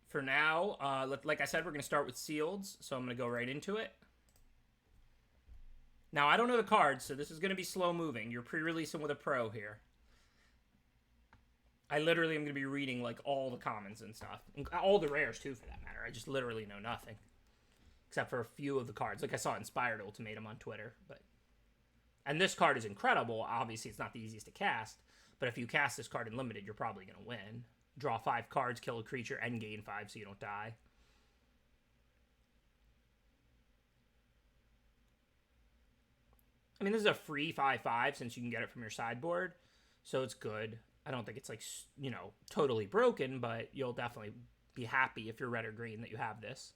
For now, like I said, we're going to start with sealeds, so I'm going to go right into it. Now, I don't know the cards, so this is going to be slow moving. You're pre-releasing with a pro here. I literally am going to be reading, like, all the commons and stuff. All the rares, too, for that matter. I just literally know nothing. Except for a few of the cards. Like, I saw Inspired Ultimatum on Twitter, but... And this card is incredible. Obviously, it's not the easiest to cast, but if you cast this card in Limited, you're probably going to win. Draw 5 cards, kill a creature, and gain 5 so you don't die. I mean, this is a free 5/5 since you can get it from your sideboard, so it's good. I don't think it's, like, you know, totally broken, but you'll definitely be happy if you're red or green that you have this.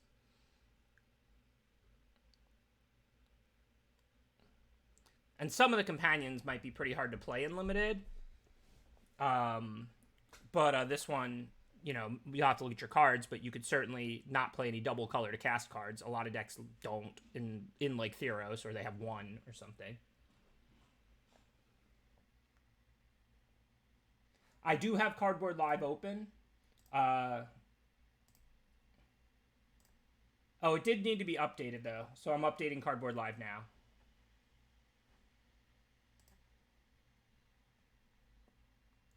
And some of the companions might be pretty hard to play in Limited. But this one, you know, you have to look at your cards, but you could certainly not play any double color to cast cards. A lot of decks don't in like Theros, or they have one or something. I do have Cardboard Live open. Oh, it did need to be updated, though. So I'm updating Cardboard Live now.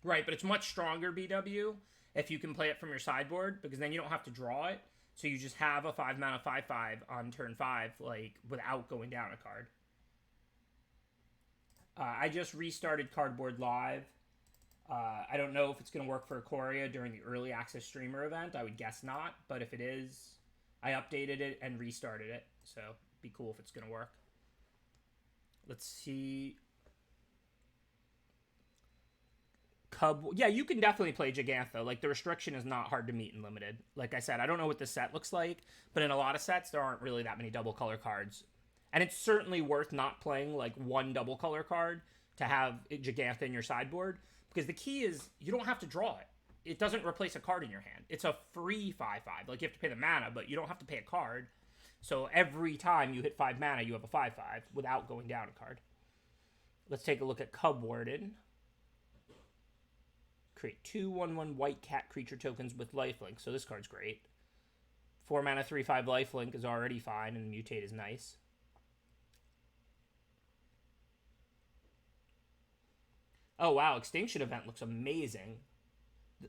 Right, but it's much stronger, BW, if you can play it from your sideboard, because then you don't have to draw it. So you just have a 5-mana 5/5 on turn 5, like, without going down a card. I just restarted Cardboard Live. I don't know if it's going to work for Ikoria during the early access streamer event. I would guess not, but if it is, I updated it and restarted it. So it'd be cool if it's going to work. Let's see. Yeah, you can definitely play Gigantha. Like, the restriction is not hard to meet in Limited. Like I said, I don't know what the set looks like, but in a lot of sets, there aren't really that many double color cards. And it's certainly worth not playing, like, one double color card to have Gigantha in your sideboard, because the key is you don't have to draw it. It doesn't replace a card in your hand. It's a free 5/5. Like, you have to pay the mana, but you don't have to pay a card. So every time you hit 5 mana, you have a 5/5 without going down a card. Let's take a look at Cub Warden. Create 2/1/1 white cat creature tokens with lifelink. So this card's great. 4 mana 3/5 lifelink is already fine, and mutate is nice. Oh wow, Extinction Event looks amazing.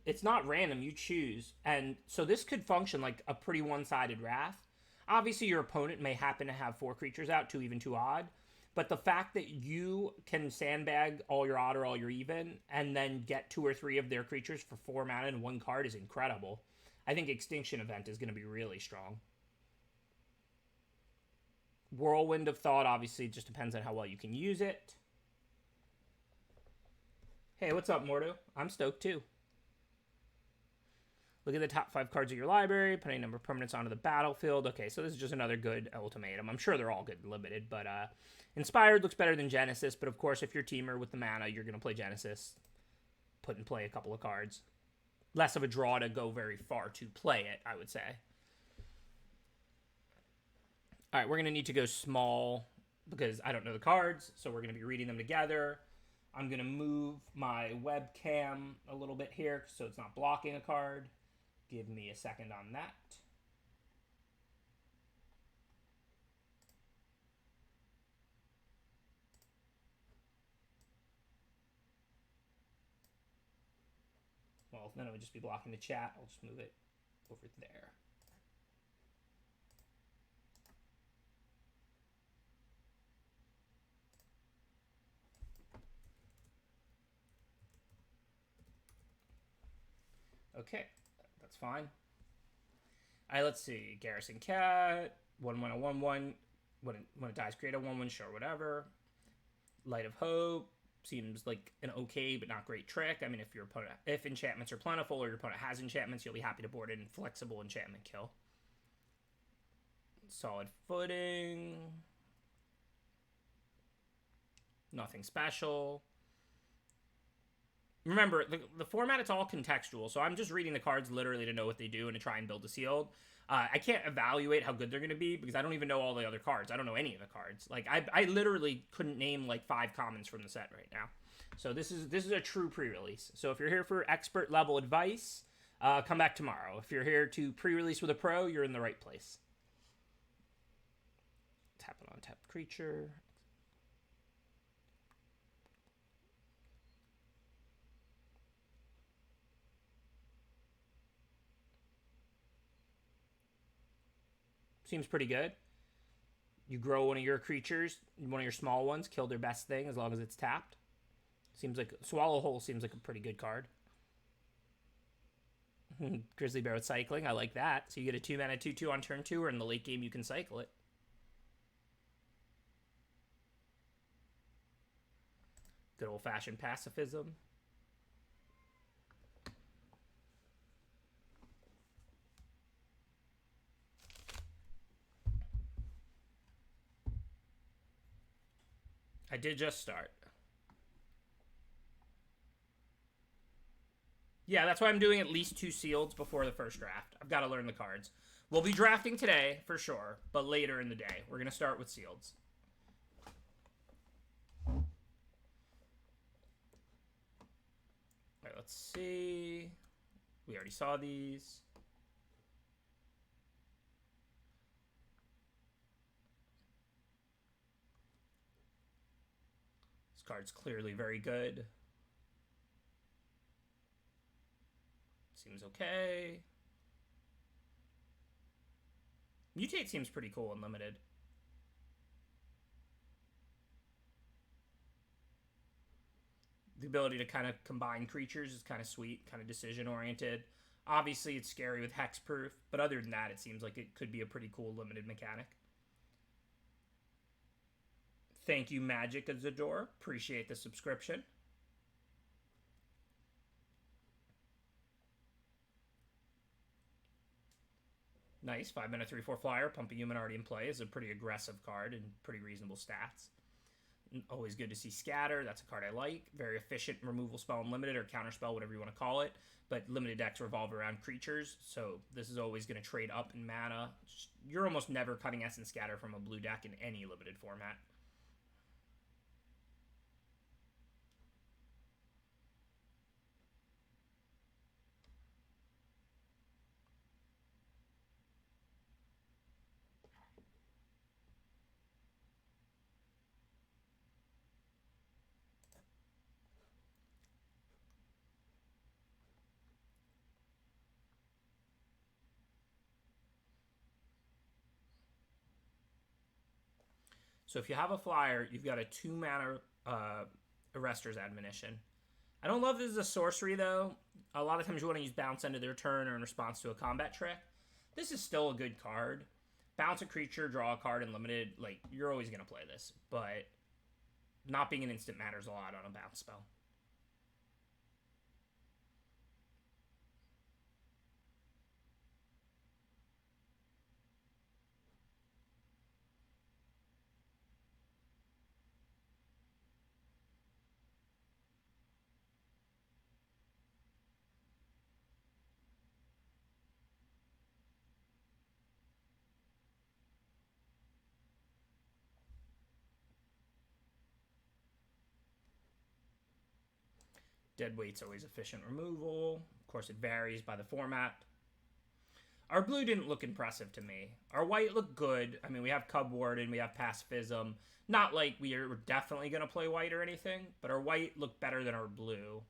It's not random, you choose. And so this could function like a pretty one-sided Wrath. Obviously your opponent may happen to have 4 creatures out, 2 even, 2 odd. But the fact that you can sandbag all your odd or all your even, and then get 2 or 3 of their creatures for 4 mana and 1 card is incredible. I think Extinction Event is going to be really strong. Whirlwind of Thought obviously just depends on how well you can use it. Hey, what's up, Mordo? I'm stoked too. Look at the top 5 cards of your library, put a number of permanents onto the battlefield. Okay, so this is just another good ultimatum. I'm sure they're all good and limited, but Inspired looks better than Genesis, but of course, if you're teamer with the mana, you're going to play Genesis. Put and play a couple of cards. Less of a draw to go very far to play it, I would say. All right, we're going to need to go small because I don't know the cards, so we're going to be reading them together. I'm going to move my webcam a little bit here so it's not blocking a card. Give me a second on that. Well, then it would just be blocking the chat. I'll just move it over there. Okay, that's fine. All right, let's see. Garrison Cat, 1/1 a 1/1. When it dies, create a 1/1. Sure, whatever. Light of Hope seems like an okay but not great trick. I mean, if enchantments are plentiful or your opponent has enchantments, you'll be happy to board in flexible enchantment kill. Solid Footing. Nothing special. Remember, the format, it's all contextual, so I'm just reading the cards literally to know what they do and to try and build a sealed. I can't evaluate how good they're going to be because I don't even know all the other cards. I don't know any of the cards. Like, I literally couldn't name, like, 5 commons from the set right now. So this is a true pre-release. So if you're here for expert-level advice, Come back tomorrow. If you're here to pre-release with a pro, you're in the right place. Tap it on tapped creature. Seems pretty good. You grow one of your creatures, one of your small ones, kill their best thing as long as it's tapped. Seems like Swallow Hole seems like a pretty good card. Grizzly Bear with cycling, I like that. So you get a 2-mana 2/2 on turn 2, or in the late game you can cycle it. Good old-fashioned pacifism. I did just start. Yeah, that's why I'm doing at least 2 sealeds before the first draft. I've got to learn the cards. We'll be drafting today, for sure, but later in the day. We're going to start with sealeds. All right, let's see. We already saw these. This card's clearly very good. Seems okay. Mutate seems pretty cool and limited. The ability to kind of combine creatures is kind of sweet, kind of decision-oriented. Obviously, it's scary with hexproof, but other than that, it seems like it could be a pretty cool limited mechanic. Thank you, Magic Azador. Appreciate the subscription. Nice. 5-mana 3/4 flyer. Pump a Human already in play is a pretty aggressive card and pretty reasonable stats. Always good to see Scatter. That's a card I like. Very efficient removal spell and limited, or counter spell, whatever you want to call it. But limited decks revolve around creatures, so this is always going to trade up in mana. You're almost never cutting Essence Scatter from a blue deck in any limited format. So if you have a flyer, you've got a 2-mana Arrester's Admonition. I don't love this as a sorcery, though. A lot of times you want to use Bounce end of their turn or in response to a combat trick. This is still a good card. Bounce a creature, draw a card, and limited. Like, you're always going to play this. But not being an instant matters a lot on a bounce spell. Deadweight's always efficient removal. Of course, it varies by the format. Our blue didn't look impressive to me. Our white looked good. I mean, we have Cub Warden, we have Pacifism. Not like we're definitely going to play white or anything, but our white looked better than our blue.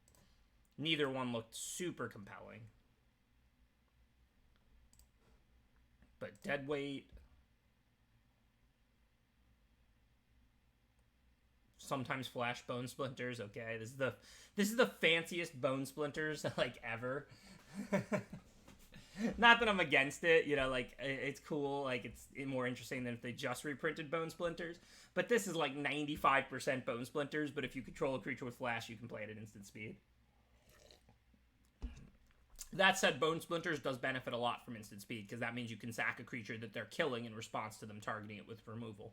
Neither one looked super compelling. But Deadweight... Sometimes Flash Bone Splinters, okay. This is the fanciest Bone Splinters like ever. Not that I'm against it, you know, like it's cool, like it's more interesting than if they just reprinted Bone Splinters. But this is like 95% Bone Splinters, but if you control a creature with Flash, you can play it at instant speed. That said, Bone Splinters does benefit a lot from instant speed, because that means you can sack a creature that they're killing in response to them targeting it with removal.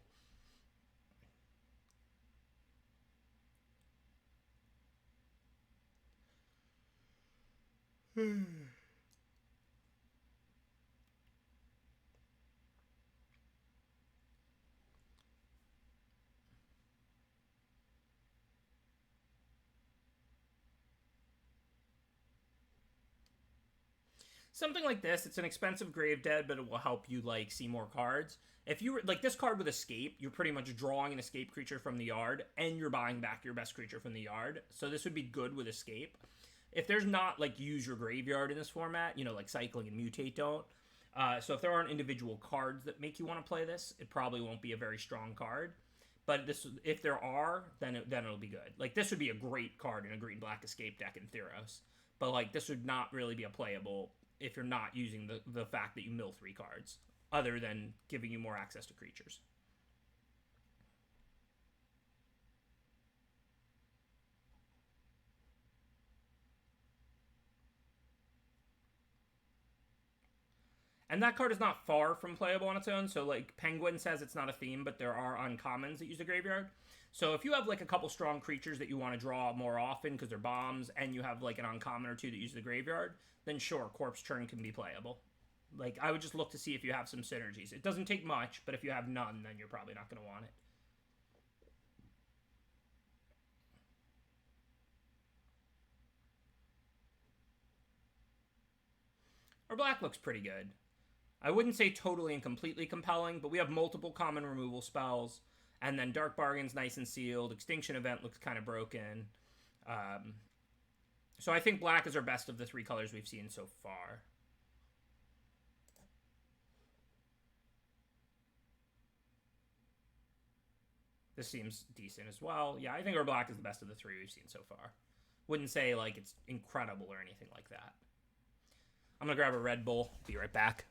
Something like this, it's an expensive Grave Dead, but it will help you, like, see more cards. If you were, like, this card with Escape, you're pretty much drawing an Escape creature from the yard, and you're buying back your best creature from the yard. So this would be good with Escape. If there's not, like, use your graveyard in this format, you know, like Cycling and Mutate don't. So if there aren't individual cards that make you want to play this, it probably won't be a very strong card. But this, if there are, then it'll be good. Like, this would be a great card in a green-black Escape deck in Theros. But, like, this would not really be a playable if you're not using the fact that you mill 3 cards, other than giving you more access to creatures. And that card is not far from playable on its own. So, like, Penguin says it's not a theme, but there are uncommons that use the graveyard. So if you have, like, a couple strong creatures that you want to draw more often because they're bombs, and you have, like, an uncommon or two that use the graveyard, then sure, Corpse Churn can be playable. Like, I would just look to see if you have some synergies. It doesn't take much, but if you have none, then you're probably not going to want it. Our black looks pretty good. I wouldn't say totally and completely compelling, but we have multiple common removal spells, and then Dark Bargain's nice and sealed. Extinction Event looks kind of broken. So I think black is our best of the 3 colors we've seen so far. This seems decent as well. Yeah, I think our black is the best of the 3 we've seen so far. Wouldn't say, like, it's incredible or anything like that. I'm going to grab a Red Bull. Be right back.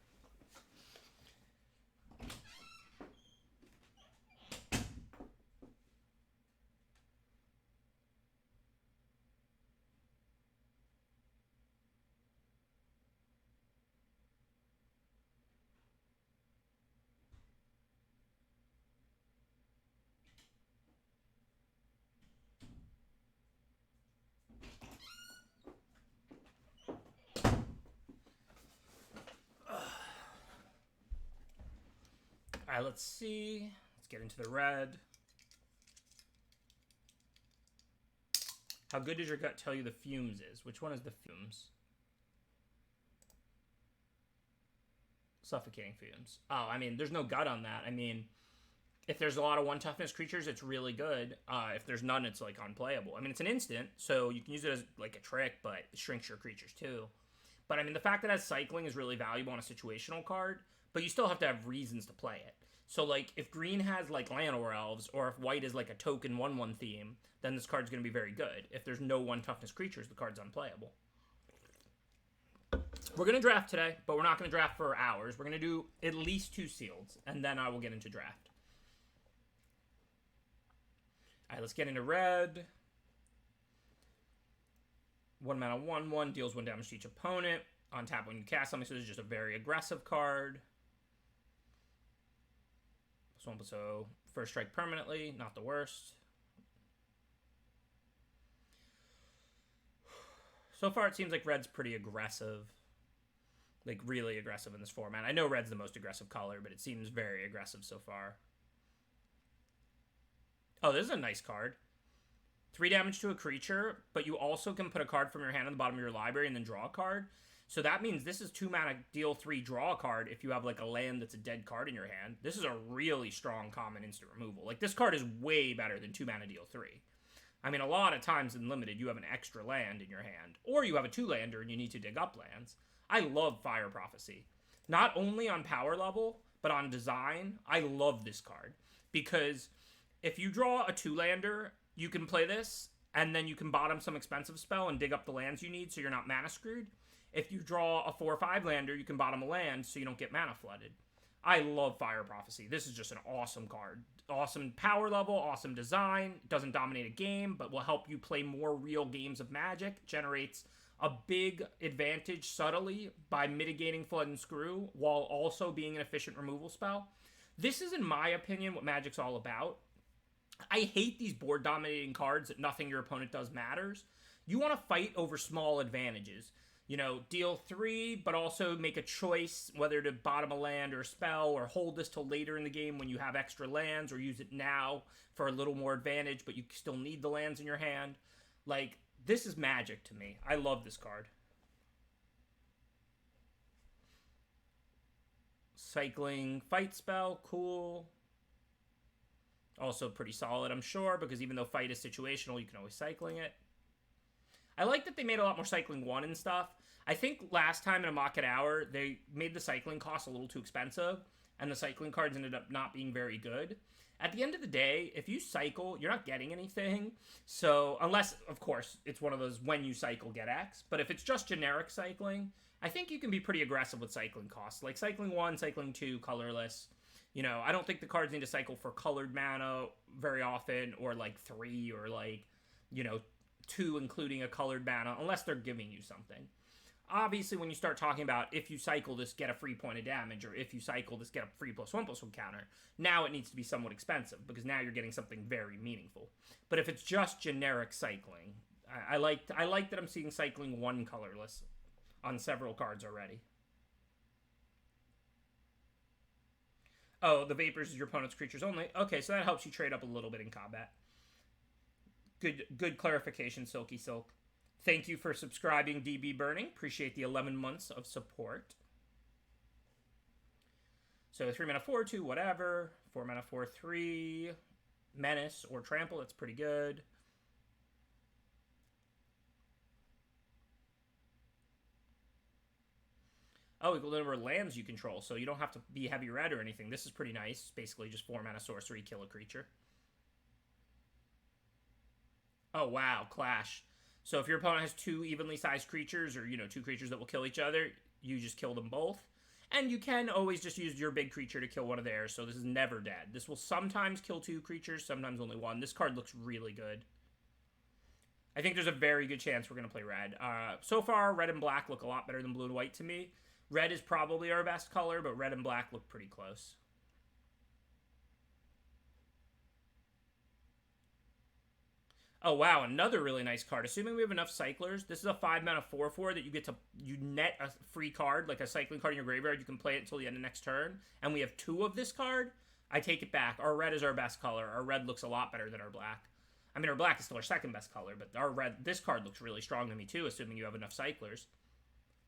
All right, let's see. Let's get into the red. How good does your gut tell you the fumes is? Which one is the fumes? Suffocating fumes. Oh, I mean, there's no gut on that. I mean, if there's a lot of 1 toughness creatures, it's really good. If there's none, it's, like, unplayable. I mean, it's an instant, so you can use it as, like, a trick, but it shrinks your creatures, too. But, I mean, the fact that it has cycling is really valuable on a situational card, but you still have to have reasons to play it. So, like, if green has, like, Llanowar Elves, or if white is, like, a token 1/1 theme, then this card's going to be very good. If there's no 1 toughness creatures, the card's unplayable. We're going to draft today, but we're not going to draft for hours. We're going to do at least 2 sealeds, and then I will get into draft. All right, let's get into red. 1 mana, 1/1, deals 1 damage to each opponent. On tap when you cast something, so this is just a very aggressive card. So first strike permanently, not the worst. So far, it seems like red's pretty aggressive. Like, really aggressive in this format. I know red's the most aggressive color, but it seems very aggressive so far. Oh, this is a nice card. 3 damage to a creature, but you also can put a card from your hand on the bottom of your library and then draw a card. So that means this is 2 mana, deal 3, draw a card if you have, like, a land that's a dead card in your hand. This is a really strong common instant removal. Like, this card is way better than 2 mana, deal 3. I mean, a lot of times in Limited, you have an extra land in your hand. Or you have a 2-lander and you need to dig up lands. I love Fire Prophecy. Not only on power level, but on design, I love this card. Because if you draw a 2-lander, you can play this, and then you can bottom some expensive spell and dig up the lands you need so you're not mana screwed. If you draw a 4 or 5-lander, you can bottom a land so you don't get mana flooded. I love Fire Prophecy. This is just an awesome card. Awesome power level, awesome design. Doesn't dominate a game, but will help you play more real games of Magic. Generates a big advantage subtly by mitigating Flood and Screw while also being an efficient removal spell. This is, in my opinion, what Magic's all about. I hate these board-dominating cards that nothing your opponent does matters. You want to fight over small advantages. You know, deal 3, but also make a choice whether to bottom a land or a spell, or hold this till later in the game when you have extra lands, or use it now for a little more advantage, but you still need the lands in your hand. Like, this is Magic to me. I love this card. Cycling fight spell, cool. Also pretty solid, I'm sure, because even though fight is situational, you can always cycling it. I like that they made a lot more cycling 1 and stuff. I think last time in a Market Hour, they made the cycling cost a little too expensive, and the cycling cards ended up not being very good. At the end of the day, if you cycle, you're not getting anything. So, unless, of course, it's one of those when you cycle, get X. But if it's just generic cycling, I think you can be pretty aggressive with cycling costs. Like cycling 1, cycling 2, colorless. You know, I don't think the cards need to cycle for colored mana very often, or like 3, or like, you know, 2 including a colored mana, unless they're giving you something. Obviously, when you start talking about if you cycle this, get a free point of damage, or if you cycle this, get a free +1/+1 counter, now it needs to be somewhat expensive, because now you're getting something very meaningful. But if it's just generic cycling, I like that I'm seeing cycling 1 colorless on several cards already. Oh, the Vapors is your opponent's creatures only. Okay, so that helps you trade up a little bit in combat. Good clarification, Silky Silk. Thank you for subscribing, DB Burning. Appreciate the 11 months of support. So 3 mana 4/2, whatever. 4 mana 4/3. Menace or Trample, that's pretty good. Oh, equal number of lands you control, so you don't have to be heavy red or anything. This is pretty nice. Basically just 4 mana sorcery, kill a creature. Oh, wow, Clash. So if your opponent has 2 evenly sized creatures, or, you know, 2 creatures that will kill each other, you just kill them both. And you can always just use your big creature to kill one of theirs, so this is never dead. This will sometimes kill 2 creatures, sometimes only 1. This card looks really good. I think there's a very good chance we're going to play red. So far, red and black look a lot better than blue and white to me. Red is probably our best color, but red and black look pretty close. Oh, wow, another really nice card. Assuming we have enough cyclers, this is a 5 mana 4/4 that you net a free card, like a cycling card in your graveyard. You can play it until the end of next turn. And we have 2 of this card. I take it back. Our red is our best color. Our red looks a lot better than our black. I mean, our black is still our second best color, but our red, this card looks really strong to me too, assuming you have enough cyclers.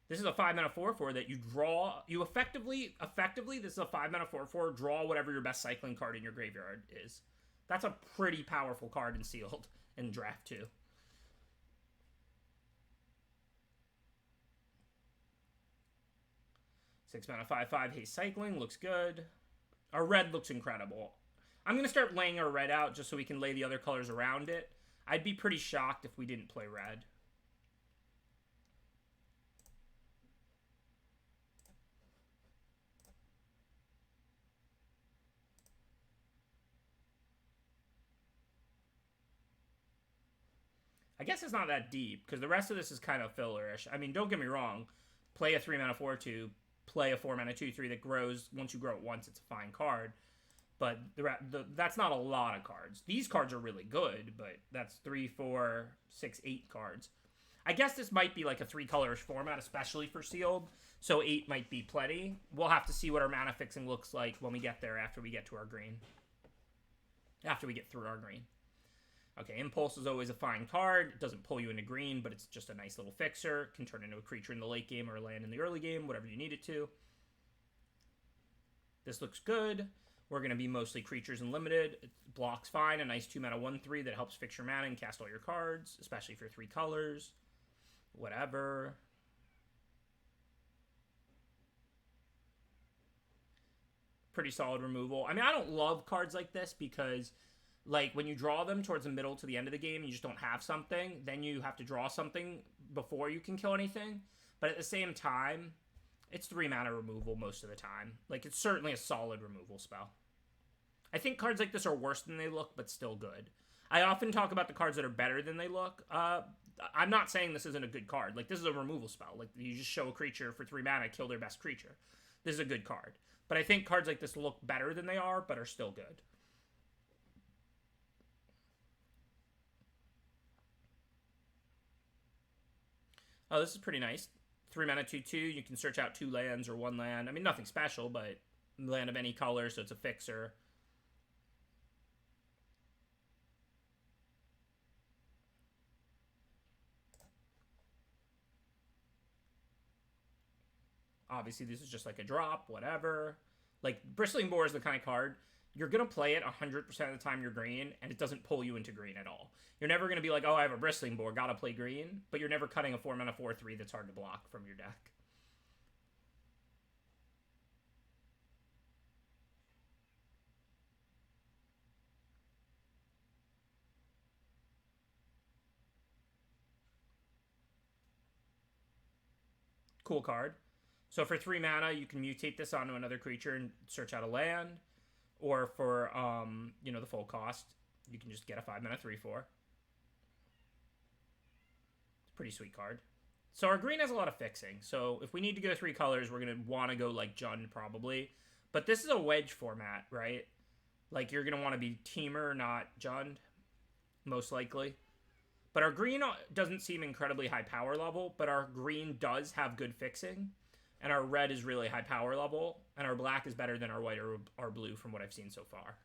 This is a 5 mana 4/4 that you draw. You effectively, this is a 5 mana 4/4. Draw whatever your best cycling card in your graveyard is. That's a pretty powerful card in Sealed in Draft 2. Six mana 5/5 haste cycling looks good. Our red looks incredible. I'm gonna start laying our red out just so we can lay the other colors around it. I'd be pretty shocked if we didn't play red. I guess it's not that deep, because the rest of this is kind of fillerish. I mean, don't get me wrong. Play a 3 mana 4/2, play a 4 mana 2/3 that grows. Once you grow it once, it's a fine card. But that's not a lot of cards. These cards are really good, but that's 3, 4, 6, 8 cards. I guess this might be like a 3-colorish format, especially for Sealed, so 8 might be plenty. We'll have to see what our mana fixing looks like when we get there after we get to our green. After we get through our green. Okay, Impulse is always a fine card. It doesn't pull you into green, but it's just a nice little fixer. Can turn into a creature in the late game or a land in the early game, whatever you need it to. This looks good. We're going to be mostly creatures and limited. It blocks fine. A nice 2 mana 1/3 that helps fix your mana and cast all your cards, especially for 3 colors. Whatever. Pretty solid removal. I mean, I don't love cards like this because, like, when you draw them towards the middle to the end of the game and you just don't have something, then you have to draw something before you can kill anything. But at the same time, it's 3 mana removal most of the time. Like, it's certainly a solid removal spell. I think cards like this are worse than they look, but still good. I often talk about the cards that are better than they look. I'm not saying this isn't a good card. Like, this is a removal spell. Like, you just show a creature for 3 mana, kill their best creature. This is a good card. But I think cards like this look better than they are, but are still good. Oh, this is pretty nice. 3 mana 2/2. You can search out 2 lands or 1 land. I mean, nothing special, but land of any color, so it's a fixer. Obviously, this is just like a drop, whatever. Like, Bristling Boar is the kind of card, you're going to play it 100% of the time you're green, and it doesn't pull you into green at all. You're never going to be like, oh, I have a Bristling Boar, gotta play green, but you're never cutting a 4-mana 4/3 that's hard to block from your deck. Cool card. So for 3 mana, you can mutate this onto another creature and search out a land. Or for, you know, the full cost, you can just get a 5-mana 3/4. It's a pretty sweet card. So our green has a lot of fixing. So if we need to go 3 colors, we're going to want to go, like, Jund, probably. But this is a wedge format, right? Like, you're going to want to be Teamer, not Jund, most likely. But our green doesn't seem incredibly high power level, but our green does have good fixing. And our red is really high power level, and our black is better than our white or our blue from what I've seen so far.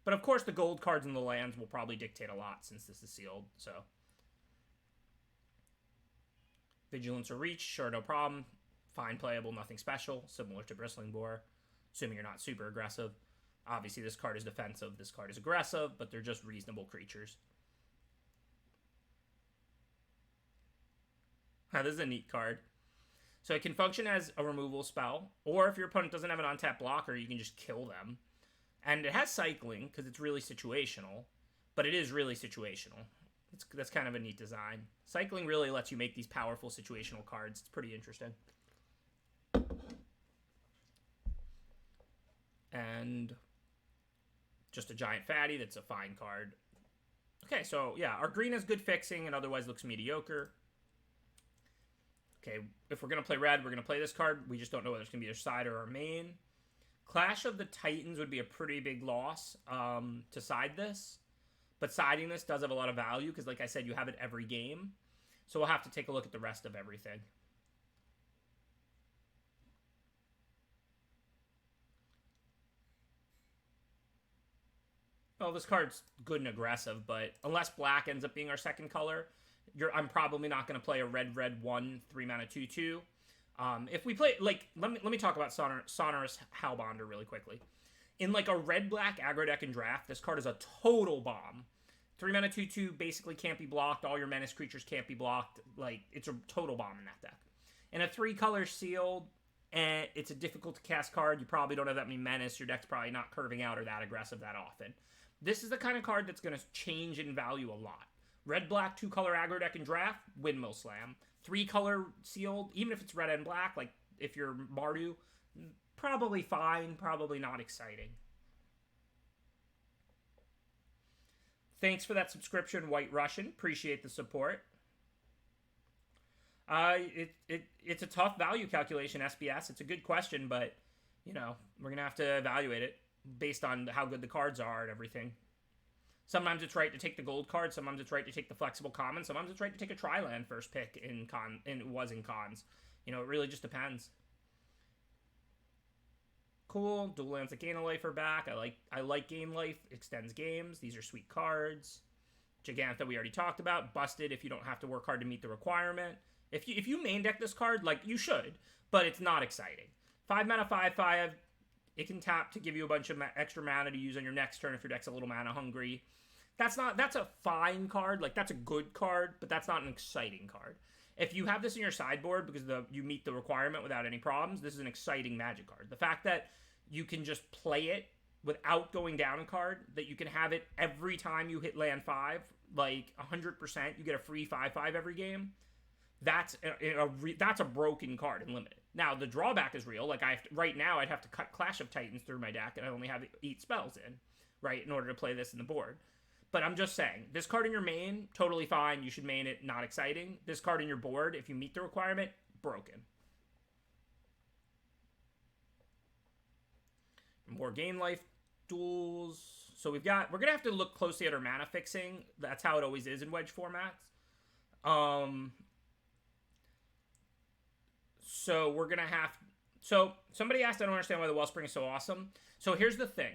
But of course, the gold cards and the lands will probably dictate a lot since this is sealed, so. Vigilance or Reach, sure, no problem. Fine playable, nothing special, similar to Bristling Boar, assuming you're not super aggressive. Obviously, this card is defensive, this card is aggressive, but they're just reasonable creatures. Now, this is a neat card. So it can function as a removal spell, or if your opponent doesn't have an untapped blocker, you can just kill them. And it has cycling, because it's really situational, but it is really situational. That's kind of a neat design. Cycling really lets you make these powerful situational cards. It's pretty interesting. And just a giant fatty, that's a fine card. Okay, so yeah, our green has good fixing and otherwise looks mediocre. Okay, if we're going to play red, we're going to play this card. We just don't know whether it's going to be our side or our main. Clash of the Titans would be a pretty big loss to side this. But siding this does have a lot of value because, like I said, you have it every game. So we'll have to take a look at the rest of everything. Well, this card's good and aggressive, but unless black ends up being our second color, I'm probably not going to play a red 1 3-mana 2/2. If we play, like, let me talk about Sonorous Hellbonder really quickly. In like a red-black aggro deck and draft, this card is a total bomb. 3-mana 2/2 basically can't be blocked. All your menace creatures can't be blocked. Like, it's a total bomb in that deck. In a 3-color sealed, and it's a difficult to cast card. You probably don't have that many menace. Your deck's probably not curving out or that aggressive that often. This is the kind of card that's going to change in value a lot. Red-black 2-color aggro deck and draft, Windmill Slam. 3-color sealed, even if it's red and black, like if you're Mardu, probably fine, probably not exciting. Thanks for that subscription, White Russian. Appreciate the support. It's a tough value calculation, SBS. It's a good question, but, you know, we're going to have to evaluate it based on how good the cards are and everything. Sometimes it's right to take the gold card. Sometimes it's right to take the flexible common. Sometimes it's right to take a tri-land first pick in cons. You know, it really just depends. Cool. Dual lands that gain a life are back. I like gain life. Extends games. These are sweet cards. Gigantha we already talked about. Busted if you don't have to work hard to meet the requirement. If you main deck this card, like, you should, but it's not exciting. 5-mana 5/5. It can tap to give you a bunch of extra mana to use on your next turn if your deck's a little mana hungry. That's a fine card. Like, that's a good card, but that's not an exciting card. If you have this in your sideboard because you meet the requirement without any problems, this is an exciting Magic card. The fact that you can just play it without going down a card, that you can have it every time you hit land 5, like 100%, you get a free 5/5 every game. That's a broken card in Limited. Now, the drawback is real. Like, right now, I'd have to cut Clash of Titans through my deck, and I only have 8 spells in, right, in order to play this in the board. But I'm just saying, this card in your main, totally fine. You should main it, not exciting. This card in your board, if you meet the requirement, broken. More gain life duels. So we're going to have to look closely at our mana fixing. That's how it always is in wedge formats. So we're going to have... So somebody asked, I don't understand why the Wellspring is so awesome. So here's the thing.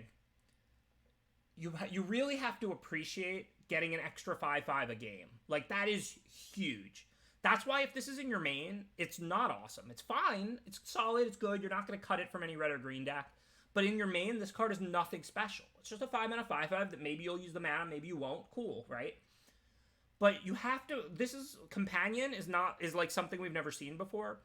You really have to appreciate getting an extra 5/5 a game. Like, that is huge. That's why if this is in your main, it's not awesome. It's fine. It's solid. It's good. You're not going to cut it from any red or green deck. But in your main, this card is nothing special. It's just a 5-mana 5/5 that maybe you'll use the mana, maybe you won't. Cool, right? But you have to... This is... Companion is like something we've never seen before.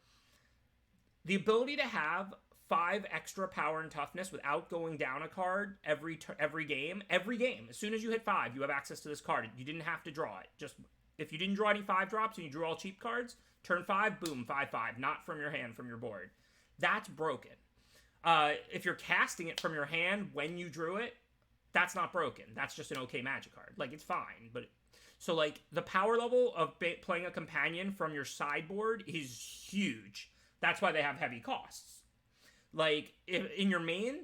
The ability to have 5 extra power and toughness without going down a card every game. Every game. As soon as you hit 5, you have access to this card. You didn't have to draw it. Just... If you didn't draw any 5-drops and you drew all cheap cards, turn 5, boom, 5/5. Not from your hand, from your board. That's broken. If you're casting it from your hand when you drew it, that's not broken. That's just an okay Magic card. Like, it's fine. But so, like, the power level of playing a companion from your sideboard is huge. That's why they have heavy costs. Like, if in your main,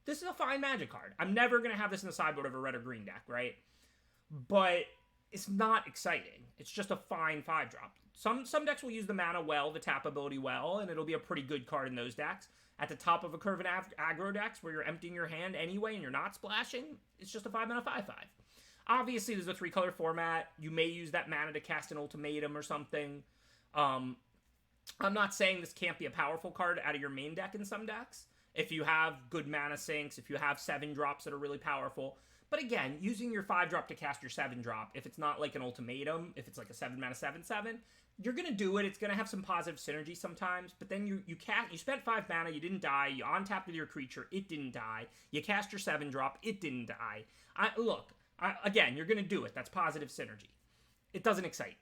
this is a fine Magic card. I'm never going to have this in the sideboard of a red or green deck, right? But it's not exciting. It's just a fine 5-drop. Some decks will use the mana well, the tap ability well, and it'll be a pretty good card in those decks. At the top of a curve in aggro decks where you're emptying your hand anyway and you're not splashing, it's just a 5-mana 5/5. Obviously, there's a 3-color format. You may use that mana to cast an ultimatum or something. I'm not saying this can't be a powerful card out of your main deck in some decks. If you have good mana sinks, if you have 7-drops that are really powerful. But again, using your 5-drop to cast your 7-drop, if it's not like an ultimatum, if it's like a 7-mana 7/7, you're going to do it. It's going to have some positive synergy sometimes, but then you spent 5 mana, you didn't die, you on-tapped with your creature, it didn't die, you cast your 7-drop, it didn't die. Again, you're going to do it. That's positive synergy. It doesn't excite me.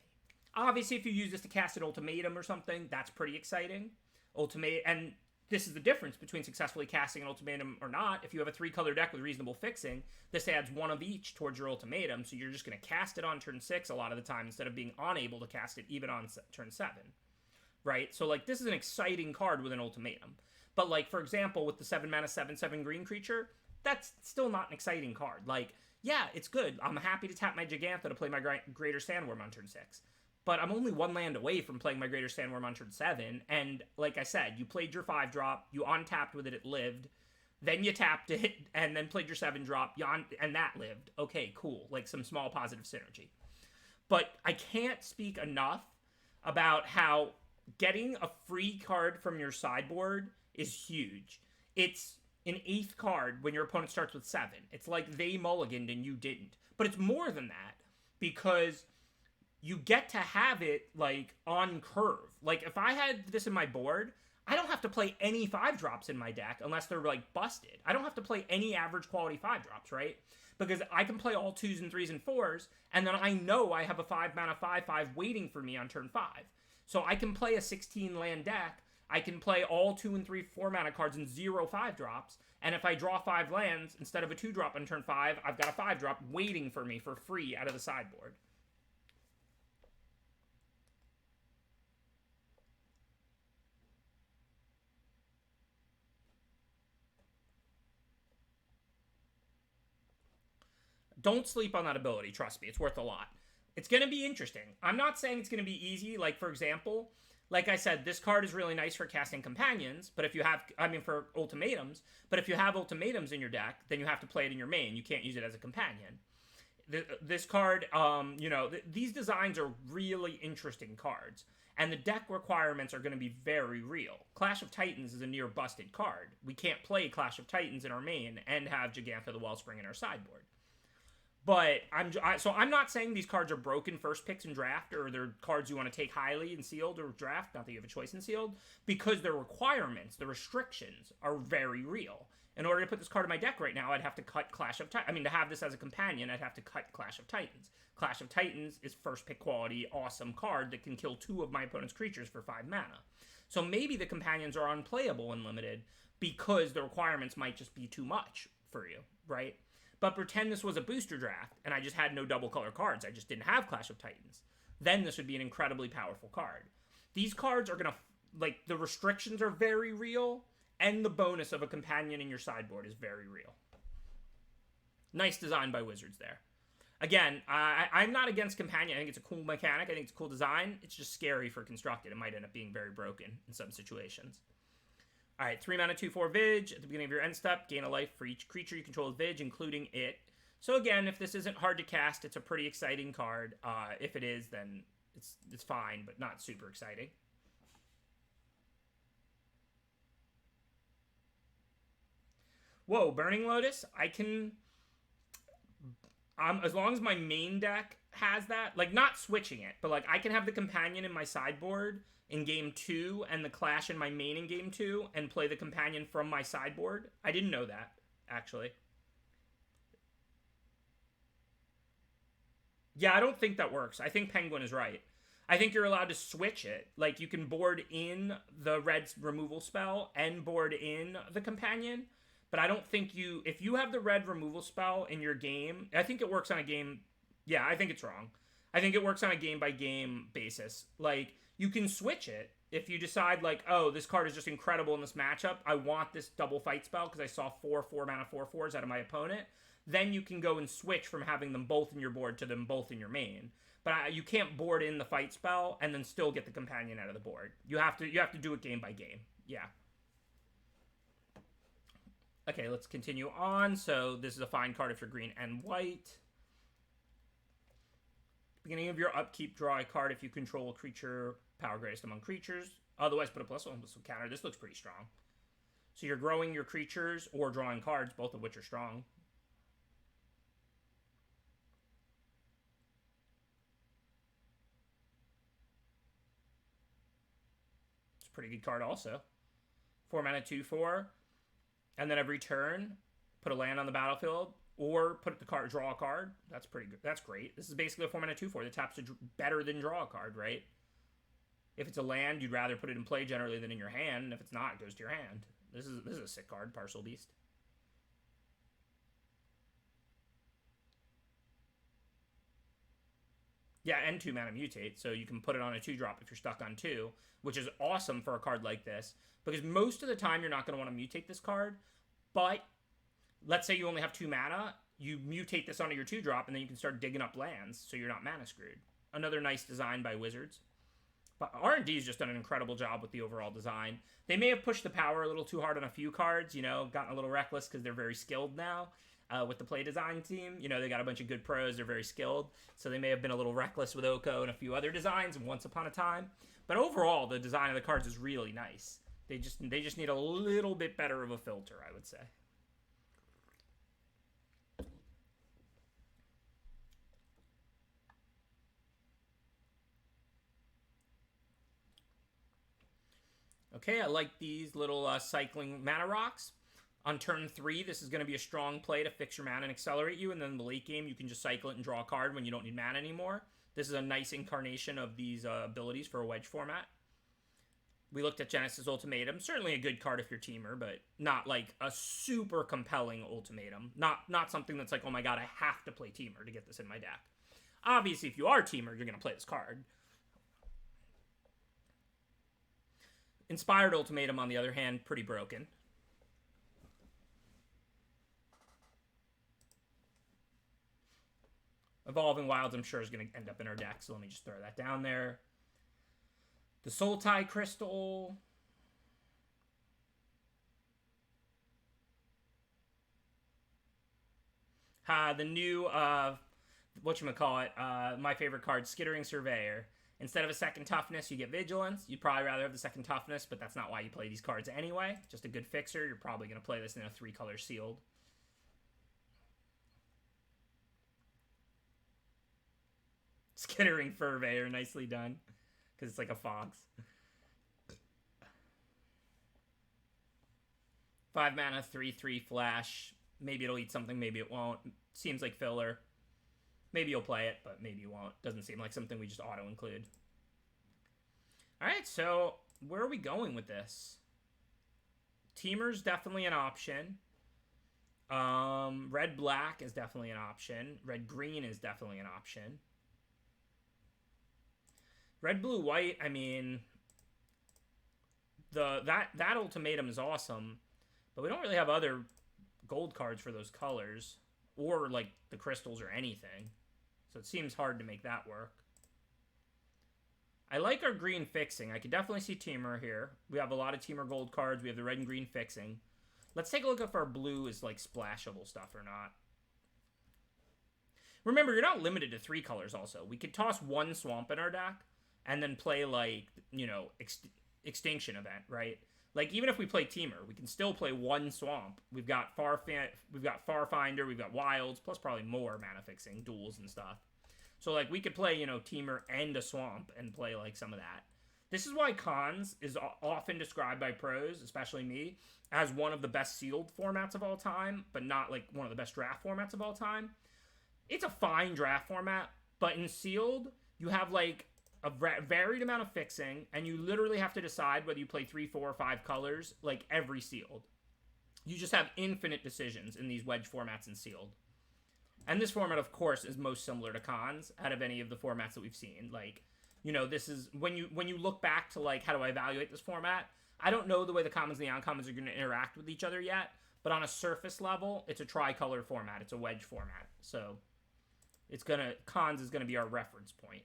Obviously, if you use this to cast an ultimatum or something, that's pretty exciting. And this is the difference between successfully casting an ultimatum or not. If you have a 3-color deck with reasonable fixing, this adds 1 of each towards your ultimatum, so you're just going to cast it on turn 6 a lot of the time instead of being unable to cast it even on turn 7. Right? So, like, this is an exciting card with an ultimatum. But, like, for example, with the 7-mana 7/7 green creature, that's still not an exciting card. Like, yeah, it's good. I'm happy to tap my Gigantha to play my Greater Sandworm on turn 6. But I'm only 1 land away from playing my Greater Sandworm on turn 7, and like I said, you played your 5-drop, you on-tapped with it, it lived, then you tapped it, and then played your 7-drop, and that lived. Okay, cool. Like, some small positive synergy. But I can't speak enough about how getting a free card from your sideboard is huge. It's an 8th card when your opponent starts with 7. It's like they mulliganed and you didn't. But it's more than that, because you get to have it, like, on curve. Like, if I had this in my board, I don't have to play any 5-drops in my deck unless they're, like, busted. I don't have to play any average quality 5-drops, right? Because I can play all 2s and 3s and 4s, and then I know I have a 5-mana 5/5 waiting for me on turn 5. So I can play a 16-land deck. I can play all 2 and 3 4-mana cards and 0 5-drops, and if I draw 5 lands instead of a 2-drop on turn 5, I've got a 5-drop waiting for me for free out of the sideboard. Don't sleep on that ability, trust me, it's worth a lot. It's going to be interesting. I'm not saying it's going to be easy, like, for example, like I said, this card is really nice for casting companions, but if you have, for ultimatums, but if you have ultimatums in your deck, then you have to play it in your main. You can't use it as a companion. This card, these designs are really interesting cards, and the deck requirements are going to be very real. Clash of Titans is a near busted card. We can't play Clash of Titans in our main and have Gigantha the Wellspring in our sideboard. But I'm not saying these cards are broken first picks in draft, or they're cards you want to take highly in sealed or draft, not that you have a choice in sealed, because their requirements, the restrictions, are very real. In order to put this card in my deck right now, I'd have to cut Clash of Titans. To have this as a companion, I'd have to cut Clash of Titans. Clash of Titans is first pick quality, awesome card that can kill 2 of my opponent's creatures for 5 mana. So maybe the companions are unplayable in Limited because the requirements might just be too much for you, right? But pretend this was a booster draft, and I just had no double color cards. I just didn't have Clash of Titans. Then this would be an incredibly powerful card. These cards are going to, the restrictions are very real, and the bonus of a companion in your sideboard is very real. Nice design by Wizards there. Again, I'm not against companion. I think it's a cool mechanic. I think it's a cool design. It's just scary for constructed. It might end up being very broken in some situations. Alright, 3 mana 2/4 Vig. At the beginning of your end step, gain a life for each creature you control with Vig, including it. So again, if this isn't hard to cast, it's a pretty exciting card. If it is, then It's fine, but not super exciting. Whoa, Burning Lotus, I can... as long as my main deck has that, like, not switching it, but, like, I can have the Companion in my sideboard in Game 2 and the Clash in my main in Game 2 and play the Companion from my sideboard. I didn't know that, actually. Yeah, I don't think that works. I think Penguin is right. I think you're allowed to switch it. Like, you can board in the red removal spell and board in the Companion. But I don't think you... If you have the red removal spell in your game... I think it works on a game... Yeah, I think it's wrong. I think it works on a game-by-game basis. Like, you can switch it if you decide, like, oh, this card is just incredible in this matchup. I want this double fight spell because I saw 4-mana 4/4s out of my opponent. Then you can go and switch from having them both in your board to them both in your main. But you can't board in the fight spell and then still get the Companion out of the board. You have to do it game by game. Yeah. Okay, let's continue on. So this is a fine card if you're green and white. Beginning of your upkeep, draw a card if you control a creature power greatest among creatures. Otherwise, put a +1/+1 counter. This looks pretty strong. So you're growing your creatures or drawing cards, both of which are strong. It's a pretty good card also. 4-mana 2/4. And then every turn, put a land on the battlefield, or put the card, draw a card. That's pretty good. That's great. This is basically a 4-mana 2/4 that taps to better than draw a card, right? If it's a land, you'd rather put it in play generally than in your hand. And if it's not, it goes to your hand. This is a sick card, Parcel Beast. Yeah, and 2-mana mutate, so you can put it on a 2-drop if you're stuck on 2, which is awesome for a card like this, because most of the time you're not going to want to mutate this card, but let's say you only have 2 mana, you mutate this onto your 2-drop, and then you can start digging up lands, so you're not mana screwed. Another nice design by Wizards. But R&D's just done an incredible job with the overall design. They may have pushed the power a little too hard on a few cards, you know, gotten a little reckless because they're very skilled now. With the play design team, you know, they got a bunch of good pros. They're very skilled, so they may have been a little reckless with Oko and a few other designs once upon a time. But overall, the design of the cards is really nice. They just need a little bit better of a filter, I would say. Okay, I like these little cycling mana rocks. On turn 3, this is going to be a strong play to fix your mana and accelerate you, and then in the late game, you can just cycle it and draw a card when you don't need mana anymore. This is a nice incarnation of these abilities for a wedge format. We looked at Genesis Ultimatum. Certainly a good card if you're Teamer, but not like a super compelling ultimatum. Not something that's like, oh my god, I have to play Teamer to get this in my deck. Obviously, if you are Teamer, you're going to play this card. Inspired Ultimatum, on the other hand, pretty broken. Evolving Wilds, I'm sure, is going to end up in our deck, so let me just throw that down there. The Soul Tie Crystal. The new, whatchamacallit, my favorite card, Skittering Surveyor. Instead of a second toughness, you get Vigilance. You'd probably rather have the second toughness, but that's not why you play these cards anyway. Just a good fixer. You're probably going to play this in a 3-color sealed. Skittering Surveyor, nicely done. Because it's like a fox. 5 mana, 3/3 flash. Maybe it'll eat something, maybe it won't. Seems like filler. Maybe you'll play it, but maybe you won't. Doesn't seem like something we just auto-include. Alright, so where are we going with this? Teamer's definitely an option. Red-black is definitely an option. Red-green is definitely an option. Red-blue-white, I mean, that ultimatum is awesome, but we don't really have other gold cards for those colors, or like the crystals or anything, so it seems hard to make that work. I like our green fixing. I could definitely see Teamer here. We have a lot of Teamer gold cards. We have the red and green fixing. Let's take a look if our blue is like splashable stuff or not. Remember, you're not limited to 3 colors also. We could toss 1 swamp in our deck, and then play like, you know, extinction event, right? Like even if we play Teamer, we can still play one swamp. We've got Farfinder, we've got Wilds, plus probably more mana fixing, duels and stuff. So like we could play, you know, Teamer and a swamp and play like some of that. This is why Cons is often described by pros, especially me, as one of the best sealed formats of all time, but not like one of the best draft formats of all time. It's a fine draft format, but in sealed, you have like a varied amount of fixing, and you literally have to decide whether you play 3, 4, or 5 colors, like every sealed. You just have infinite decisions in these wedge formats in sealed. And this format, of course, is most similar to Cons out of any of the formats that we've seen. Like, you know, this is when you look back to like how do I evaluate this format. I don't know the way the commons and the uncommons are going to interact with each other yet, but on a surface level, it's a tricolor format. It's a wedge format, so Cons is gonna be our reference point.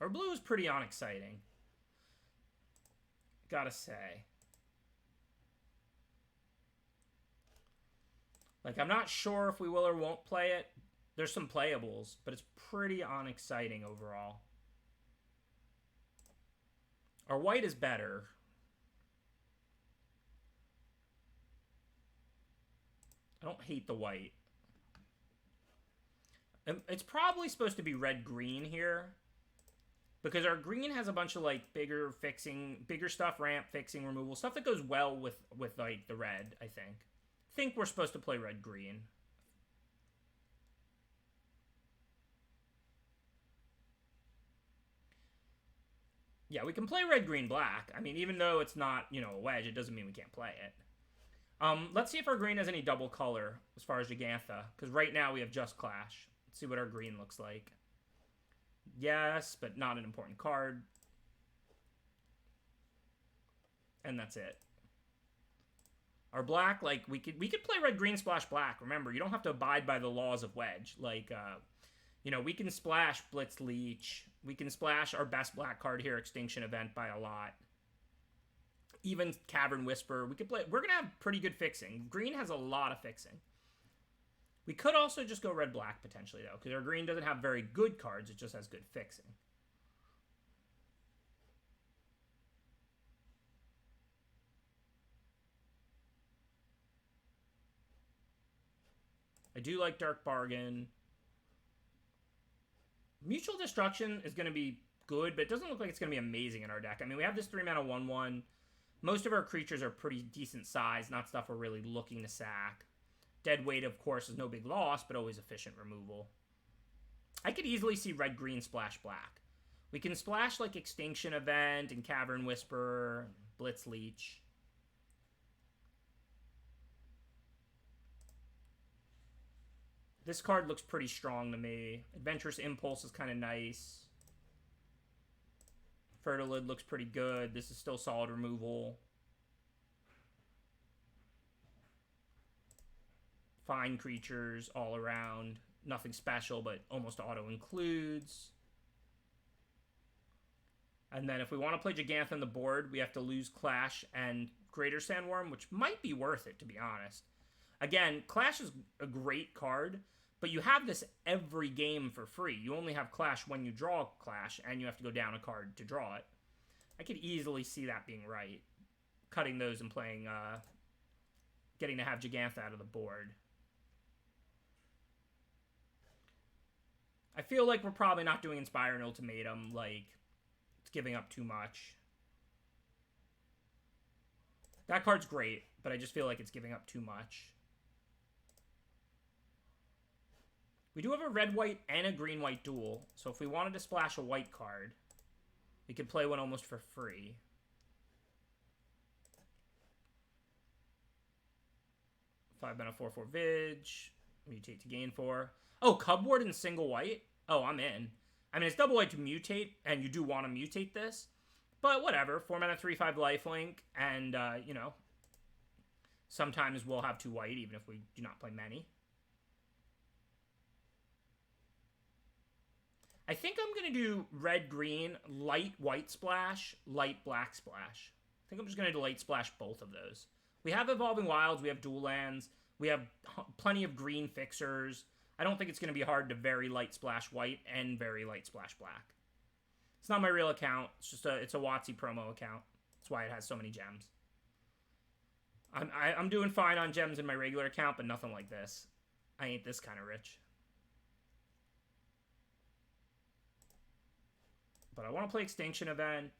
Our blue is pretty unexciting, gotta say. Like, I'm not sure if we will or won't play it. There's some playables, but it's pretty unexciting overall. Our white is better. I don't hate the white. It's probably supposed to be red-green here, because our green has a bunch of like bigger stuff, ramp, fixing, removal, stuff that goes well with like the red, I think we're supposed to play red-green. Yeah, we can play red-green-black. I mean, even though it's not, you know, a wedge, it doesn't mean we can't play it. Let's see if our green has any double color as far as Jegantha, because right now we have just Clash. Let's see what our green looks like. Yes, but not an important card. And that's it. Our black, like, we could play red, green, splash, black. Remember, you don't have to abide by the laws of wedge. Like, you know, we can splash Blitz Leech. We can splash our best black card here, Extinction Event, by a lot. Even Cavern Whisper. We could play. We're going to have pretty good fixing. Green has a lot of fixing. We could also just go red-black, potentially, though, because our green doesn't have very good cards. It just has good fixing. I do like Dark Bargain. Mutual Destruction is going to be good, but it doesn't look like it's going to be amazing in our deck. I mean, we have this 3-mana 1/1. Most of our creatures are pretty decent size, not stuff we're really looking to sack. Dead Weight, of course, is no big loss, but always efficient removal. I could easily see red, green, splash, black. We can splash like Extinction Event and Cavern Whisper, Blitz Leech. This card looks pretty strong to me. Adventurous Impulse is kind of nice. Fertilid looks pretty good. This is still solid removal. Fine creatures all around. Nothing special, but almost auto includes. And then if we want to play Jegantha on the board, we have to lose Clash and Greater Sandworm, which might be worth it, to be honest. Again, Clash is a great card, but you have this every game for free. You only have Clash when you draw Clash, and you have to go down a card to draw it. I could easily see that being right. Cutting those and playing, getting to have Jegantha out of the board. I feel like we're probably not doing Inspire and Ultimatum, like, it's giving up too much. That card's great, but I just feel like it's giving up too much. We do have a red-white and a green-white duel, so if we wanted to splash a white card, we could play one almost for free. Five mana 4/4 Vig. Mutate to gain 4. Oh, Cubward and single white? Oh, I'm in. I mean, it's double white to mutate, and you do want to mutate this. But whatever. 4 mana 3/5 lifelink, and, you know, sometimes we'll have 2 white, even if we do not play many. I think I'm going to do red-green, light white splash, light black splash. think I'm just going to Light Splash both of those. We have Evolving Wilds, we have Dual Lands, we have plenty of green fixers. I don't think it's going to be hard to very Light Splash white and very Light Splash black. It's not my real account. It's just it's a WotC promo account. That's why it has so many gems. I'm doing fine on gems in my regular account, but nothing like this. I ain't this kind of rich. But I want to play Extinction Event.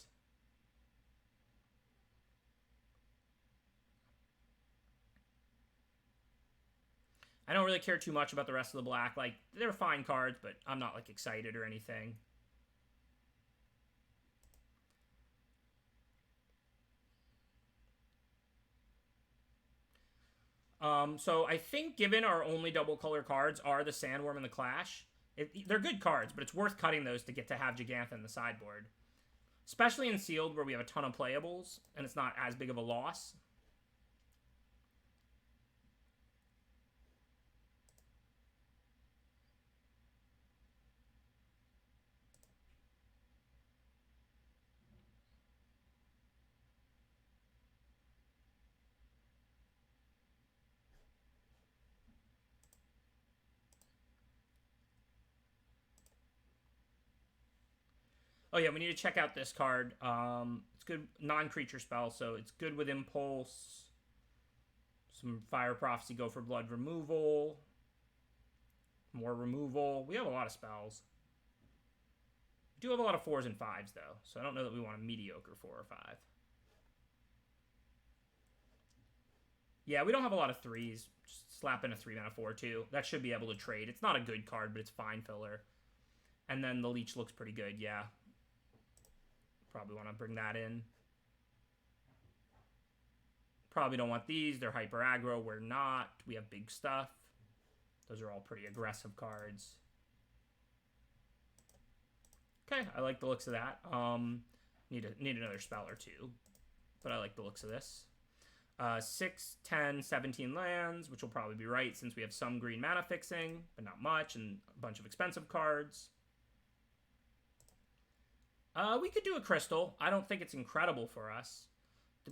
I don't really care too much about the rest of the black. Like, they're fine cards, but I'm not, like, excited or anything. So I think given our only double color cards are the Sandworm and the Clash, they're good cards, but it's worth cutting those to get to have Jegantha in the sideboard. Especially in Sealed, where we have a ton of playables, and it's not as big of a loss. Oh yeah, we need to check out this card. It's good non-creature spell, so it's good with Impulse. Some Fire Prophecy, go for blood removal. More removal. We have a lot of spells. We do have a lot of 4s and 5s, though, so I don't know that we want a mediocre 4 or 5. Yeah, we don't have a lot of 3s. Just slap in a 3-mana 4-2. That should be able to trade. It's not a good card, but it's fine filler. And then the Leech looks pretty good, yeah. Probably want to bring that in. Probably don't want these. They're hyper aggro. We're not. We have big stuff. Those are all pretty aggressive cards. Okay, I like the looks of that. Need another spell or two. But I like the looks of this. 6, 10, 17 lands, which will probably be right since we have some green mana fixing, but not much, and a bunch of expensive cards. We could do a crystal. I don't think it's incredible for us.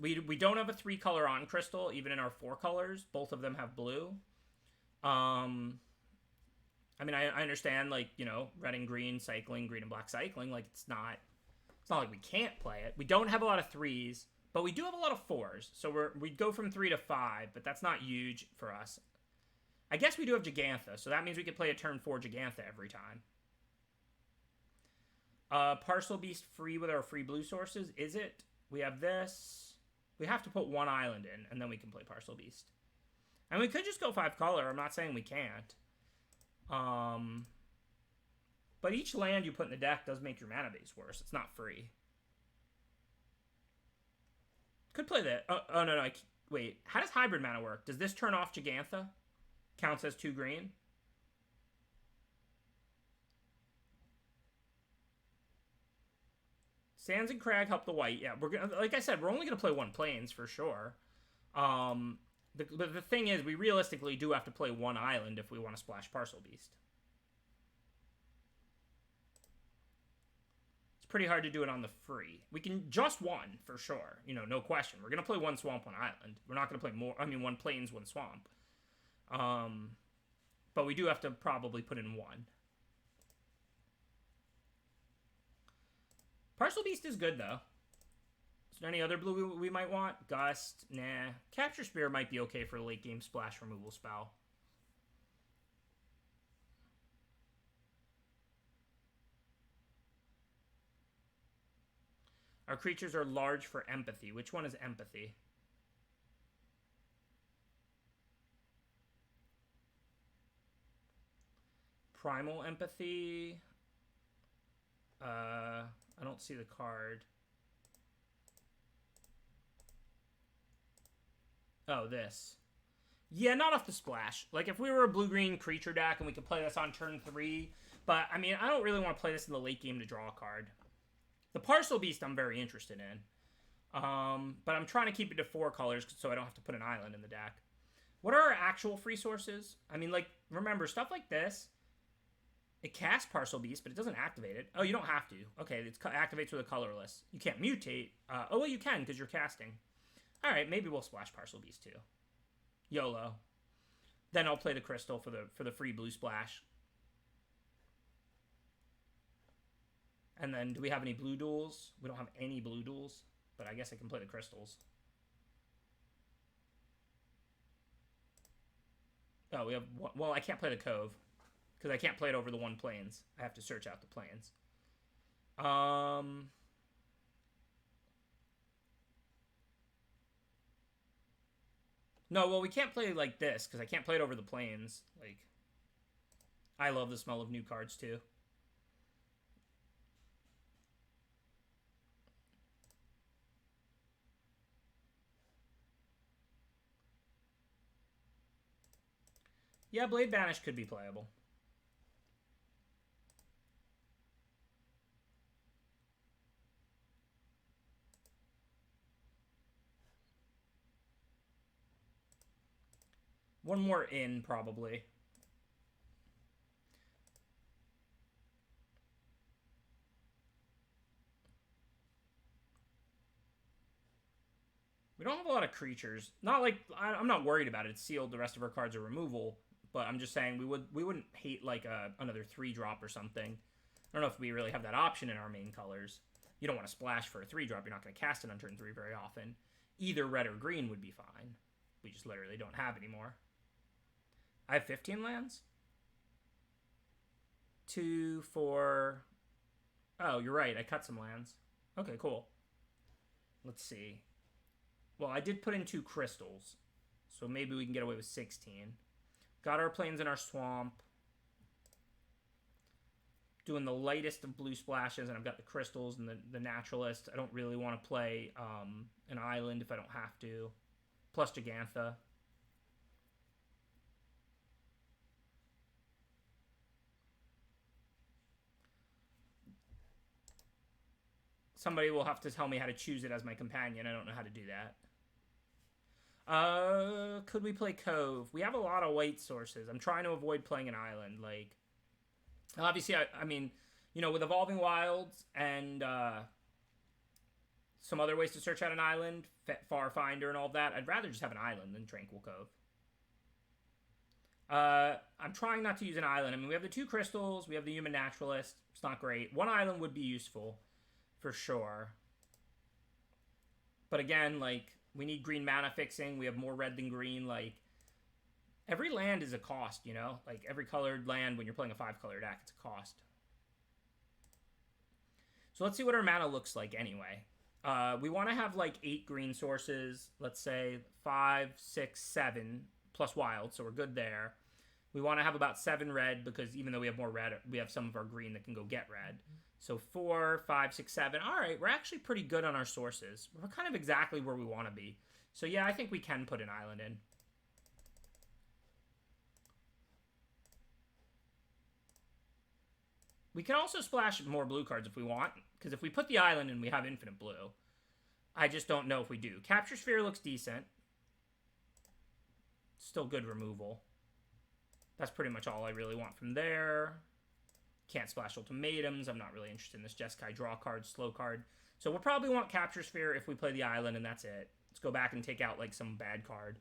We don't have a 3-color on crystal, even in our 4 colors. Both of them have blue. I mean, I understand, like, you know, red and green cycling, green and black cycling. Like, it's not like we can't play it. We don't have a lot of 3s, but we do have a lot of 4s. So we'd go from 3 to 5, but that's not huge for us. I guess we do have Jegantha, so that means we could play a turn 4 Jegantha every time. Parcel Beast free with our free blue sources. Is it? We have this. We have to put 1 island in, and then we can play Parcel Beast. And we could just go 5-color. I'm not saying we can't. But each land you put in the deck does make your mana base worse. It's not free. Could play that. Oh, no. Wait. How does hybrid mana work? Does this turn off Jegantha? Counts as 2 green? Sands and Crag help the white. Yeah, we're gonna, like I said, we're only gonna play 1 plains for sure. The thing is, we realistically do have to play 1 island if we want to splash Parcel Beast. It's pretty hard to do it on the free. We can just 1 for sure. You know, no question. We're gonna play 1 swamp, 1 island. We're not gonna play more. I mean, 1 plains, 1 swamp. But we do have to probably put in 1. Parcel Beast is good, though. Is there any other blue we might want? Gust? Nah. Capture Spear might be okay for a late-game splash removal spell. Our creatures are large for empathy. Which one is empathy? Primal empathy. I don't see the card. Oh, this. Yeah, not off the splash. Like, if we were a blue-green creature deck and we could play this on turn 3, but, I mean, I don't really want to play this in the late game to draw a card. The Parcel Beast I'm very interested in. But I'm trying to keep it to 4 colors so I don't have to put an island in the deck. What are our actual free sources? I mean, like, remember, stuff like this, It casts Parcel Beast, but it doesn't activate it. Oh, you don't have to. Okay, it activates with a colorless. You can't mutate. Oh, well, you can because you're casting. All right, maybe we'll splash Parcel Beast too. YOLO. Then I'll play the Crystal for the free blue splash. And then, do we have any blue duels? We don't have any blue duels, but I guess I can play the Crystals. Oh, we have... Well, I can't play the Cove, because I can't play it over the 1 plains. I have to search out the plains. No, well, we can't play like this, because I can't play it over the plains. Like, I love the smell of new cards, too. Yeah, Blade Banish could be playable. One more in, probably. We don't have a lot of creatures. Not like... I'm not worried about it. It's sealed. The rest of our cards are removal. But I'm just saying we wouldn't hate like another 3-drop or something. I don't know if we really have that option in our main colors. You don't want to splash for a 3-drop. You're not going to cast it on turn 3 very often. Either red or green would be fine. We just literally don't have anymore. I have 15 lands? 2, 4... Oh, you're right. I cut some lands. Okay, cool. Let's see. Well, I did put in 2 crystals. So maybe we can get away with 16. Got our plains in our swamp. Doing the lightest of blue splashes, and I've got the crystals and the naturalist. I don't really want to play an island if I don't have to. Plus Gigantha. Somebody will have to tell me how to choose it as my companion. I don't know how to do that. Could we play Cove? We have a lot of white sources. I'm trying to avoid playing an island. Like, obviously, I mean, you know, with Evolving Wilds and some other ways to search out an island, Far Finder and all that, I'd rather just have an island than Tranquil Cove. I'm trying not to use an island. I mean, we have the 2 crystals. We have the Human Naturalist. It's not great. One island would be useful, for sure. But again, like... We need green mana fixing. We have more red than green. Like, every land is a cost, you know? Like, every colored land, when you're playing a 5-color deck, it's a cost. So let's see what our mana looks like anyway. We want to have, like, 8 green sources. Let's say 5, 6, 7, plus wild, so we're good there. We want to have about 7 red, because even though we have more red, we have some of our green that can go get red. So 4, 5, 6, 7. All right, we're actually pretty good on our sources. We're kind of exactly where we want to be. So yeah, I think we can put an island in. We can also splash more blue cards if we want, because if we put the island in, we have infinite blue. I just don't know if we do. Capture Sphere looks decent. Still good removal. That's pretty much all I really want from there. Can't splash ultimatums. I'm not really interested in this Jeskai draw card, slow card. So we'll probably want Capture Sphere if we play the island, and that's it. Let's go back and take out, like, some bad card.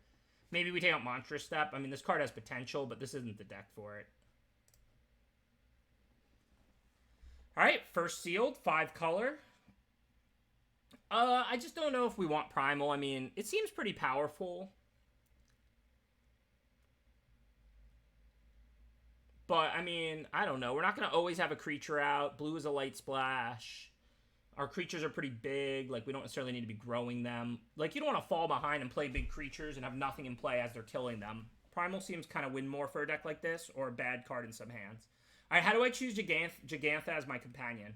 Maybe we take out Monstrous Step. I mean, this card has potential, but this isn't the deck for it. Alright, first sealed, 5-color. I just don't know if we want Primal. I mean, it seems pretty powerful. But, I mean, I don't know. We're not going to always have a creature out. Blue is a light splash. Our creatures are pretty big. Like, we don't necessarily need to be growing them. Like, you don't want to fall behind and play big creatures and have nothing in play as they're killing them. Primal seems kind of win more for a deck like this, or a bad card in some hands. All right, how do I choose Gigantha as my companion?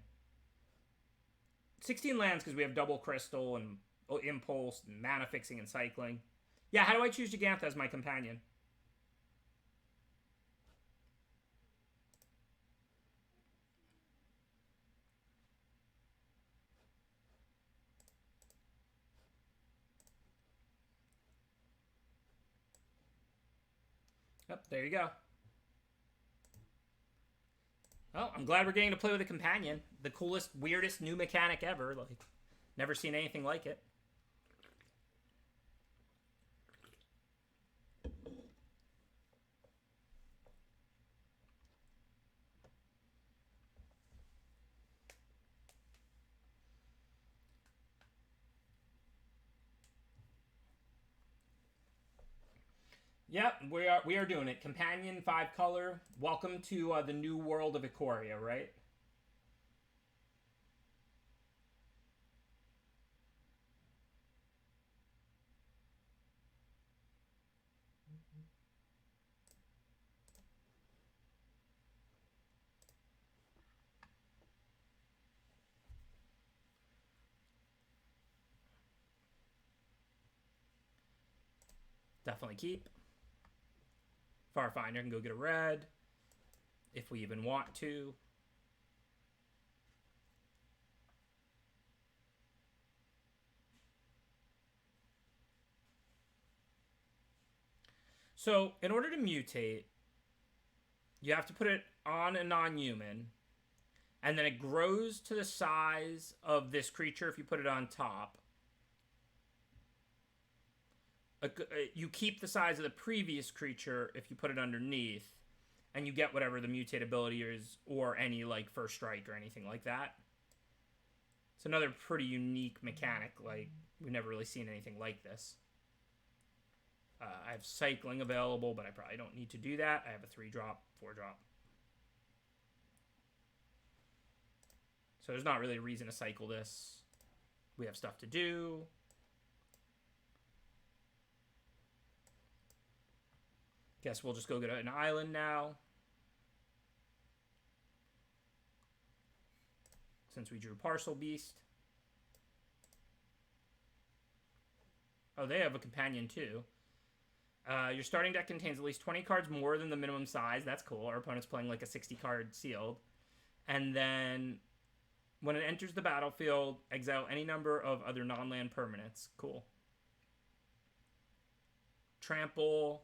16 lands because we have double crystal and impulse and mana fixing and cycling. Yeah, how do I choose Gigantha as my companion? Yep, there you go. Oh, I'm glad we're getting to play with a companion. The coolest, weirdest new mechanic ever. Like, never seen anything like it. Yep, we are doing it. Companion 5 color. Welcome to the new world of Ikoria, right? Definitely keep. Farfinder can go get a red. If we even want to. So, in order to mutate, you have to put it on a non-human, and then it grows to the size of this creature if you put it on top. You keep the size of the previous creature if you put it underneath, and you get whatever the mutate ability is, or any like first strike or anything like that. It's another pretty unique mechanic. Like, we've never really seen anything like this. I have cycling available, but I probably don't need to do that. I have a 3-drop, 4-drop. So there's not really a reason to cycle this. We have stuff to do. Guess we'll just go get an island now. Since we drew Parcel Beast. Oh, they have a companion too. Your starting deck contains at least 20 cards more than the minimum size. That's cool. Our opponent's playing like a 60-card sealed. And then when it enters the battlefield, exile any number of other non-land permanents. Cool. Trample.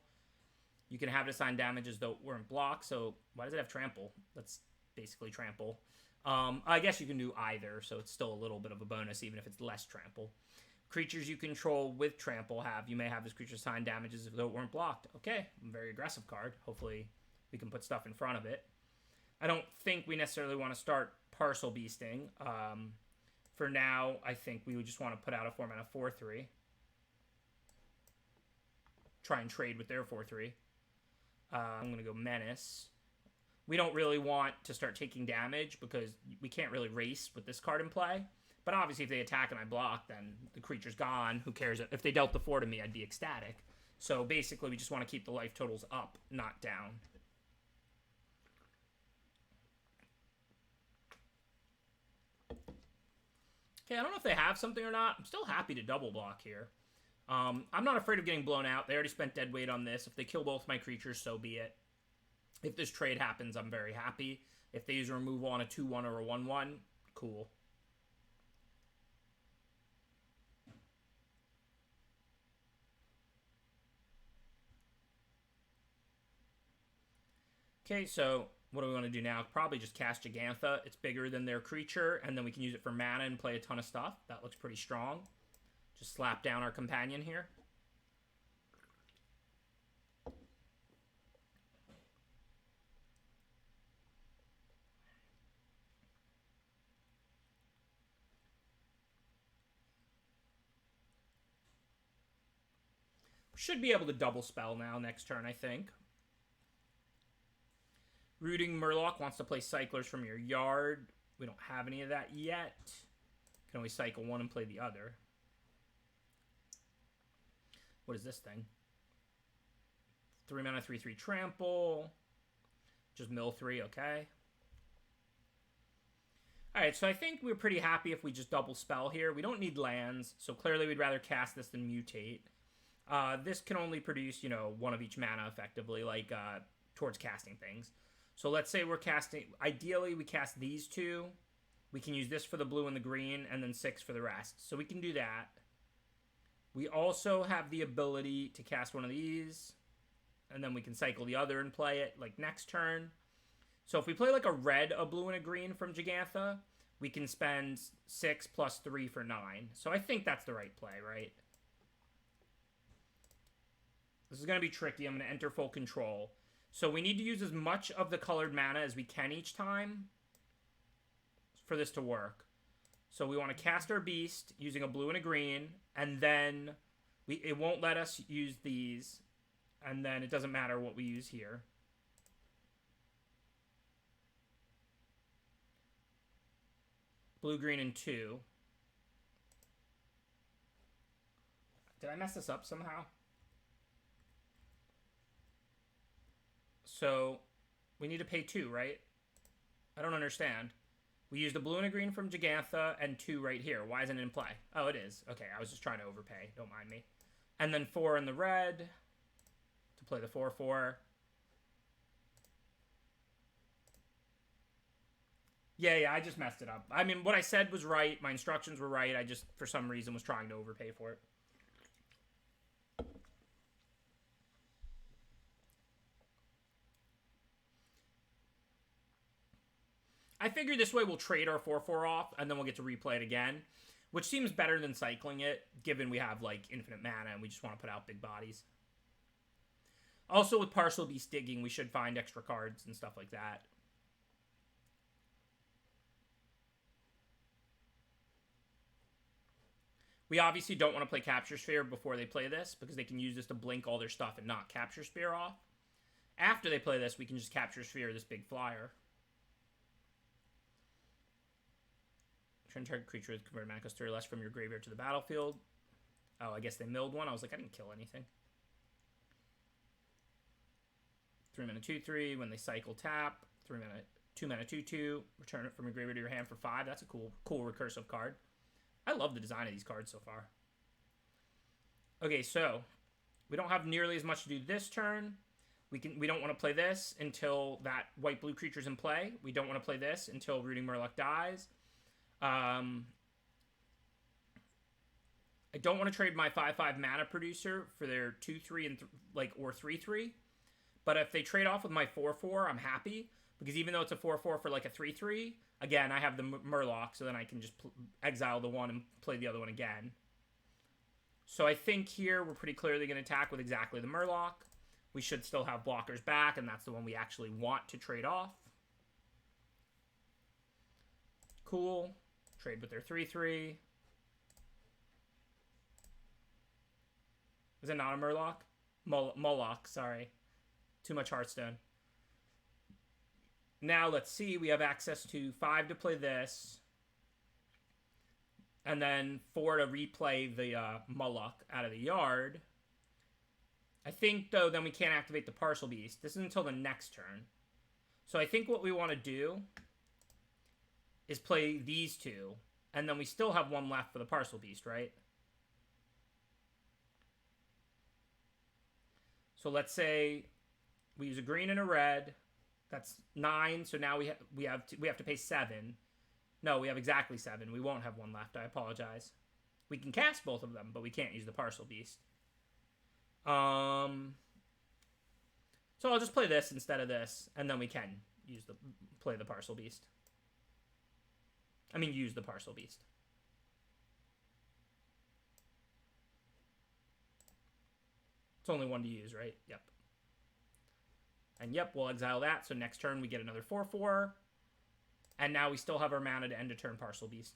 You can have it assign damage as though it weren't blocked. So why does it have trample? That's basically trample. I guess you can do either, so it's still a little bit of a bonus, even if it's less trample. Creatures you control with trample you may have this creature assign damages as though it weren't blocked. Okay, very aggressive card. Hopefully we can put stuff in front of it. I don't think we necessarily want to start parcel beasting. For now, I think we would just want to put out a 4-mana 4/3. Try and trade with their 4/3. I'm going to go Menace. We don't really want to start taking damage because we can't really race with this card in play. But obviously if they attack and I block, then the creature's gone. Who cares? If they dealt the 4 to me, I'd be ecstatic. So basically we just want to keep the life totals up, not down. Okay, I don't know if they have something or not. I'm still happy to double block here. I'm not afraid of getting blown out. They already spent dead weight on this. If they kill both my creatures, so be it. If this trade happens, I'm very happy. If they use a removal on a 2/1 or a 1/1, cool. Okay, so what do we want to do now? Probably just cast Gigantha. It's bigger than their creature, and then we can use it for mana and play a ton of stuff. That looks pretty strong. Just slap down our companion here. Should be able to double spell now next turn, I think. Rooting Murloc wants to play cyclers from your yard. We don't have any of that yet. Can always cycle one and play the other. What is this thing? 3-mana 3/3 trample. Just mill 3, okay. Alright, so I think we're pretty happy if we just double spell here. We don't need lands, so clearly we'd rather cast this than mutate. This can only produce, one of each mana effectively, like towards casting things. So let's say we're casting, ideally we cast these 2. We can use this for the blue and the green, and then 6 for the rest. So we can do that. We also have the ability to cast one of these, and then we can cycle the other and play it like next turn. So if we play like a red, a blue, and a green from Jegantha, we can spend 6 plus 3 for 9. So I think that's the right play, right? This is going to be tricky. I'm going to enter full control. So we need to use as much of the colored mana as we can each time for this to work. So we want to cast our beast using a blue and a green, and then it won't let us use these, and then it doesn't matter what we use here. Blue, green, and 2. Did I mess this up somehow? So we need to pay 2, right? I don't understand. We used a blue and a green from Jegantha and 2 right here. Why isn't it in play? Oh, it is. Okay, I was just trying to overpay. Don't mind me. And then 4 in the red to play the 4/4. Yeah, I just messed it up. I mean, what I said was right. My instructions were right. I just, for some reason, was trying to overpay for it. I figure this way we'll trade our 4/4 off, and then we'll get to replay it again, which seems better than cycling it, given we have, like, infinite mana and we just want to put out big bodies. Also, with Partial Beast digging, we should find extra cards and stuff like that. We obviously don't want to play Capture Sphere before they play this, because they can use this to blink all their stuff and not Capture Sphere off. After they play this, we can just Capture Sphere this big flyer. Turn target creature with converted mana cost 3 or less from your graveyard to the battlefield. Oh, I guess they milled one. I was like, I didn't kill anything. 3 mana 2/3. When they cycle, tap. 3 mana 2 mana 2/2. Return it from your graveyard to your hand for 5. That's a cool recursive card. I love the design of these cards so far. Okay, so we don't have nearly as much to do this turn. We don't want to play this until that white-blue creature's in play. We don't want to play this until Rooting Murloc dies. I don't want to trade my 5/5 mana producer for their 2/3 and or 3/3. But if they trade off with my 4/4, I'm happy, because even though it's a 4/4 for like a 3/3, again, I have the Murloc, so then I can just exile the one and play the other one again. So I think here we're pretty clearly going to attack with exactly the Murloc. We should still have blockers back, and that's the one we actually want to trade off. Cool. Trade with their 3/3. Is it not a Murloc? Moloch, sorry. Too much Hearthstone. Now, let's see. We have access to 5 to play this. And then 4 to replay the Moloch out of the yard. I think, though, then we can't activate the Partial Beast. This is until the next turn. So I think what we want to do is play these 2. And then we still have 1 left for the Partial Beast, right? So let's say we use a green and a red. That's 9. So now we have to pay 7. No, we have exactly 7. We won't have 1 left. I apologize. We can cast both of them, but we can't use the Partial Beast. So I'll just play this instead of this, and then we can play the Partial Beast. I mean, use the Partial Beast. It's only 1 to use, right? Yep. And yep, we'll exile that. So next turn we get another 4/4. And now we still have our mana to end a turn Partial Beast.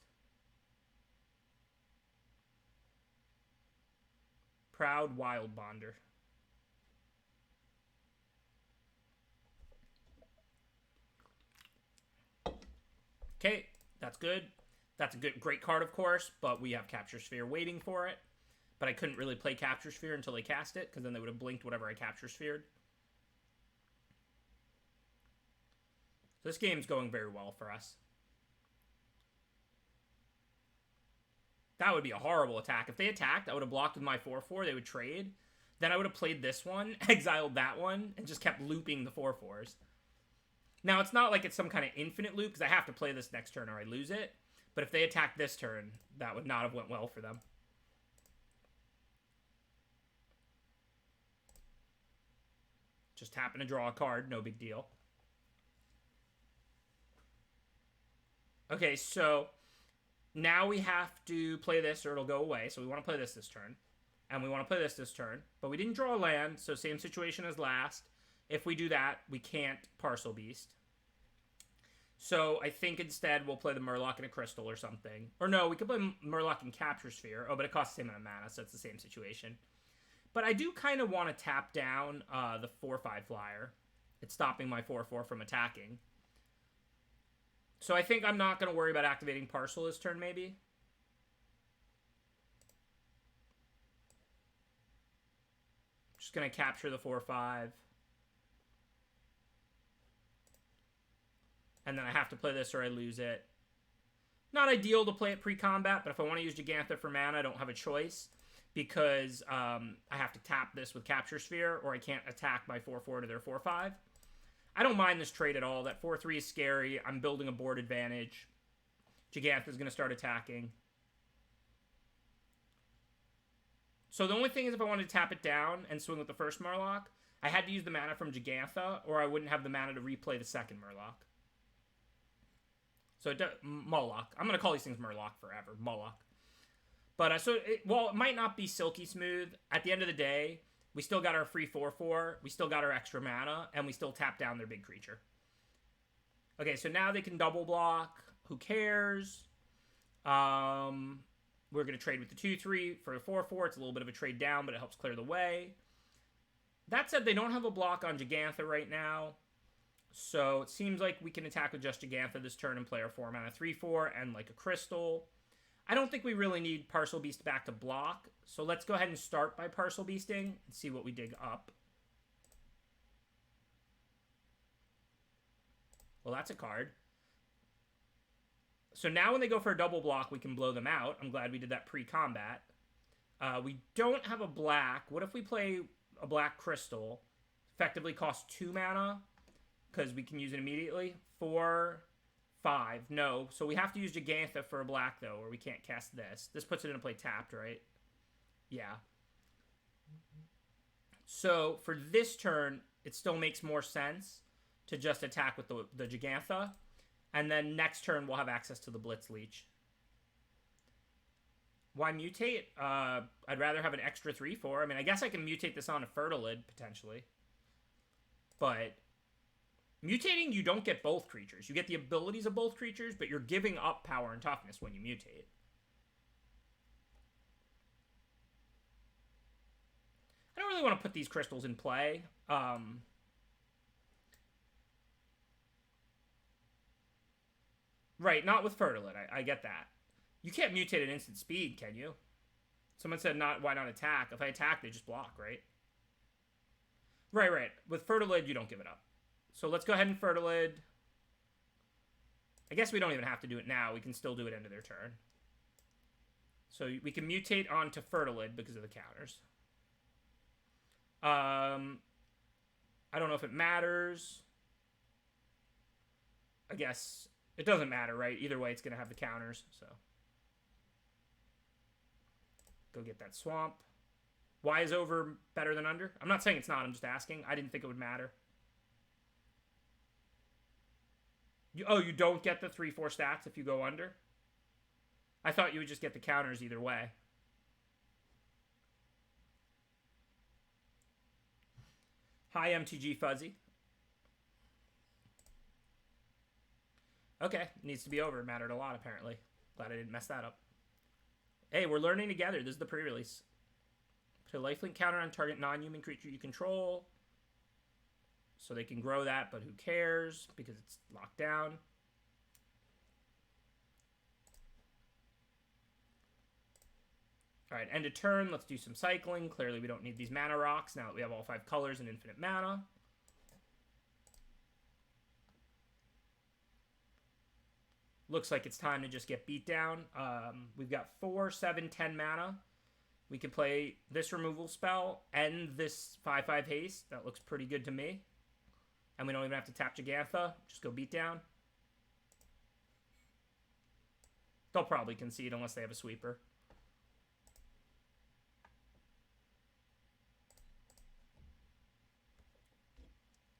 Proud Wild Bonder. Okay, that's good. That's a great card, of course, but we have Capture Sphere waiting for it. But I couldn't really play Capture Sphere until they cast it, because then they would have blinked whatever I Capture Sphered. So this game's going very well for us. That would be a horrible attack. If they attacked, I would have blocked with my 4/4. They would trade. Then I would have played this one, exiled that one, and just kept looping the 4/4s. Now, it's not like it's some kind of infinite loop, because I have to play this next turn or I lose it. But if they attack this turn, that would not have went well for them. Just happen to draw a card, no big deal. Okay, so now we have to play this or it'll go away. So we want to play this turn. And we want to play this turn. But we didn't draw a land, so same situation as last. If we do that, we can't Parcel Beast. So I think instead we'll play the Murloc and a Crystal or something. Or no, we could play Murloc and Capture Sphere. Oh, but it costs the same amount of mana, so it's the same situation. But I do kind of want to tap down the 4/5 flyer. It's stopping my 4/4 from attacking. So I think I'm not going to worry about activating Parcel this turn, maybe. Just going to capture the 4/5. And then I have to play this or I lose it. Not ideal to play it pre-combat, but if I want to use Gigantha for mana, I don't have a choice. Because I have to tap this with Capture Sphere, or I can't attack my 4/4 to their 4/5. I don't mind this trade at all. That 4/3 is scary. I'm building a board advantage. Gigantha's going to start attacking. So the only thing is if I wanted to tap it down and swing with the first Murloc, I had to use the mana from Gigantha, or I wouldn't have the mana to replay the second Murloc. So Moloch. I'm going to call these things Murloc forever. Moloch. But while it might not be silky smooth, at the end of the day, we still got our free 4/4, we still got our extra mana, and we still tap down their big creature. Okay, so now they can double block. Who cares? We're going to trade with the 2/3 for a 4/4. It's a little bit of a trade down, but it helps clear the way. That said, they don't have a block on Gigantha right now. So it seems like we can attack with just Gigantha this turn and play our 4-mana 3/4 and like a Crystal. I don't think we really need Parcel Beast back to block. So let's go ahead and start by Parcel Beasting and see what we dig up. Well, that's a card. So now when they go for a double block, we can blow them out. I'm glad we did that pre-combat. We don't have a black. What if we play a black Crystal? Effectively costs 2 mana because we can use it immediately. 4, 5. No. So we have to use Gigantha for a black, though, or we can't cast this. This puts it into play tapped, right? Yeah. So for this turn, it still makes more sense to just attack with the Gigantha. And then next turn, we'll have access to the Blitz Leech. Why mutate? I'd rather have an extra 3/4. I mean, I guess I can mutate this on a Fertilid, potentially. But mutating, you don't get both creatures. You get the abilities of both creatures, but you're giving up power and toughness when you mutate. I don't really want to put these crystals in play. Right, not with Fertilid. I get that. You can't mutate at instant speed, can you? Someone said, why not attack? If I attack, they just block, right? Right. With Fertilid, you don't give it up. So let's go ahead and Fertilid. I guess we don't even have to do it now. We can still do it into their turn. So we can mutate onto Fertilid because of the counters. I don't know if it matters. I guess it doesn't matter, right? Either way, it's going to have the counters, so. Go get that swamp. Why is over better than under? I'm not saying it's not. I'm just asking. I didn't think it would matter. You don't get the 3/4 stats if you go under? I thought you would just get the counters either way. Hi, MTG Fuzzy. Okay, needs to be over. It mattered a lot, apparently. Glad I didn't mess that up. Hey, we're learning together. This is the pre-release. Put a lifelink counter on target non-human creature you control. So they can grow that, but who cares? Because it's locked down. Alright, end of turn. Let's do some cycling. Clearly we don't need these mana rocks now that we have all 5 colors and infinite mana. Looks like it's time to just get beat down. We've got 4, 7, 10 mana. We can play this removal spell and this 5/5 haste. That looks pretty good to me. And we don't even have to tap Gigantha. Just go beat down. They'll probably concede unless they have a sweeper.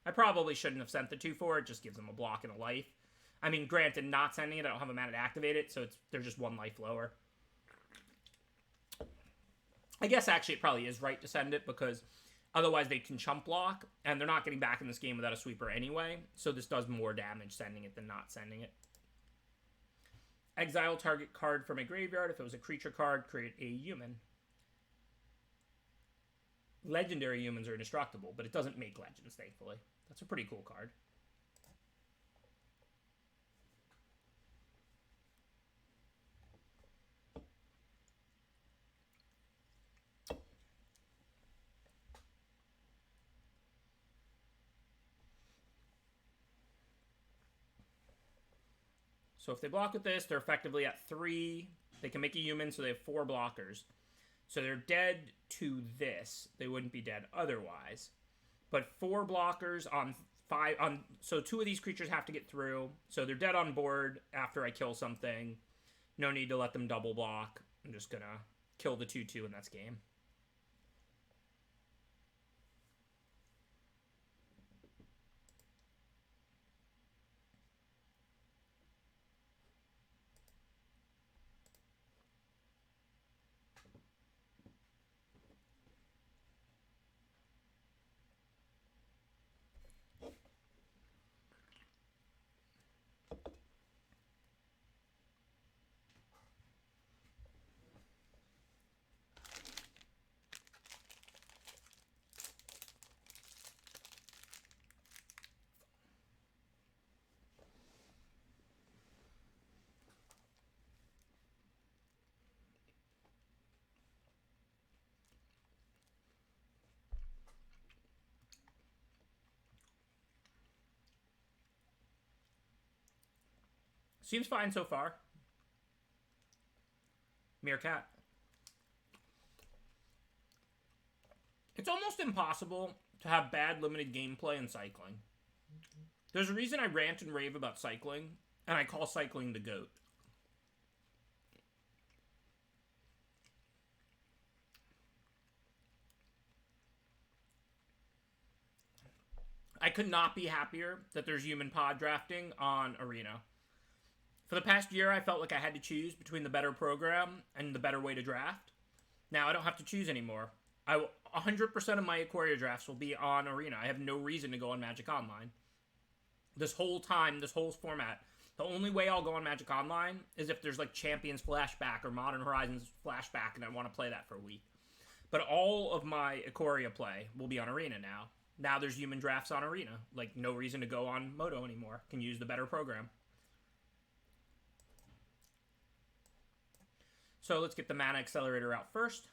I probably shouldn't have sent the 2/4. It just gives them a block and a life. I mean, granted, not sending it, I don't have a mana to activate it, so they're just 1 life lower. I guess actually it probably is right to send it because otherwise they can chump block, and they're not getting back in this game without a sweeper anyway, so this does more damage sending it than not sending it. Exile target card from a graveyard. If it was a creature card, create a human. Legendary humans are indestructible, but it doesn't make legends, thankfully. That's a pretty cool card. So if they block with this, they're effectively at 3. They can make a human, so they have 4 blockers. So they're dead to this. They wouldn't be dead otherwise. But 4 blockers on 5. So 2 of these creatures have to get through. So they're dead on board after I kill something. No need to let them double block. I'm just going to kill the 2/2 and that's game. Seems fine so far. Meerkat. It's almost impossible to have bad limited gameplay in cycling. There's a reason I rant and rave about cycling, and I call cycling the GOAT. I could not be happier that there's human pod drafting on Arena. For the past year, I felt like I had to choose between the better program and the better way to draft. Now I don't have to choose anymore. 100% of my Ikoria drafts will be on Arena. I have no reason to go on Magic Online. This whole time, this whole format, the only way I'll go on Magic Online is if there's like Champions Flashback or Modern Horizons Flashback and I want to play that for a week. But all of my Ikoria play will be on Arena now. Now there's human drafts on Arena. Like, no reason to go on Moto anymore. Can use the better program. So let's get the mana accelerator out first.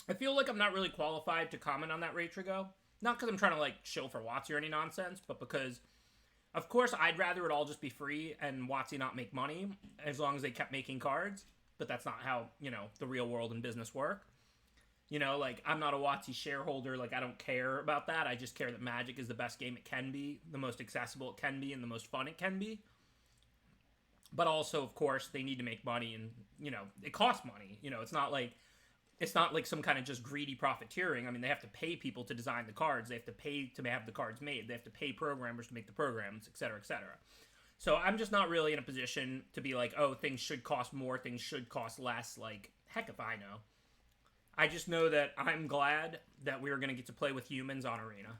I feel like I'm not really qualified to comment on that Raytrigo. Not because I'm trying to like shill for WotC or any nonsense, but because, of course, I'd rather it all just be free and WotC not make money as long as they kept making cards. But that's not how, you know, the real world and business work. You know, like, I'm not a WotC shareholder. Like, I don't care about that. I just care that Magic is the best game it can be, the most accessible it can be, and the most fun it can be. But also, of course, they need to make money, and, you know, it costs money. You know, it's not like some kind of just greedy profiteering. I mean, they have to pay people to design the cards. They have to pay to have the cards made. They have to pay programmers to make the programs, et cetera, et cetera. So I'm just not really in a position to be like, oh, things should cost more, things should cost less. Like, heck if I know. I just know that I'm glad that we are going to get to play with humans on Arena.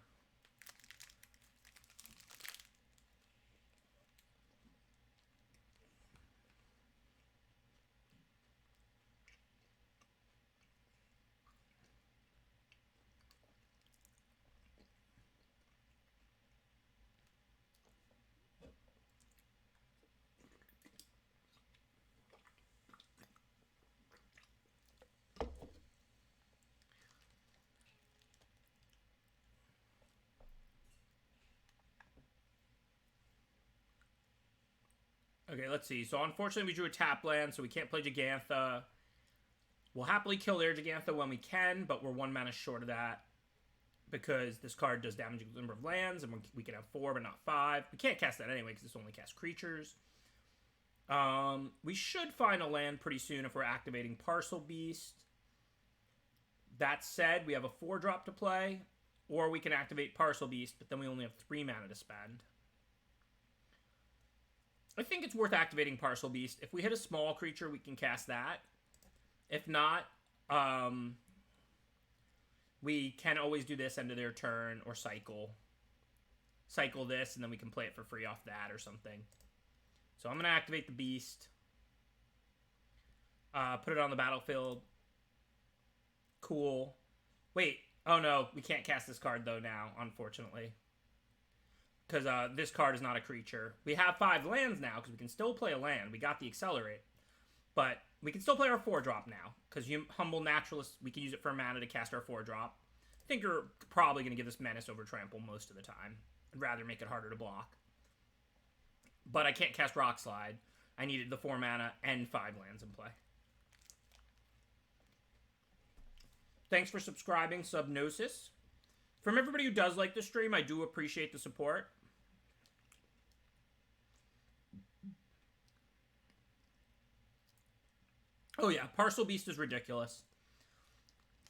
Okay, let's see. So unfortunately we drew a tap land, so we can't play Jegantha. We'll happily kill their Jegantha when we can, but we're 1 mana short of that. Because this card does damage a number of lands, and we can have 4 but not 5. We can't cast that anyway, because this only casts creatures. We should find a land pretty soon if we're activating Parcel Beast. That said, we have a 4-drop to play, or we can activate Parcel Beast, but then we only have 3 mana to spend. I think it's worth activating Parcel Beast. If we hit a small creature, we can cast that. If not, we can always do this end of their turn or cycle. Cycle this, and then we can play it for free off that or something. So I'm going to activate the Beast. Put it on the battlefield. Cool. Wait. Oh, no. We can't cast this card, though, now, unfortunately. Because this card is not a creature. We have 5 lands now, because we can still play a land. We got the Accelerate. But we can still play our 4-drop now. Because Humble Naturalist, we can use it for a mana to cast our 4-drop. I think you're probably going to give this Menace over Trample most of the time. I'd rather make it harder to block. But I can't cast Rock Slide. I needed the 4 mana and 5 lands in play. Thanks for subscribing, Subgnosis. From everybody who does like the stream, I do appreciate the support. Oh yeah, Parcel Beast is ridiculous.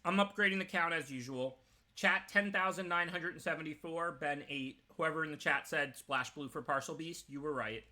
I'm upgrading the count as usual. Chat 10,974, Ben 8. Whoever in the chat said Splash Blue for Parcel Beast, you were right.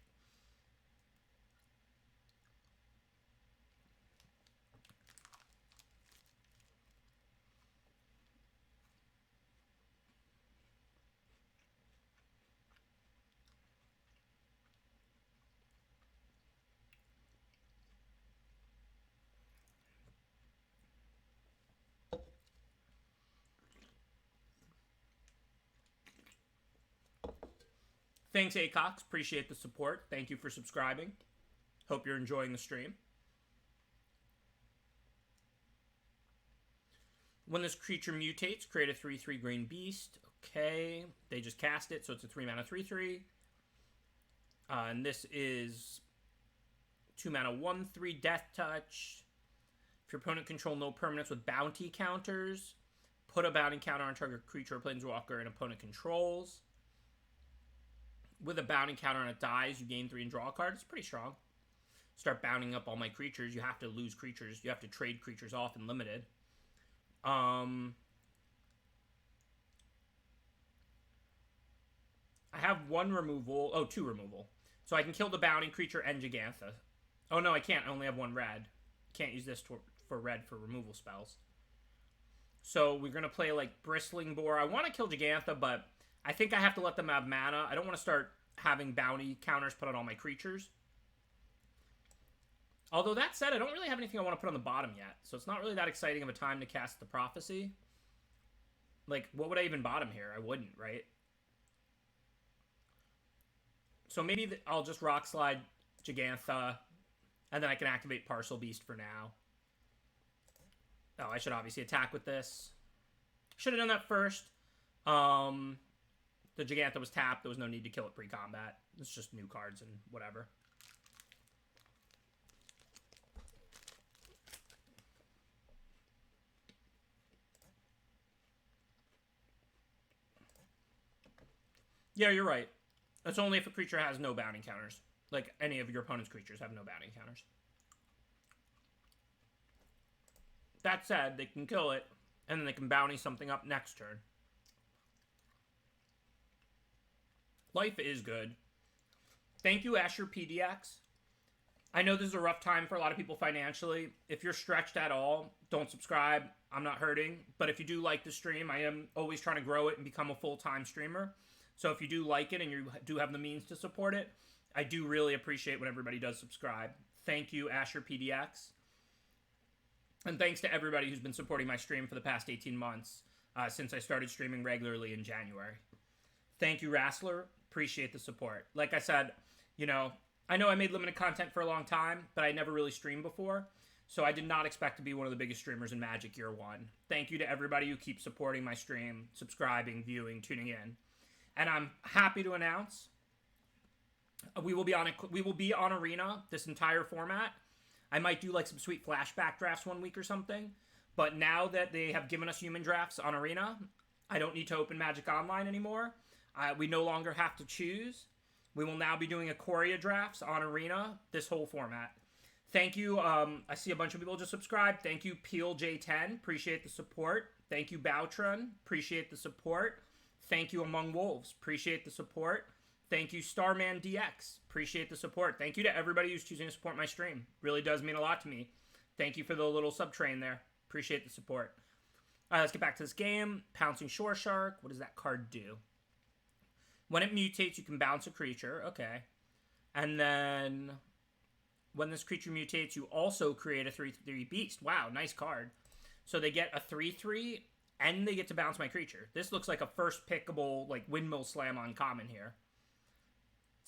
Thanks, Acox. Appreciate the support. Thank you for subscribing. Hope you're enjoying the stream. When this creature mutates, create a 3/3 green beast. Okay. They just cast it, so it's a 3 mana 3/3. And this is 2 mana 1/3 Death Touch. If your opponent control no permanents with bounty counters, put a bounty counter on target creature or planeswalker an opponent controls. With a bounty counter on it dies, you gain 3 and draw a card. It's pretty strong. Start bounding up all my creatures. You have to lose creatures. You have to trade creatures off in limited. I have 1 removal. Oh, 2 removal. So I can kill the bounty creature and Gigantha. Oh, no, I can't. I only have 1 red. Can't use this for red for removal spells. So we're going to play, like, Bristling Boar. I want to kill Gigantha, but I think I have to let them have mana. I don't want to start having bounty counters put on all my creatures. Although that said, I don't really have anything I want to put on the bottom yet. So it's not really that exciting of a time to cast the Prophecy. Like, what would I even bottom here? I wouldn't, right? So maybe I'll just Rock Slide Gigantha, and then I can activate Parcel Beast for now. Oh, I should obviously attack with this. Should have done that first. The Gigantha was tapped. There was no need to kill it pre-combat. It's just new cards and whatever. Yeah, you're right. That's only if a creature has no bounty counters. Like, any of your opponent's creatures have no bounty counters. That said, they can kill it, and then they can bounty something up next turn. Life is good. Thank you, Asher PDX. I know this is a rough time for a lot of people financially. If you're stretched at all, don't subscribe. I'm not hurting. But if you do like the stream, I am always trying to grow it and become a full-time streamer. So if you do like it and you do have the means to support it, I do really appreciate when everybody does subscribe. Thank you, Asher PDX. And thanks to everybody who's been supporting my stream for the past 18 months since I started streaming regularly in January. Thank you, Rassler. Appreciate the support. Like I said, you know, I know I made limited content for a long time, but I never really streamed before. So I did not expect to be one of the biggest streamers in Magic Year 1. Thank you to everybody who keeps supporting my stream, subscribing, viewing, tuning in. And I'm happy to announce we will be on Arena this entire format. I might do like some sweet flashback drafts one week or something. But now that they have given us human drafts on Arena, I don't need to open Magic Online anymore. We no longer have to choose. We will now be doing Ikoria drafts on Arena, this whole format. Thank you. I see a bunch of people just subscribed. Thank you, Peel J10. Appreciate the support. Thank you, Boutron. Appreciate the support. Thank you, Among Wolves. Appreciate the support. Thank you, Starman DX. Appreciate the support. Thank you to everybody who's choosing to support my stream. Really does mean a lot to me. Thank you for the little sub-train there. Appreciate the support. All right, let's get back to this game. Pouncing Shore Shark. What does that card do? When it mutates, you can bounce a creature. Okay. And then when this creature mutates, you also create a 3/3 beast. Wow, nice card. So they get a 3/3, and they get to bounce my creature. This looks like a first pickable, like, Windmill Slam on common here.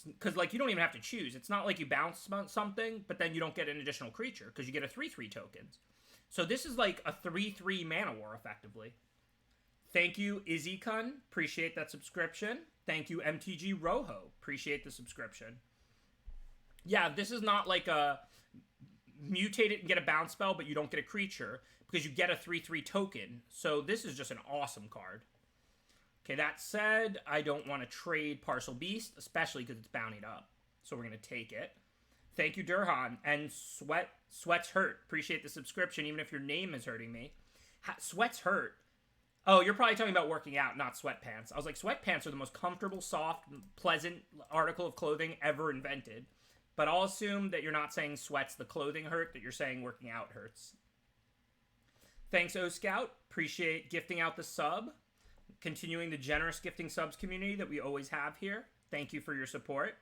Because, like, you don't even have to choose. It's not like you bounce something, but then you don't get an additional creature, because you get a 3/3 tokens. So this is like a 3/3 mana war, effectively. Thank you, Izzy-kun. Appreciate that subscription. Thank you, MTG Rojo. Appreciate the subscription. Yeah, this is not like a mutate it and get a bounce spell, but you don't get a creature, because you get a 3/3 token. So this is just an awesome card. Okay, that said, I don't want to trade Parcel Beast, especially because it's bountied up. So we're going to take it. Thank you, Durhan. And Sweats Hurt. Appreciate the subscription, even if your name is hurting me. Sweats Hurt. Oh, you're probably talking about working out, not sweatpants. I was like, sweatpants are the most comfortable, soft, pleasant article of clothing ever invented. But I'll assume that you're not saying sweats the clothing hurt, that you're saying working out hurts. Thanks, O-Scout. Appreciate gifting out the sub. Continuing the generous gifting subs community that we always have here. Thank you for your support.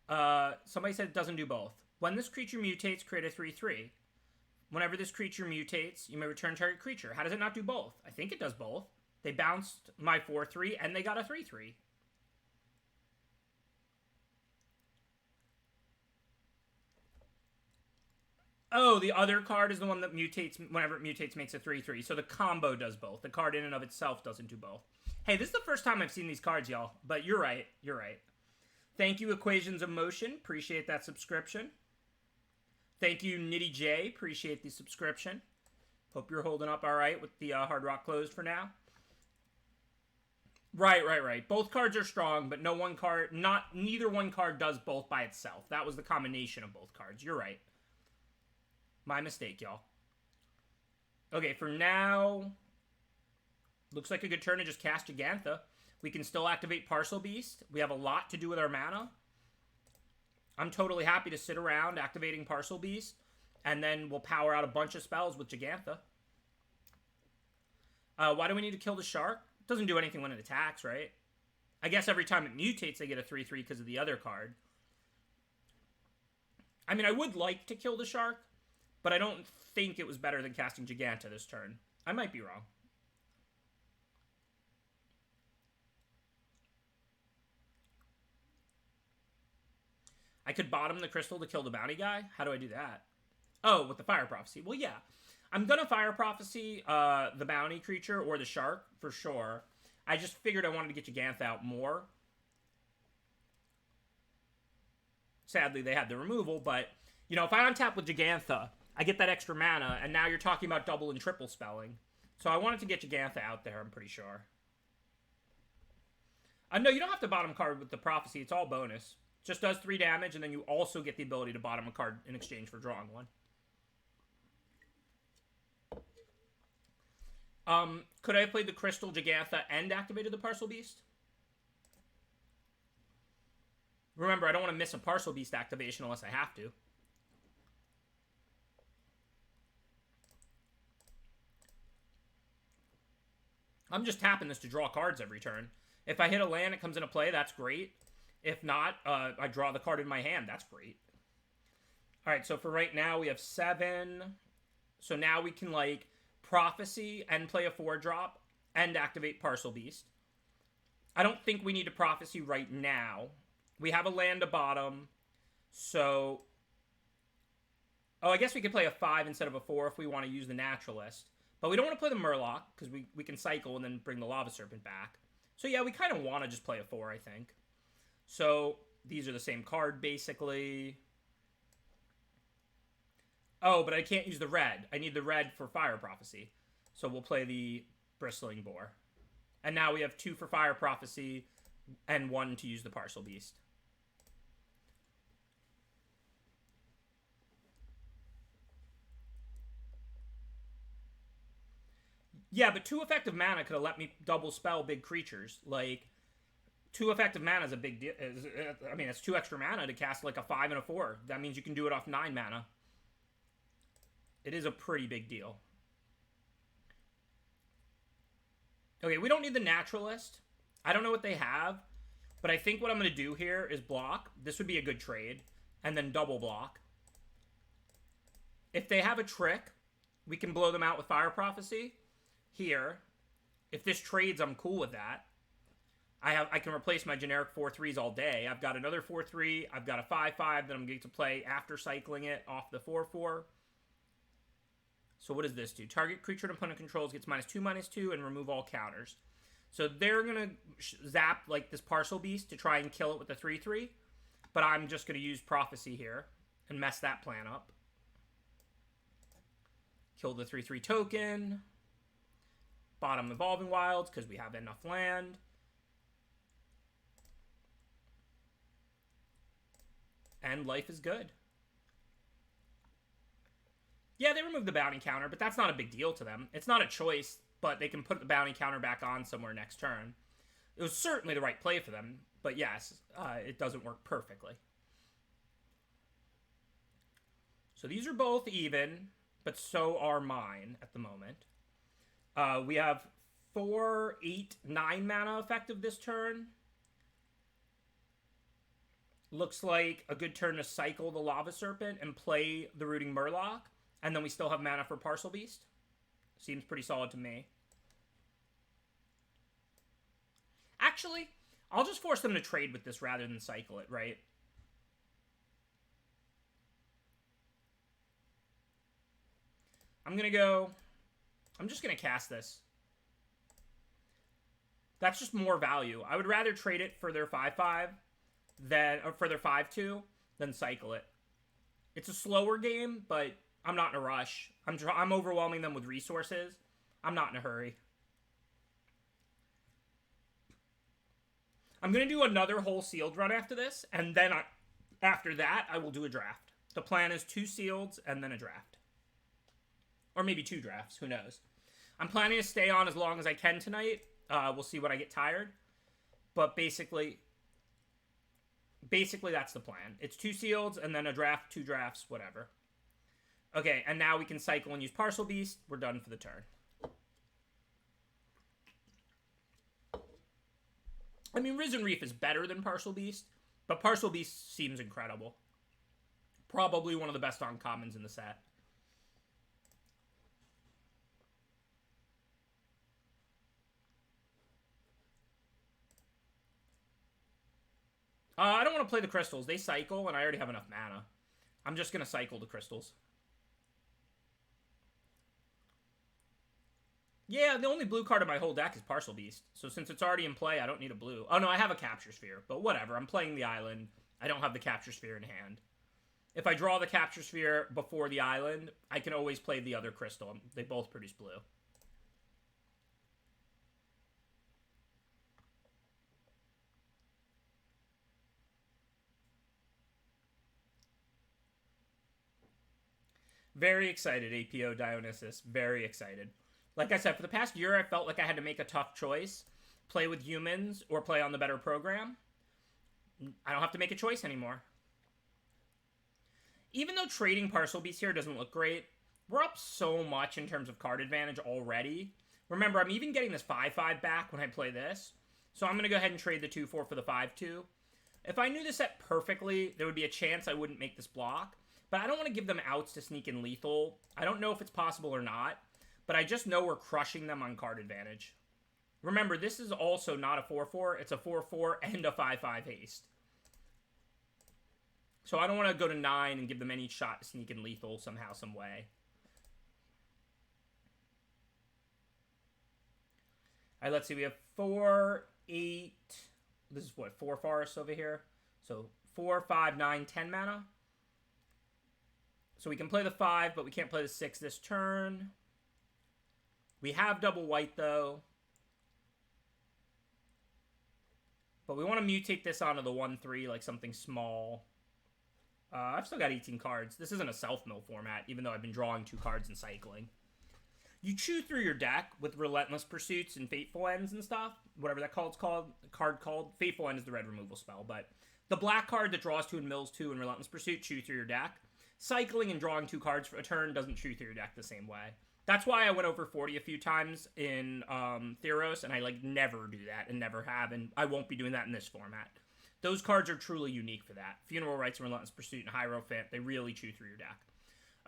Somebody said it doesn't do both. When this creature mutates, create a 3/3. Whenever this creature mutates, you may return target creature. How does it not do both? I think it does both. They bounced my 4/3 and they got a 3/3. Oh, the other card is the one that mutates. Whenever it mutates, makes a 3/3. So the combo does both. The card in and of itself doesn't do both. Hey, this is the first time I've seen these cards, y'all. But you're right. You're right. Thank you, Equations of Motion. Appreciate that subscription. Thank you, Nitty J. Appreciate the subscription. Hope you're holding up all right with the Hard Rock closed for now. Right. Both cards are strong, but neither one card does both by itself. That was the combination of both cards. You're right. My mistake, y'all. Okay, for now, looks like a good turn to just cast Gigantha. We can still activate Parcel Beast. We have a lot to do with our mana. I'm totally happy to sit around activating Parcel Beast, and then we'll power out a bunch of spells with Gigantha. Why do we need to kill the shark? It doesn't do anything when it attacks, right? I guess every time it mutates, they get a 3/3 because of the other card. I mean, I would like to kill the shark, but I don't think it was better than casting Giganta this turn. I might be wrong. I could bottom the crystal to kill the bounty guy? How do I do that? Oh, with the Fire Prophecy. Well, yeah. I'm going to Fire Prophecy the bounty creature or the shark, for sure. I just figured I wanted to get Gigantha out more. Sadly, they had the removal, but, you know, if I untap with Gigantha, I get that extra mana, and now you're talking about double and triple spelling. So I wanted to get Gigantha out there, I'm pretty sure. No, you don't have to bottom card with the Prophecy. It's all bonus. Just does 3 damage, and then you also get the ability to bottom a card in exchange for drawing one. Could I have played the Crystal Gigantha and activated the Parcel Beast? Remember, I don't want to miss a Parcel Beast activation unless I have to. I'm just tapping this to draw cards every turn. If I hit a land, it comes into play. That's great. If not, I draw the card in my hand. That's great. All right, so for right now, we have 7. So now we can, like, Prophecy and play a 4-drop and activate Parcel Beast. I don't think we need a Prophecy right now. We have a land to bottom, so... Oh, I guess we could play a 5 instead of a 4 if we want to use the Naturalist. But we don't want to play the Murloc, because we can cycle and then bring the Lava Serpent back. So yeah, we kind of want to just play a 4, I think. So, these are the same card, basically. Oh, but I can't use the red. I need the red for Fire Prophecy. So we'll play the Bristling Boar. And now we have 2 for Fire Prophecy and 1 to use the Parcel Beast. Yeah, but 2 effective mana could have let me double spell big creatures. Like, 2 effective mana is a big deal. I mean, it's 2 extra mana to cast like a 5 and a 4. That means you can do it off 9 mana. It is a pretty big deal. Okay, we don't need the Naturalist. I don't know what they have, but I think what I'm going to do here is block. This would be a good trade. And then double block. If they have a trick, we can blow them out with Fire Prophecy. Here, if this trades, I'm cool with that. I can replace my generic 4/3s all day. I've got another 4/3. I've got a 5/5 that I'm going to play after cycling it off the 4/4. So what does this do? Target creature and opponent controls gets -2/-2 and remove all counters. So they're going to zap like this Parcel Beast to try and kill it with the 3/3. But I'm just going to use Prophecy here and mess that plan up. Kill the 3/3 token. Bottom Evolving Wilds because we have enough land. And life is good. Yeah, they removed the bounty counter, but that's not a big deal to them. It's not a choice, but they can put the bounty counter back on somewhere next turn. It was certainly the right play for them, but yes, it doesn't work perfectly. So these are both even, but so are mine at the moment. We have 4, 8, 9 mana effective this turn. Looks like a good turn to cycle the Lava Serpent and play the Rooting Murloc. And then we still have mana for Parcel Beast. Seems pretty solid to me. Actually, I'll just force them to trade with this rather than cycle it, right? I'm just going to cast this. That's just more value. I would rather trade it for their 5/5 or for their 5/2 than cycle it. It's a slower game, but I'm not in a rush. I'm overwhelming them with resources. I'm not in a hurry. I'm going to do another whole sealed run after this, and then after that, I will do a draft. The plan is 2 sealeds and then a draft. Or maybe 2 drafts, who knows. I'm planning to stay on as long as I can tonight. We'll see when I get tired. But basically that's the plan. It's 2 sealeds and then a draft, 2 drafts, whatever. Okay, and now we can cycle and use Parcel Beast. We're done for the turn. I mean, Risen Reef is better than Parcel Beast, but Parcel Beast seems incredible. Probably one of the best uncommons in the set. I don't want to play the crystals. They cycle, and I already have enough mana. I'm just going to cycle the crystals. Yeah, the only blue card in my whole deck is Parcel Beast. So since it's already in play, I don't need a blue. Oh, no, I have a Capture Sphere. But whatever, I'm playing the island. I don't have the Capture Sphere in hand. If I draw the Capture Sphere before the island, I can always play the other crystal. They both produce blue. Very excited, APO Dionysus. Very excited. Like I said, for the past year, I felt like I had to make a tough choice. Play with humans or play on the better program. I don't have to make a choice anymore. Even though trading Parcel Beast here doesn't look great, we're up so much in terms of card advantage already. Remember, I'm even getting this 5/5 back when I play this. So I'm going to go ahead and trade the 2/4 for the 5/2. If I knew this set perfectly, there would be a chance I wouldn't make this block. But I don't want to give them outs to sneak in lethal. I don't know if it's possible or not. But I just know we're crushing them on card advantage. Remember, this is also not a 4/4. It's a 4/4 and a 5/5 haste. So I don't want to go to 9 and give them any shot to sneak in lethal somehow, some way. All right, let's see. We have 4, 8. This is what, 4 forests over here? So 4, 5, 9, 10 mana. So we can play the 5, but we can't play the 6 this turn. We have double white, though. But we want to mutate this onto the 1/3, like something small. I've still got 18 cards. This isn't a self-mill format, even though I've been drawing 2 cards and cycling. You chew through your deck with Relentless Pursuits and Fateful Ends and stuff. Whatever that card called. Fateful End is the red removal spell, but the black card that draws 2 and mills 2 in Relentless Pursuit chew through your deck. Cycling and drawing 2 cards for a turn doesn't chew through your deck the same way. That's why I went over 40 a few times in Theros, and I like never do that and never have, and I won't be doing that in this format. Those cards are truly unique for that. Funeral Rites and Relentless Pursuit and Hierophant, they really chew through your deck.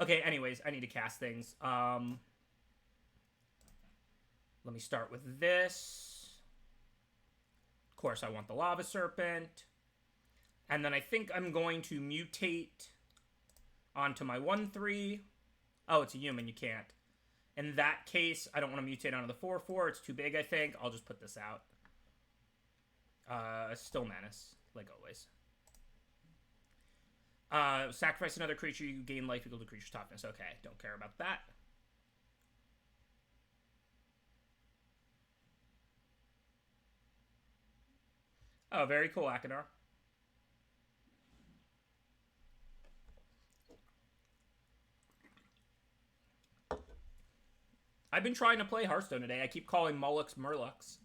Okay, anyways, I need to cast things. Let me start with this. Of course, I want the Lava Serpent. And then I think I'm going to mutate onto my 1/3. Oh, it's a human, you can't. In that case, I don't want to mutate onto the 4/4. It's too big, I think. I'll just put this out. Still Menace, like always. Sacrifice another creature, you gain life equal to creature's toughness. Okay, don't care about that. Oh, very cool, Akinar. I've been trying to play Hearthstone today. I keep calling Molochs Murlocs.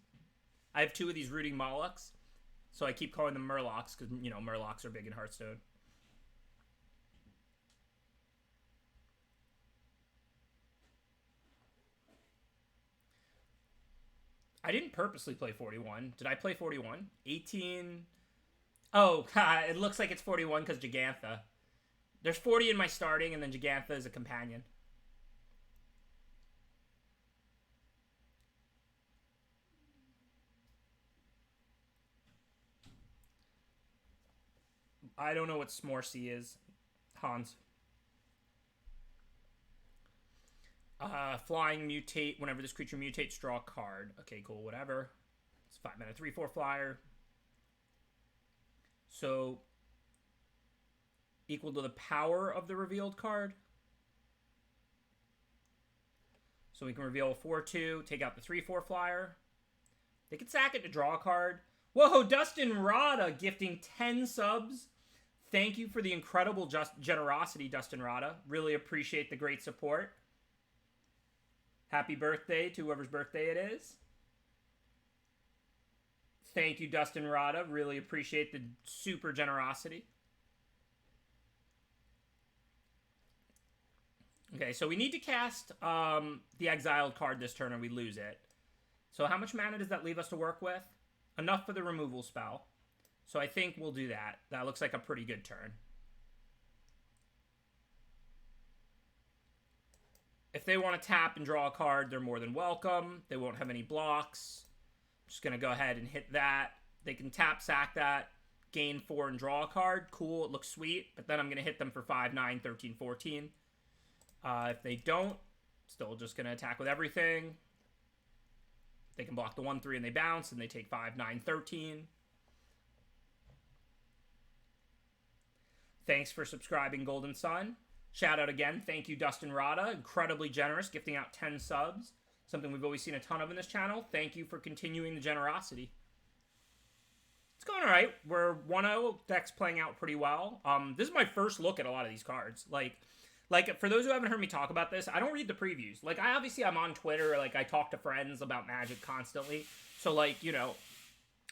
I have 2 of these rooting Molochs, so I keep calling them Murlocs because, you know, Murlocs are big in Hearthstone. I didn't purposely play 41. Did I play 41? 18. Oh, God, it looks like it's 41 because Jegantha. There's 40 in my starting, and then Jegantha is a companion. I don't know what Smorsy is. Hans. Flying mutate. Whenever this creature mutates, draw a card. Okay, cool, whatever. It's 5-mana 3/4 flyer. So, equal to the power of the revealed card. So we can reveal a 4/2, take out the 3/4 flyer. They can sack it to draw a card. Whoa, Dustin Rada gifting 10 subs. Thank you for the incredible generosity, Dustin Rada. Really appreciate the great support. Happy birthday to whoever's birthday it is. Thank you, Dustin Rada. Really appreciate the super generosity. Okay, so we need to cast the exiled card this turn or we lose it. So how much mana does that leave us to work with? Enough for the removal spell. So I think we'll do that. That looks like a pretty good turn. If they want to tap and draw a card, they're more than welcome. They won't have any blocks. I'm just going to go ahead and hit that. They can tap, sack that, gain 4 and draw a card. Cool, it looks sweet. But then I'm going to hit them for 5, 9, 13, 14. If they don't, still just going to attack with everything. They can block the 1/3 and they bounce, and they take 5, 9, 13. Thanks for subscribing, Golden Sun. Shout out again. Thank you, Dustin Rada. Incredibly generous, gifting out 10 subs. Something we've always seen a ton of in this channel. Thank you for continuing the generosity. It's going all right. We're 1-0. Deck's playing out pretty well. This is my first look at a lot of these cards. Like for those who haven't heard me talk about this, I don't read the previews. Like, I'm on Twitter. Like, I talk to friends about Magic constantly. So, like, you know,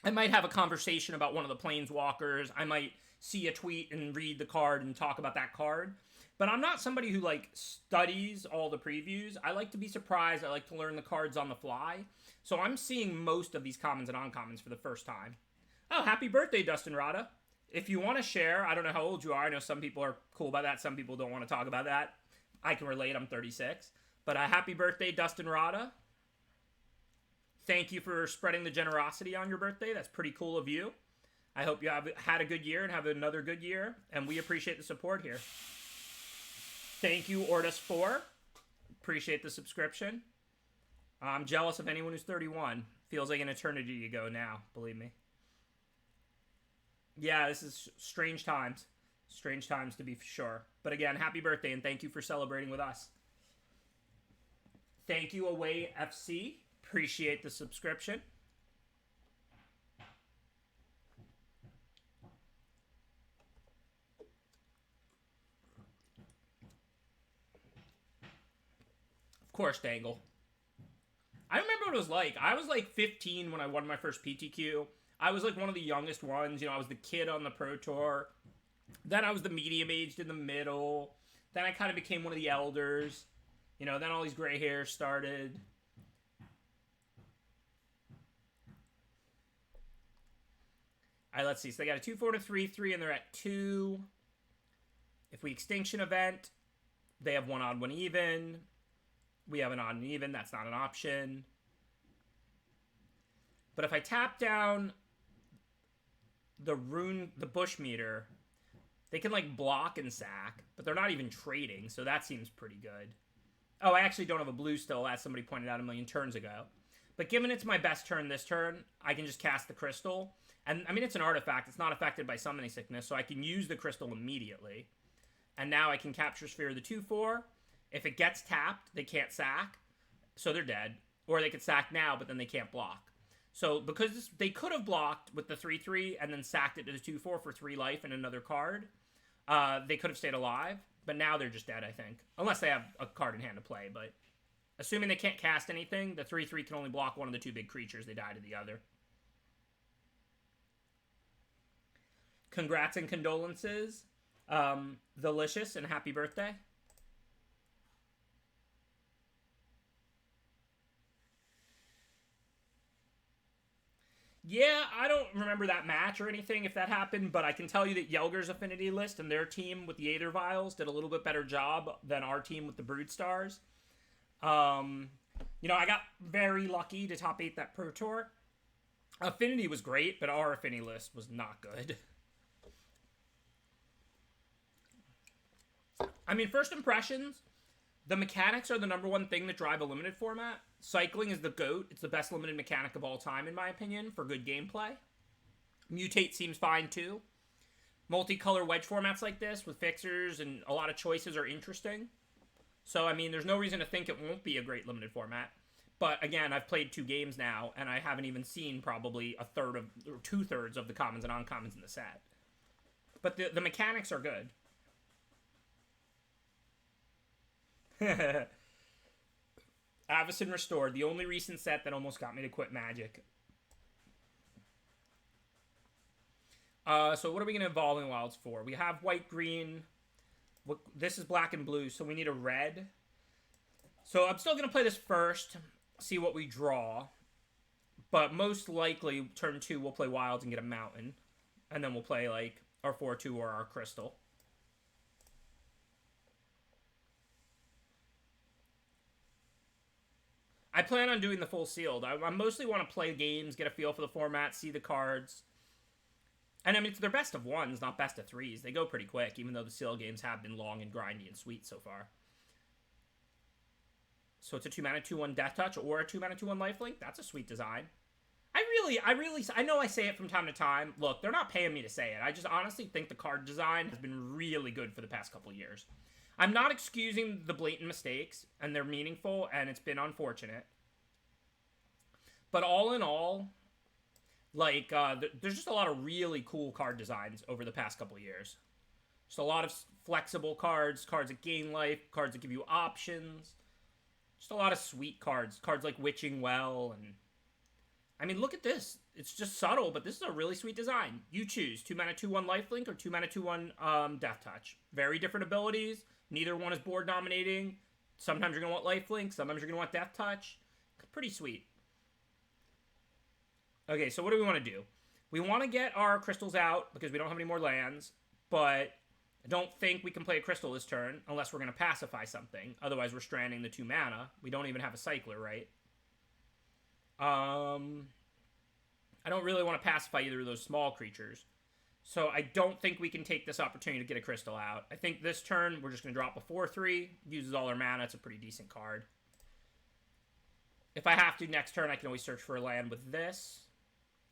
I might have a conversation about one of the Planeswalkers. I might see a tweet and read the card and talk about that card. But I'm not somebody who, like, studies all the previews. I like to be surprised. I like to learn the cards on the fly. So I'm seeing most of these commons and uncommons for the first time. Oh, happy birthday, Dustin Rada. If you want to share, I don't know how old you are. I know some people are cool about that. Some people don't want to talk about that. I can relate. I'm 36. But happy birthday, Dustin Rada. Thank you for spreading the generosity on your birthday. That's pretty cool of you. I hope you have had a good year and have another good year. And we appreciate the support here. Thank you, Ortus4. Appreciate the subscription. I'm jealous of anyone who's 31. Feels like an eternity ago now, believe me. Yeah, this is strange times. Strange times to be sure. But again, happy birthday and thank you for celebrating with us. Thank you, Away FC. Appreciate the subscription. course, Dangle. I remember what it was like. I was like 15 when I won my first PTQ. I was like one of the youngest ones. You know, I was the kid on the Pro Tour. Then I was the medium-aged in the middle. Then I kind of became one of the elders. You know, then all these gray hairs started. All right, let's see. So they got a 2-4 and a 3-3, and they're at 2. If we extinction event, they have 1 odd, 1 even. We have an odd and even. That's not an option. But if I tap down the bush meter, they can, like, block and sack, but they're not even trading, so that seems pretty good. Oh, I actually don't have a blue still, as somebody pointed out a million turns ago. But given it's my best turn this turn, I can just cast the crystal. And, I mean, it's an artifact. It's not affected by summoning sickness, so I can use the crystal immediately. And now I can capture Sphere the 2-4. If it gets tapped, they can't sack, so they're dead. Or they could sack now, but then they can't block. So, because they could have blocked with the 3-3 and then sacked it to the 2-4 for 3 life and another card, they could have stayed alive. But now they're just dead, I think. Unless they have a card in hand to play, but assuming they can't cast anything, the 3-3 can only block one of the 2 big creatures. They die to the other. Congrats and condolences, Delicious, and happy birthday. Yeah, I don't remember that match or anything if that happened, but I can tell you that Yelger's Affinity list and their team with the Aether Vials did a little bit better job than our team with the Brood Stars. You know, I got very lucky to top 8 that Pro Tour. Affinity was great, but our Affinity list was not good. I mean, first impressions, the mechanics are the #1 thing that drive a limited format. Cycling is the GOAT. It's the best limited mechanic of all time, in my opinion, for good gameplay. Mutate seems fine, too. Multicolor wedge formats like this, with fixers and a lot of choices, are interesting. So, I mean, there's no reason to think it won't be a great limited format. But, again, I've played 2 games now, and I haven't even seen probably a third of, or 2/3 of the commons and uncommons in the set. But the mechanics are good. Avacyn Restored, the only recent set that almost got me to quit Magic. So what are we going to Evolving Wilds for? We have white, green. This is black and blue, so we need a red. So I'm still going to play this first, see what we draw. But most likely, turn 2, we'll play Wilds and get a Mountain. And then we'll play, like, our 4/2 or our Crystal. I plan on doing the full sealed. I mostly want to play games, get a feel for the format, see the cards. And I mean, it's their best of 1s, not best of 3s. They go pretty quick, even though the sealed games have been long and grindy and sweet so far. So it's a 2-mana 2/1 Death Touch or a 2-mana 2/1 Lifelink. That's a sweet design. I know I say it from time to time. Look, they're not paying me to say it. I just honestly think the card design has been really good for the past couple years. I'm not excusing the blatant mistakes, and they're meaningful, and it's been unfortunate. But all in all, like, there's just a lot of really cool card designs over the past couple years. Just a lot of flexible cards, cards that gain life, cards that give you options. Just a lot of sweet cards. Cards like Witching Well, and... I mean, look at this. It's just subtle, but this is a really sweet design. You choose 2-mana 2/1 Lifelink or 2-mana 2/1 Death Touch. Very different abilities. Neither one is board dominating. Sometimes you're going to want Lifelink. Sometimes you're going to want Death Touch. Pretty sweet. Okay, so what do we want to do? We want to get our crystals out because we don't have any more lands. But I don't think we can play a crystal this turn unless we're going to pacify something. Otherwise, we're stranding the 2 mana. We don't even have a cycler, right? I don't really want to pacify either of those small creatures. So I don't think we can take this opportunity to get a crystal out. I think this turn, we're just going to drop a 4/3. Uses all our mana. It's a pretty decent card. If I have to, next turn, I can always search for a land with this.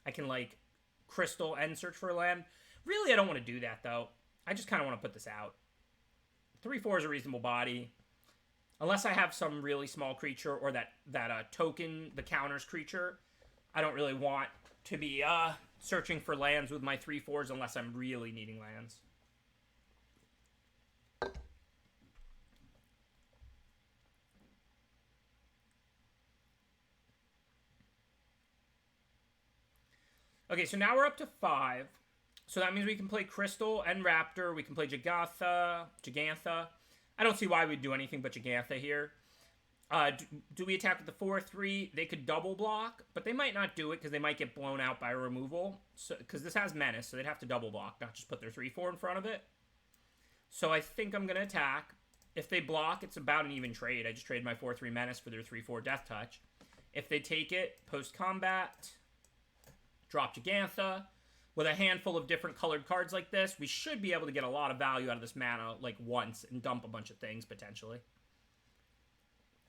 I can, like, crystal and search for a land. Really, I don't want to do that, though. I just kind of want to put this out. 3/4 is a reasonable body. Unless I have some really small creature or that token, the counters creature, I don't really want to be searching for lands with my 3/4s unless I'm really needing lands. Okay, so now we're up to 5. So that means we can play Crystal and Raptor. We can play Jagantha. I don't see why we'd do anything but Jagantha here. Do we attack with the 4-3? They could double block, but they might not do it because they might get blown out by a removal. So, because this has Menace, so they'd have to double block, not just put their 3-4 in front of it. So I think I'm going to attack. If they block, it's about an even trade. I just traded my 4-3 Menace for their 3-4 Death Touch. If they take it, post-combat, drop Jagantha. With a handful of different colored cards like this, we should be able to get a lot of value out of this mana, like, once, and dump a bunch of things, potentially.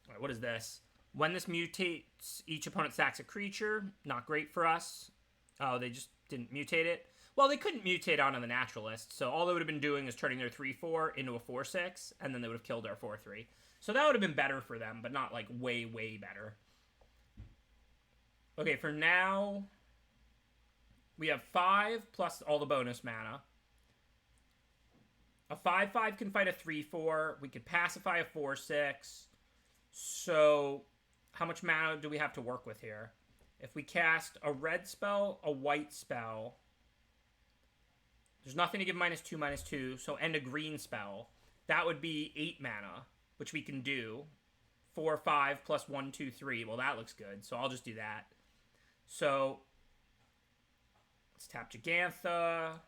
Alright, what is this? When this mutates, each opponent sacks a creature. Not great for us. Oh, they just didn't mutate it. Well, they couldn't mutate onto the Naturalist, so all they would have been doing is turning their 3-4 into a 4-6, and then they would have killed our 4-3. So that would have been better for them, but not, like, way, way better. Okay, for now, we have 5 plus all the bonus mana. A 5-5 can fight a 3-4. We could pacify a 4-6. So, how much mana do we have to work with here? If we cast a red spell, a white spell, there's nothing to give -2/-2, so and a green spell. That would be 8 mana, which we can do. 4-5 plus 1-2-3. Well, that looks good, so I'll just do that. So, let's tap Jagantha.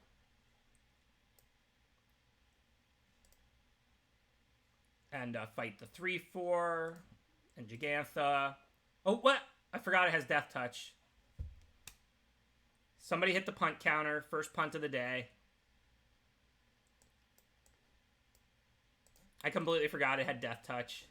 And fight the 3-4. And Jagantha. Oh, what? I forgot it has Death Touch. Somebody hit the punt counter. First punt of the day. I completely forgot it had Death Touch.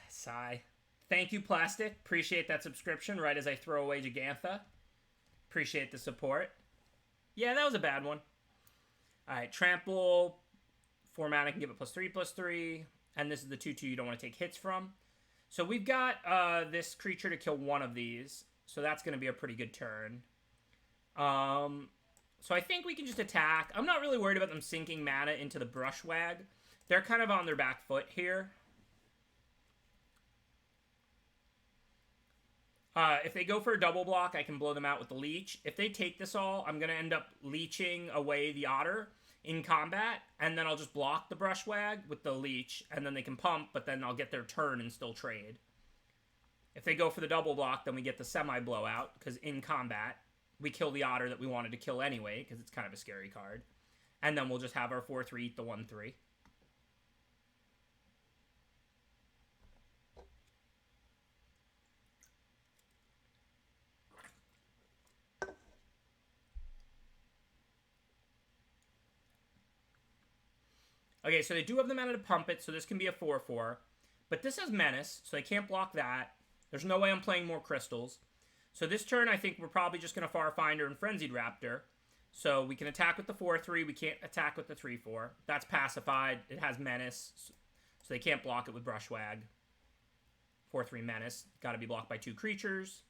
Sigh. Thank you, Plastic. Appreciate that subscription right as I throw away Jagantha. Appreciate the support. Yeah, that was a bad one. Alright, Trample. 4 mana can give it +3/+3. And this is the 2/2 you don't want to take hits from. So we've got this creature to kill one of these. So that's going to be a pretty good turn. So I think we can just attack. I'm not really worried about them sinking mana into the Brushwag. They're kind of on their back foot here. If they go for a double block, I can blow them out with the Leech. If they take this all, I'm going to end up leeching away the Otter in combat, and then I'll just block the Brushwag with the Leech, and then they can pump, but then I'll get their turn and still trade. If they go for the double block, then we get the semi-blowout, because in combat, we kill the Otter that we wanted to kill anyway, because it's kind of a scary card. And then we'll just have our 4-3 eat the 1-3. Okay, so they do have the mana to pump it, so this can be a 4-4. But this has Menace, so they can't block that. There's no way I'm playing more crystals. So this turn, I think we're probably just going to Farfinder and Frenzied Raptor. So we can attack with the 4-3. We can't attack with the 3-4. That's pacified. It has Menace, so they can't block it with Brushwag. 4-3 Menace. Got to be blocked by 2 creatures.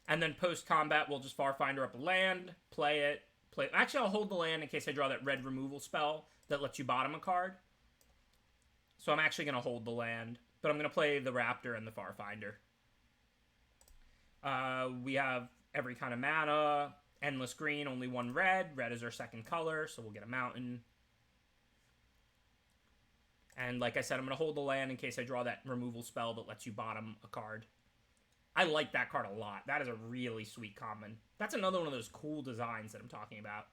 And then post-combat, we'll just Farfinder up a land, play it. Actually, I'll hold the land in case I draw that red removal spell that lets you bottom a card. So I'm actually going to hold the land. But I'm going to play the Raptor and the Farfinder. We have every kind of mana. Endless green, only 1 red. Red is our second color, so we'll get a mountain. And like I said, I'm going to hold the land in case I draw that removal spell that lets you bottom a card. I like that card a lot. That is a really sweet common. That's another one of those cool designs that I'm talking about.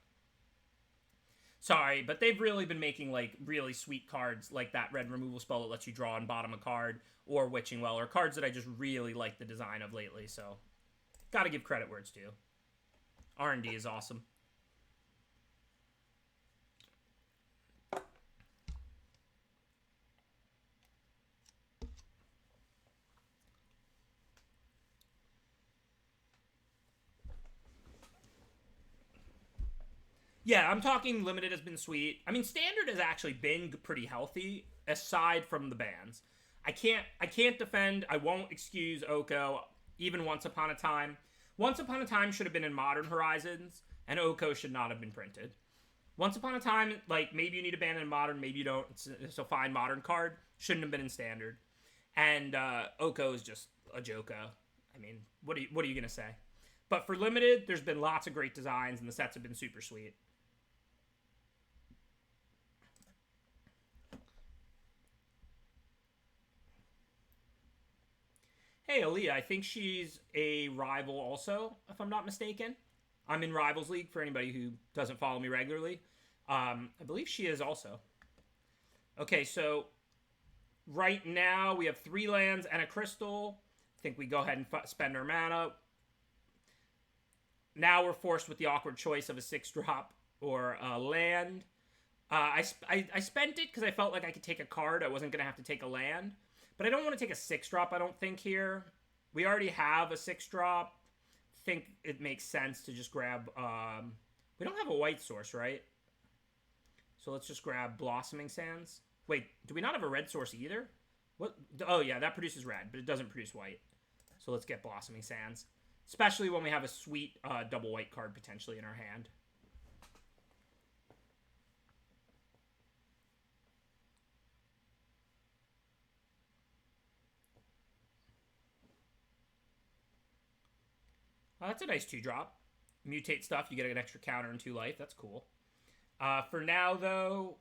Sorry, but they've really been making, like, really sweet cards like that red removal spell that lets you draw and bottom a card, or Witching Well, or cards that I just really like the design of lately, so gotta give credit where it's due. R&D is awesome. Yeah, I'm talking limited has been sweet. I mean, standard has actually been pretty healthy, aside from the bans. I can't defend. I won't excuse Oko, even Once Upon a Time. Once Upon a Time should have been in Modern Horizons, and Oko should not have been printed. Once Upon a Time, like, maybe you need to ban it in Modern, maybe you don't. It's a fine Modern card. Shouldn't have been in Standard. And Oko is just a Joko. I mean, what are you gonna say? But for Limited, there's been lots of great designs, and the sets have been super sweet. Hey, Aaliyah, I think she's a rival also, if I'm not mistaken. I'm in Rivals League for anybody who doesn't follow me regularly. I believe she is also. Okay, so right now we have 3 lands and a crystal. I think we go ahead and spend our mana. Now we're forced with the awkward choice of a 6-drop or a land. I spent it because I felt like I could take a card. I wasn't going to have to take a land. But I don't want to take a 6-drop, I don't think, here. We already have a 6-drop. I think it makes sense to just grab... we don't have a white source, right? So let's just grab Blossoming Sands. Wait, do we not have a red source either? What? Oh, yeah, that produces red, but it doesn't produce white. So let's get Blossoming Sands. Especially when we have a sweet double white card potentially in our hand. That's a nice 2-drop. Mutate stuff, you get an extra counter and 2 life. That's cool. For now, though,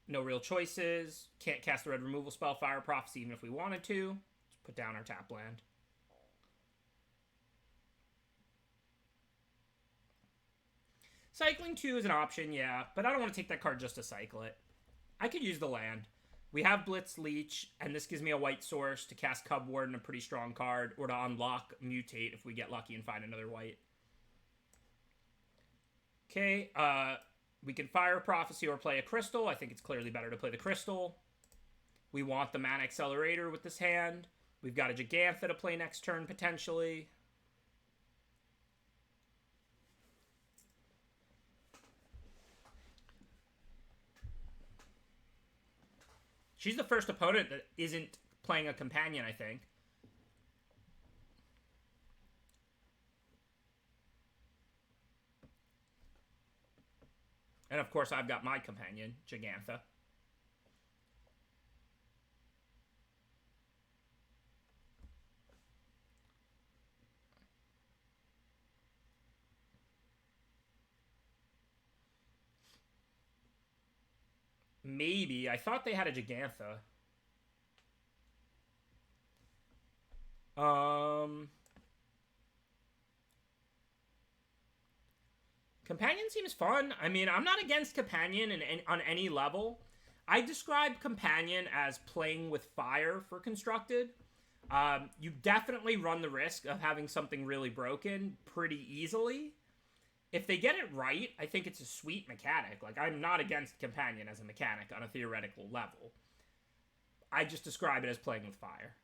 no real choices. Can't cast the red removal spell, Fire Prophecy, even if we wanted to. Let's put down our tap land. Cycling 2 is an option, yeah, but I don't want to take that card just to cycle it. I could use the land. We have Blitz Leech, and this gives me a white source to cast Cub Warden, a pretty strong card, or to unlock Mutate if we get lucky and find another white. Okay, we can Fire Prophecy or play a Crystal. I think it's clearly better to play the Crystal. We want the Mana Accelerator with this hand. We've got a Gigantha to play next turn, potentially. She's the first opponent that isn't playing a companion, I think. And of course, I've got my companion, Gigantha. Maybe. I thought they had a Gigantha. Companion seems fun. I mean, I'm not against Companion on any level. I describe Companion as playing with fire for Constructed. You definitely run the risk of having something really broken pretty easily. If they get it right, I think it's a sweet mechanic. Like, I'm not against Companion as a mechanic on a theoretical level. I just describe it as playing with fire.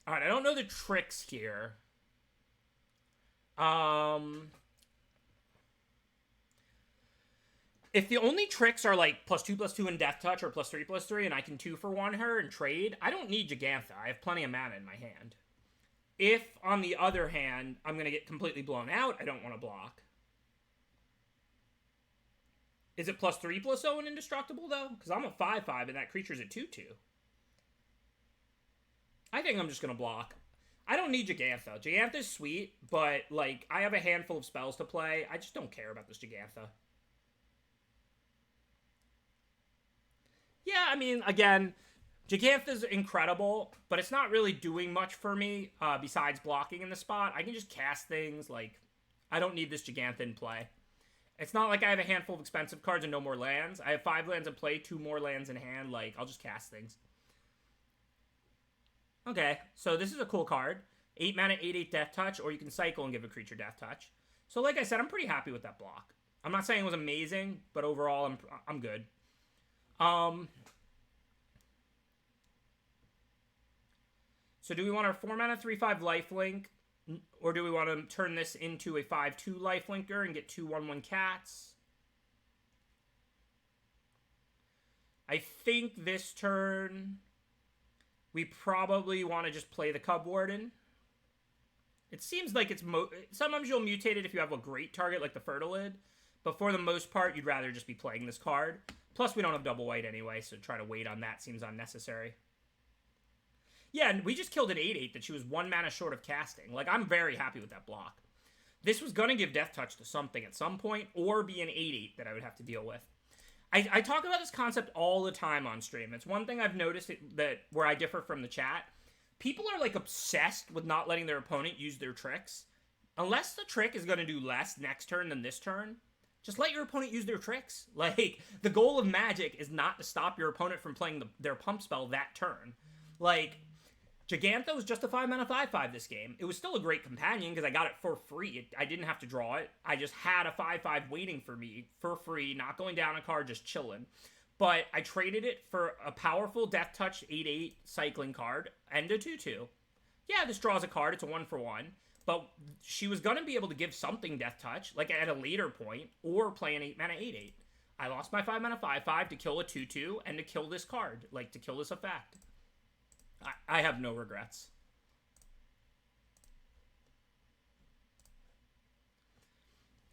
Alright, I don't know the tricks here. If the only tricks are like +2/+2 and Death Touch or +3/+3 and I can 2-for-1 her and trade, I don't need Gigantha. I have plenty of mana in my hand. If, on the other hand, I'm going to get completely blown out, I don't want to block. Is it +3/+0 and indestructible, though? Because I'm a 5/5 and that creature's a 2/2. I think I'm just going to block. I don't need Gigantha. Gigantha's sweet, but, like, I have a handful of spells to play. I just don't care about this Gigantha. Yeah, I mean, again, Gigantha's incredible, but it's not really doing much for me besides blocking in the spot. I can just cast things. Like, I don't need this Gigantha in play. It's not like I have a handful of expensive cards and no more lands. I have 5 lands in play, 2 more lands in hand. Like, I'll just cast things. Okay, so this is a cool card. 8 mana, 8/8 Death Touch, or you can cycle and give a creature Death Touch. So like I said, I'm pretty happy with that block. I'm not saying it was amazing, but overall, I'm good. So do we want our 4 mana 3/5 lifelink, or do we want to turn this into a 5/2 lifelinker and get 2 1/1 cats? I think this turn We probably want to just play the Cub Warden. It seems like it's... sometimes you'll mutate it if you have a great target like the Fertilid. But for the most part, you'd rather just be playing this card. Plus, we don't have double white anyway, so trying to wait on that seems unnecessary. Yeah, and we just killed an 8/8 that she was 1 mana short of casting. Like, I'm very happy with that block. This was going to give Death Touch to something at some point, or be an 8/8 that I would have to deal with. I talk about this concept all the time on stream. It's one thing I've noticed where I differ from the chat. People are, like, obsessed with not letting their opponent use their tricks. Unless the trick is going to do less next turn than this turn, just let your opponent use their tricks. Like, the goal of Magic is not to stop your opponent from playing their pump spell that turn. Like, Gigantho was just a 5-mana 5/5 this game. It was still a great companion because I got it for free. I didn't have to draw it. I just had a 5/5 waiting for me for free, not going down a card, just chilling. But I traded it for a powerful Death Touch 8/8 cycling card and a 2/2. Yeah, this draws a card. It's a 1-for-1. But she was going to be able to give something Death Touch, like at a later point, or play an 8-mana 8/8. I lost my 5-mana 5/5 to kill a 2/2 and to kill this card, like to kill this effect. I have no regrets.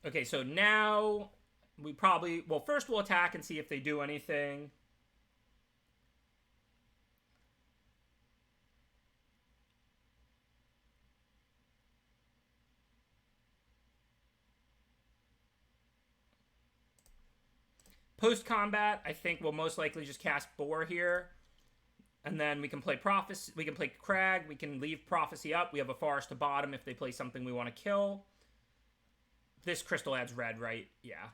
Okay, so now we probably... Well, first we'll attack and see if they do anything. Post-combat, I think we'll most likely just cast Boar here. And then we can play Prophecy. We can play Crag. We can leave Prophecy up. We have a Forest to bottom if they play something we want to kill. This crystal adds red, right? Yeah.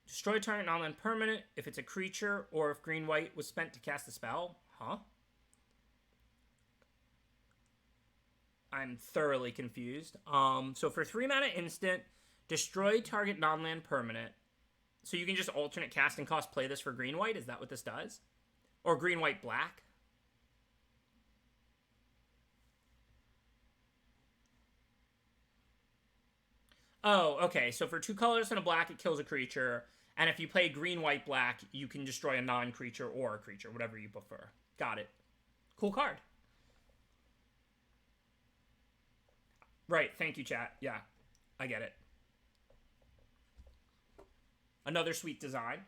Destroy target non-land permanent if it's a creature or if green-white was spent to cast a spell. Huh? I'm thoroughly confused. So for 3-mana instant, destroy target non-land permanent. So you can just alternate casting cost, play this for green-white? Is that what this does? Or green-white-black? Oh, okay. So for 2 colors and a black, it kills a creature. And if you play green, white, black, you can destroy a non-creature or a creature, whatever you prefer. Got it. Cool card. Right, thank you, chat. Yeah, I get it. Another sweet design.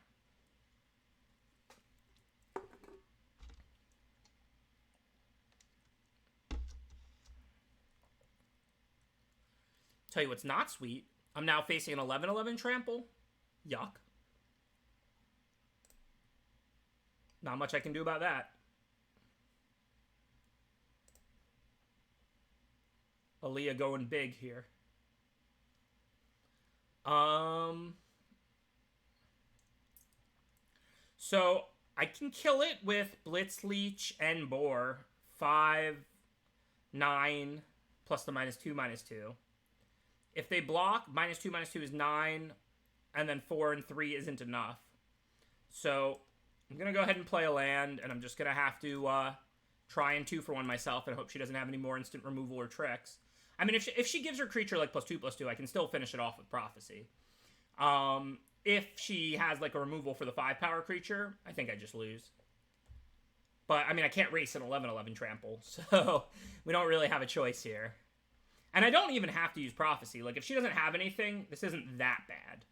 Tell you what's not sweet. I'm now facing an 11/11 trample. Yuck. Not much I can do about that. Aaliyah going big here. So I can kill it with Blitz, Leech, and Boar. 5, 9, plus the -2/-2. If they block, -2/-2 is 9, and then 4 and 3 isn't enough. So I'm going to go ahead and play a land, and I'm just going to have to try and 2-for-1 myself and hope she doesn't have any more instant removal or tricks. I mean, if she gives her creature like +2/+2, I can still finish it off with Prophecy. If she has like a removal for the 5-power creature, I think I just lose. But, I mean, I can't race an 11/11 trample, so we don't really have a choice here. And I don't even have to use Prophecy. Like, if she doesn't have anything, this isn't that bad.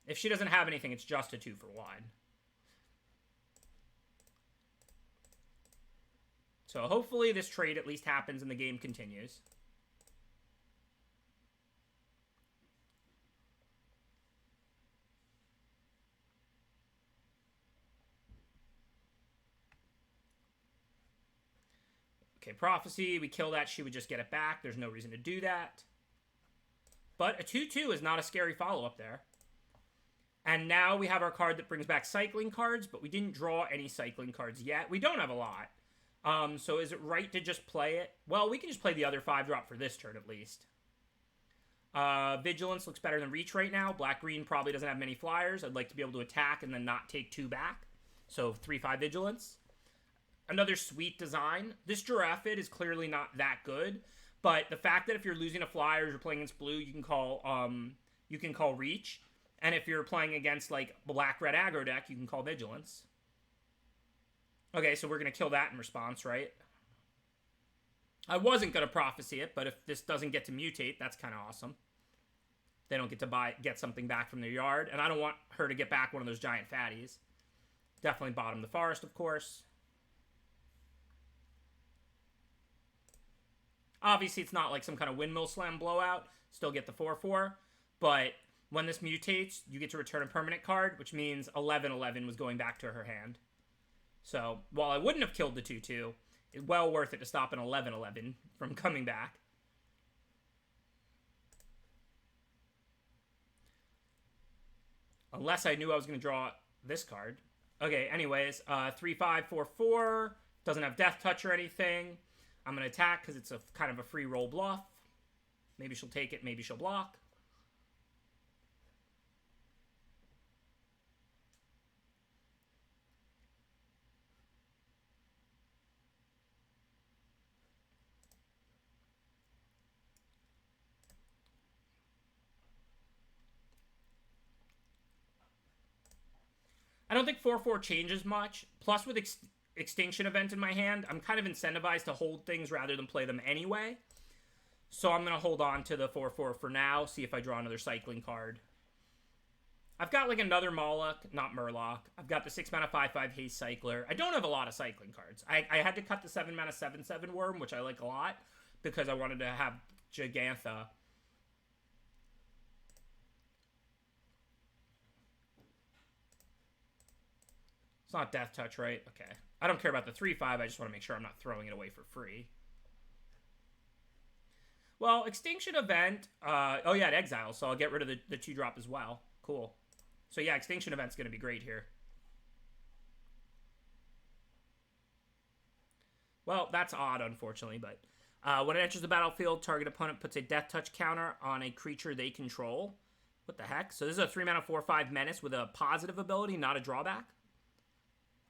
If she doesn't have anything, it's just a 2-for-1. So hopefully this trade at least happens and the game continues. Okay, Prophecy, we kill that, she would just get it back. There's no reason to do that. But a 2/2 is not a scary follow-up there. And now we have our card that brings back cycling cards, but we didn't draw any cycling cards yet. We don't have a lot. So is it right to just play it? Well, we can just play the other 5-drop for this turn at least. Vigilance looks better than Reach right now. Black-green probably doesn't have many flyers. I'd like to be able to attack and then not take 2 back. So 3/5 Vigilance. Another sweet design. This Giraffid is clearly not that good, but the fact that if you're losing a flyer or you're playing against blue, you can call Reach. And if you're playing against, like, black-red aggro deck, you can call Vigilance. Okay, so we're going to kill that in response, right? I wasn't going to Prophecy it, but if this doesn't get to mutate, that's kind of awesome. They don't get to get something back from their yard, and I don't want her to get back one of those giant fatties. Definitely bottom the forest, of course. Obviously, it's not like some kind of windmill slam blowout. Still get the 4/4, but when this mutates, you get to return a permanent card, which means 11/11 was going back to her hand. So, while I wouldn't have killed the 2/2, it's well worth it to stop an 11/11 from coming back. Unless I knew I was going to draw this card. Okay, anyways, 3/5, 4/4. Doesn't have Death Touch or anything. I'm going to attack because it's a kind of a free roll bluff. Maybe she'll take it, maybe she'll block. I don't think 4/4 changes much. Plus, with Extinction Event in my hand, I'm kind of incentivized to hold things rather than play them anyway. So I'm going to hold on to the 4/4 for now, see if I draw another cycling card. I've got like another Moloch, not Murloc. I've got the 6-mana 5/5 Haste Cycler. I don't have a lot of cycling cards. I had to cut the 7-mana 7/7 Worm, which I like a lot, because I wanted to have Gigantha. It's not Death Touch, right? Okay. I don't care about the 3/5. I just want to make sure I'm not throwing it away for free. Well, Extinction Event. Oh, yeah, it exiles, so I'll get rid of the 2-drop as well. Cool. So, yeah, Extinction Event's going to be great here. Well, that's odd, unfortunately, but when it enters the battlefield, target opponent puts a Death Touch counter on a creature they control. What the heck? So this is a 3-mana 4/5 Menace with a positive ability, not a drawback.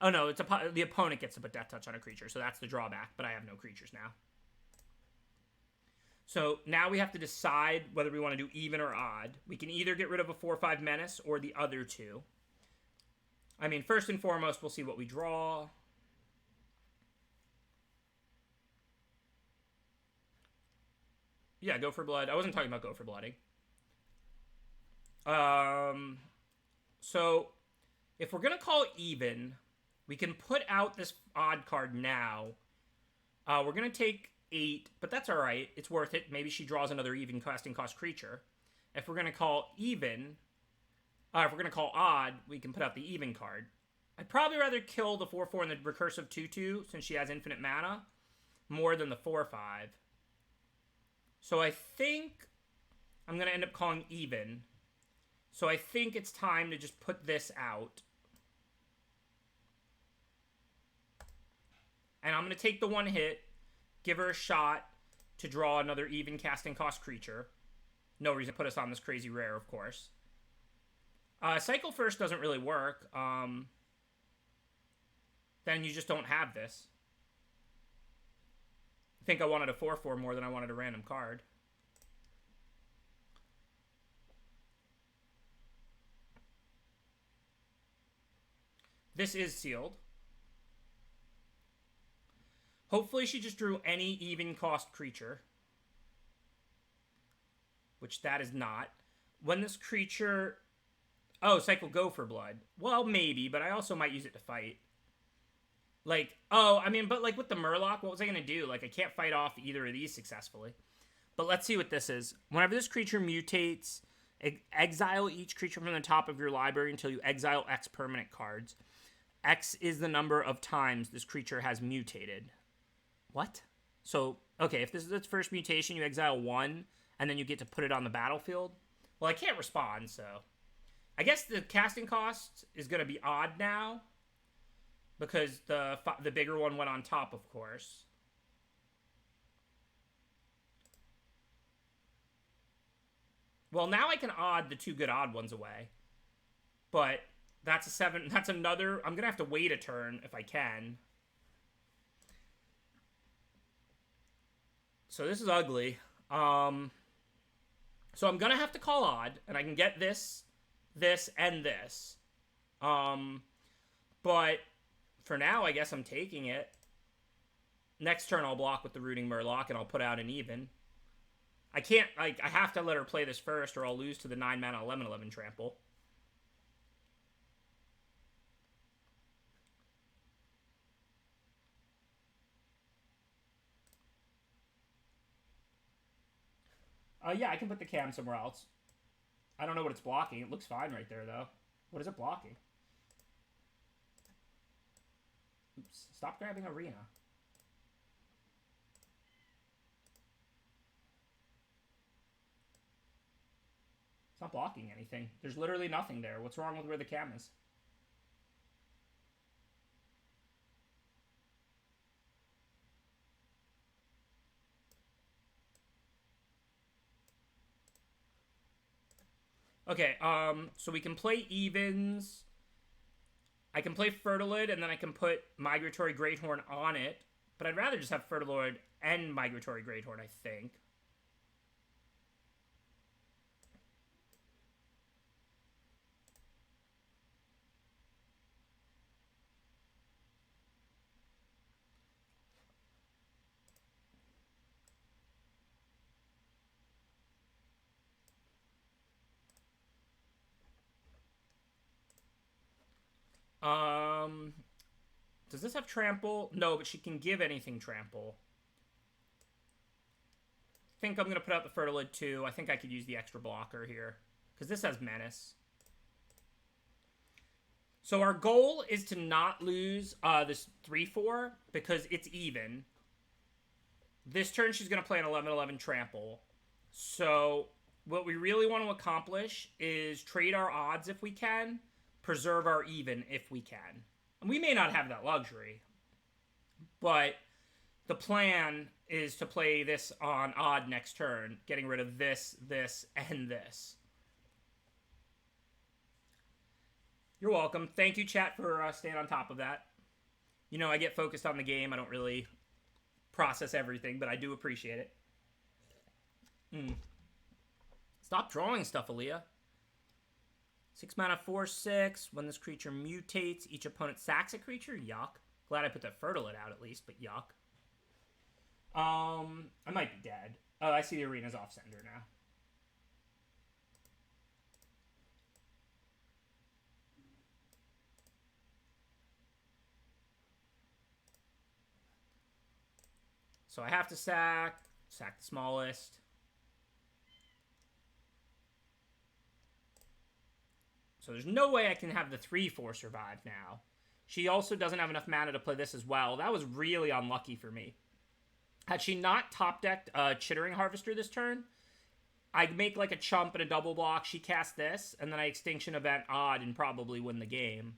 Oh, no, the opponent gets to put Death Touch on a creature, so that's the drawback, but I have no creatures now. So now we have to decide whether we want to do even or odd. We can either get rid of a 4/5 Menace or the other two. I mean, first and foremost, we'll see what we draw. Yeah, go for blood. I wasn't talking about go for blooding. So if we're going to call even, we can put out this odd card now. We're going to take 8, but that's all right. It's worth it. Maybe she draws another even casting cost creature. If we're going to call even, if we're going to call odd, we can put out the even card. I'd probably rather kill the 4/4 and the recursive 2/2 since she has infinite mana more than the 4/5. So I think I'm going to end up calling even. So I think it's time to just put this out. And I'm going to take the 1 hit, give her a shot to draw another even casting cost creature. No reason to put us on this crazy rare, of course. Cycle first doesn't really work. Then you just don't have this. I think I wanted a 4/4 more than I wanted a random card. This is sealed. Hopefully she just drew any even cost creature. Which that is not. When this creature... Oh, cycle go for blood. Well, maybe, but I also might use it to fight. Like, oh, I mean, but like with the Murloc, what was I going to do? Like, I can't fight off either of these successfully. But let's see what this is. Whenever this creature mutates, exile each creature from the top of your library until you exile X permanent cards. X is the number of times this creature has mutated. What? So, okay, if this is its first mutation, you exile 1, and then you get to put it on the battlefield. Well, I can't respond, so... I guess the casting cost is going to be odd now. Because the bigger one went on top, of course. Well, now I can odd the 2 good odd ones away. But that's a 7. That's another. I'm going to have to wait a turn if I can. So this is ugly. So I'm going to have to call odd. And I can get this, and this. But for now, I guess I'm taking it. Next turn, I'll block with the Rooting Murloc, and I'll put out an even. I can't, like, I have to let her play this first, or I'll lose to the 9-mana 11/11 trample. Yeah, I can put the cam somewhere else. I don't know what it's blocking. It looks fine right there, though. What is it blocking? Oops. Stop grabbing Arena. It's not blocking anything. There's literally nothing there. What's wrong with where the cam is? Okay, so we can play evens. I can play Fertilid, and then I can put Migratory Greathorn on it. But I'd rather just have Fertilid and Migratory Greathorn, I think. Does this have trample? No, but she can give anything trample. I think I'm going to put out the Fertilid too. I think I could use the extra blocker here. Because this has Menace. So our goal is to not lose this 3-4 because it's even. This turn she's going to play an 11/11 trample. So what we really want to accomplish is trade our odds if we can. Preserve our even if we can. And we may not have that luxury. But the plan is to play this on odd next turn. Getting rid of this, this, and this. You're welcome. Thank you, chat, for staying on top of that. You know, I get focused on the game. I don't really process everything, but I do appreciate it. Stop drawing stuff, Aaliyah. 6 mana, 4/6. When this creature mutates, each opponent sacks a creature. Yuck. Glad I put that Fertilid out at least, but yuck. I might be dead. Oh, I see the arena's off center now. So I have to sack the smallest. So there's no way I can have the 3-4 survive now. She also doesn't have enough mana to play this as well. That was really unlucky for me. Had she not top-decked Chittering Harvester this turn, I'd make like a chump and a double block. She cast this, and then I Extinction Event odd and probably win the game.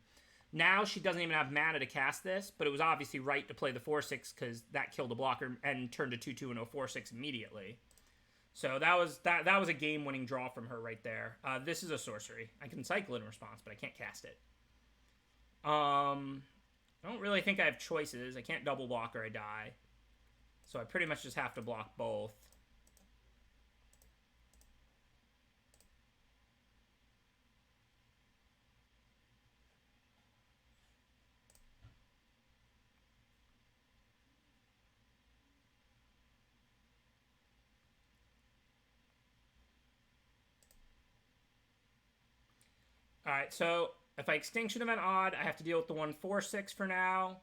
Now she doesn't even have mana to cast this, but it was obviously right to play the 4/6 because that killed a blocker and turned to 2/2 and 4/6 immediately. So that was a game-winning draw from her right there. This is a sorcery. I can cycle it in response, but I can't cast it. I don't really think I have choices. I can't double block or I die. So I pretty much just have to block both. Alright, so if I Extinction Event odd, I have to deal with the 1/4/6 for now.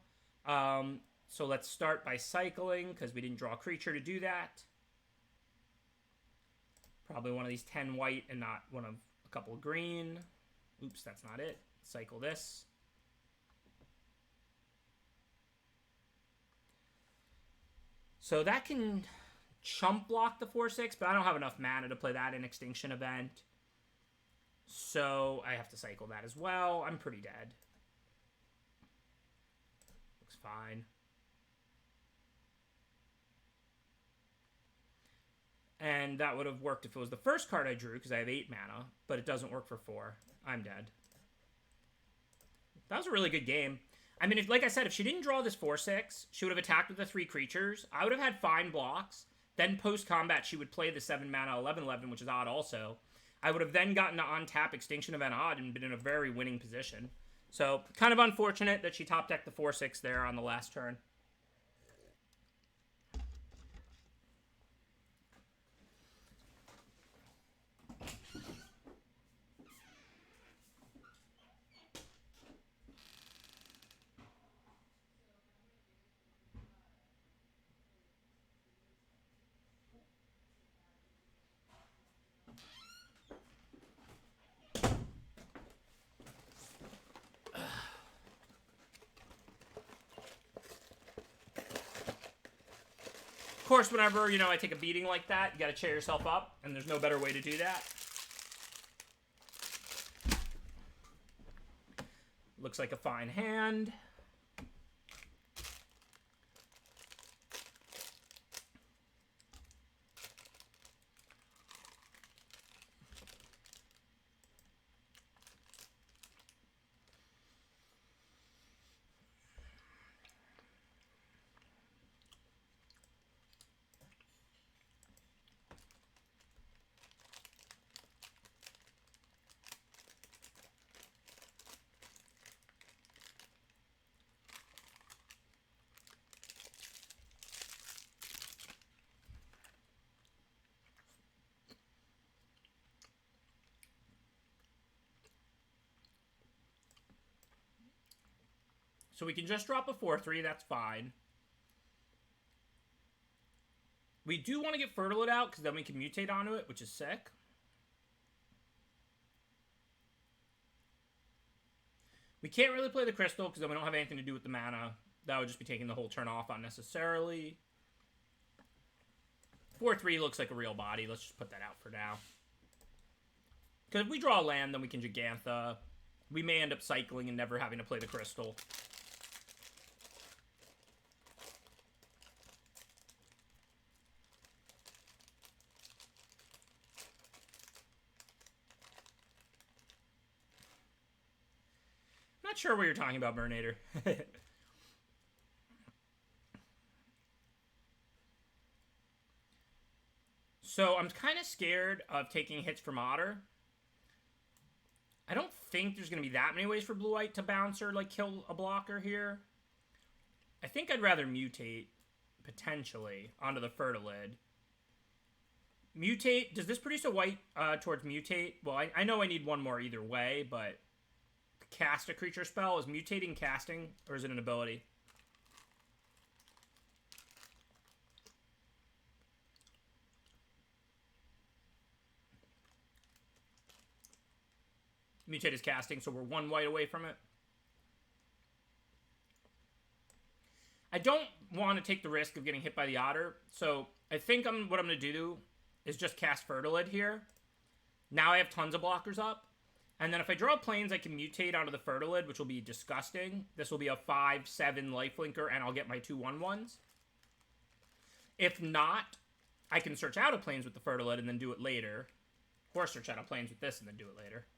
So let's start by cycling, because we didn't draw a creature to do that. Probably one of these 10 white and not one of a couple of green. Oops, that's not it. Cycle this. So that can chump block the 4/6, but I don't have enough mana to play that in Extinction Event. So I have to cycle that as well. I'm pretty dead. Looks fine. And that would have worked if it was the first card I drew, because I have 8 mana, but it doesn't work for 4. I'm dead. That was a really good game. I mean, like I said, if she didn't draw this 4/6, she would have attacked with the 3 creatures. I would have had fine blocks. Then post-combat, she would play the 7 mana 11/11, which is odd also. I would have then gotten to untap Extinction Event Odd and been in a very winning position. So, kind of unfortunate that she top-decked the 4/6 there on the last turn. Of course, whenever, you know, I take a beating like that, you gotta cheer yourself up, and there's no better way to do that. Looks like a fine hand. So we can just drop a 4/3, that's fine. We do want to get Fertilid out, because then we can mutate onto it, which is sick. We can't really play the Crystal, because then we don't have anything to do with the mana. That would just be taking the whole turn off unnecessarily. 4/3 looks like a real body. Let's just put that out for now. Because if we draw a land, then we can Gigantha. We may end up cycling and never having to play the Crystal. Not sure what you're talking about, Burnator. So I'm kind of scared of taking hits from Otter. I don't think there's going to be that many ways for blue-white to bounce or like kill a blocker here. I think I'd rather mutate, potentially, onto the Fertilid. Mutate, does this produce a white towards mutate? Well, I know I need one more either way, but cast a creature spell, is mutating casting, or is it an ability? Mutate is casting, so we're 1 white away from it. I don't want to take the risk of getting hit by the Otter, so I think what I'm going to do is just cast Fertilid here. Now I have tons of blockers up. And then if I draw planes, I can mutate onto the Fertilid, which will be disgusting. This will be a 5/7 lifelinker, and I'll get my 2/1/1s. If not, I can search out a planes with the Fertilid and then do it later. Or search out a planes with this and then do it later.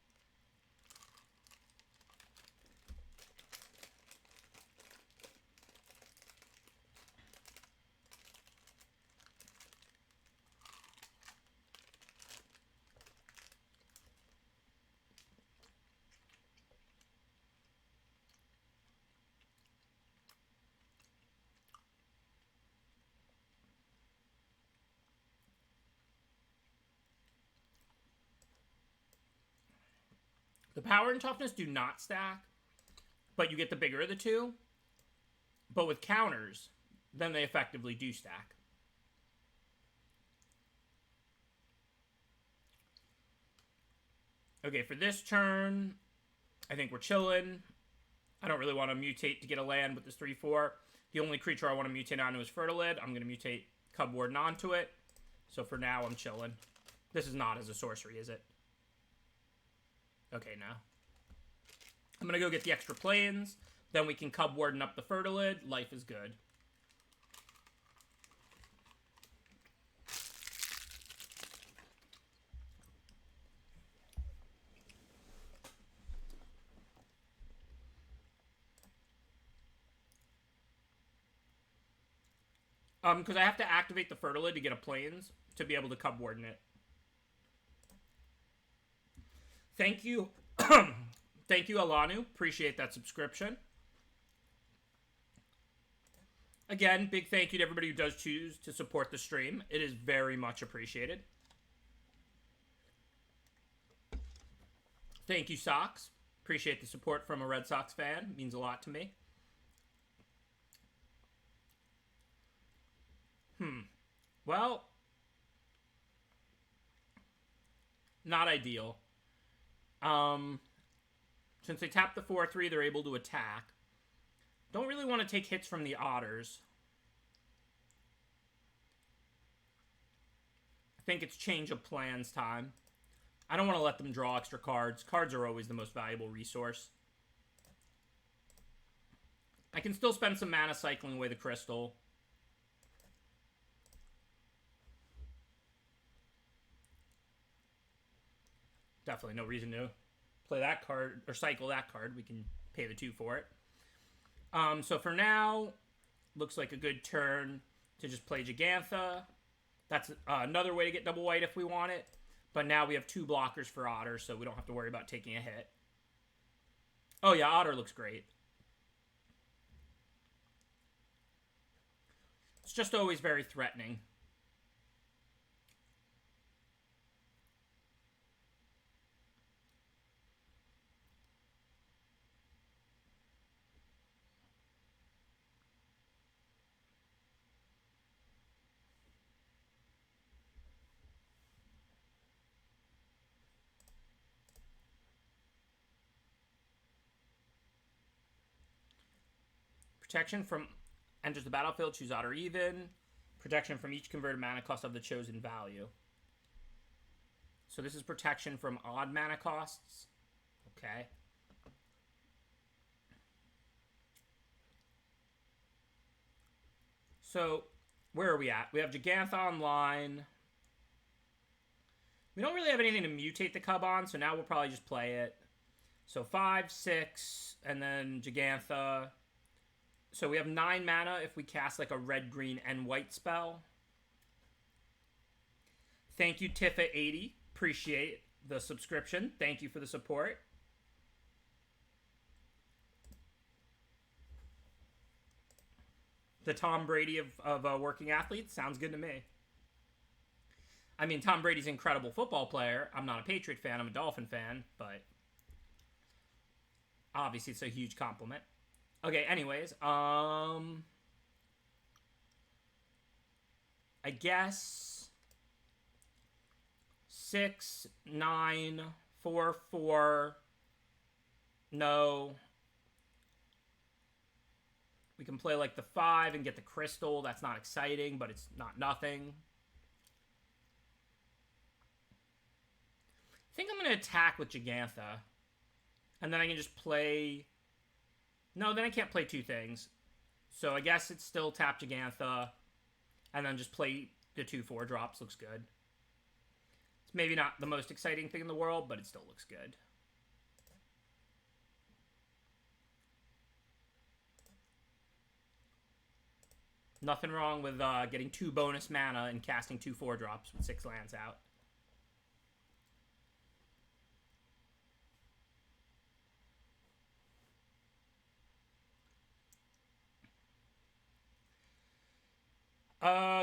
The power and toughness do not stack, but you get the bigger of the two. But with counters, then they effectively do stack. Okay, for this turn, I think we're chilling. I don't really want to mutate to get a land with this 3/4. The only creature I want to mutate onto is Fertilid. I'm going to mutate Cub Warden onto it. So for now, I'm chilling. This is not as a sorcery, is it? Okay, no. I'm going to go get the extra planes. Then we can Cub Warden up the Fertilid. Life is good. Because I have to activate the Fertilid to get a Plains to be able to Cub Warden it. Thank you. Thank you, Alanu. Appreciate that subscription. Again, big thank you to everybody who does choose to support the stream. It is very much appreciated. Thank you, Sox. Appreciate the support from a Red Sox fan. It means a lot to me. Well, not ideal. Since they tap the 4-3, they're able to attack. Don't really want to take hits from the Otters. I think it's change of plans time. I don't want to let them draw extra cards. Cards are always the most valuable resource. I can still spend some mana cycling away the crystal. Definitely no reason to play that card or cycle that card. We can pay the 2 for it. So for now, looks like a good turn to just play Jegantha. That's another way to get double white if we want it. But now we have 2 blockers for Otter, so we don't have to worry about taking a hit. Oh yeah, Otter looks great. It's just always very threatening. Protection from enters the battlefield, choose odd or even. Protection from each converted mana cost of the chosen value. So this is protection from odd mana costs. Okay. So where are we at? We have Jegantha online. We don't really have anything to mutate the Cub on, so now we'll probably just play it. So 5, 6, and then Jegantha. So we have 9 mana if we cast like a red, green, and white spell. Thank you, Tifa80. Appreciate the subscription. Thank you for the support. The Tom Brady of working athletes. Sounds good to me. I mean, Tom Brady's an incredible football player. I'm not a Patriot fan. I'm a Dolphin fan. But obviously it's a huge compliment. Okay, anyways. I guess 6, 9, 4, 4. No. We can play like the 5 and get the crystal. That's not exciting, but it's not nothing. I think I'm going to attack with Jegantha. And then I can just play... No, then I can't play 2 things. So I guess it's still tap Jegantha. And then just play the 2/4 drops. Looks good. It's maybe not the most exciting thing in the world, but it still looks good. Nothing wrong with getting 2 bonus mana and casting 2 4-drops with 6 lands out.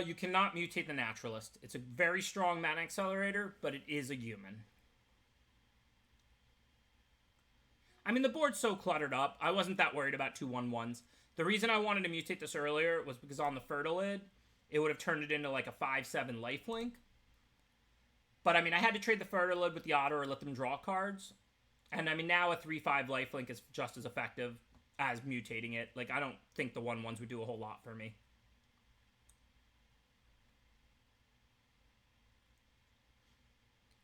You cannot mutate the Naturalist. It's a very strong mana accelerator, but it is a human. I mean, the board's so cluttered up. I wasn't that worried about 2 1/1s. The reason I wanted to mutate this earlier was because on the Fertilid, it would have turned it into like a 5/7 lifelink. But I mean, I had to trade the Fertilid with the Otter or let them draw cards. And I mean, now a 3/5 lifelink is just as effective as mutating it. Like, I don't think the 1/1s would do a whole lot for me.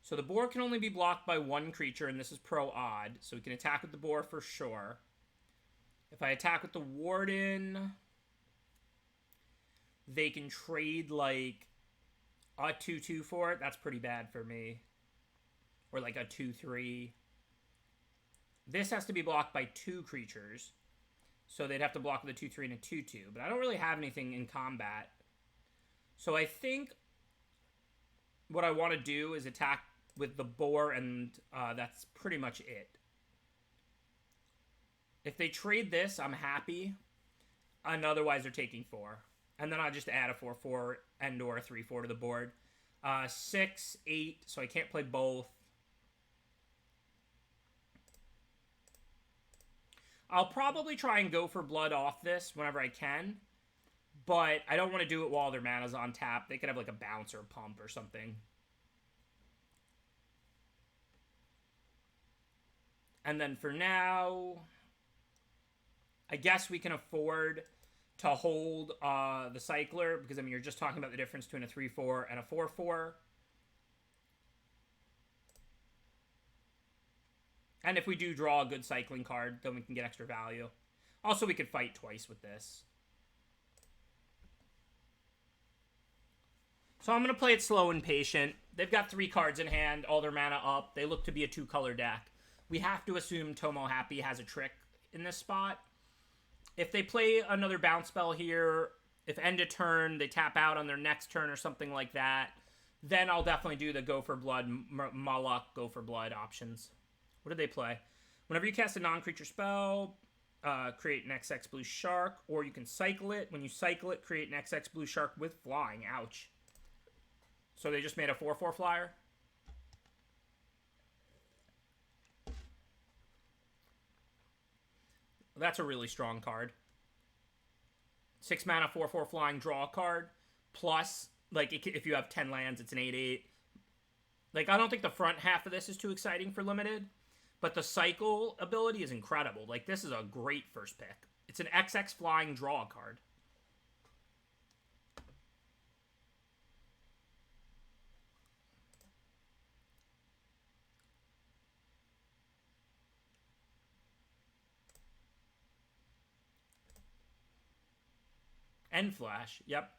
So the boar can only be blocked by 1 creature, and this is pro-odd. So we can attack with the boar for sure. If I attack with the Warden, they can trade, like, a 2/2 for it. That's pretty bad for me. Or, like, a 2/3. This has to be blocked by 2 creatures. So they'd have to block with a 2/3 and a 2/2. But I don't really have anything in combat. So I think what I want to do is attack with the boar, and that's pretty much it. If they trade this, I'm happy. And otherwise, they're taking 4. And then I'll just add a 4/4 and or a 3/4 to the board. 6, 8, so I can't play both. I'll probably try and go for blood off this whenever I can. But I don't want to do it while their mana's on tap. They could have like a bounce or a pump or something. And then for now, I guess we can afford to hold the cycler, because I mean you're just talking about the difference between a 3/4 and a 4/4. And if we do draw a good cycling card, then we can get extra value. Also, we could fight twice with this. So I'm going to play it slow and patient. They've got 3 cards in hand, all their mana up. They look to be a 2-color deck. We have to assume Tomo Happy has a trick in this spot. If they play another bounce spell here, if end of turn, they tap out on their next turn or something like that, then I'll definitely do the go for blood, Malak, go for blood options. What did they play? Whenever you cast a non-creature spell, create an XX blue shark, or you can cycle it. When you cycle it, create an XX blue shark with flying. Ouch. So they just made a 4/4 flyer? That's a really strong card. 6 mana, 4/4 flying, draw a card. Plus, like, if you have 10 lands, it's an 8/8. Like, I don't think the front half of this is too exciting for limited. But the cycle ability is incredible. Like, this is a great first pick. It's an XX flying draw card. End flash. Yep.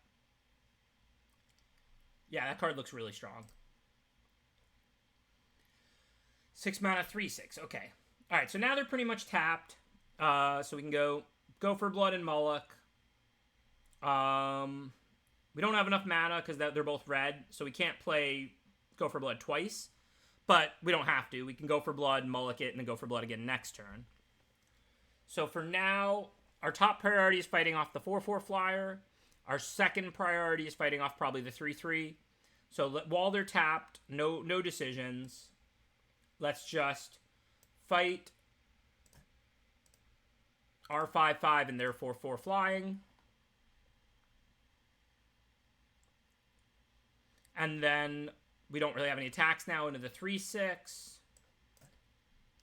Yeah, that card looks really strong. 6 mana, 3/6. Okay. All right, so now they're pretty much tapped. So we can go for blood and Moloch. We don't have enough mana because they're both red, so we can't play go for blood twice. But we don't have to. We can go for blood, Moloch it, and then go for blood again next turn. So for now, our top priority is fighting off the 4/4 flyer. Our second priority is fighting off probably the 3/3. So while they're tapped, no decisions. Let's just fight our 5/5 and their 4/4 flying. And then we don't really have any attacks now into the 3/6.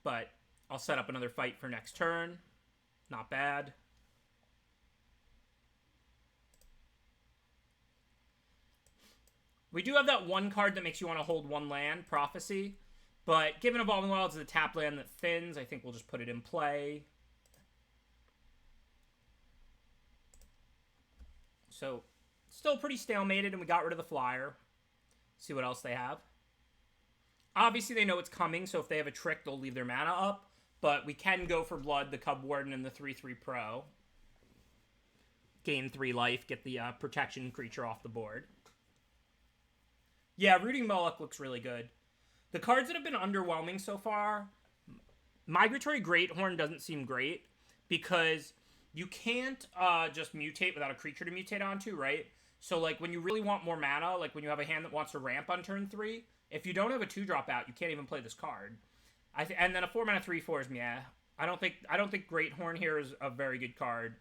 But I'll set up another fight for next turn. Not bad. We do have that one card that makes you want to hold one land, Prophecy. But given Evolving Wilds is a tap land that thins, I think we'll just put it in play. So, still pretty stalemated, and we got rid of the flyer. See what else they have. Obviously, they know it's coming, so if they have a trick, they'll leave their mana up. But we can go for blood, the Cub Warden, and the 3/3 Pro. Gain 3 life, get the protection creature off the board. Yeah, Rooting Moloch looks really good. The cards that have been underwhelming so far, Migratory Greathorn doesn't seem great because you can't just mutate without a creature to mutate onto, right? So, like, when you really want more mana, like when you have a hand that wants to ramp on turn 3, if you don't have a 2-drop out, you can't even play this card. And then a 4 mana 3/4 is yeah. I don't think Greathorn here is a very good card.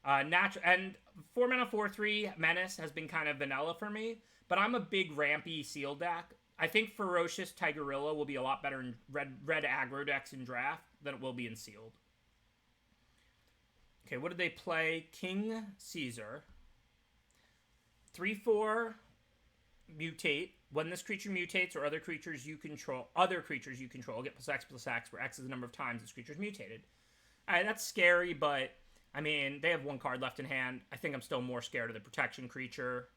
And 4 mana 4/3 Menace has been kind of vanilla for me, but I'm a big rampy seal deck. I think Ferocious Tigerilla will be a lot better in red aggro decks in draft than it will be in sealed. Okay, what did they play? King Caesar. 3/4 mutate. When this creature mutates or other creatures you control get +X/+X, where X is the number of times this creature is mutated. Alright, that's scary, but I mean, they have one card left in hand. I think I'm still more scared of the protection creature.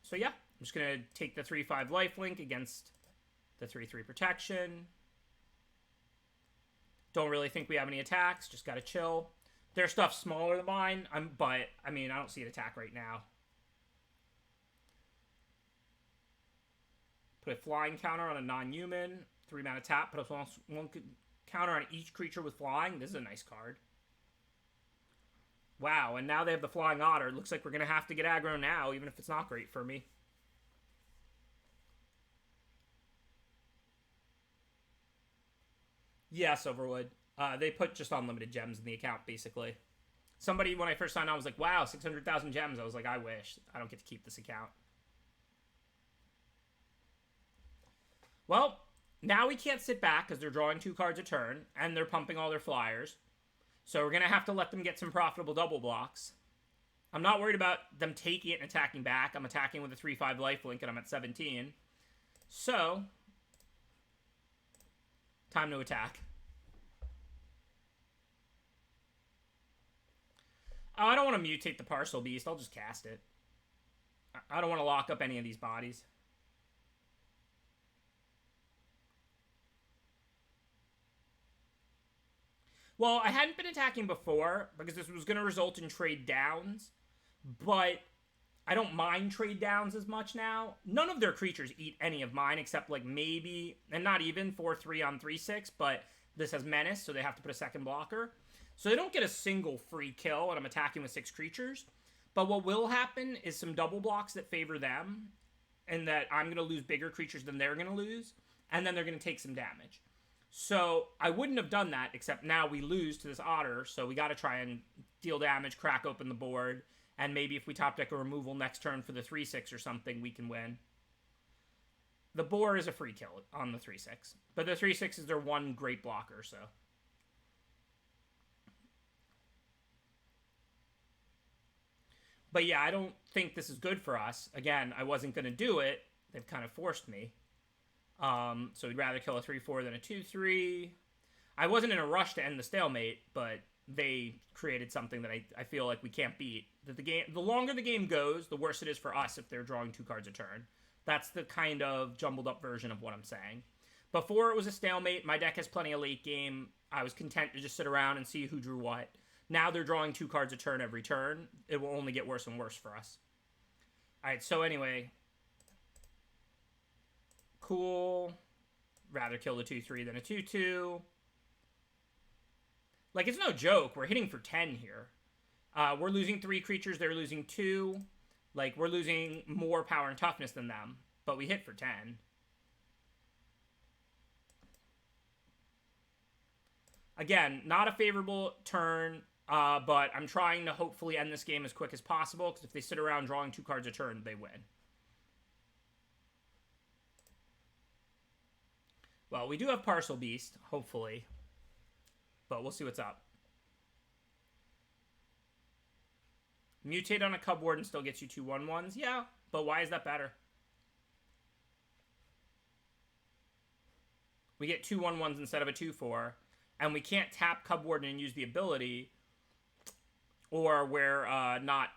So yeah, I'm just going to take the 3/5 lifelink against the 3/3 protection. Don't really think we have any attacks, just got to chill. Their stuff's smaller than mine, but, I mean, I don't see an attack right now. Put a flying counter on a non-human. 3-mana tap. Put a one counter on each creature with flying. This is a nice card. Wow, and now they have the Flying Otter. Looks like we're going to have to get aggro now, even if it's not great for me. Yeah, Silverwood. They put just unlimited gems in the account, basically. Somebody, when I first signed on, was like, wow, 600,000 gems. I was like, I wish. I don't get to keep this account. Well, now we can't sit back because they're drawing 2 cards a turn, and they're pumping all their flyers. So we're going to have to let them get some profitable double blocks. I'm not worried about them taking it and attacking back. I'm attacking with a 3/5 lifelink, and I'm at 17. So, time to attack. Oh, I don't want to mutate the Parcel Beast. I'll just cast it. I don't want to lock up any of these bodies. Well, I hadn't been attacking before because this was going to result in trade downs, but I don't mind trade downs as much now. None of their creatures eat any of mine except like maybe, and not even 4/3 on 3/6, but this has Menace, so they have to put a second blocker. So they don't get a single free kill when I'm attacking with 6 creatures. But what will happen is some double blocks that favor them, and that I'm going to lose bigger creatures than they're going to lose, and then they're going to take some damage. So I wouldn't have done that, except now we lose to this Otter, so we got to try and deal damage, crack open the board, and maybe if we top deck a removal next turn for the 3/6 or something, we can win. The Boar is a free kill on the 3/6, but the 3/6 is their one great blocker, so. But yeah, I don't think this is good for us. Again, I wasn't going to do it. They've kind of forced me. So we'd rather kill a 3/4 than a 2/3. I wasn't in a rush to end the stalemate, but they created something that I feel like we can't beat. That the longer the game goes, the worse it is for us if they're drawing 2 cards a turn. That's the kind of jumbled up version of what I'm saying. Before it was a stalemate, my deck has plenty of late game. I was content to just sit around and see who drew what. Now they're drawing 2 cards a turn every turn. It will only get worse and worse for us. Alright, so anyway. Cool. Rather kill the 2/3 than a 2/2. Like, it's no joke. We're hitting for 10 here. We're losing 3 creatures. They're losing 2. Like, we're losing more power and toughness than them. But we hit for 10. Again, not a favorable turn. But I'm trying to hopefully end this game as quick as possible. Because if they sit around drawing 2 cards a turn, they win. Well, we do have Parcel Beast, hopefully. But we'll see what's up. Mutate on a Cub Warden still gets you 2 1/1s. Yeah, but why is that better? We get 2 1/1s instead of a 2/4. And we can't tap Cub Warden and use the ability. Or we're not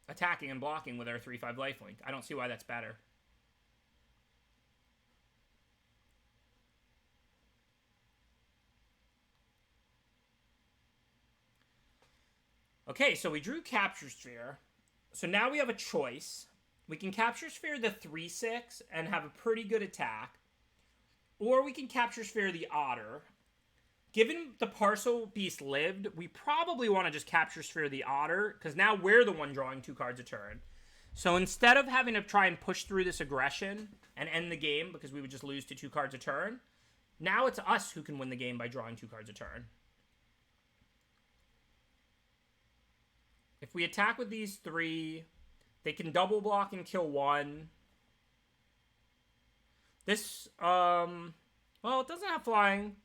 attacking and blocking with our 3/5 lifelink. I don't see why that's better. Okay, so we drew Capture Sphere. So now we have a choice. We can Capture Sphere the 3/6 and have a pretty good attack. Or we can Capture Sphere the Otter. Given the Parcel Beast lived, we probably want to just Capture Sphere the Otter, because now we're the one drawing 2 cards a turn. So instead of having to try and push through this aggression and end the game, because we would just lose to 2 cards a turn, now it's us who can win the game by drawing 2 cards a turn. If we attack with these 3, they can double block and kill 1. This, well, it doesn't have flying.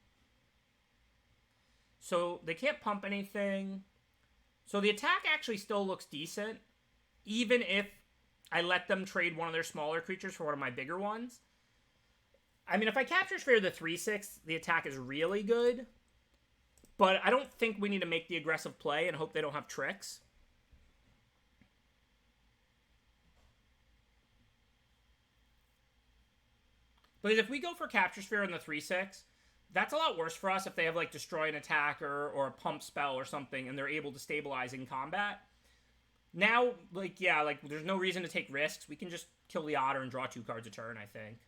So they can't pump anything. So the attack actually still looks decent, even if I let them trade one of their smaller creatures for one of my bigger ones. I mean, if I Capture Sphere the 3/6, the attack is really good. But I don't think we need to make the aggressive play and hope they don't have tricks. Because if we go for Capture Sphere in the 3/6, That's a lot worse for us if they have, like, Destroy an Attacker or a Pump Spell or something, and they're able to stabilize in combat. Now, like, yeah, like, there's no reason to take risks. We can just kill the Otter and draw 2 cards a turn, I think.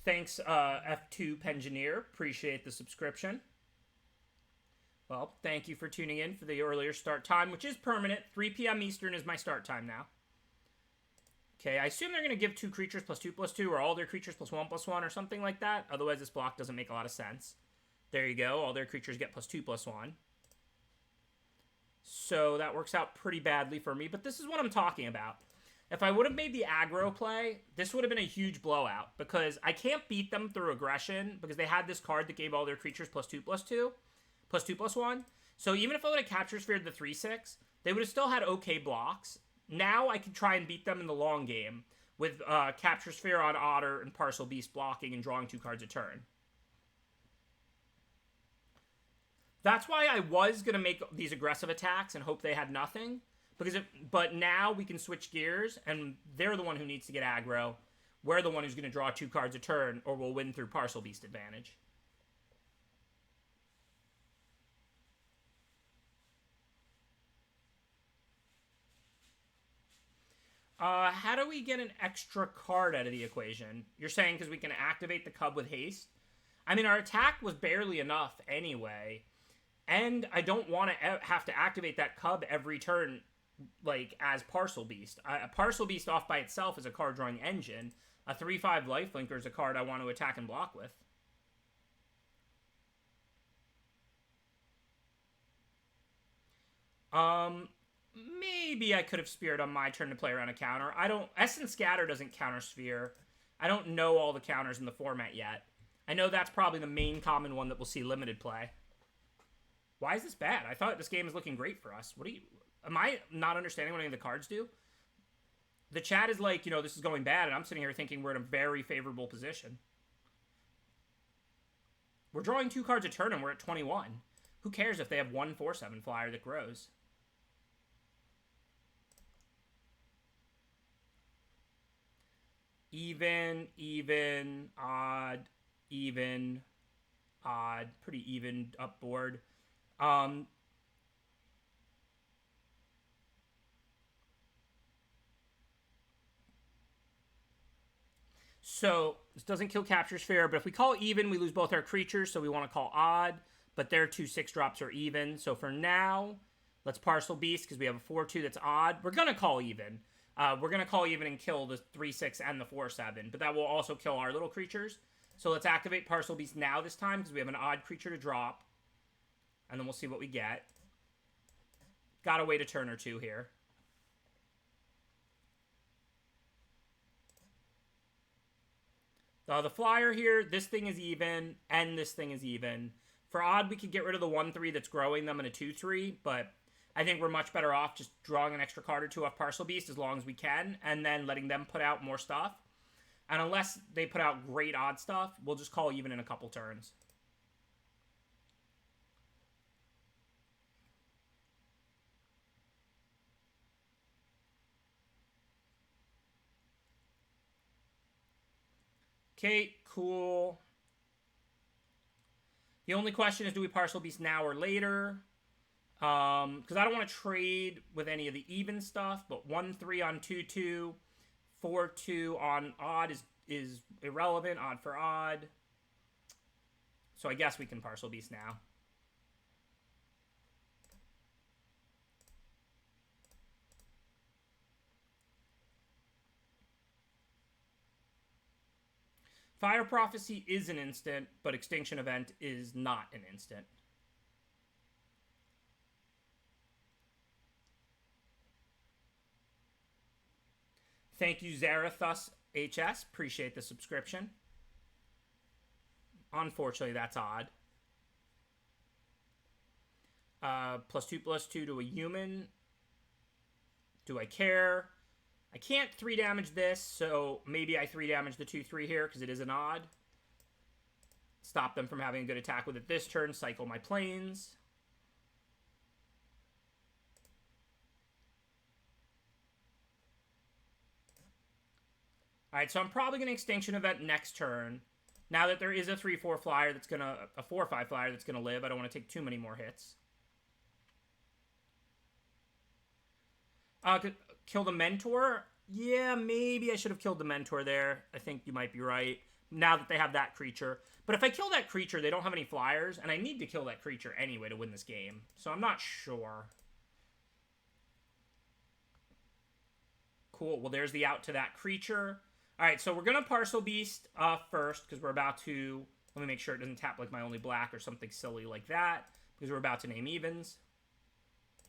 Thanks, F2 Pengineer. Appreciate the subscription. Well, thank you for tuning in for the earlier start time, which is permanent. 3 p.m. Eastern is my start time now. Okay, I assume they're going to give 2 creatures +2/+2, or all their creatures +1/+1, or something like that. Otherwise, this block doesn't make a lot of sense. There you go. All their creatures get +2/+1. So that works out pretty badly for me, but this is what I'm talking about. If I would have made the aggro play, this would have been a huge blowout, because I can't beat them through aggression, because they had this card that gave all their creatures +2/+2, +2/+1. So even if I would have Capture Sphered the 3/6, they would have still had okay blocks. Now I can try and beat them in the long game with Capture Sphere on Otter and Parcel Beast blocking and drawing 2 cards a turn. That's why I was going to make these aggressive attacks and hope they had nothing. But now we can switch gears, and they're the one who needs to get aggro. We're the one who's going to draw 2 cards a turn, or we'll win through Parcel Beast advantage. How do we get an extra card out of the equation? You're saying because we can activate the Cub with haste? I mean, our attack was barely enough anyway. And I don't want to have to activate that Cub every turn, like, as Parcel Beast. A Parcel Beast off by itself is a card drawing engine. A 3/5 Lifelinker is a card I want to attack and block with. Maybe I could have Speared on my turn to play around a counter. Essence Scatter doesn't counter Sphere. I don't know all the counters in the format yet. I know that's probably the main common one that we'll see limited play. Why is this bad? I thought this game is looking great for us. Am I not understanding what any of the cards do? The chat is like, this is going bad, and I'm sitting here thinking we're in a very favorable position. We're drawing 2 cards a turn, and we're at 21. Who cares if they have 1 4/7 flyer that grows? Even, odd, even, odd. Pretty even up board. So this doesn't kill Capture Sphere, but if we call even, we lose both our creatures, so we want to call odd, but their 2 6-drops are even. So for now, let's Parcel Beast, because we have a 4/2 that's odd. We're going to call even. We're going to call even and kill the 3/6 and the 4/7, but that will also kill our little creatures. So let's activate Parcel Beast now this time, because we have an odd creature to drop. And then we'll see what we get. Gotta wait a turn or 2 here. The flyer here, this thing is even, and this thing is even. For odd, we could get rid of the 1/3 that's growing them in a 2/3, but I think we're much better off just drawing an extra card or 2 off Parcel Beast as long as we can, and then letting them put out more stuff. And unless they put out great odd stuff, we'll just call even in a couple turns. Okay, cool. The only question is, do we Parcel Beast now or later? Because I don't want to trade with any of the even stuff, but 1/3 on 2/2, 4/2 on odd is irrelevant, odd for odd. So I guess we can Parcel Beast now. Fire Prophecy is an instant, but Extinction Event is not an instant. Thank you, Zarathus HS. Appreciate the subscription. Unfortunately, that's odd. +2/+2 to a human. Do I care? I can't 3 damage this, so maybe I 3 damage the 2/3 here because it is an odd. Stop them from having a good attack with it this turn. Cycle my planes. Alright, so I'm probably going to Extinction Event next turn. Now that there is a 3-4 flyer that's going to... a 4-5 flyer that's going to live, I don't want to take too many more hits. Kill the Mentor? Yeah, maybe I should have killed the Mentor there. I think you might be right. Now that they have that creature. But if I kill that creature, they don't have any flyers, and I need to kill that creature anyway to win this game. So I'm not sure. Cool. Well, there's the out to that creature. All right, so we're going to Parcel Beast first, because we're about to... Let me make sure it doesn't tap like my only black or something silly like that, because we're about to name evens.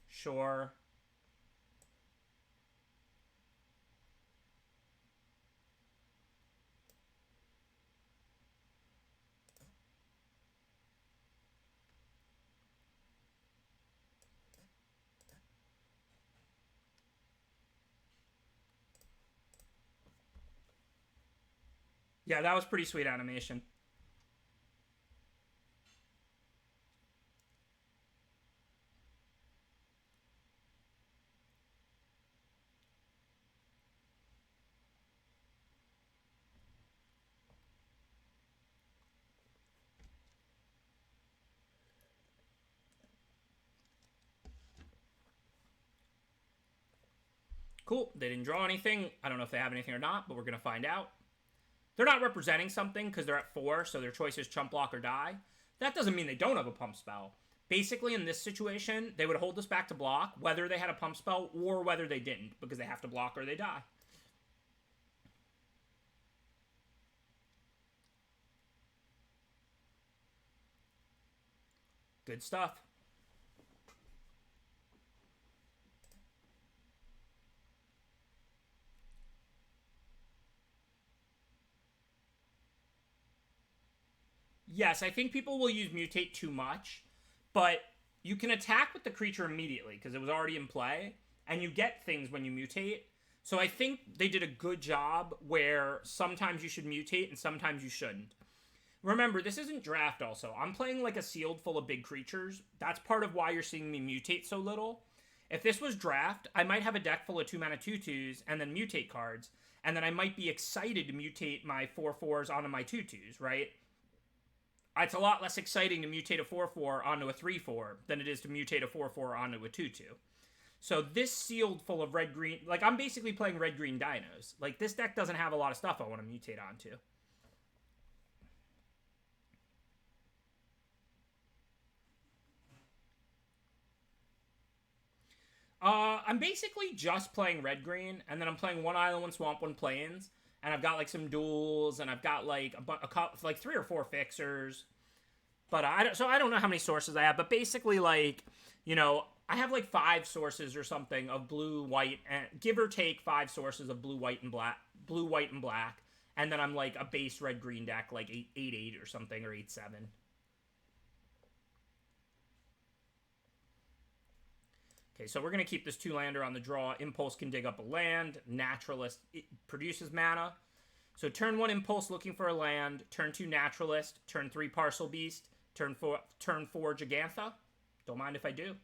Sure. Yeah, that was pretty sweet animation. Cool. They didn't draw anything. I don't know if they have anything or not, but we're going to find out. They're not representing something because they're at 4, so their choice is Chump Block or Die. That doesn't mean they don't have a pump spell. Basically, in this situation, they would hold us back to block, whether they had a pump spell or whether they didn't, because they have to block or they die. Good stuff. Yes, I think people will use Mutate too much, but you can attack with the creature immediately because it was already in play, and you get things when you mutate. So I think they did a good job where sometimes you should mutate and sometimes you shouldn't. Remember, this isn't draft also. I'm playing like a sealed full of big creatures. That's part of why you're seeing me mutate so little. If this was draft, I might have a deck full of 2-mana 2/2s and then mutate cards, and then I might be excited to mutate my 4/4s onto my 2/2s, right? It's a lot less exciting to mutate a 4/4 onto a 3/4 than it is to mutate a 4/4 onto a 2/2. So this sealed full of red-green... Like, I'm basically playing red-green dinos. Like, this deck doesn't have a lot of stuff I want to mutate onto. I'm basically just playing red-green, and then I'm playing 1 island, 1 swamp, 1 plains, and I've got, like, some duels, and I've got, like, like 3 or 4 fixers. But I don't know how many sources I have, but basically, like, you know, I have, like, 5 sources or something of blue, white, and give or take 5 sources of blue, white, and black, and then I'm, like, a base red-green deck, like 8/8 or something, or 8/7. Okay, so we're going to keep this 2-lander on the draw. Impulse can dig up a land. Naturalist, it produces mana. So turn 1 Impulse looking for a land. Turn 2 Naturalist. Turn 3 Parcel Beast. Turn 4 Gigantha. Don't mind if I do.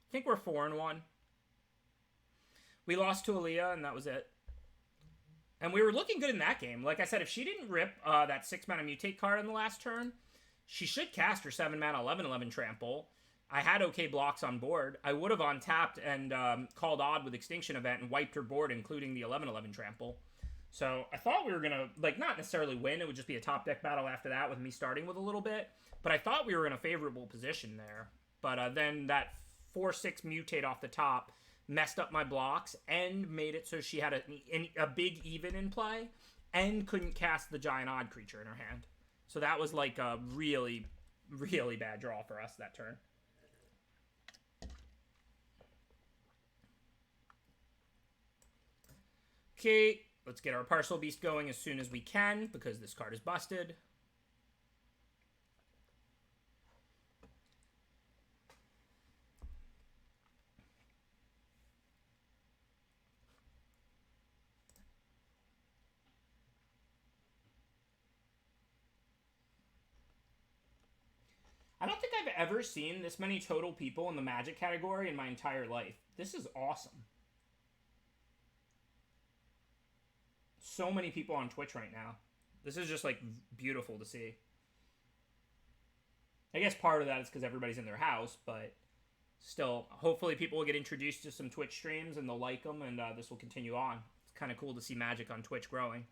I think we're 4-1. We lost to Aaliyah, and that was it. And we were looking good in that game. Like I said, if she didn't rip that 6-mana mutate card in the last turn, she should cast her 7-mana 11/11 trample. I had okay blocks on board. I would have untapped and called odd with Extinction Event and wiped her board, including the 11/11 trample. So I thought we were going to, like, not necessarily win. It would just be a top deck battle after that with me starting with a little bit. But I thought we were in a favorable position there. But then that 4/6 mutate off the top messed up my blocks and made it so she had a big even in play and couldn't cast the giant odd creature in her hand. So that was like a really, really bad draw for us that turn. Okay, let's get our Parcel Beast going as soon as we can because this card is busted. I've ever seen this many total people in the Magic category in my entire life. This is awesome. So many people on Twitch right now. This is just, like, beautiful to see. I guess part of that is because everybody's in their house, but still, hopefully people will get introduced to some Twitch streams and they'll like them, and this will continue on. It's kind of cool to see Magic on Twitch growing.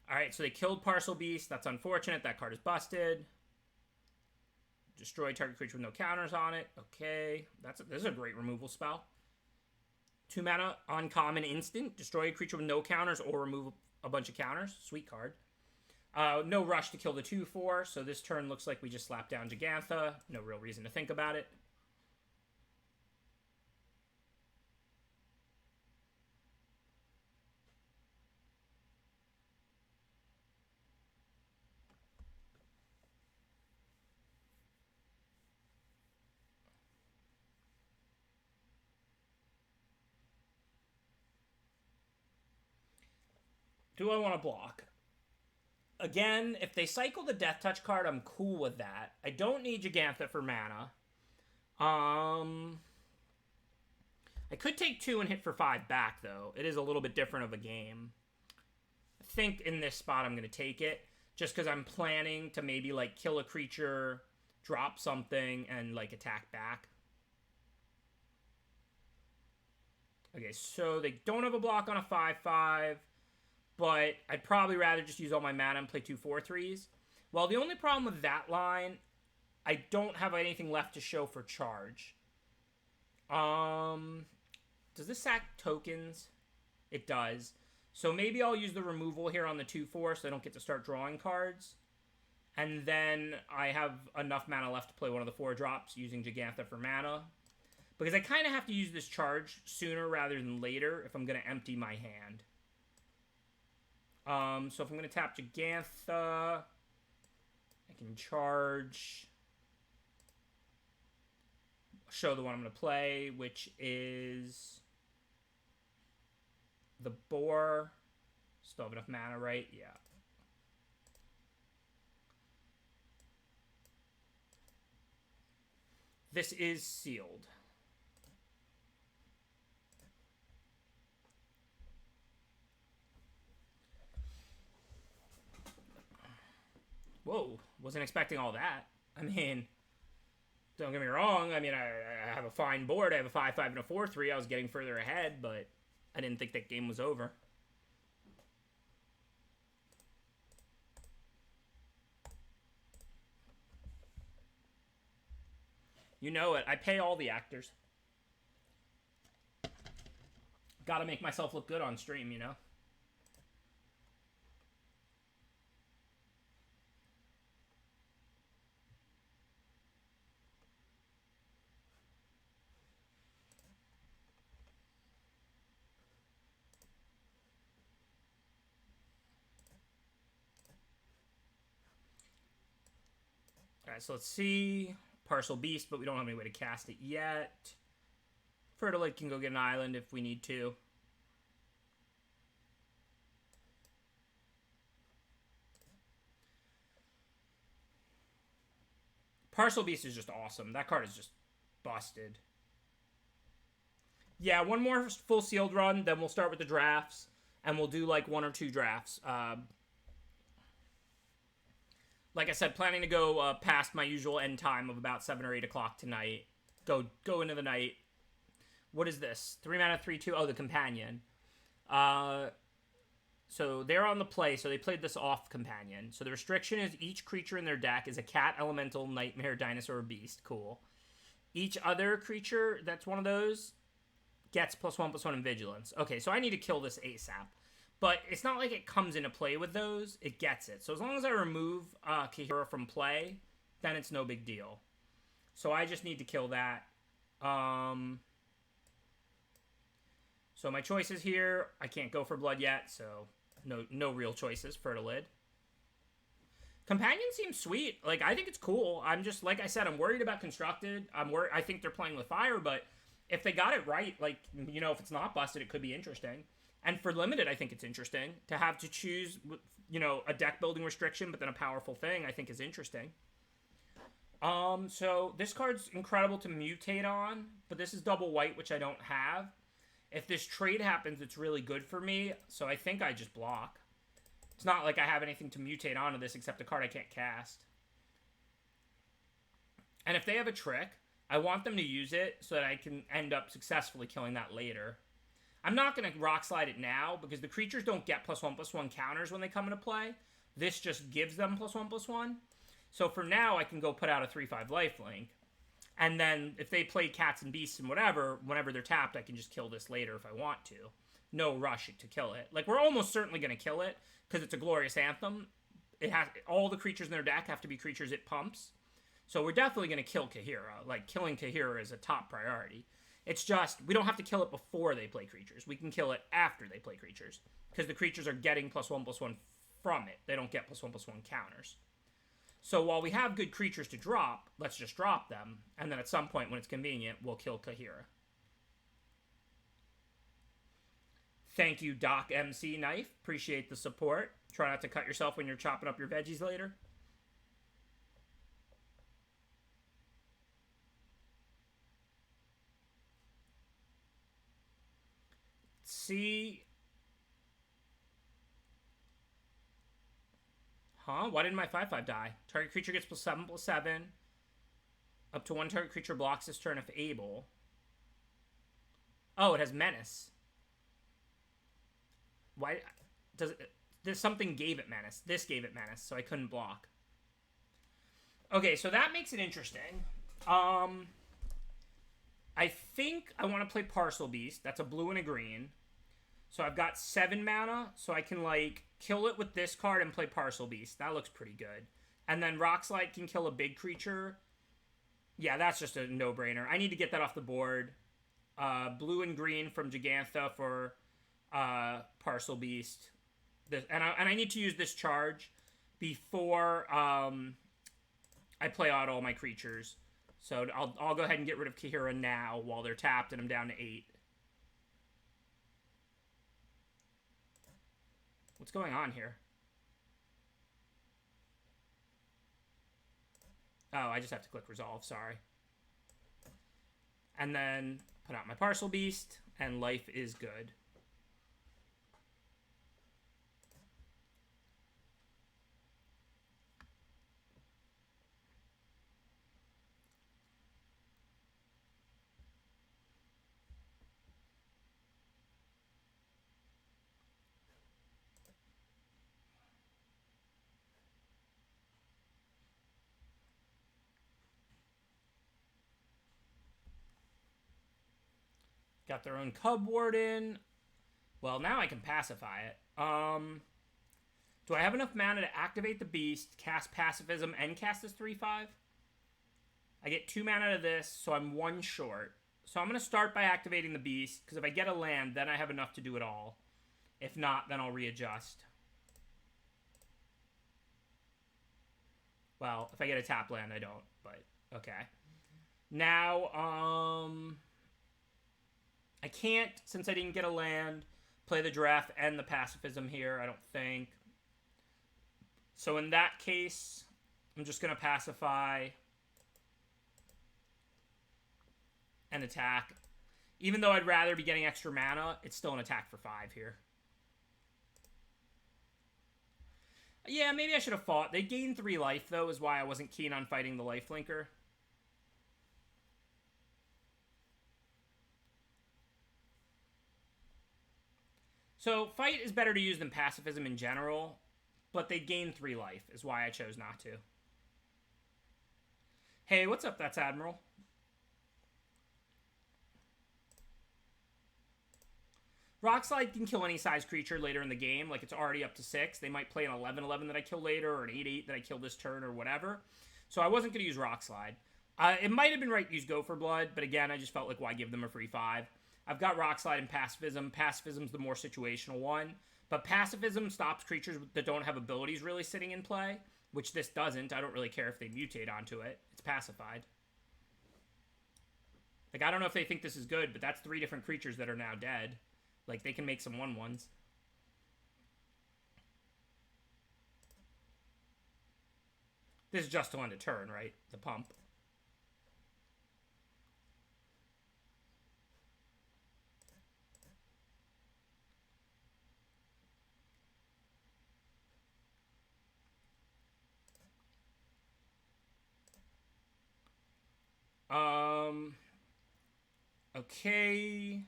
Alright, so they killed Parcel Beast. That's unfortunate. That card is busted. Destroy target creature with no counters on it. Okay. This is a great removal spell. 2 mana, uncommon instant. Destroy a creature with no counters or remove a bunch of counters. Sweet card. No rush to kill the 2/4, so this turn looks like we just slapped down Jegantha. No real reason to think about it. Do I want to block? Again, if they cycle the Death Touch card, I'm cool with that. I don't need Jegantha for mana. I could take 2 and hit for 5 back, though. It is a little bit different of a game. I think in this spot I'm going to take it, just because I'm planning to maybe, like, kill a creature, drop something, and, like, attack back. Okay, so they don't have a block on a 5/5. But I'd probably rather just use all my mana and play 2 4/3s. Well, the only problem with that line, I don't have anything left to show for charge. Does this sack tokens? It does. So maybe I'll use the removal here on the 2/4 so I don't get to start drawing cards. And then I have enough mana left to play one of the 4 drops using Jegantha for mana. Because I kind of have to use this charge sooner rather than later if I'm going to empty my hand. So if I'm going to tap Jegantha, I can charge, show the one I'm going to play, which is the Boar. Still have enough mana, right? Yeah. This is sealed. Whoa, wasn't expecting all that. I mean, don't get me wrong. I mean, I have a fine board. I have a 5/5 and a 4/3. I was getting further ahead, but I didn't think that game was over. You know it. I pay all the actors. Gotta make myself look good on stream, you know? Alright, so let's see. Parcel Beast, but we don't have any way to cast it yet. Fertilite can go get an island if we need to. Parcel Beast is just awesome. That card is just busted. Yeah, one more full sealed run, then we'll start with the drafts, and we'll do like 1 or 2 drafts. Like I said, planning to go past my usual end time of about 7 or 8 o'clock tonight. Go into the night. What is this? 3 mana, 3/2. Oh, the Companion. So they're on the play, so they played this off Companion. So the restriction is each creature in their deck is a cat, elemental, nightmare, dinosaur, or beast. Cool. Each other creature that's one of those gets +1/+1 in vigilance. Okay, so I need to kill this ASAP. But it's not like it comes into play with those. It gets it. So as long as I remove Kahira from play, then it's no big deal. So I just need to kill that. So my choices here, I can't go for blood yet, so no real choices. Fertilid. Companion seems sweet. Like, I think it's cool. I'm just, like I said, I'm worried about Constructed. I think they're playing with fire, but if they got it right, like, you know, if it's not busted, it could be interesting. And for Limited, I think it's interesting to have to choose you know, a deck building restriction, but then a powerful thing, I think is interesting. So this card's incredible to mutate on, but this is double white, which I don't have. If this trade happens, it's really good for me, so I think I just block. It's not like I have anything to mutate onto this except a card I can't cast. And if they have a trick, I want them to use it so that I can end up successfully killing that later. I'm not going to Rock Slide it now because the creatures don't get +1/+1 counters when they come into play. This just gives them +1/+1. So for now, I can go put out a 3/5 lifelink. And then if they play cats and beasts and whatever, whenever they're tapped, I can just kill this later if I want to. No rush to kill it. Like, we're almost certainly going to kill it because it's a Glorious Anthem. It has all the creatures in their deck have to be creatures it pumps. So we're definitely going to kill Kahira. Like, killing Kahira is a top priority. It's just, we don't have to kill it before they play creatures. We can kill it after they play creatures. Because the creatures are getting +1/+1 from it. They don't get +1/+1 counters. So while we have good creatures to drop, let's just drop them. And then at some point when it's convenient, we'll kill Kahira. Thank you, Doc MC Knife. Appreciate the support. Try not to cut yourself when you're chopping up your veggies later. See. Huh? Why didn't my 5/5 die? Target creature gets +7/+7. Up to one target creature blocks this turn if able. Oh, it has Menace. Why does it? There's something gave it Menace. This gave it Menace, so I couldn't block. Okay, so that makes it interesting. I think I want to play Parcel Beast. That's a blue and a green. So I've got 7 mana, so I can, like, kill it with this card and play Parcel Beast. That looks pretty good. And then Rock Slide can kill a big creature. Yeah, that's just a no-brainer. I need to get that off the board. Blue and green from Gigantha for Parcel Beast. And I need to use this charge before I play out all my creatures. So I'll go ahead and get rid of Kahira now while they're tapped and I'm down to 8. What's going on here? Oh, I just have to click resolve, sorry. And then put out my Parcel Beast, and life is good. Got their own Cub Warden. Well, now I can pacify it. Do I have enough mana to activate the beast, cast Pacifism, and cast this 3/5? I get 2 mana to this, so I'm 1 short. So I'm going to start by activating the beast, because if I get a land, then I have enough to do it all. If not, then I'll readjust. Well, if I get a tap land, I don't, but okay. Now, I can't, since I didn't get a land, play the Giraffe and the Pacifism here, I don't think. So in that case, I'm just going to pacify and attack. Even though I'd rather be getting extra mana, it's still an attack for 5 here. Yeah, maybe I should have fought. They gained 3 life, though, is why I wasn't keen on fighting the lifelinker. So, fight is better to use than pacifism in general, but they gain 3 life, is why I chose not to. Hey, what's up? That's Admiral. Rockslide can kill any size creature later in the game, like it's already up to 6. They might play an 11/11 that I kill later, or an 8/8 that I kill this turn, or whatever. So I wasn't going to use Rockslide. It might have been right to use Go for Blood, but again, I just felt like why give them a free 5. I've got Rockslide and Pacifism. Pacifism's the more situational one. But Pacifism stops creatures that don't have abilities really sitting in play, which this doesn't. I don't really care if they mutate onto it. It's pacified. Like, I don't know if they think this is good, but that's 3 different creatures that are now dead. Like, they can make some 1/1s. This is just to end a turn, right? The pump. Okay.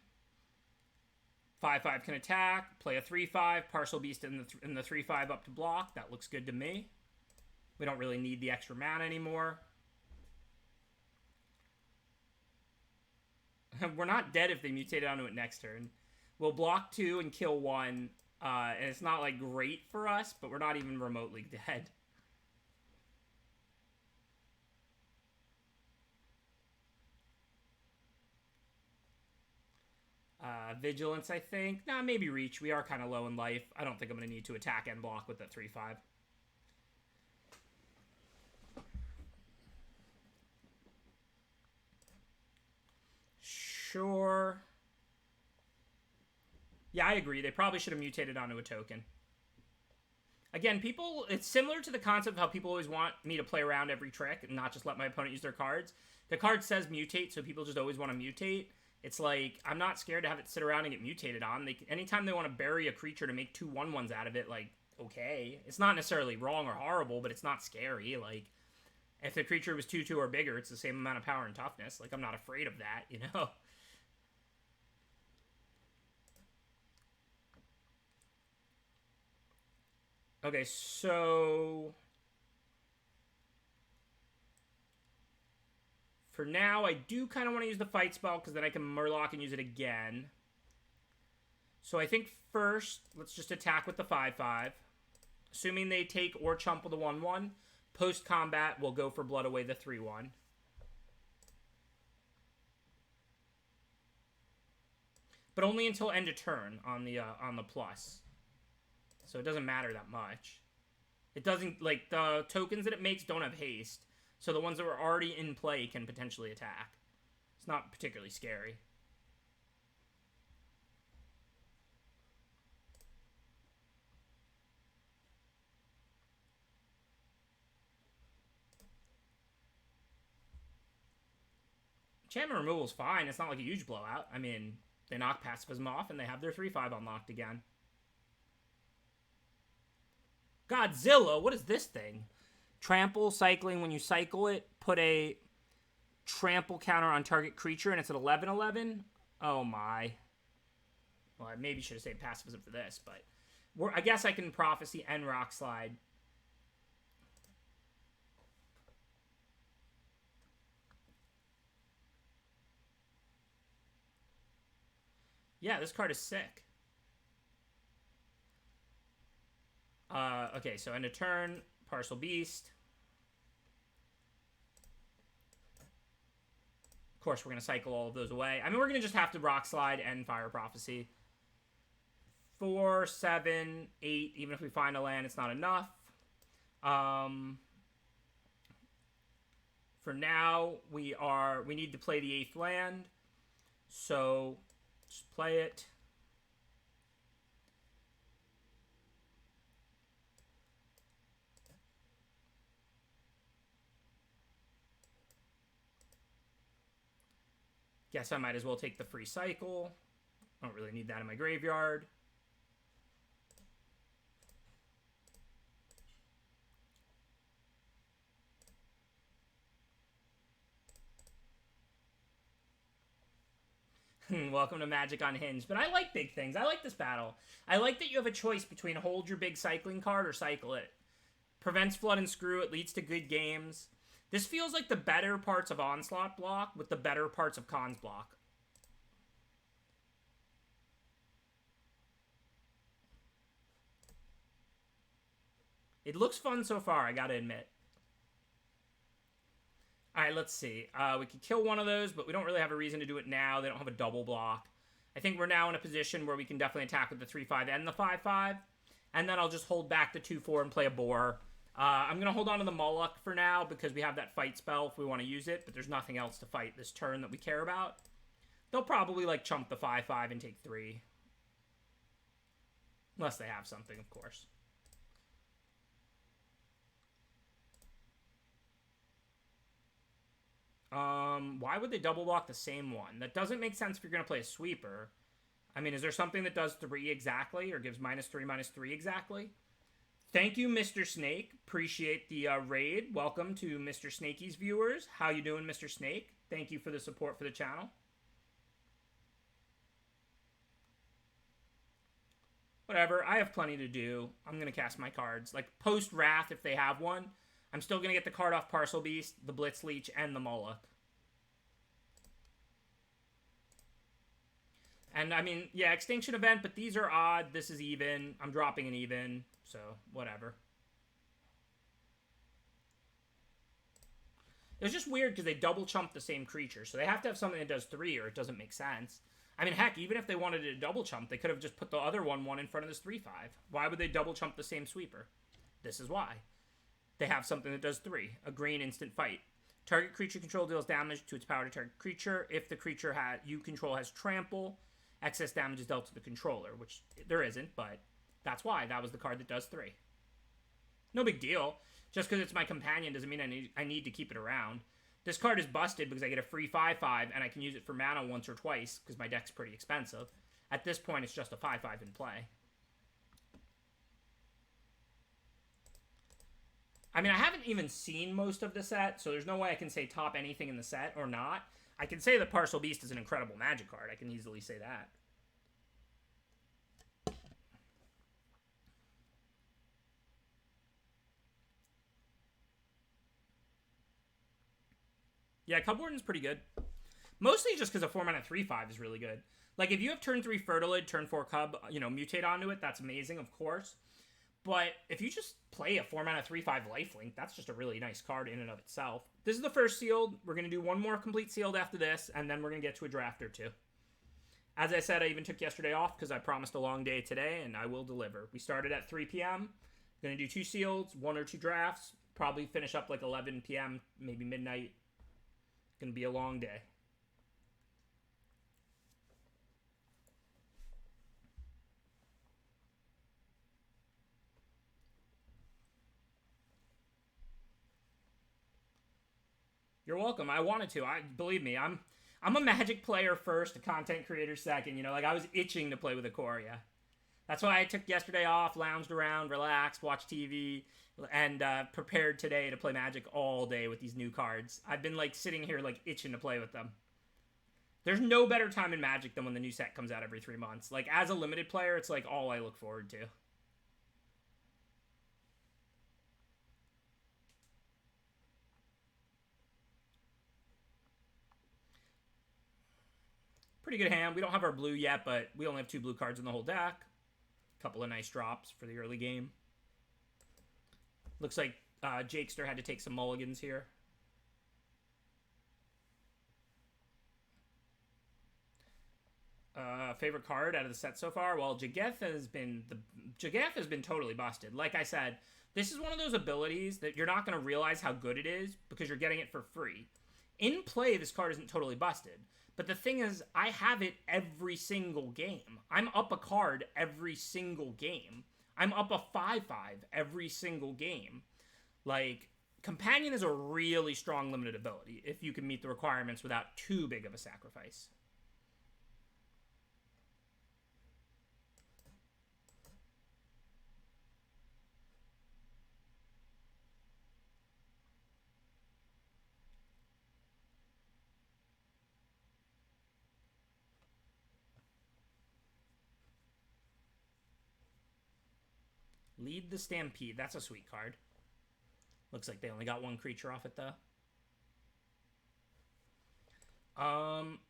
5/5 can attack. Play a 3/5. Partial Beast in the 3/5 up to block. That looks good to me. We don't really need the extra mana anymore. We're not dead if they mutated onto it next turn. We'll block 2 and kill 1. And it's not, like, great for us, but we're not even remotely dead. Vigilance, I think. Nah, maybe Reach. We are kind of low in life. I don't think I'm going to need to attack and block with that 3/5. Sure. Yeah, I agree. They probably should have mutated onto a token. Again, people, it's similar to the concept of how people always want me to play around every trick and not just let my opponent use their cards. The card says mutate, so people just always want to mutate. It's like, I'm not scared to have it sit around and get mutated on. Anytime they want to bury a creature to make 2 1/1s out of it, like, okay. It's not necessarily wrong or horrible, but it's not scary. Like, if the creature was 2/2 or bigger, it's the same amount of power and toughness. Like, I'm not afraid of that, you know? Okay, so... For now, I do kind of want to use the fight spell, because then I can Murloc and use it again. So I think first, let's just attack with the 5/5. Assuming they take or chump with the 1/1. Post-combat, we'll go for Blood Away the 3/1. But only until end of turn on the plus. So it doesn't matter that much. It doesn't, like, the tokens that it makes don't have haste. So the ones that were already in play can potentially attack. It's not particularly scary. Enchantment removal is fine. It's not like a huge blowout. I mean, they knock pacifism off and they have their 3/5 unlocked again. Godzilla, what is this thing? Trample, cycling. When you cycle it, put a trample counter on target creature, and it's at 11/11. Oh my. Well, I maybe should have saved pacifism for this, but I guess I can Prophecy and Rock Slide. Yeah, this card is sick. Okay, so end of turn, Partial Beast. Of course, we're going to cycle all of those away. I mean, we're going to just have to Rock Slide and Fire Prophecy. 4, 7, 8. Even if we find a land, it's not enough. For now, we need to play the 8th land. So, just play it. Guess I might as well take the free cycle. I don't really need that in my graveyard. Welcome to Magic Unhinged. But I like big things. I like this battle. I like that you have a choice between hold your big cycling card or cycle it. Prevents Flood and Screw. It leads to good games. This feels like the better parts of Onslaught block with the better parts of Cons block. It looks fun so far, I gotta admit. Alright, let's see. We could kill one of those, but we don't really have a reason to do it now. They don't have a double block. I think we're now in a position where we can definitely attack with the 3/5 and the 5/5. And then I'll just hold back the 2/4 and play a boar. I'm going to hold on to the Moloch for now because we have that fight spell if we want to use it, but there's nothing else to fight this turn that we care about. They'll probably, like, chump the 5/5 and take 3. Unless they have something, of course. Why would they double block the same one? That doesn't make sense if you're going to play a sweeper. I mean, is there something that does 3 exactly or gives -3/-3 exactly? Thank you, Mr. Snake. Appreciate the raid. Welcome to Mr. Snakey's viewers. How you doing, Mr. Snake? Thank you for the support for the channel. Whatever, I have plenty to do. I'm going to cast my cards. Like, post-Wrath, if they have one, I'm still going to get the card off Parcel Beast, the Blitz Leech, and the Moloch. And, I mean, yeah, Extinction Event, but these are odd. This is even. I'm dropping an even, so whatever. It's just weird because they double chump the same creature, so they have to have something that does 3 or it doesn't make sense. I mean, heck, even if they wanted to double chump, they could have just put the other 1/1 in front of this 3/5. Why would they double chump the same sweeper? This is why. They have something that does 3. A green instant fight. Target creature control deals damage to its power to target creature. If the creature you control has trample, excess damage is dealt to the controller, which there isn't, but that's why. That was the card that does 3. No big deal. Just because it's my companion doesn't mean I need to keep it around. This card is busted because I get a free 5/5 and I can use it for mana once or twice because my deck's pretty expensive. At this point, it's just a 5/5 in play. I mean, I haven't even seen most of the set, so there's no way I can say top anything in the set or not. I can say that Parcel Beast is an incredible Magic card. I can easily say that. Yeah, Cub Warden's pretty good. Mostly just because a 4-mana 3/5 is really good. Like, if you have turn 3 Fertilid, turn 4 Cub, you know, mutate onto it, that's amazing, of course. But if you just play a 4-mana 3/5 Lifelink, that's just a really nice card in and of itself. This is the first sealed. We're going to do one more complete sealed after this, and then we're going to get to a draft or two. As I said, I even took yesterday off because I promised a long day today, and I will deliver. We started at 3 p.m. Going to do 2 sealeds, 1 or 2 drafts. Probably finish up like 11 p.m., maybe midnight. Going to be a long day. You're welcome. I wanted to. Believe me, I'm a Magic player first, a content creator second. You know, like I was itching to play with Ikoria. That's why I took yesterday off, lounged around, relaxed, watched TV, and prepared today to play Magic all day with these new cards. I've been like sitting here like itching to play with them. There's no better time in Magic than when the new set comes out every 3 months. Like as a limited player, it's like all I look forward to. Pretty good hand. We don't have our blue yet, but we only have 2 blue cards in the whole deck. A couple of nice drops for the early game. Looks like Jakester had to take some mulligans here. Favorite card out of the set so far? Well, Jagath has been totally busted. Like I said, this is one of those abilities that you're not going to realize how good it is because you're getting it for free. In play, this card isn't totally busted. But the thing is, I have it every single game. I'm up a card every single game. I'm up a 5/5 every single game. Like, Companion is a really strong limited ability if you can meet the requirements without too big of a sacrifice. Lead the Stampede. That's a sweet card. Looks like they only got 1 creature off it, though.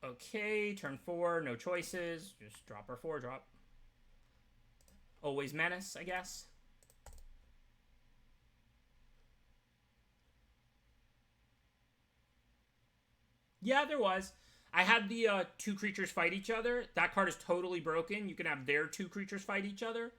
Okay. Turn 4. No choices. Just drop our 4-drop. Always Menace, I guess. Yeah, there was. I had the 2 creatures fight each other. That card is totally broken. You can have their 2 creatures fight each other.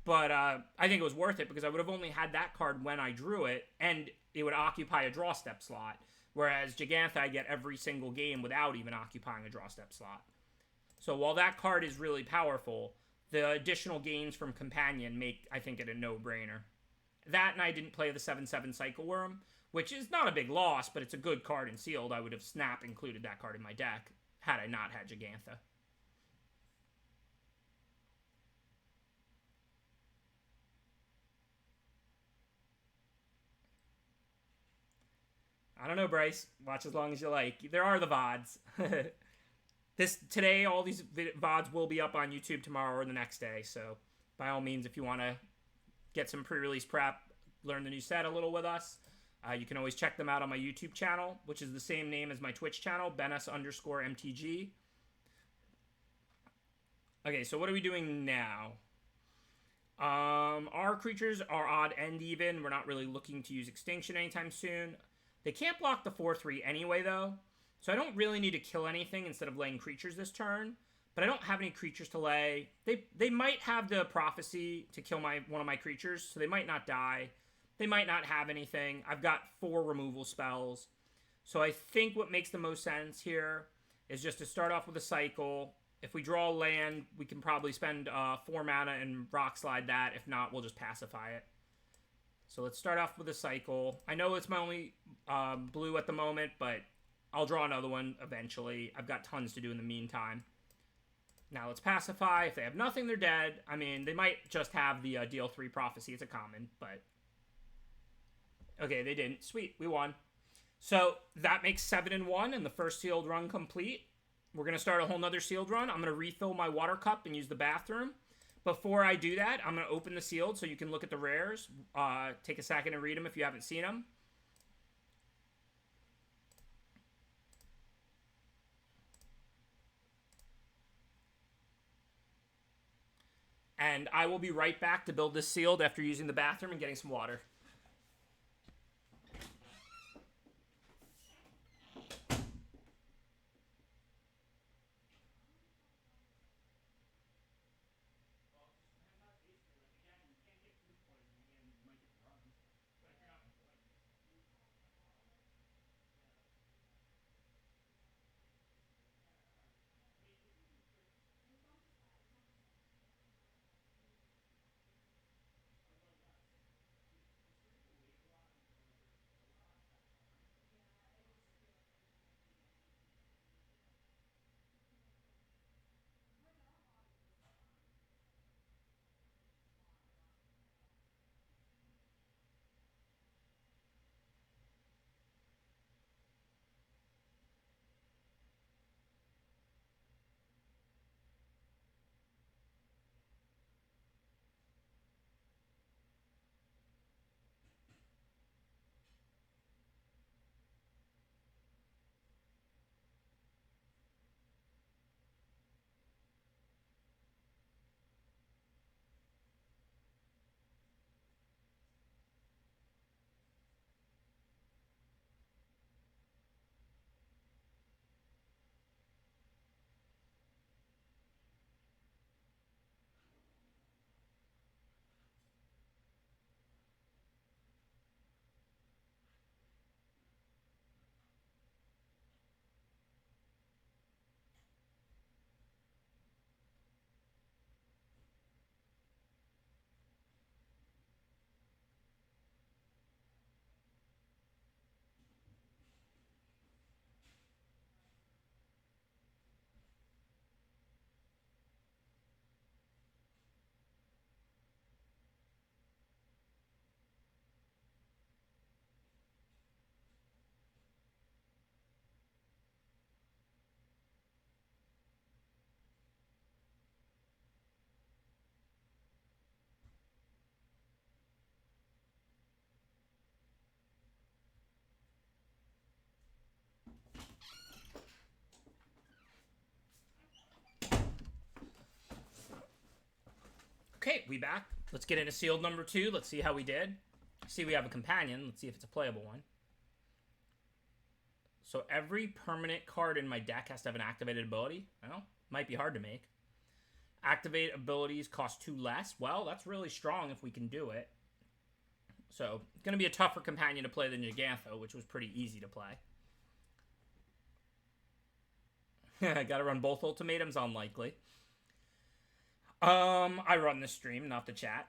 But I think it was worth it because I would have only had that card when I drew it, and it would occupy a draw step slot. Whereas Jagantha, I get every single game without even occupying a draw step slot. So while that card is really powerful, the additional gains from Companion make, I think, it a no-brainer. That, and I didn't play the 7/7 Cycle Worm, which is not a big loss, but it's a good card in sealed. I would have snap included that card in my deck had I not had Gigantha. I don't know, Bryce. Watch as long as you like. There are the VODs. Today, all these VODs will be up on YouTube tomorrow or the next day. So, by all means, if you want to get some pre-release prep, learn the new set a little with us, you can always check them out on my YouTube channel, which is the same name as my Twitch channel, Benus_MTG. Okay, so what are we doing now? Our creatures are odd and even. We're not really looking to use Extinction anytime soon. They can't block the 4/3 anyway, though, so I don't really need to kill anything instead of laying creatures this turn, but I don't have any creatures to lay. They might have the Prophecy to kill one of my creatures, so they might not die. They might not have anything. I've got 4 removal spells, so I think what makes the most sense here is just to start off with a cycle. If we draw a land, we can probably spend 4 mana and Rock Slide that. If not, we'll just pacify it. So let's start off with a cycle. I know it's my only blue at the moment, but I'll draw another one eventually. I've got tons to do in the meantime. Now let's pacify. If they have nothing, they're dead. I mean, they might just have the deal 3 Prophecy. It's a common, but... Okay, they didn't. Sweet, we won. So that makes 7-1 and the first sealed run complete. We're going to start a whole nother sealed run. I'm going to refill my water cup and use the bathroom. Before I do that, I'm going to open the sealed so you can look at the rares. Take a second and read them if you haven't seen them. And I will be right back to build this sealed after using the bathroom and getting some water. Okay, we back. Let's get into sealed number 2. Let's see how we did. See, we have a companion. Let's see if it's a playable one. So every permanent card in my deck has to have an activated ability. Well, might be hard to make. Activate abilities cost 2 less. Well, that's really strong if we can do it. So, it's going to be a tougher companion to play than Gigantha, which was pretty easy to play. I gotta run both ultimatums, unlikely. I run the stream, not the chat.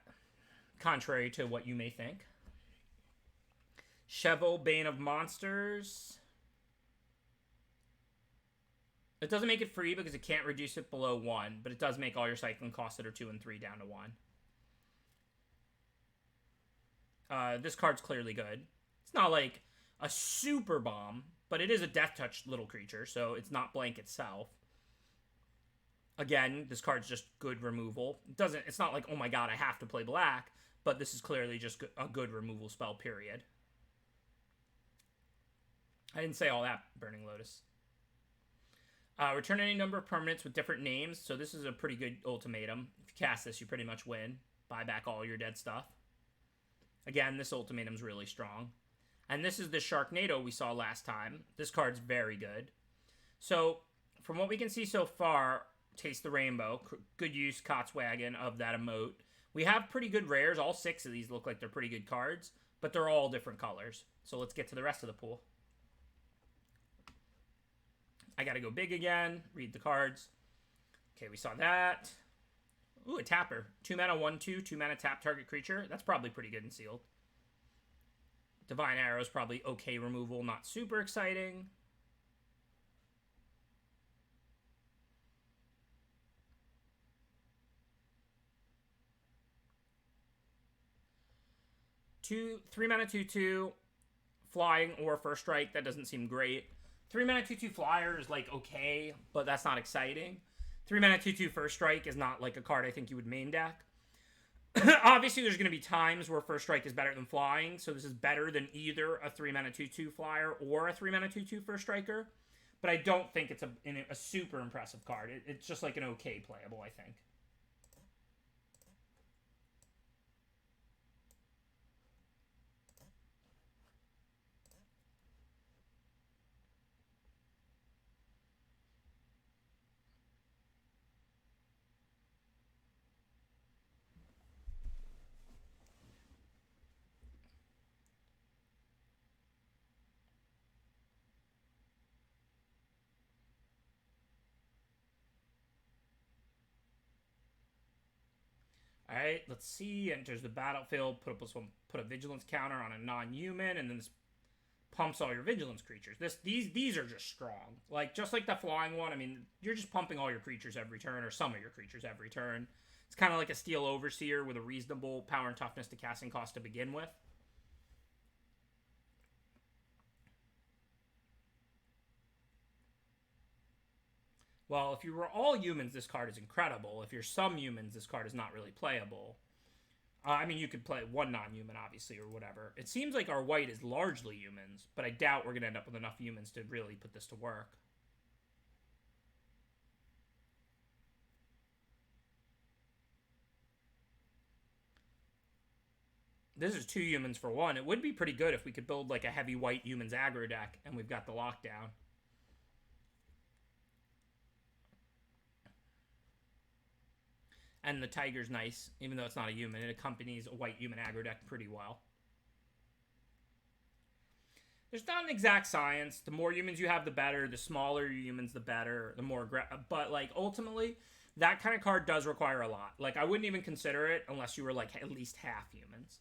contrary to what you may think. Cheval, Bane of Monsters. It doesn't make it free because it can't reduce it below 1, but it does make all your cycling costs that are 2 and 3 down to 1. This card's clearly good. It's not like a super bomb, but it is a death touch little creature, so it's not blank itself. Again, this card's just good removal. It's not like, oh my god, I have to play black, but this is clearly just a good removal spell, period. I didn't say all that, Burning Lotus. Return any number of permanents with different names. So this is a pretty good ultimatum. If you cast this, you pretty much win. Buy back all your dead stuff. Again, this ultimatum's really strong. And this is the Sharknado we saw last time. This card's very good. So, from what we can see so far, Taste the Rainbow. Good use, Cotswagon, of that emote. We have pretty good rares. All 6 of these look like they're pretty good cards. But they're all different colors. So let's get to the rest of the pool. I gotta go big again. Read the cards. Okay, we saw that. Ooh, a tapper. 2 mana, 1/2. 2 mana, tap target creature. That's probably pretty good and sealed. Divine Arrow's probably okay removal. Not super exciting. Three mana, 2/2. Flying or first strike. That doesn't seem great. 3 mana 2/2 flyer is like okay, but that's not exciting. 3 mana 2/2 first strike is not like a card I think you would main deck. Obviously, there's going to be times where first strike is better than flying, so this is better than either a 3 mana 2/2 flyer or a 3 mana 2/2 first striker. But I don't think it's a super impressive card. It's just like an okay playable, I think. Alright, let's see. Enters the battlefield, put a vigilance counter on a non-human, and then this pumps all your vigilance creatures. These are just strong. Just like the flying one, I mean, you're just pumping all your creatures every turn, or some of your creatures every turn. It's kind of like a Steel Overseer with a reasonable power and toughness to casting cost to begin with. Well, if you were all humans, this card is incredible. If you're some humans, this card is not really playable. I mean, you could play one non-human, obviously, or whatever. It seems like our white is largely humans, but I doubt we're going to end up with enough humans to really put this to work. This is 2 humans for 1. It would be pretty good if we could build like a heavy white humans aggro deck, and we've got the lockdown. And the tiger's nice, even though it's not a human. It accompanies a white human aggro deck pretty well. There's not an exact science. The more humans you have, the better. The smaller your humans, the better. The more but ultimately, that kind of card does require a lot. I wouldn't even consider it unless you were at least half humans.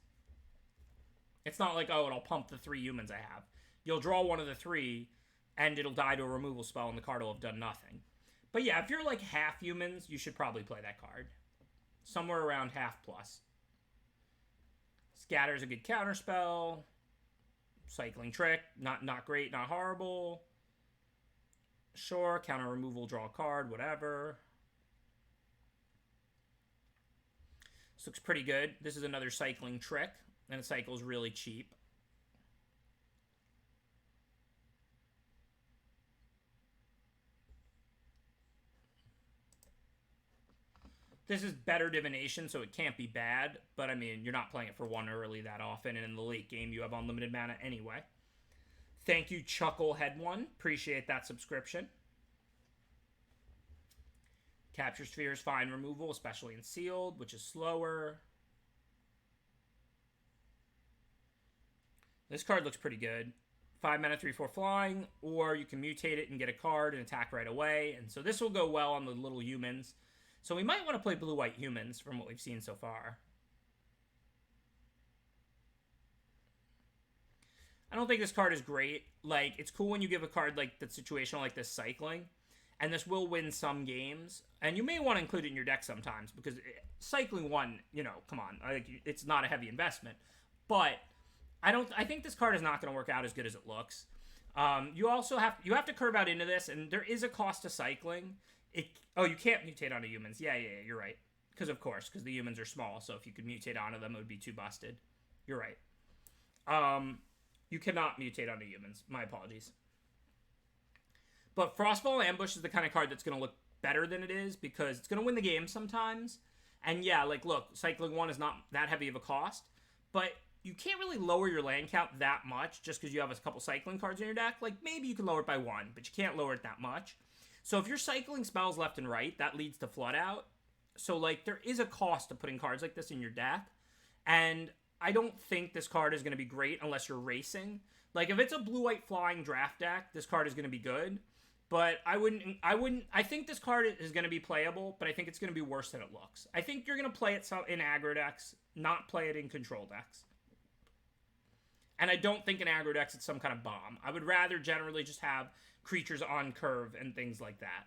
It's not like, oh, it'll pump the 3 humans I have. You'll draw one of the 3, and it'll die to a removal spell, and the card will have done nothing. But yeah, if you're half humans, you should probably play that card. Somewhere around half plus. Scatter's a good counterspell. Cycling Trick, not great, not horrible. Sure, counter removal, draw a card, whatever. This looks pretty good. This is another Cycling Trick, and it cycles really cheap. This is better divination, so it can't be bad. But, I mean, you're not playing it for 1 early that often. And in the late game, you have unlimited mana anyway. Thank you, Chucklehead1. Appreciate that subscription. Capture Sphere is fine removal, especially in sealed, which is slower. This card looks pretty good. 5 mana, 3/4 flying. Or you can mutate it and get a card and attack right away. And so this will go well on the little humans. So we might want to play blue-white humans from what we've seen so far. I don't think this card is great. Like, it's cool when you give a card like that's situational, like this cycling, and this will win some games. And you may want to include it in your deck sometimes because cycling one, you know, come on, it's not a heavy investment. But I think this card is not going to work out as good as it looks. You also have to curve out into this, and there is a cost to cycling. You can't mutate onto humans. Yeah, you're right. Because the humans are small, so if you could mutate onto them, it would be too busted. You're right. You cannot mutate onto humans. My apologies. But Frostball Ambush is the kind of card that's going to look better than it is because it's going to win the game sometimes. And yeah, like, look, cycling one is not that heavy of a cost, but you can't really lower your land count that much just because you have a couple cycling cards in your deck. Like, maybe you can lower it by one, but you can't lower it that much. So if you're cycling spells left and right, that leads to Flood Out. So, like, there is a cost to putting cards like this in your deck. And I don't think this card is going to be great unless you're racing. Like, if it's a blue-white flying draft deck, this card is going to be good. But I think this card is going to be playable, but I think it's going to be worse than it looks. I think you're going to play it in aggro decks, not play it in control decks. And I don't think in aggro decks it's some kind of bomb. I would rather generally just have creatures on curve and things like that.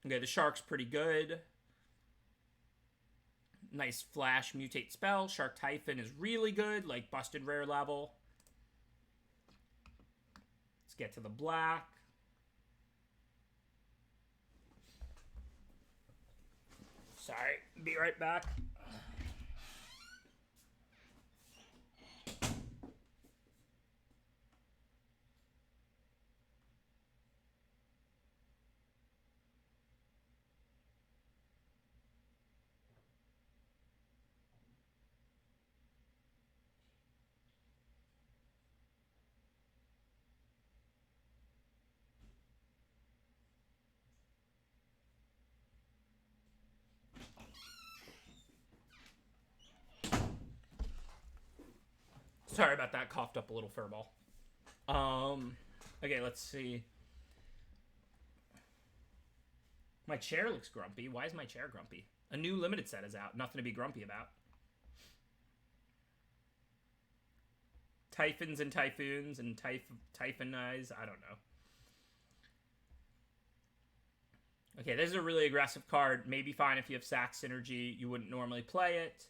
Okay, the Shark's pretty good. Nice flash mutate spell. Shark Typhon is really good, like busted rare level. Let's get to the black. Sorry, be right back. Sorry about that. Coughed up a little furball. Okay, let's see. My chair looks grumpy. Why is my chair grumpy? A new limited set is out. Nothing to be grumpy about. Typhons and Typhoons and Typhonize. I don't know. Okay, this is a really aggressive card. Maybe fine if you have sack synergy. You wouldn't normally play it.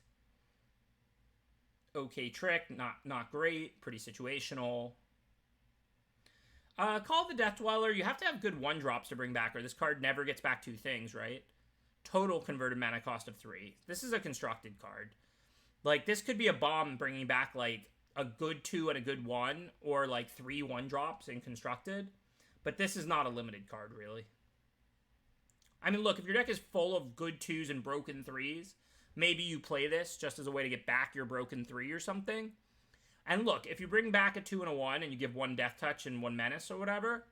Okay trick, not great, pretty situational. Call of the Death Dweller, you have to have good 1-drops to bring back, or this card never gets back 2 things, right? Total converted mana cost of 3. This is a constructed card. Like, this could be a bomb bringing back, like, a good 2 and a good 1, or, like, 3 1-drops in constructed. But this is not a limited card, really. I mean, look, if your deck is full of good 2s and broken 3s, maybe you play this just as a way to get back your broken 3 or something. And look, if you bring back a 2 and a 1 and you give 1 Death Touch and 1 Menace or whatever,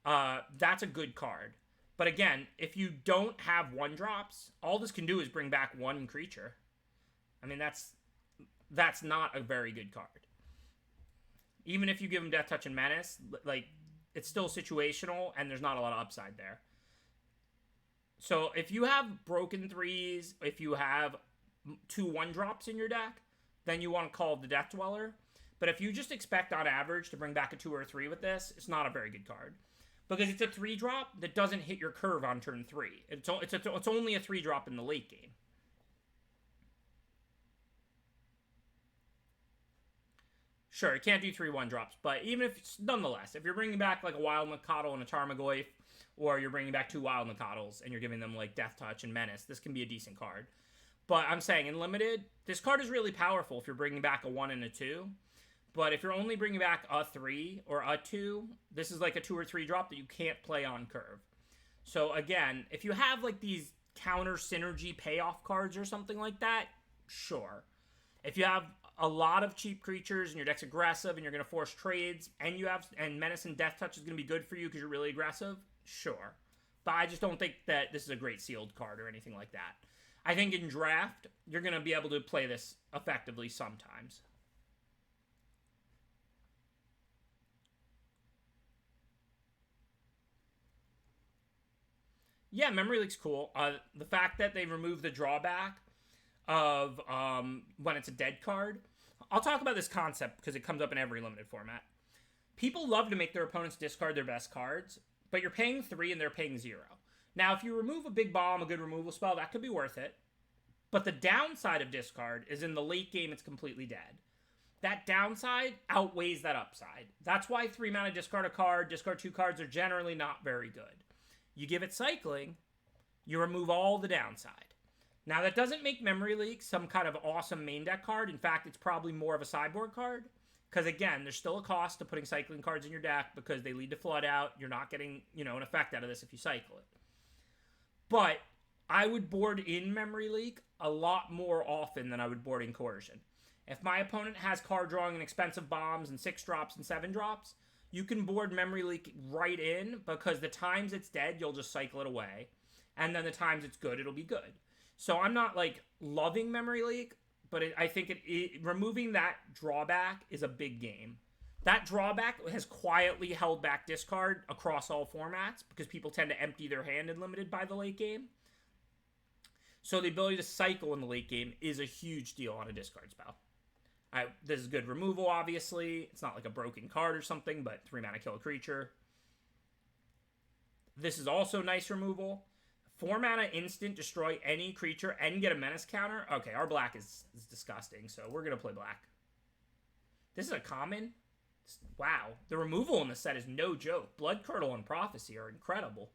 that's a good card. But again, if you don't have 1-drops, all this can do is bring back 1 creature. I mean, that's not a very good card. Even if you give him Death Touch and Menace, like, it's still situational and there's not a lot of upside there. So if you have broken 3s, if you have 2 1-drops in your deck, then you want to call the Death Dweller. But if you just expect on average to bring back a 2 or a 3 with this, it's not a very good card. Because it's a 3-drop that doesn't hit your curve on turn 3. It's only a 3-drop in the late game. Sure, it can't do 3 1-drops, but even if, nonetheless, if you're bringing back like a Wild Mikado and a Tarmogoyf, or you're bringing back 2 Wild Mikados and you're giving them like Death Touch and Menace, this can be a decent card. But I'm saying in limited, this card is really powerful if you're bringing back a 1 and a 2. But if you're only bringing back a 3 or a 2, this is like a 2 or 3 drop that you can't play on curve. So again, if you have like these counter synergy payoff cards or something like that, sure. If you have a lot of cheap creatures and your deck's aggressive and you're going to force trades and Menace and Death Touch is going to be good for you because you're really aggressive, sure. But I just don't think that this is a great sealed card or anything like that. I think in draft, you're going to be able to play this effectively sometimes. Yeah, Memory Leak's cool. The fact that they removed the drawback of when it's a dead card, I'll talk about this concept because it comes up in every limited format. People love to make their opponents discard their best cards, but you're paying 3 and they're paying 0. Now, if you remove a big bomb, a good removal spell, that could be worth it. But the downside of discard is in the late game, it's completely dead. That downside outweighs that upside. That's why 3 mana discard a card, discard 2 cards are generally not very good. You give it cycling, you remove all the downside. Now, that doesn't make Memory Leak some kind of awesome main deck card. In fact, it's probably more of a sideboard card. Because, again, there's still a cost to putting cycling cards in your deck because they lead to flood out. You're not getting, an effect out of this if you cycle it. But I would board in Memory Leak a lot more often than I would board in Coercion. If my opponent has card drawing and expensive bombs and 6 drops and 7 drops, you can board Memory Leak right in because the times it's dead, you'll just cycle it away. And then the times it's good, it'll be good. So I'm not, loving Memory Leak, but I think removing that drawback is a big game. That drawback has quietly held back discard across all formats because people tend to empty their hand in limited by the late game. So the ability to cycle in the late game is a huge deal on a discard spell. This is good removal, obviously. It's not like a broken card or something, but 3 mana kill a creature. This is also nice removal. 4 mana instant, destroy any creature and get a menace counter. Okay, our black is disgusting, so we're going to play black. This is a common. Wow, the removal in the set is no joke. Blood Curdle and Prophecy are incredible.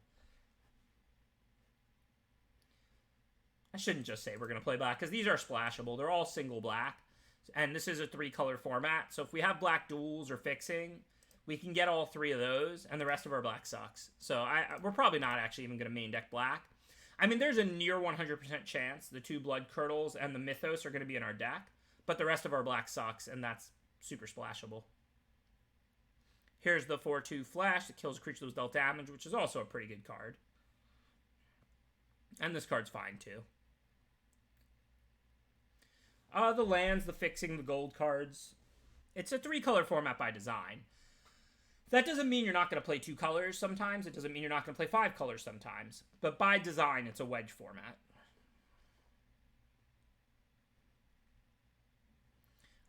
I shouldn't just say we're going to play black, because these are splashable. They're all single black, and this is a 3-color format, so if we have black duels or fixing, we can get all 3 of those, and the rest of our black sucks. So we're probably not actually even going to main deck black. I mean, there's a near 100% chance the 2 Blood Curdles and the Mythos are going to be in our deck, but the rest of our black sucks, and that's super splashable. Here's the 4/2 Flash that kills a creature that was dealt damage, which is also a pretty good card. And this card's fine, too. The lands, the fixing, the gold cards. It's a 3-color format by design. That doesn't mean you're not going to play 2 colors sometimes. It doesn't mean you're not going to play 5 colors sometimes. But by design, it's a wedge format.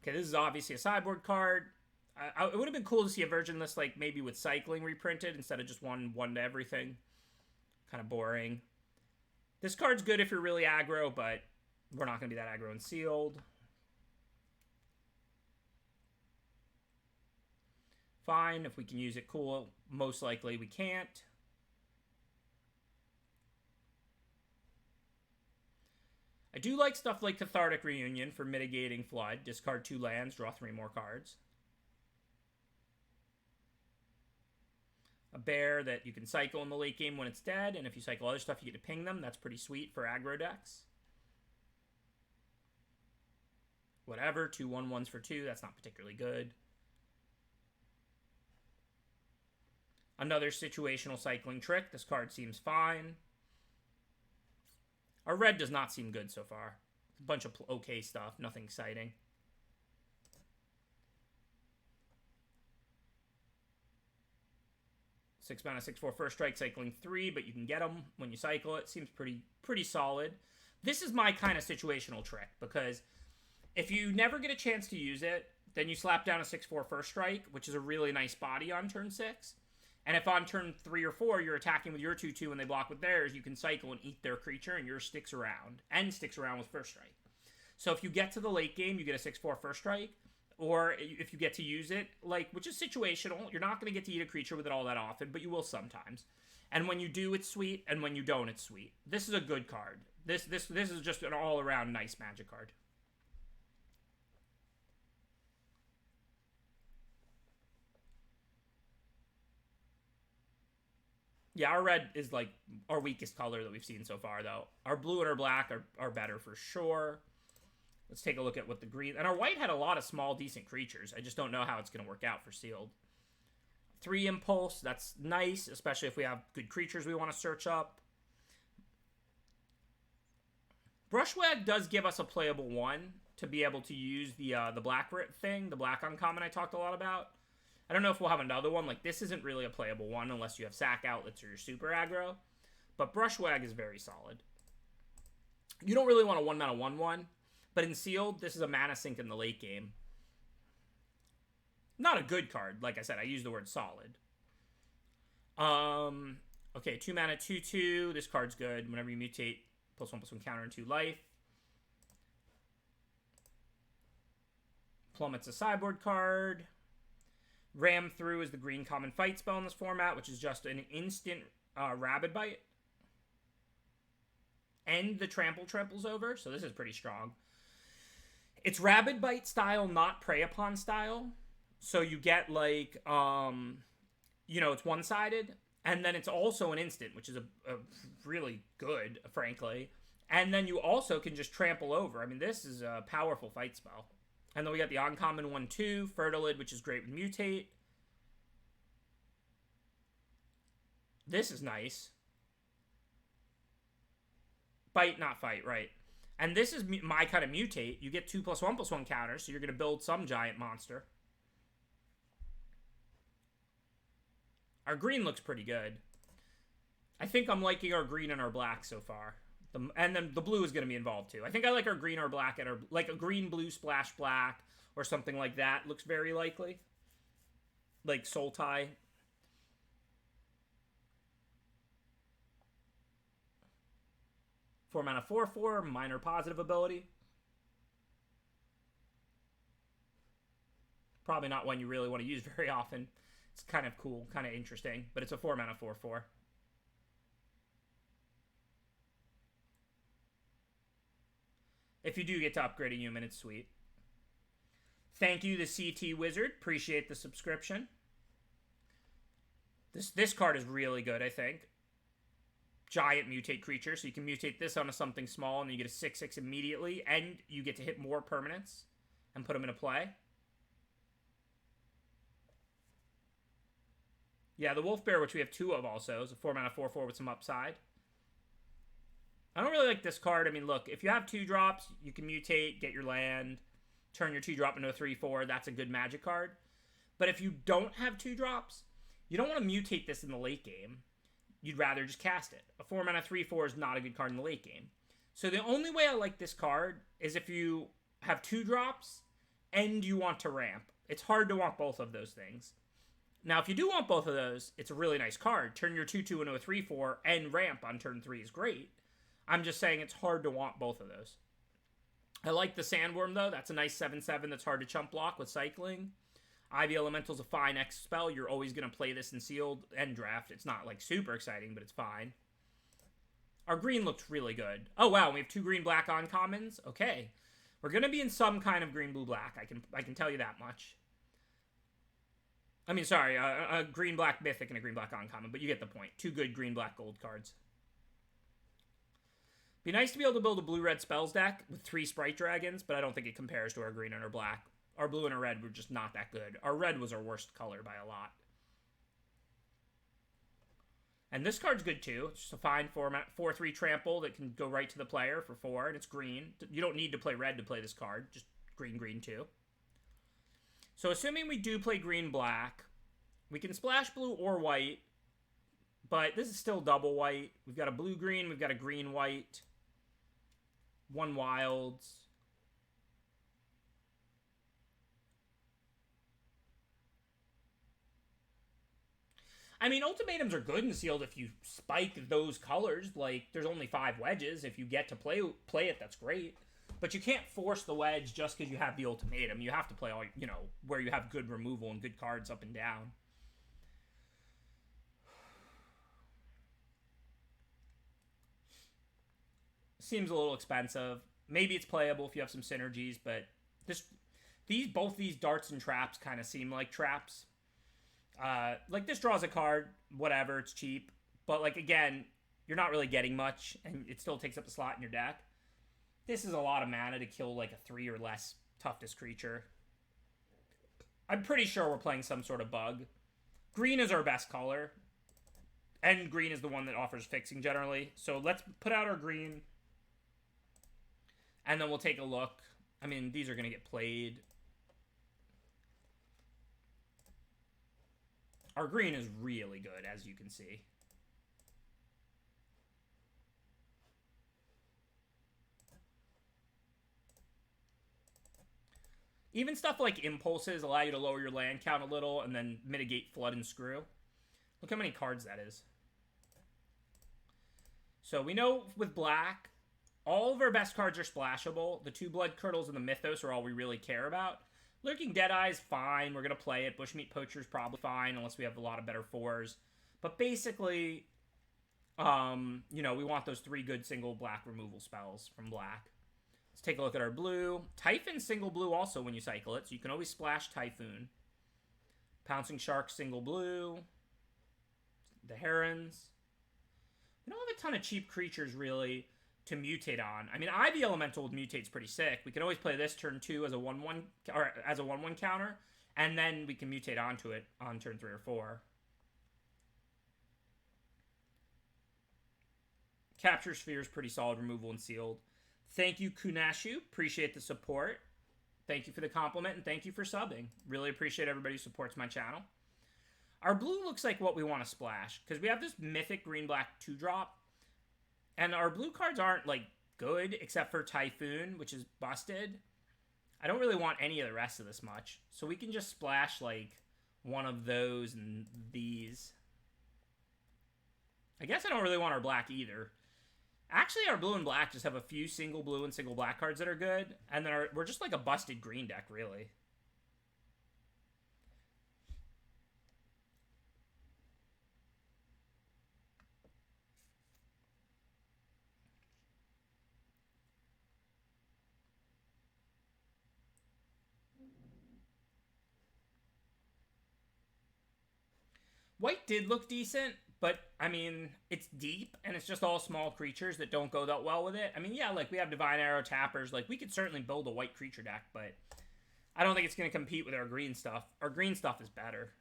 Okay, this is obviously a sideboard card. It would have been cool to see a version list maybe with cycling reprinted instead of just one to everything. Kind of boring. This card's good if you're really aggro, but we're not going to be that aggro and sealed. Fine, if we can use it, cool. Most likely we can't. I do like stuff like Cathartic Reunion for mitigating flood. Discard 2 lands, draw 3 more cards. A bear that you can cycle in the late game when it's dead, and if you cycle other stuff, you get to ping them. That's pretty sweet for aggro decks. Whatever, 2 1/1s for 2, that's not particularly good. Another situational cycling trick. This card seems fine. Our red does not seem good so far. A bunch of okay stuff, nothing exciting. Six mana, 6/4 first strike, cycling 3, but you can get them when you cycle it. Seems pretty solid. This is my kind of situational trick, because if you never get a chance to use it, then you slap down a 6/4 first strike, which is a really nice body on turn 6. And if on turn 3 or 4 you're attacking with your 2/2 and they block with theirs, you can cycle and eat their creature, and yours sticks around. And sticks around with first strike. So if you get to the late game, you get a 6/4 first strike. Or if you get to use it, which is situational, you're not going to get to eat a creature with it all that often, but you will sometimes. And when you do, it's sweet, and when you don't, it's sweet. This is a good card. This is just an all-around nice Magic card. Yeah, our red is our weakest color that we've seen so far, though. Our blue and our black are better for sure. Let's take a look at what the green... And our white had a lot of small, decent creatures. I just don't know how it's going to work out for sealed. 3 Impulse, that's nice, especially if we have good creatures we want to search up. Brushwag does give us a playable 1 to be able to use the black thing, the black uncommon I talked a lot about. I don't know if we'll have another one. This isn't really a playable 1 unless you have sack outlets or you're super aggro. But Brushwag is very solid. You don't really want a 1 mana 1/1. But in sealed, this is a mana sink in the late game. Not a good card. Like I said, I use the word solid. Okay, 2 mana, 2/2. This card's good. Whenever you mutate, +1/+1 counter and 2 life. Plummet's a sideboard card. Ram Through is the green common fight spell in this format, which is just an instant Rabid Bite. And the trample's over, so this is pretty strong. It's Rabid Bite style, not Prey Upon style. So you get, like, you know, it's one-sided. And then it's also an instant, which is a really good, frankly. And then you also can just trample over. I mean, this is a powerful fight spell. And then we got the uncommon 1/2, Fertilid, which is great with Mutate. This is nice. Bite, not fight, right. And this is my kind of Mutate. You get 2 +1/+1 counters, so you're going to build some giant monster. Our green looks pretty good. I think I'm liking our green and our black so far. And then the blue is going to be involved too. I think I like our green or black and our, like a green blue splash black or something like that looks very likely. Like Soul Tie. Four mana 4/4, minor positive ability. Probably not one you really want to use very often. It's kind of cool, kind of interesting, but it's a 4 mana 4/4. If you do get to upgrade a human, it's sweet. Thank you, the CT Wizard. Appreciate the subscription. This card is really good, I think. Giant mutate creature, so you can mutate this onto something small, and then you get a 6/6 immediately, and you get to hit more permanents and put them into play. Yeah, the Wolf Bear, which we have 2 of also, is a 4 mana 4/4 with some upside. I don't really like this card. I mean, look, if you have 2 drops, you can mutate, get your land, turn your 2 drop into a 3/4. That's a good Magic card. But if you don't have 2 drops, you don't want to mutate this in the late game. You'd rather just cast it. A 4 mana 3/4 is not a good card in the late game. So the only way I like this card is if you have 2 drops and you want to ramp. It's hard to want both of those things. Now, if you do want both of those, it's a really nice card. Turn your 2/2 into a 3/4 and ramp on turn 3 is great. I'm just saying it's hard to want both of those. I like the Sandworm, though. That's a nice 7/7 that's hard to chump block with cycling. Ivy Elemental's a fine X spell. You're always going to play this in Sealed and Draft. It's not, like, super exciting, but it's fine. Our green looks really good. Oh, wow, we have 2 green-black uncommons? Okay. We're going to be in some kind of green-blue-black. I can tell you that much. I mean, sorry, a green-black mythic and a green-black uncommon, but you get the point. 2 good green-black gold cards. Be nice to be able to build a blue-red spells deck with 3 Sprite Dragons, but I don't think it compares to our green and our black. Our blue and our red were just not that good. Our red was our worst color by a lot. And this card's good too. It's just a fine 4/3 trample that can go right to the player for 4, and it's green. You don't need to play red to play this card. Just green too. So assuming we do play green-black, we can splash blue or white, but this is still double white. We've got a blue-green, we've got a green-white, 1 wilds. I mean, ultimatums are good in Sealed if you spike those colors. Like, there's only 5 wedges. If you get to play it, that's great. But you can't force the wedge just because you have the ultimatum. You have to play all, you know, where you have good removal and good cards up and down. Seems a little expensive. Maybe it's playable if you have some synergies, but both these darts and traps kind of seem like traps. Like, this draws a card, whatever, it's cheap. But, like, again, you're not really getting much, and it still takes up a slot in your deck. This is a lot of mana to kill, like, a 3 or less toughness creature. I'm pretty sure we're playing some sort of bug. Green is our best color, and green is the one that offers fixing, generally. So let's put out our green, and then we'll take a look. I mean, these are going to get played. Our green is really good, as you can see. Even stuff like impulses allow you to lower your land count a little and then mitigate flood and screw. Look how many cards that is. So we know with black, all of our best cards are splashable. The 2 Blood Curdles and the Mythos are all we really care about. Lurking Deadeye's fine. We're going to play it. Bushmeat Poacher's probably fine unless we have a lot of better 4s. But basically, you know, we want those 3 good single black removal spells from black. Let's take a look at our blue. Typhon single blue also when you cycle it, so you can always splash Typhoon. Pouncing Shark single blue. The Herons. We don't have a ton of cheap creatures really to mutate on. I mean, Ivy Elemental with mutate's pretty sick. We can always play this turn 2 as a 1/1 or as a 1/1 counter, and then we can mutate onto it on turn 3 or 4. Capture Sphere is pretty solid removal and sealed. Thank you, Kunashu. Appreciate the support. Thank you for the compliment, and thank you for subbing. Really appreciate everybody who supports my channel. Our blue looks like what we want to splash, because we have this mythic green-black 2-drop, and our blue cards aren't, like, good, except for Typhoon, which is busted. I don't really want any of the rest of this much, so we can just splash, like, one of those and these. I guess I don't really want our black either. Actually, our blue and black just have a few single blue and single black cards that are good, and then we're just like a busted green deck, really. White did look decent, but, I mean, it's deep, and it's just all small creatures that don't go that well with it. I mean, yeah, like, we have Divine Arrow Tappers. Like, we could certainly build a white creature deck, but I don't think it's going to compete with our green stuff. Our green stuff is better.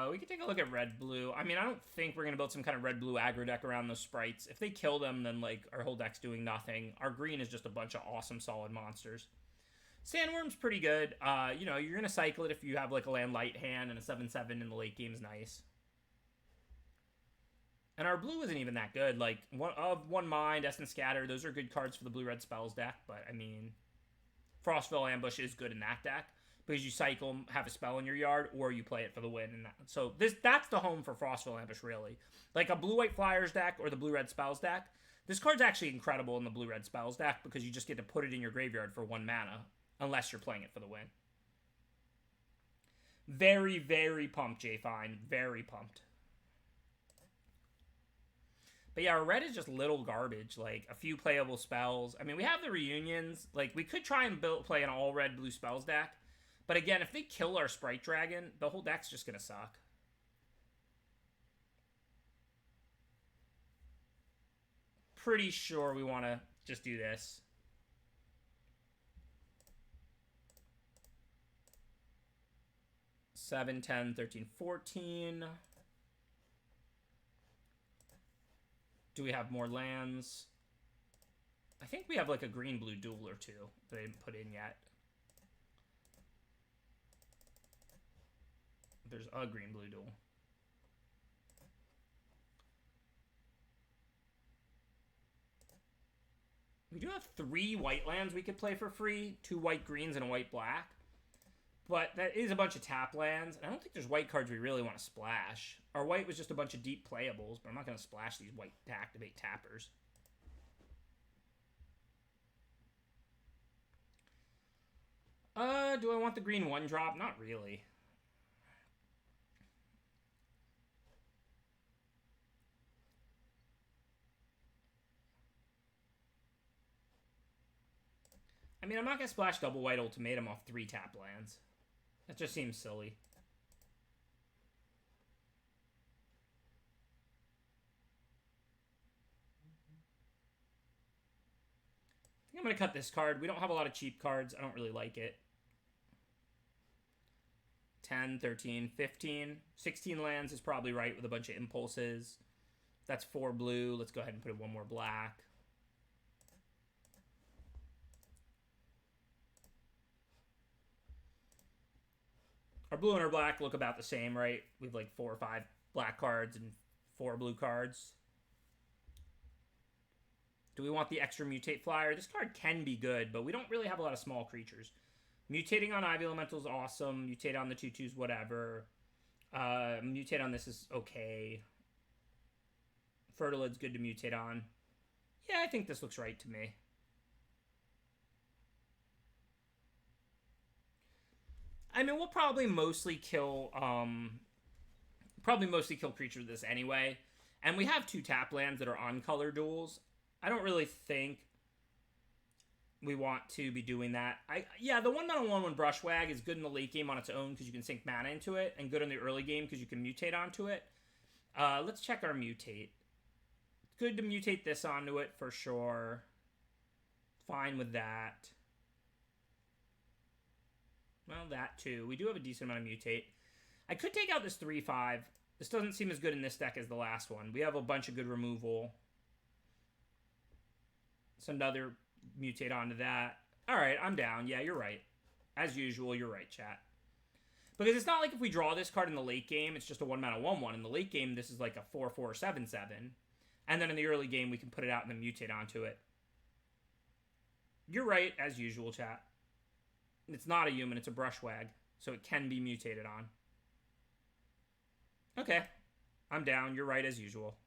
We can take a look at red-blue. I mean, I don't think we're going to build some kind of red-blue aggro deck around those sprites. If they kill them, then, like, our whole deck's doing nothing. Our green is just a bunch of awesome, solid monsters. Sandworm's pretty good. You know, you're going to cycle it if you have, like, a land light hand, and a 7/7 in the late game is nice. And our blue isn't even that good. Like, One Mind, Essence Scatter, those are good cards for the blue-red spells deck, but, I mean, Frostville Ambush is good in that deck. Because you cycle, have a spell in your yard, or you play it for the win. And so that's the home for Frostville Ambush, really. Like a Blue-White Flyers deck or the Blue-Red Spells deck. This card's actually incredible in the Blue-Red Spells deck because you just get to put it in your graveyard for 1 mana, unless you're playing it for the win. Very, very pumped, Jay Fine. Very pumped. But yeah, our red is just little garbage. Like, a few playable spells. I mean, we have the reunions. Like, we could try and play an all-red blue spells deck. But again, if they kill our Sprite Dragon, the whole deck's just going to suck. Pretty sure we want to just do this. Seven, 10, 13, 14. Do we have more lands? I think we have like a green-blue duel or two that they didn't put in yet. There's a green-blue duel. We do have 3 white lands we could play for free. 2 white greens and a white black. But that is a bunch of tap lands. And I don't think there's white cards we really want to splash. Our white was just a bunch of deep playables, but I'm not going to splash these white to activate tappers. Do I want the green 1-drop? Not really. I mean, I'm not going to splash double white ultimatum off 3 tap lands. That just seems silly. I think I'm going to cut this card. We don't have a lot of cheap cards. I don't really like it. 10, 13, 15. 16 lands is probably right with a bunch of impulses. That's 4 blue. Let's go ahead and put in 1 more black. Our blue and our black look about the same, right? We have like 4 or 5 black cards and 4 blue cards. Do we want the extra mutate flyer? This card can be good, but we don't really have a lot of small creatures. Mutating on Ivy Elemental is awesome. Mutate on the 2/2s, whatever. Mutate on this is okay. Fertilid's good to mutate on. Yeah, I think this looks right to me. I mean, we'll probably mostly kill creatures with this anyway. And we have 2 tap lands that are on color duels. I don't really think we want to be doing that. Yeah, the 1/1/1 Brushwag is good in the late game on its own because you can sink mana into it, and good in the early game because you can mutate onto it. Let's check our mutate. Good to mutate this onto it for sure. Fine with that. Well, that too. We do have a decent amount of mutate. I could take out this 3/5. This doesn't seem as good in this deck as the last one. We have a bunch of good removal. So another mutate onto that. Alright, I'm down. Yeah, you're right. As usual, you're right, chat. Because it's not like if we draw this card in the late game, it's just a 1-mana 1/1. In the late game, this is like a 4/4 7/7. And then in the early game, we can put it out and then mutate onto it. You're right, as usual, chat. It's not a human, it's a Brushwag. So it can be mutated on. Okay. I'm down. You're right, as usual.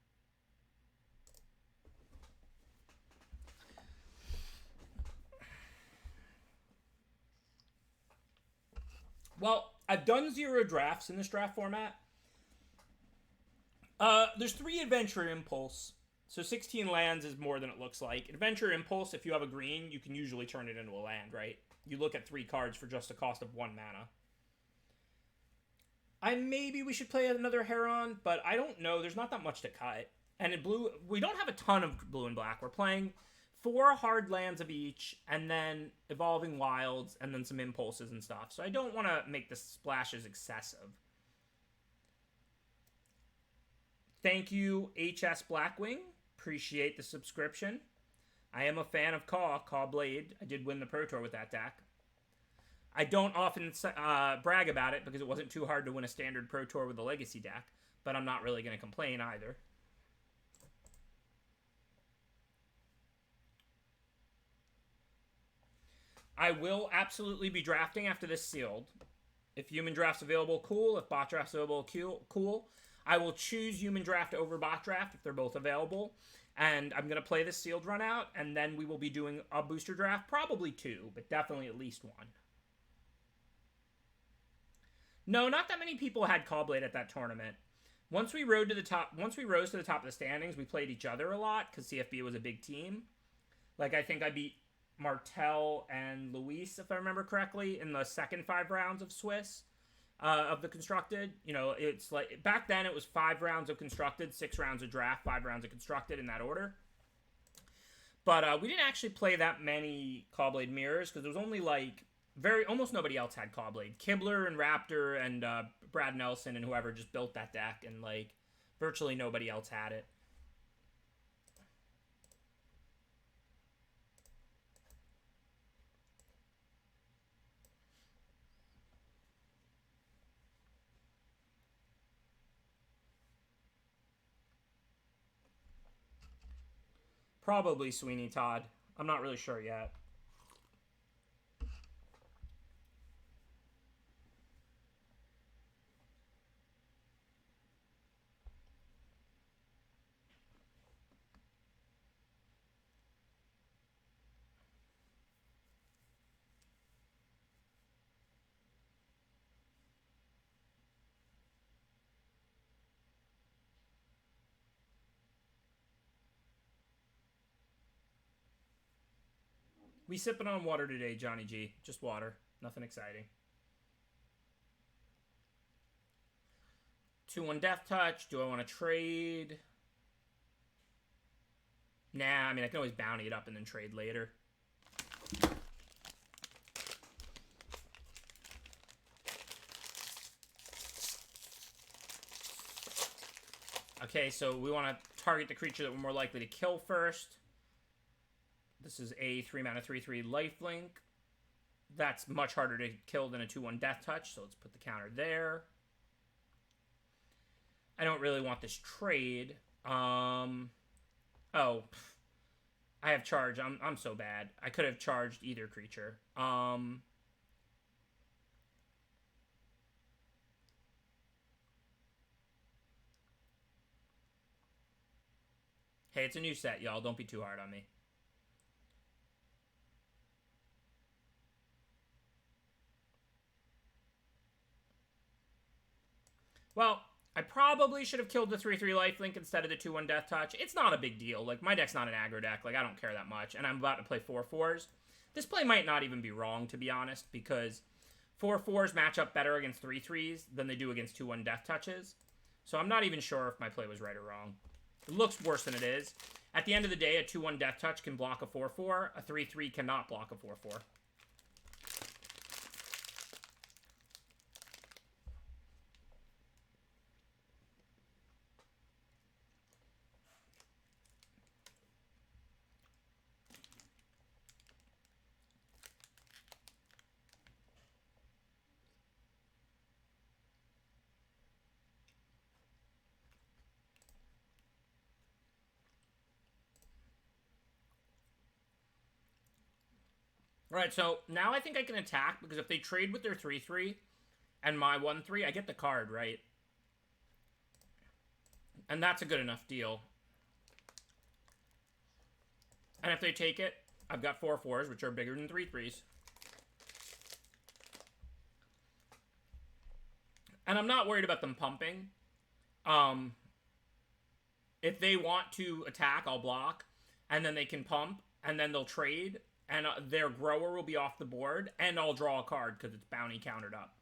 Well, I've done 0 drafts in this draft format. There's 3 Adventure Impulse. So 16 lands is more than it looks like. Adventure Impulse, if you have a green, you can usually turn it into a land, right? You look at 3 cards for just the cost of 1 mana. Maybe we should play another Heron, but I don't know. There's not that much to cut. And in blue, we don't have a ton of blue and black. We're playing 4 hard lands of each, and then Evolving Wilds, and then some impulses and stuff. So I don't want to make the splashes excessive. Thank you, HS Blackwing. Appreciate the subscription. I am a fan of Caw Blade. I did win the Pro Tour with that deck. I don't often brag about it because it wasn't too hard to win a standard Pro Tour with a Legacy deck, but I'm not really going to complain either. I will absolutely be drafting after this sealed. If human draft's available, cool. If bot draft's available, cool. I will choose human draft over bot draft if they're both available. And I'm going to play this sealed run out, and then we will be doing a booster draft. Probably 2, but definitely at least 1. No, not that many people had Callblade at that tournament. Once we rose to the top of the standings, we played each other a lot because CFB was a big team. Like, I think I beat Martel and Luis, if I remember correctly, in the second 5 rounds of Swiss, of the Constructed. You know, it's like, back then it was 5 rounds of Constructed, 6 rounds of Draft, 5 rounds of Constructed in that order. But we didn't actually play that many Callblade mirrors because there was only like almost nobody else had Callblade. Kibler and Raptor and Brad Nelson and whoever just built that deck, and like virtually nobody else had it. Probably Sweeney Todd. I'm not really sure yet. We sipping on water today, Johnny G. Just water. Nothing exciting. 2-1 Death Touch. Do I want to trade? Nah, I mean, I can always bounty it up and then trade later. Okay, so we want to target the creature that we're more likely to kill first. This is a 3-mana 3/3 lifelink. That's much harder to kill than a 2-1 Death Touch, so let's put the counter there. I don't really want this trade. Oh, I have charge. I'm so bad. I could have charged either creature. Hey, it's a new set, y'all. Don't be too hard on me. Well, I probably should have killed the 3/3 lifelink instead of the 2/1 Death Touch. It's not a big deal. Like, my deck's not an aggro deck. Like, I don't care that much. And I'm about to play 4/4s. This play might not even be wrong, to be honest, because 4/4s match up better against 3/3s than they do against 2/1 Death Touches. So I'm not even sure if my play was right or wrong. It looks worse than it is. At the end of the day, a 2/1 Death Touch can block a 4/4. A 3/3 cannot block a 4/4. Alright, so now I think I can attack, because if they trade with their 3/3 and my 1/3, I get the card, right? And that's a good enough deal. And if they take it, I've got 4/4s, which are bigger than 3/3s. And I'm not worried about them pumping. If they want to attack, I'll block. And then they can pump, and then they'll trade. And their grower will be off the board, and I'll draw a card because it's bounty countered up.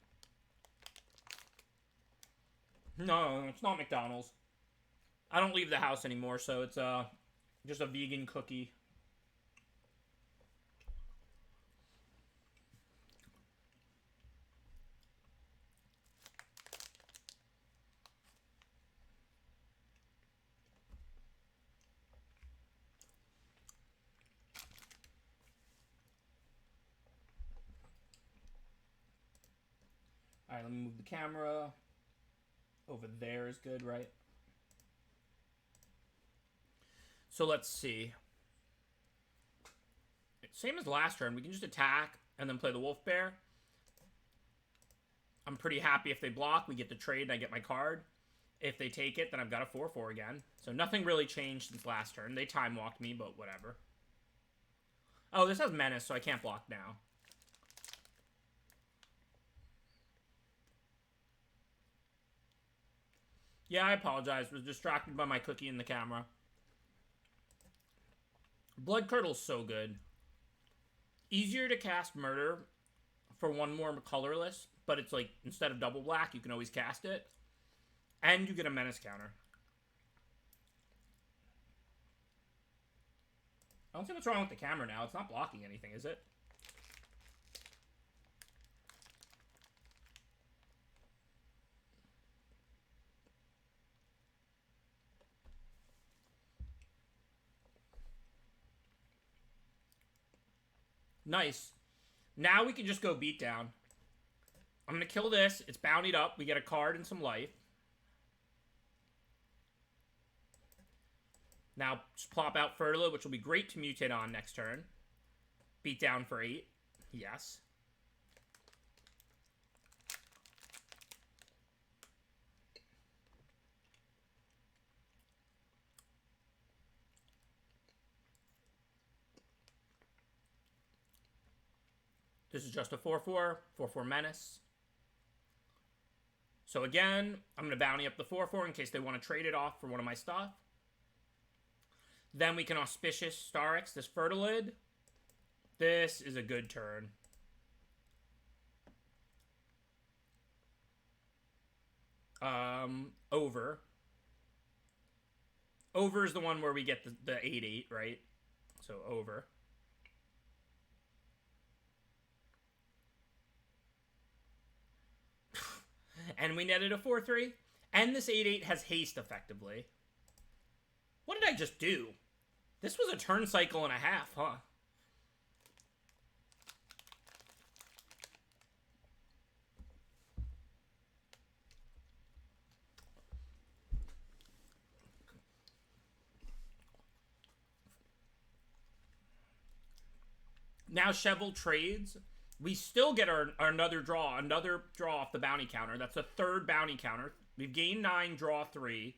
No, it's not McDonald's. I don't leave the house anymore, so it's just a vegan cookie. Alright, let me move the camera. Over there is good, right? So let's see. Same as last turn. We can just attack and then play the Wolf Bear. I'm pretty happy if they block. We get the trade and I get my card. If they take it, then I've got a 4/4 again. So nothing really changed since last turn. They time walked me, but whatever. Oh, this has Menace, so I can't block now. Yeah, I apologize. Was distracted by my cookie in the camera. Blood Curdle's so good. Easier to cast Murder for one more colorless, but it's like, instead of double black, you can always cast it. And you get a Menace counter. I don't see what's wrong with the camera now. It's not blocking anything, is it? Nice. Now we can just go beat down. I'm going to kill this. It's bountied up. We get a card and some life. Now, just plop out Fertile, which will be great to mutate on next turn. Beat down for 8. Yes. This is just a 4/4, 4/4 Menace. So again, I'm going to bounty up the 4/4 in case they want to trade it off for one of my stuff. Then we can Auspicious Starix this Fertilid. This is a good turn. Over. Over is the one where we get the 8/8, right? So over. And we netted a 4/3. And this 8/8 has haste effectively. What did I just do? This was a turn cycle and a half, huh? Now Shovel trades. We still get our another draw off the bounty counter. That's a third bounty counter. We've gained 9, draw 3.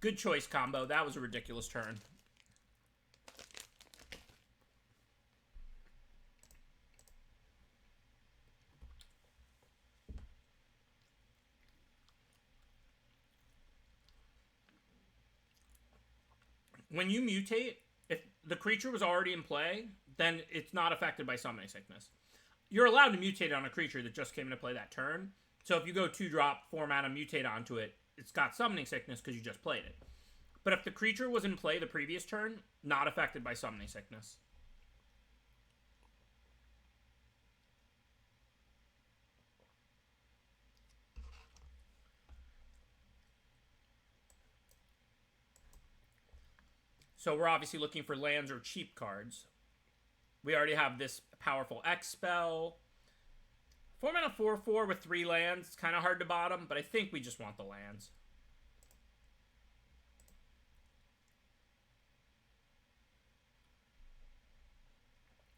Good choice, combo. That was a ridiculous turn. When you mutate, if the creature was already in play, then it's not affected by Summoning Sickness. You're allowed to mutate on a creature that just came into play that turn. So if you go 2-drop, 4 mana, mutate onto it, it's got Summoning Sickness because you just played it. But if the creature was in play the previous turn, not affected by Summoning Sickness. So we're obviously looking for lands or cheap cards. We already have this powerful X spell. 4 mana 4/4 with 3 lands. It's kind of hard to bottom, but I think we just want the lands.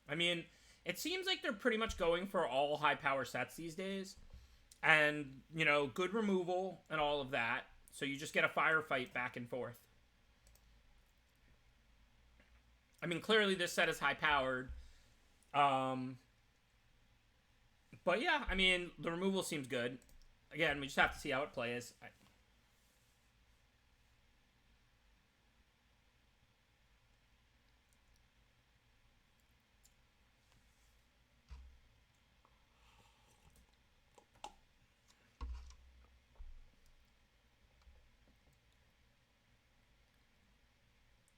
I mean, it seems like they're pretty much going for all high power sets these days. And, you know, good removal and all of that. So you just get a firefight back and forth. I mean, clearly this set is high powered. But yeah, I mean, the removal seems good. Again, we just have to see how it plays.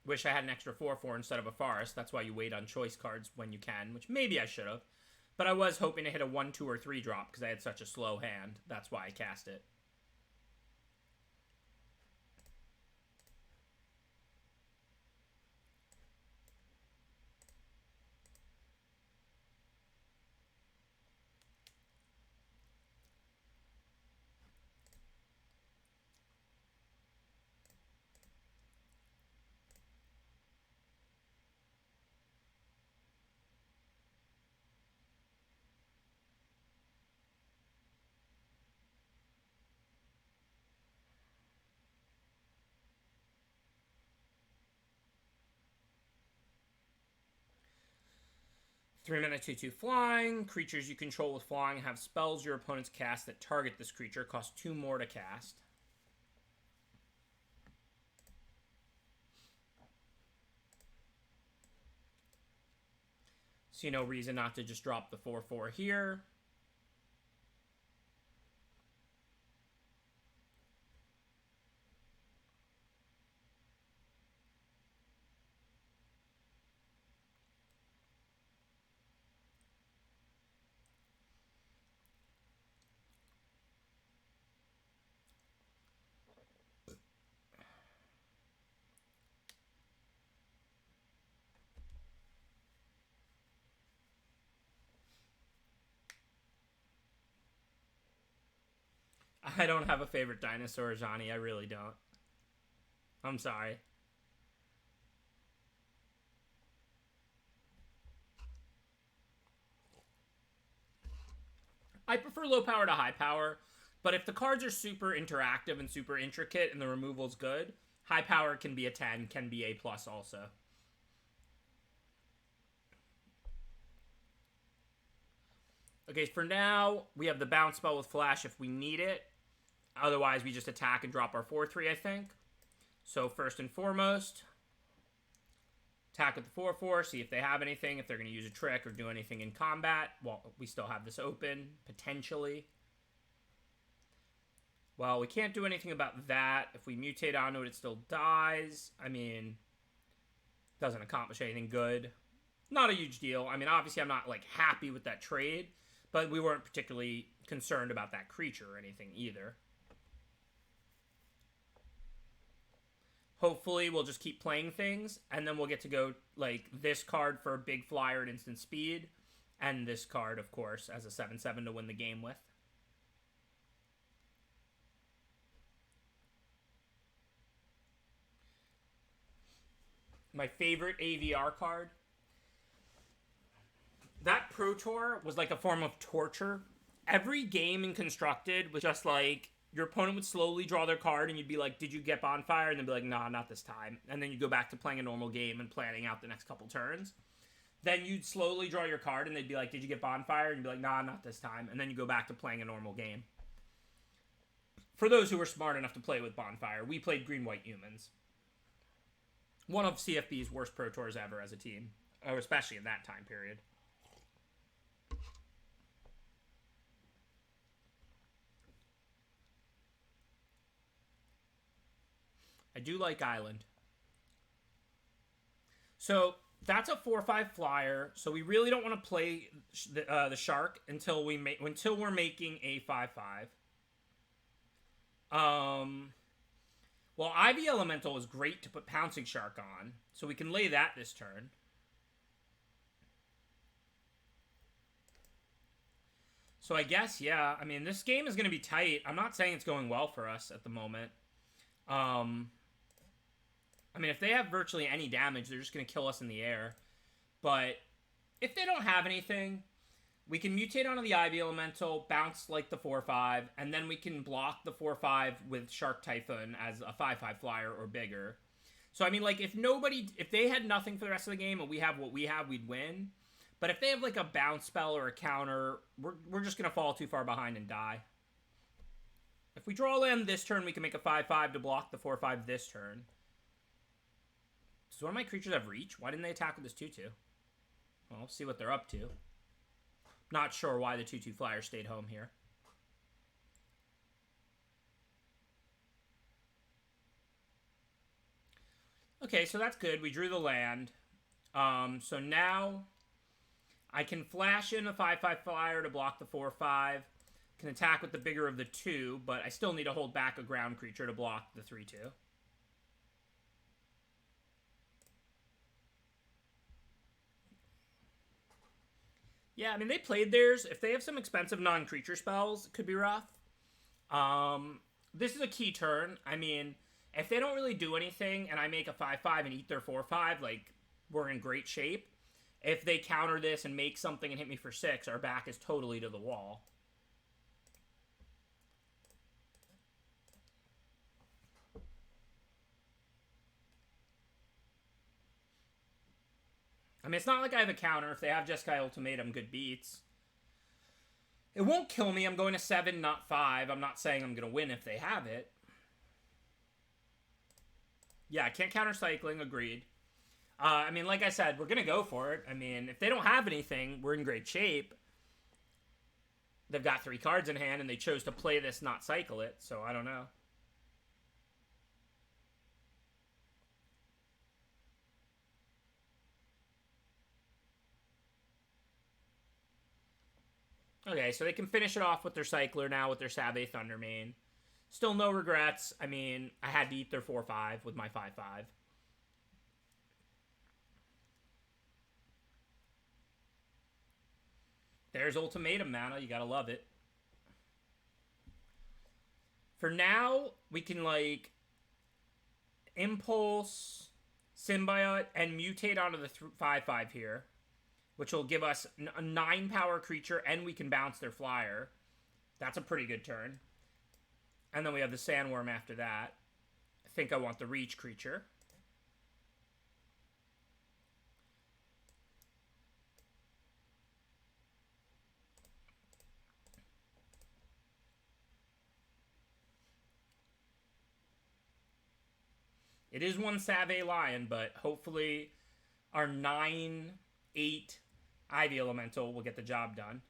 'Wish I had an extra 4/4 instead of a forest. That's why you wait on choice cards when you can, which maybe I should have. But I was hoping to hit a 1, 2, or 3 drop because I had such a slow hand. That's why I cast it. Three mana 2/2 flying. Creatures you control with flying have spells your opponents cast that target this creature. Cost 2 more to cast. See no reason not to just drop the 4/4 here. I don't have a favorite dinosaur, Johnny. I really don't. I'm sorry. I prefer low power to high power, but if the cards are super interactive and super intricate and the removal's good, high power can be a 10, can be A+ also. Okay, for now, we have the bounce spell with flash if we need it. Otherwise, we just attack and drop our 4/3, I think. So first and foremost, attack with the 4/4, see if they have anything, if they're going to use a trick or do anything in combat. Well, we still have this open, potentially. Well, we can't do anything about that. If we mutate onto it, it still dies. I mean, doesn't accomplish anything good. Not a huge deal. I mean, obviously, I'm not, like, happy with that trade, but we weren't particularly concerned about that creature or anything either. Hopefully, we'll just keep playing things, and then we'll get to go, like, this card for a big flyer and instant speed, and this card, of course, as a 7/7 to win the game with. My favorite AVR card. That Pro Tour was like a form of torture. Every game in Constructed was just like, your opponent would slowly draw their card, and you'd be like, did you get Bonfire? And they'd be like, nah, not this time. And then you go back to playing a normal game and planning out the next couple turns. Then you'd slowly draw your card, and they'd be like, did you get Bonfire? And you'd be like, nah, not this time. And then you go back to playing a normal game. For those who were smart enough to play with Bonfire, we played Green-White Humans. One of CFB's worst Pro Tours ever as a team, or especially in that time period. I do like Island. So that's a 4/5 flyer. So we really don't want to play the Shark until we're making a 5/5. Well, Ivy Elemental is great to put Pouncing Shark on, so we can lay that this turn. So I guess, yeah. I mean, this game is going to be tight. I'm not saying it's going well for us at the moment. I mean, if they have virtually any damage, they're just going to kill us in the air. But if they don't have anything, we can mutate onto the Ivy Elemental, bounce like the 4/5, and then we can block the 4/5 with Shark Typhoon as a 5/5 flyer or bigger. So, I mean, like, if they had nothing for the rest of the game and we have what we have, we'd win. But if they have, like, a bounce spell or a counter, we're just going to fall too far behind and die. If we draw land this turn, we can make a 5/5 to block the 4/5 this turn. Does one of my creatures have reach? Why didn't they attack with this 2/2? Well, we'll see what they're up to. Not sure why the 2/2 flyer stayed home here. Okay, so that's good. We drew the land. So now I can flash in a 5/5 flyer to block the 4/5. Can attack with the bigger of the 2, but I still need to hold back a ground creature to block the 3/2. Yeah, I mean, they played theirs. If they have some expensive non-creature spells, it could be rough. This is a key turn. I mean, if they don't really do anything and I make a 5/5 and eat their 4/5, like, we're in great shape. If they counter this and make something and hit me for 6, our back is totally to the wall. I mean, it's not like I have a counter. If they have Jeskai Ultimatum, good beats. It won't kill me. I'm going to 7, not 5. I'm not saying I'm going to win if they have it. Yeah, I can't counter cycling. Agreed. I mean, like I said, we're going to go for it. I mean, if they don't have anything, we're in great shape. They've got 3 cards in hand, and they chose to play this, not cycle it. So, I don't know. Okay, so they can finish it off with their Cycler now with their Sabe Thundermane. Still no regrets. I mean, I had to eat their 4/5 with my 5/5. There's Ultimatum mana. You gotta love it. For now, we can, like, Impulse, Symbiote, and mutate onto the 5/5 here, which will give us a 9-power creature, and we can bounce their flyer. That's a pretty good turn. And then we have the Sandworm after that. I think I want the Reach creature. It is one Save Lion, but hopefully our 9/8 Ivy Elemental will get the job done.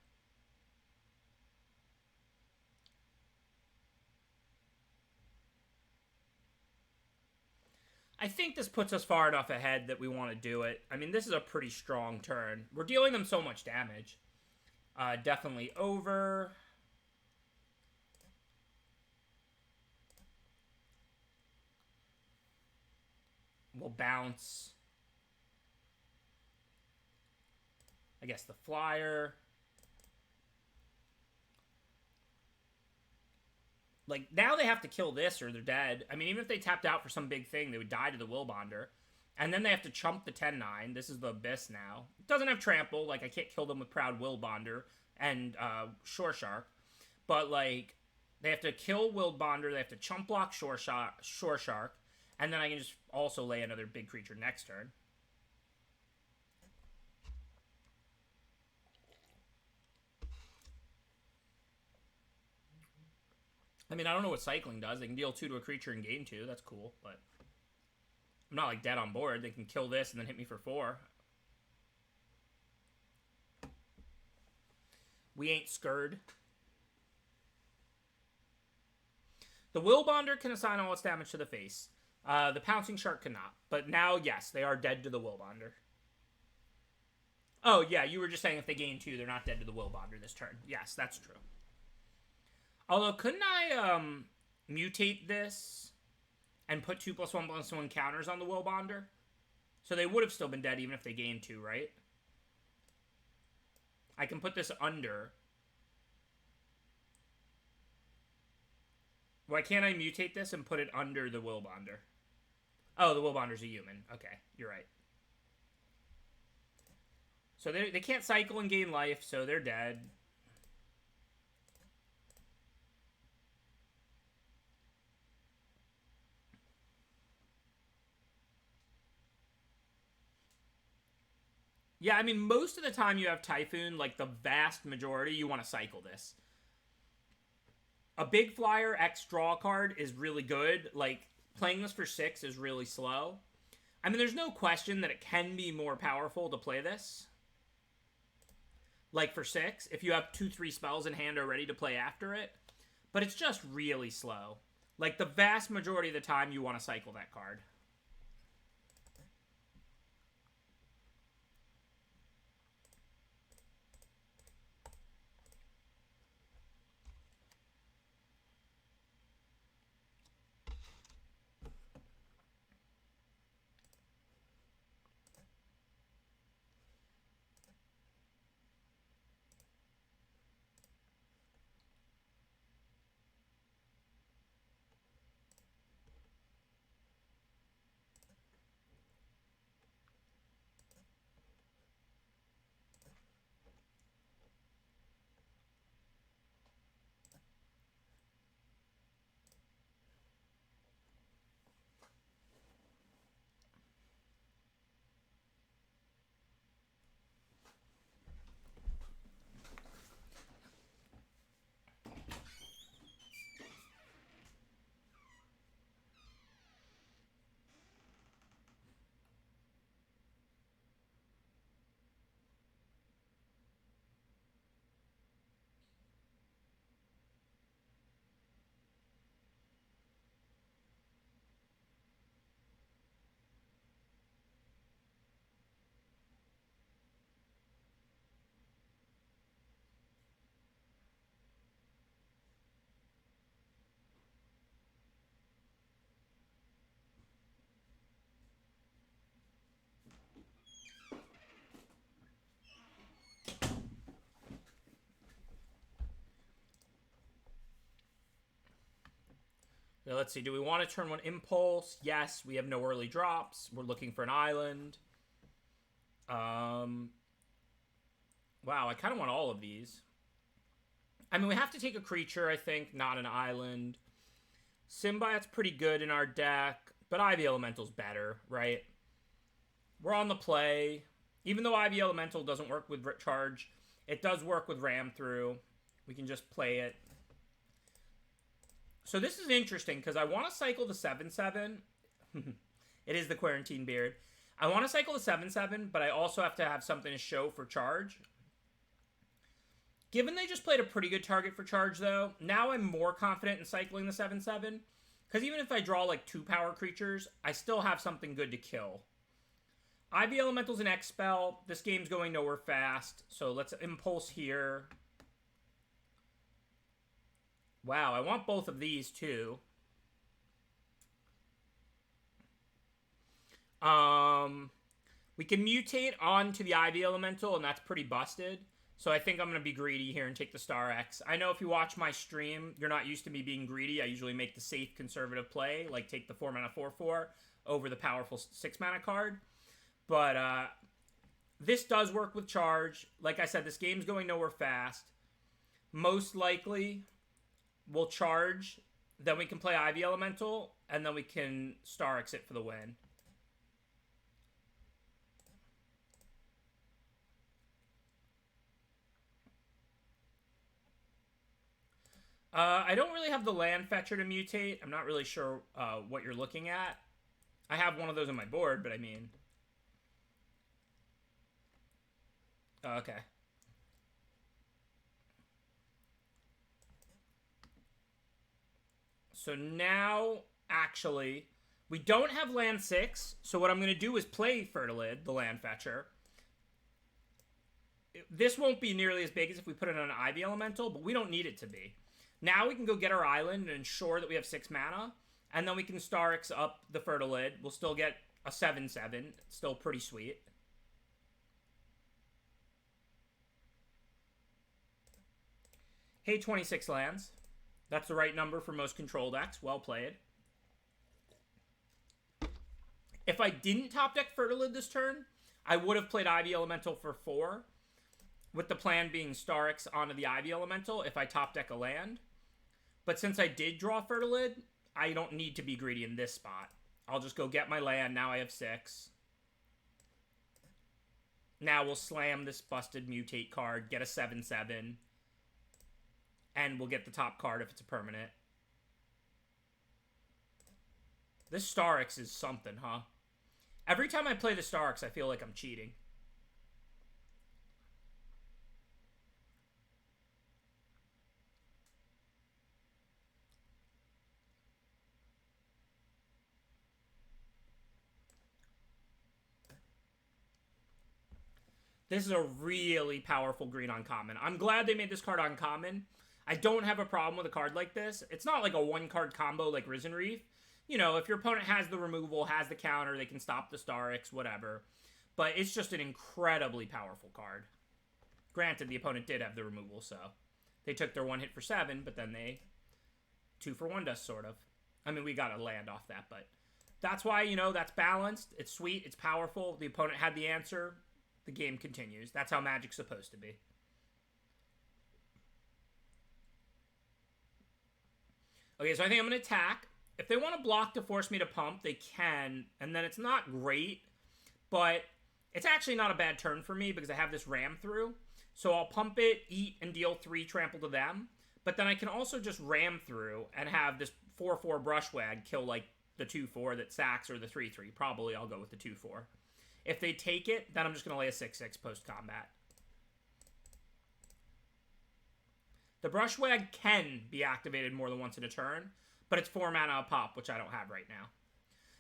I think this puts us far enough ahead that we want to do it. I mean, this is a pretty strong turn. We're dealing them so much damage. Definitely over. We'll bounce, I guess, the flyer. Like, now they have to kill this or they're dead. I mean, even if they tapped out for some big thing, they would die to the Will Bonder. And then they have to chump the 10-9. This is the Abyss now. It doesn't have trample. Like, I can't kill them with Proud Will Bonder and Shore Shark. But, like, they have to kill Will Bonder. They have to chump block Shore Shark. And then I can just also lay another big creature next turn. I mean, I don't know what cycling does. They can deal 2 to a creature in game 2. That's cool, but I'm not, like, dead on board. They can kill this and then hit me for 4. We ain't scared. The Will Bonder can assign all its damage to the face. The Pouncing Shark cannot. But now, yes, they are dead to the Will Bonder. Oh, yeah, you were just saying if they gain 2, they're not dead to the Will Bonder this turn. Yes, that's true. Although, couldn't I mutate this and put 2+1/+1 counters on the Will Bonder? So they would have still been dead even if they gained 2, right? I can put this under. Why can't I mutate this and put it under the Will Bonder? Oh, the Will Bonder's a human. Okay, you're right. So they can't cycle and gain life, so they're dead. Yeah, I mean, most of the time you have Typhoon, like the vast majority, you want to cycle this. A big flyer X draw card is really good. Like, playing this for 6 is really slow. I mean, there's no question that it can be more powerful to play this. Like, for 6, if you have 2-3 spells in hand already to play after it. But it's just really slow. Like, the vast majority of the time, you want to cycle that card. Now, let's see. Do we want to turn 1 Impulse? Yes. We have no early drops. We're looking for an island. Wow, I kind of want all of these. I mean, we have to take a creature, I think, not an island. Symbiote's pretty good in our deck, but Ivy Elemental's better, right? We're on the play. Even though Ivy Elemental doesn't work with Charge, it does work with Ram Through. We can just play it. So this is interesting, because I want to cycle the 7/7. It is the Quarantine Beard. I want to cycle the 7/7, but I also have to have something to show for Charge. Given they just played a pretty good target for Charge, though, now I'm more confident in cycling the 7/7. Because even if I draw, like, 2 power creatures, I still have something good to kill. Ivy Elemental's an X spell. This game's going nowhere fast, so let's Impulse here. Wow, I want both of these, too. We can mutate onto the Ivy Elemental, and that's pretty busted. So I think I'm going to be greedy here and take the Star X. I know if you watch my stream, you're not used to me being greedy. I usually make the safe conservative play, like take the 4-mana 4/4 over the powerful 6-mana card. But this does work with charge. Like I said, this game's going nowhere fast. Most likely, we'll charge, then we can play Ivy Elemental, and then we can Star X it for the win. I don't really have the land fetcher to mutate. I'm not really sure what you're looking at. I have one of those on my board, but I mean... okay. So now, actually, we don't have land 6, so what I'm going to do is play Fertilid, the land fetcher. This won't be nearly as big as if we put it on an Ivy Elemental, but we don't need it to be. Now we can go get our island and ensure that we have 6 mana, and then we can Star X up the Fertilid. We'll still get a 7/7. Still pretty sweet. Hey, 26 lands. That's the right number for most control decks. Well played. If I didn't top deck Fertilid this turn, I would have played Ivy Elemental for 4, with the plan being Star X onto the Ivy Elemental if I top deck a land. But since I did draw Fertilid, I don't need to be greedy in this spot. I'll just go get my land. Now I have 6. Now we'll slam this busted mutate card, get a 7/7, and we'll get the top card if it's a permanent. This Star X is something, huh? Every time I play the Star X, I feel like I'm cheating. This is a really powerful green uncommon. I'm glad they made this card uncommon. I don't have a problem with a card like this. It's not like a 1-card combo like Risen Reef. You know, if your opponent has the removal, has the counter, they can stop the Star X, whatever. But it's just an incredibly powerful card. Granted, the opponent did have the removal, so they took their 1 hit for 7, but then they 2 for 1 us, sort of. I mean, we got to land off that, but that's why, you know, that's balanced. It's sweet. It's powerful. The opponent had the answer. The game continues. That's how Magic's supposed to be. Okay, so I think I'm going to attack. If they want to block to force me to pump, they can. And then it's not great, but it's actually not a bad turn for me because I have this ram through. So I'll pump it, eat, and deal 3 trample to them. But then I can also just ram through and have this 4/4 Brushwag kill like the 2/4 that sacks or the 3/3. Probably I'll go with the 2/4. If they take it, then I'm just going to lay a 6/6 post-combat. The Brushwag can be activated more than once in a turn, but it's 4 mana a pop, which I don't have right now.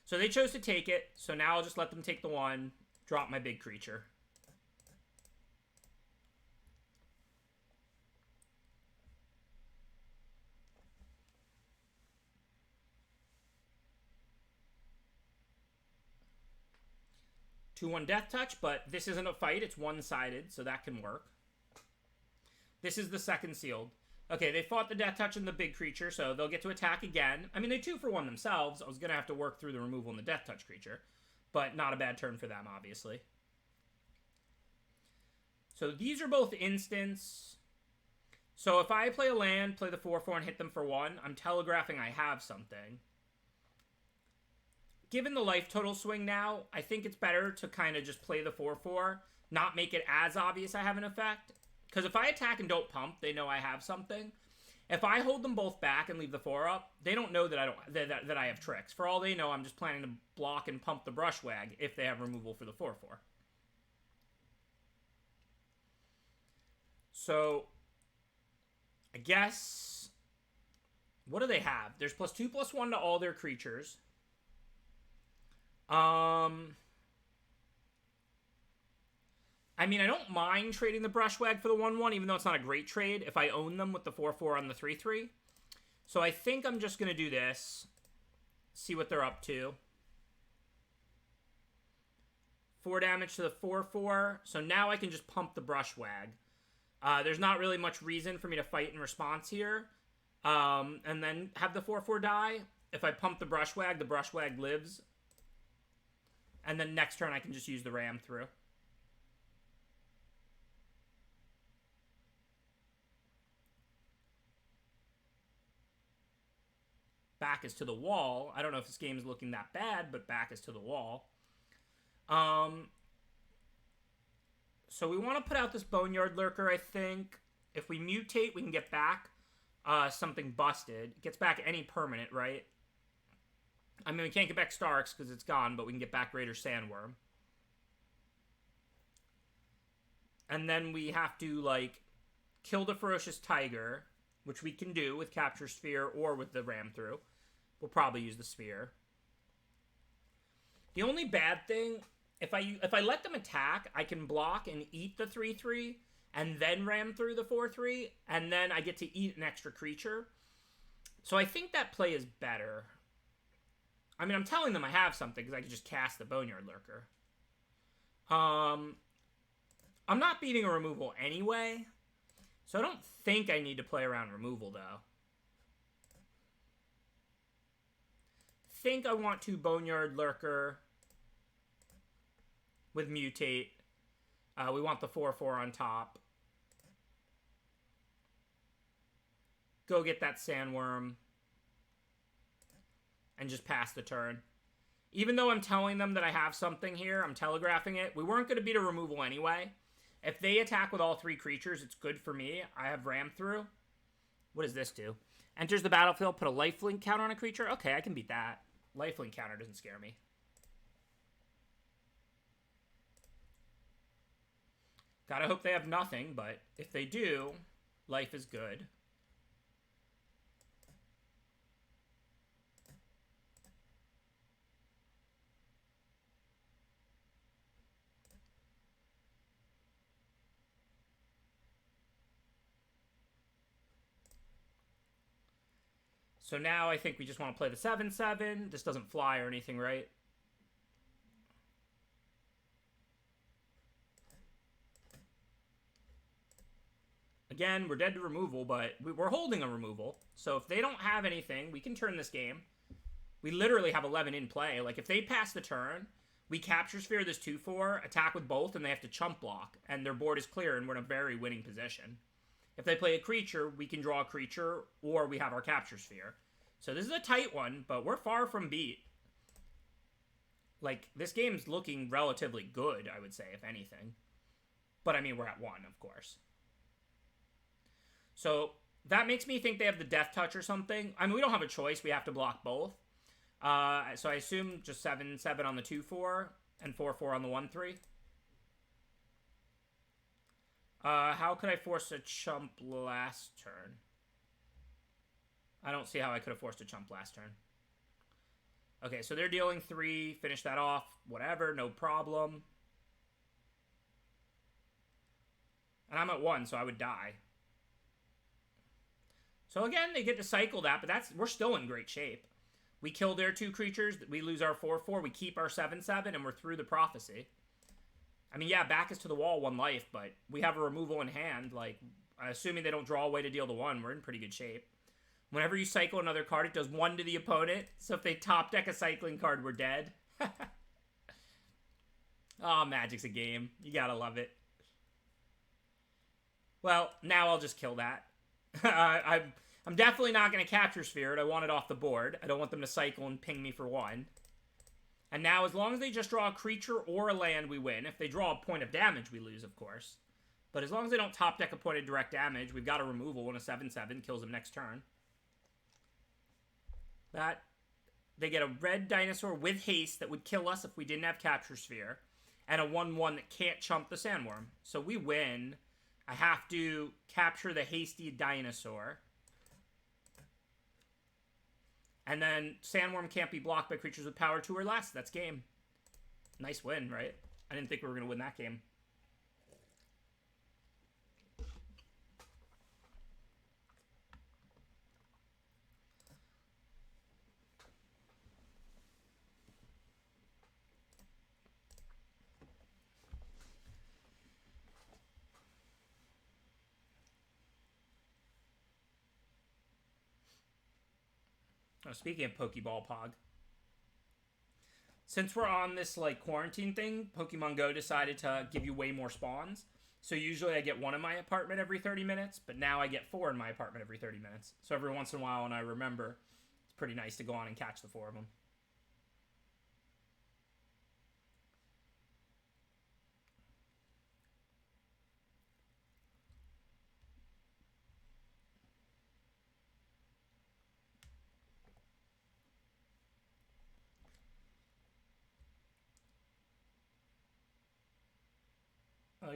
So they chose to take it, so now I'll just let them take the 1, drop my big creature. Two-1 Death Touch, but this isn't a fight. It's one-sided, so that can work. This is the second sealed. Okay, they fought the Death Touch and the big creature, so they'll get to attack again. I mean, they 2 for 1 themselves. I was going to have to work through the removal in the Death Touch creature, but not a bad turn for them, obviously. So these are both instants. So if I play a land, play the 4/4, and hit them for 1, I'm telegraphing I have something. Given the life total swing now, I think it's better to kind of just play the 4/4, not make it as obvious I have an effect. Because if I attack and don't pump, they know I have something. If I hold them both back and leave the 4 up, they don't know that that I have tricks. For all they know, I'm just planning to block and pump the Brushwag if they have removal for the 4/4. So, I guess, what do they have? There's +2/+1 to all their creatures. I mean, I don't mind trading the Brushwag for the 1/1, even though it's not a great trade if I own them with the 4/4 on the 3/3. So I think I'm just going to do this. See what they're up to. 4 damage to the 4/4. So now I can just pump the Brushwag. There's not really much reason for me to fight in response here. And then have the 4/4 die. If I pump the Brushwag lives. And then next turn I can just use the ram through. Back is to the wall. I don't know if this game is looking that bad, but back is to the wall. So we want to put out this Boneyard Lurker, I think. If we mutate, we can get back something busted. It gets back any permanent, right? I mean, we can't get back Starks because it's gone, but we can get back Raider Sandworm. And then we have to, like, kill the Ferocious Tiger, which we can do with Capture Sphere or with the Ram Through. We'll probably use the Sphere. The only bad thing, if I let them attack, I can block and eat the 3/3 and then ram through the 4/3, and then I get to eat an extra creature. So I think that play is better. I mean, I'm telling them I have something because I can just cast the Boneyard Lurker. I'm not beating a removal anyway, so I don't think I need to play around removal, though. Think I want to Boneyard Lurker with Mutate. We want the 4/4 on top. Go get that Sandworm. And just pass the turn. Even though I'm telling them that I have something here, I'm telegraphing it. We weren't going to beat a removal anyway. If they attack with all 3 creatures, it's good for me. I have ram through. What does this do? Enters the battlefield, put a lifelink counter on a creature. Okay, I can beat that. Lifelink counter doesn't scare me. Gotta hope they have nothing, but if they do, life is good. So now I think we just want to play the 7/7. This doesn't fly or anything, right? Again, we're dead to removal, but we're holding a removal. So if they don't have anything, we can turn this game. We literally have 11 in play. Like, if they pass the turn, we Capture Sphere this 2/4, attack with both, and they have to chump block. And their board is clear, and we're in a very winning position. If they play a creature, we can draw a creature, or we have our Capture Sphere. So this is a tight one, but we're far from beat. Like, this game's looking relatively good, I would say, if anything. But, I mean, we're at 1, of course. So that makes me think they have the Death Touch or something. I mean, we don't have a choice. We have to block both. So I assume just 7/7 on the 2/4 and 4/4 on the 1/3. How could I force a chump last turn? I don't see how I could have forced a chump last turn. Okay, so they're dealing 3. Finish that off. Whatever, no problem. And I'm at 1, so I would die. So again, they get to cycle that, but we're still in great shape. We kill their 2 creatures. We lose our 4/4. We keep our 7/7, and we're through the Prophecy. I mean, yeah, back is to the wall, 1 life, but we have a removal in hand. Like, assuming they don't draw a way to deal the 1, we're in pretty good shape. Whenever you cycle another card, it does 1 to the opponent. So if they top deck a cycling card, we're dead. Oh, Magic's a game. You gotta love it. Well, now I'll just kill that. I'm definitely not going to Capture Sphere it. I want it off the board. I don't want them to cycle and ping me for 1. And now, as long as they just draw a creature or a land, we win. If they draw a point of damage, we lose, of course. But as long as they don't top deck a point of direct damage, we've got a removal, and a 7/7 kills them next turn. They get a red dinosaur with haste that would kill us if we didn't have Capture Sphere. And a 1/1 that can't chump the Sandworm. So we win. I have to capture the hasty dinosaur. And then Sandworm can't be blocked by creatures with power 2 or less. That's game. Nice win, right? I didn't think we were going to win that game. Oh, speaking of Pokeball Pog. Since we're on this, like, quarantine thing, Pokemon Go decided to give you way more spawns. So usually I get one in my apartment every 30 minutes, but now I get 4 in my apartment every 30 minutes. So every once in a while when I remember, it's pretty nice to go on and catch the 4 of them.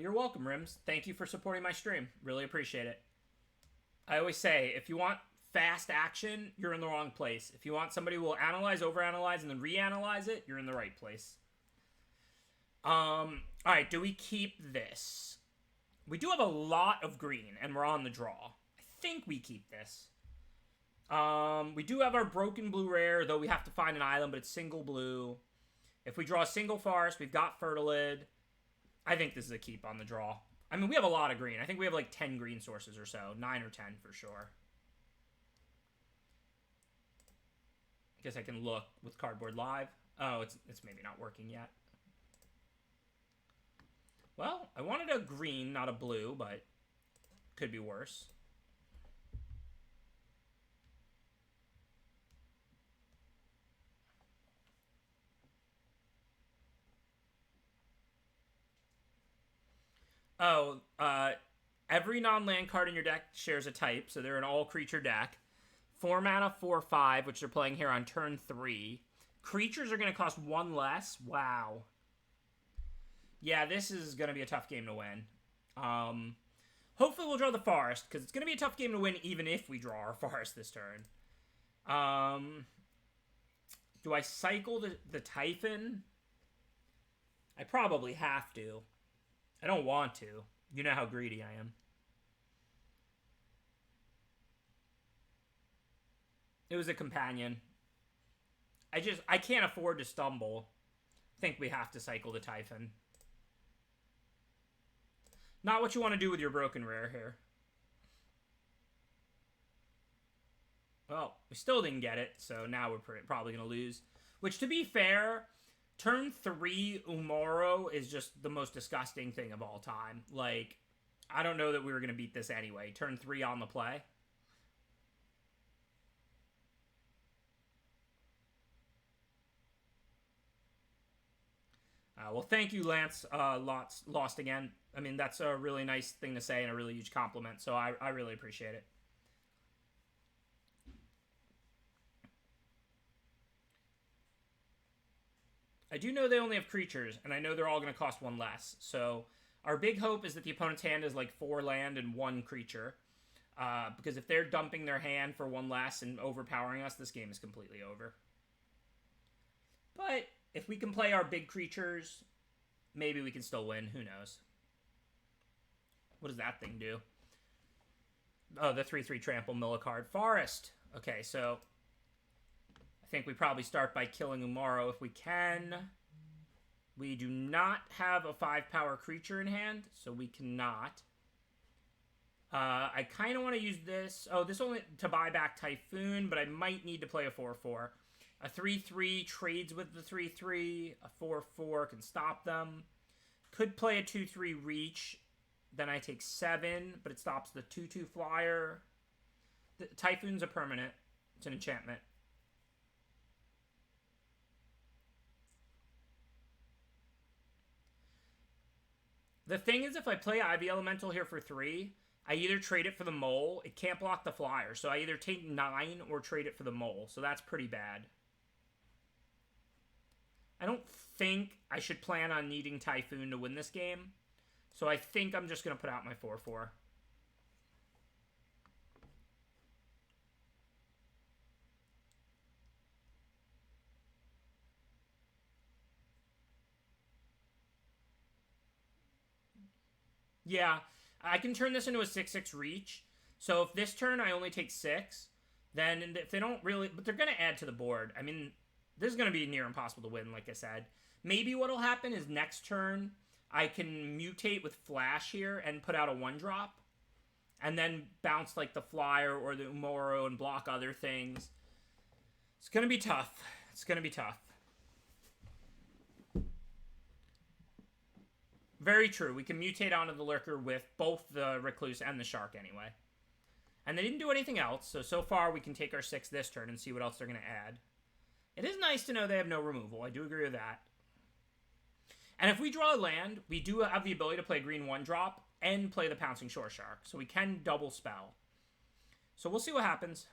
You're welcome, Rims. Thank you for supporting my stream. Really appreciate it. I always say, if you want fast action, you're in the wrong place. If you want somebody who will analyze, overanalyze, and then reanalyze it, you're in the right place. Alright, do we keep this? We do have a lot of green, and we're on the draw. I think we keep this. We do have our broken blue rare, though we have to find an island, but it's single blue. If we draw a single forest, we've got Fertilid. I think this is a keep on the draw. I mean, we have a lot of green. I think we have like 10 green sources or so. 9 or 10 for sure. I guess I can look with Cardboard Live. Oh, it's maybe not working yet. Well, I wanted a green, not a blue, but could be worse. Oh, every non-land card in your deck shares a type, so they're an all-creature deck. 4 mana, 4/5, which they're playing here on turn 3. Creatures are going to cost 1 less. Wow. Yeah, this is going to be a tough game to win. Hopefully we'll draw the forest, because it's going to be a tough game to win even if we draw our forest this turn. Do I cycle the Typhon? I probably have to. I don't want to. You know how greedy I am. It was a companion. I can't afford to stumble. I think we have to cycle the Typhon. Not what you want to do with your broken rare here. Well, we still didn't get it, so now we're probably going to lose. Which, to be fair, turn 3 Umaro is just the most disgusting thing of all time. Like, I don't know that we were going to beat this anyway. Turn 3 on the play. Well, thank you, Lance. Lost again. I mean, that's a really nice thing to say and a really huge compliment, so I really appreciate it. I do know they only have creatures, and I know they're all going to cost 1 less. So our big hope is that the opponent's hand is like 4 land and 1 creature. Because if they're dumping their hand for 1 less and overpowering us, this game is completely over. But if we can play our big creatures, maybe we can still win. Who knows? What does that thing do? Oh, the 3/3 trample mill a card. Forest. Okay, so I think we probably start by killing Umaro if we can. We do not have a 5-power creature in hand, so we cannot. I kind of want to use this. Oh, this only to buy back Typhoon, but I might need to play a 4/4. A 3/3 trades with the 3/3. A 4/4 can stop them. Could play a 2/3 reach. Then I take 7, but it stops the 2/2 flyer. The Typhoon's a permanent. It's an enchantment. The thing is, if I play Ivy Elemental here for 3, I either trade it for the mole. It can't block the flyer, so I either take 9 or trade it for the mole. So that's pretty bad. I don't think I should plan on needing Typhoon to win this game. So I think I'm just going to put out my 4/4. Yeah, I can turn this into a 6/6 reach. So if this turn I only take 6, then if they don't really... But they're going to add to the board. I mean, this is going to be near impossible to win, like I said. Maybe what'll happen is next turn I can mutate with Flash here and put out a 1-drop. And then bounce like the Flyer or the Umoro and block other things. It's going to be tough. It's going to be tough. Very true. We can mutate onto the Lurker with both the Recluse and the Shark anyway. And they didn't do anything else, so far we can take our 6 this turn and see what else they're going to add. It is nice to know they have no removal. I do agree with that. And if we draw a land, we do have the ability to play green 1-drop and play the Pouncing Shore Shark. So we can double spell. So we'll see what happens.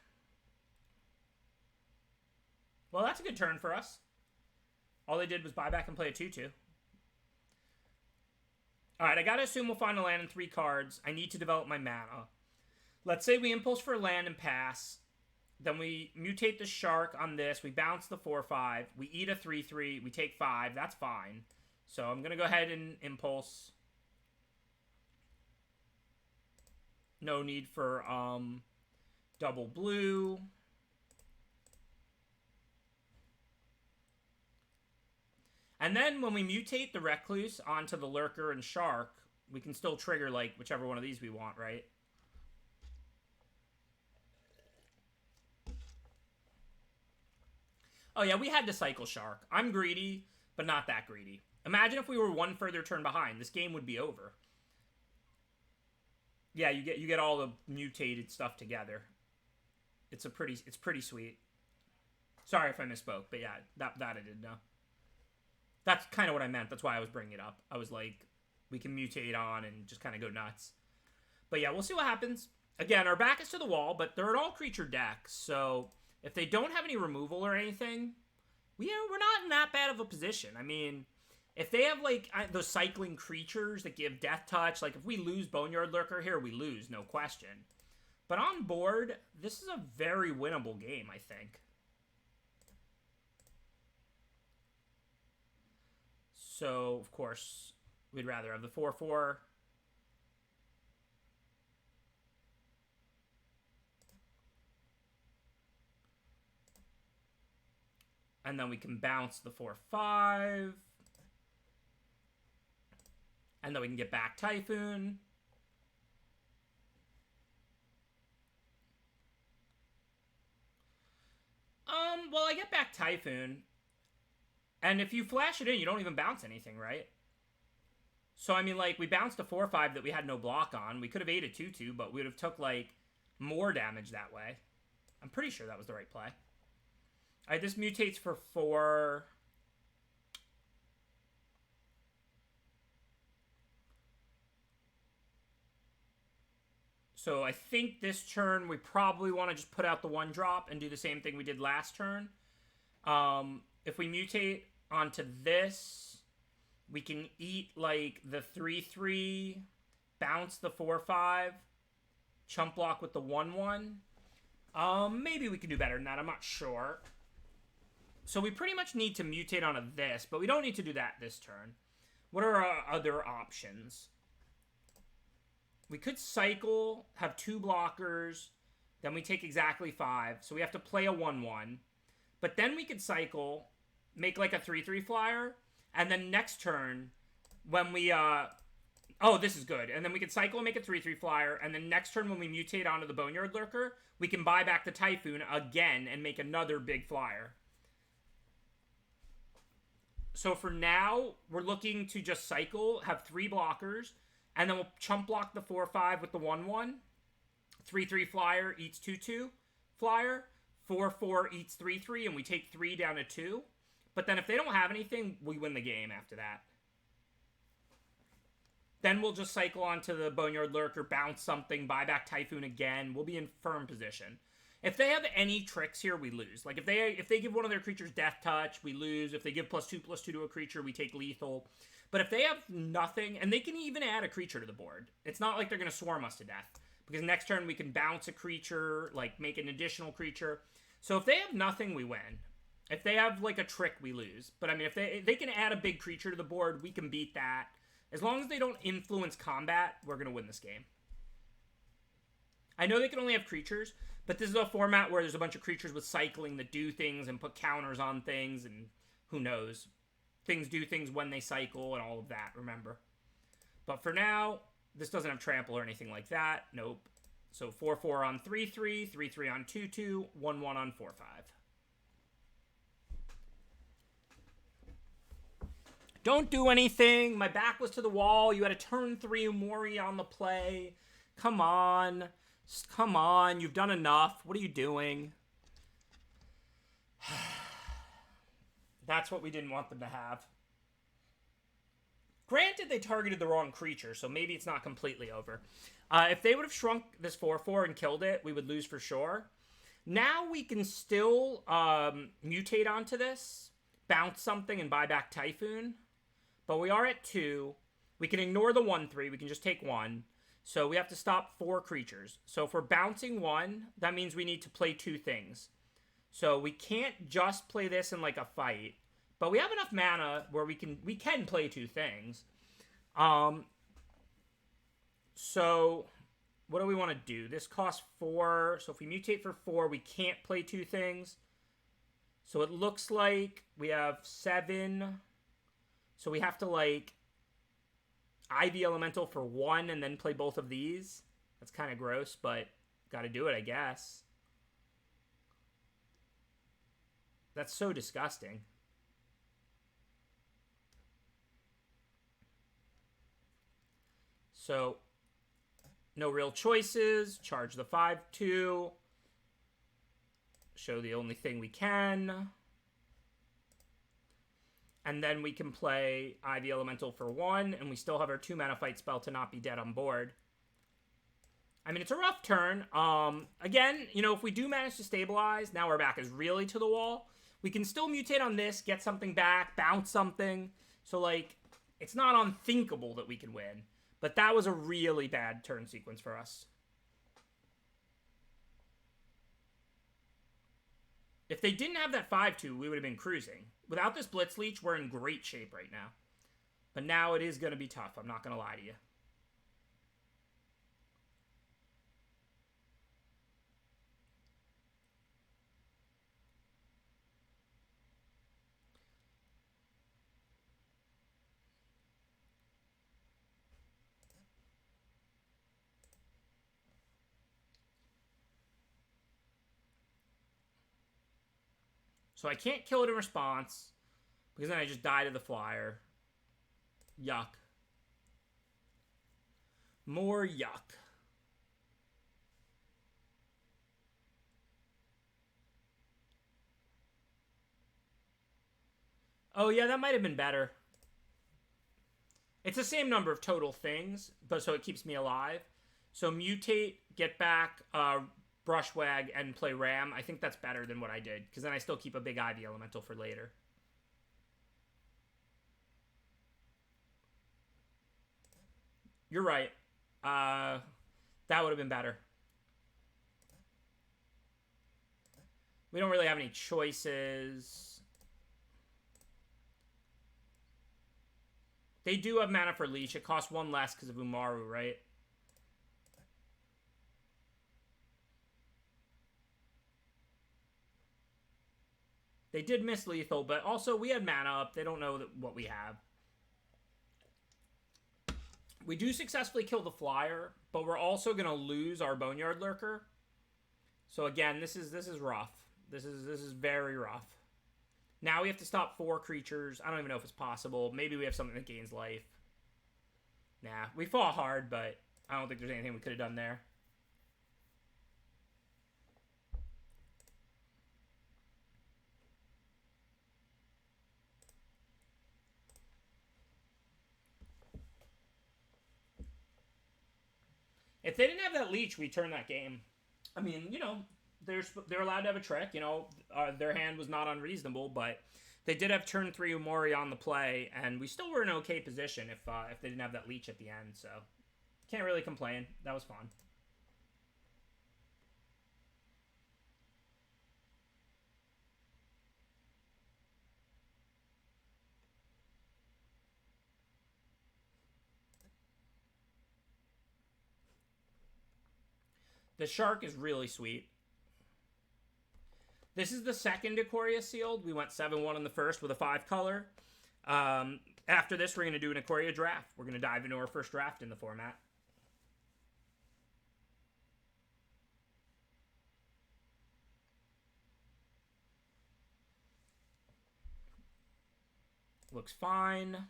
Well, that's a good turn for us. All they did was buy back and play a 2-2. Alright, I gotta assume we'll find a land in 3 cards. I need to develop my mana. Let's say we impulse for a land and pass. Then we mutate the Shark on this. We bounce the 4-5. We eat a 3-3. We take 5. That's fine. So I'm going to go ahead and impulse. No need for double blue. And then when we mutate the Recluse onto the Lurker and Shark, we can still trigger like whichever one of these we want, right? Oh yeah, we had to cycle Shark. I'm greedy, but not that greedy. Imagine if we were 1 further turn behind. This game would be over. Yeah, you get all the mutated stuff together. It's pretty sweet. Sorry if I misspoke, but yeah, that I didn't know. That's kind of what I meant. That's why I was bringing it up. I was like, we can mutate on and just kind of go nuts. But yeah, we'll see what happens. Again, our back is to the wall, but they're an all-creature deck, so if they don't have any removal or anything, we're not in that bad of a position. I mean, if they have, like, those cycling creatures that give Death Touch, like, if we lose Boneyard Lurker here, we lose, no question. But on board, this is a very winnable game, I think. So, of course, we'd rather have the 4-4. And then we can bounce the 4-5. And then we can get back Typhoon. Well, I get back Typhoon. And if you flash it in, you don't even bounce anything, right? So, I mean, like, we bounced a 4-5 that we had no block on. We could have ate a 2-2, but we would have took, like, more damage that way. I'm pretty sure that was the right play. Alright, this mutates for 4. So I think this turn we probably want to just put out the 1-drop and do the same thing we did last turn. If we mutate onto this, we can eat like the 3-3, bounce the 4-5, chump block with the 1-1. Maybe we can do better than that. I'm not sure. So we pretty much need to mutate onto this, but we don't need to do that this turn. What are our other options? We could cycle, have 2 blockers, then we take exactly 5. So we have to play a 1-1. But then we could cycle, make like a 3-3 flyer, and then next turn, when we, oh, this is good. And then we could cycle and make a 3-3 flyer, and then next turn when we mutate onto the Boneyard Lurker, we can buy back the Typhoon again and make another big flyer. So for now, we're looking to just cycle, have 3 blockers, and then we'll chump block the 4-5 with the 1-1. 3-3 flyer eats 2-2 flyer. 4-4 eats 3-3, and we take 3 down to 2. But then if they don't have anything, we win the game after that. Then we'll just cycle onto the Boneyard Lurker, bounce something, buy back Typhoon again. We'll be in firm position. If they have any tricks here, we lose. Like, if they give one of their creatures Death Touch, we lose. If they give +2/+2 to a creature, we take lethal. But if they have nothing, and they can even add a creature to the board. It's not like they're going to swarm us to death. Because next turn we can bounce a creature, like make an additional creature. So if they have nothing, we win. If they have, like, a trick, we lose. But, I mean, if they can add a big creature to the board, we can beat that. As long as they don't influence combat, we're going to win this game. I know they can only have creatures, but this is a format where there's a bunch of creatures with cycling that do things and put counters on things, and who knows. Things do things when they cycle and all of that, remember. But for now, this doesn't have trample or anything like that. Nope. So 4-4 on 3-3, 3-3 on 2-2, 1-1 on 4-5. Don't do anything. My back was to the wall. You had a turn 3 Umori on the play. Come on. Come on. You've done enough. What are you doing? That's what we didn't want them to have. Granted, they targeted the wrong creature, so maybe it's not completely over. If they would have shrunk this 4/4 and killed it, we would lose for sure. Now we can still mutate onto this, bounce something, and buy back Typhoon. But we are at 2. We can ignore the 1/3. We can just take 1. So we have to stop 4 creatures. So if we're bouncing 1, that means we need to play 2 things. So we can't just play this in like a fight. But we have enough mana where we can play 2 things. So what do we want to do? This costs 4. So if we mutate for 4, we can't play 2 things. So it looks like we have 7. So we have to, like, Ivy Elemental for 1 and then play both of these. That's kind of gross, but gotta do it, I guess. That's so disgusting. So, no real choices. Charge the 5/2. Show the only thing we can. And then we can play Ivy Elemental for 1, and we still have our 2 mana fight spell to not be dead on board. I mean, it's a rough turn. Again, you know, if we do manage to stabilize, now our back is really to the wall. We can still mutate on this, get something back, bounce something. So, like, it's not unthinkable that we can win. But that was a really bad turn sequence for us. If they didn't have that 5/2, we would have been cruising. Without this Blitz Leech, we're in great shape right now. But now it is going to be tough. I'm not going to lie to you. So I can't kill it in response, because then I just die to the flyer. Yuck. More yuck. Oh yeah, that might have been better. It's the same number of total things, but so it keeps me alive. So mutate, get back, Brushwag, and play Ram. I think that's better than what I did, because then I still keep a big Ivy Elemental for later. You're right. That would have been better. We don't really have any choices. They do have mana for Leash. It costs 1 less because of Umaru, right? They did miss lethal, but also we had mana up. They don't know what we have. We do successfully kill the flyer, but we're also going to lose our Boneyard Lurker. So again, this is rough. This is very rough. Now we have to stop 4 creatures. I don't even know if it's possible. Maybe we have something that gains life. Nah, we fought hard, but I don't think there's anything we could have done there. If they didn't have that leech, we turn that game. I mean, you know, they're allowed to have a trick. You know, their hand was not unreasonable, but they did have turn 3 Umori on the play, and we still were in an okay position if they didn't have that leech at the end. So can't really complain. That was fun. The shark is really sweet. This is the second Ikoria sealed. We went 7-1 in the first with a 5-color. After this, we're going to do an Ikoria draft. We're going to dive into our first draft in the format. Looks fine. I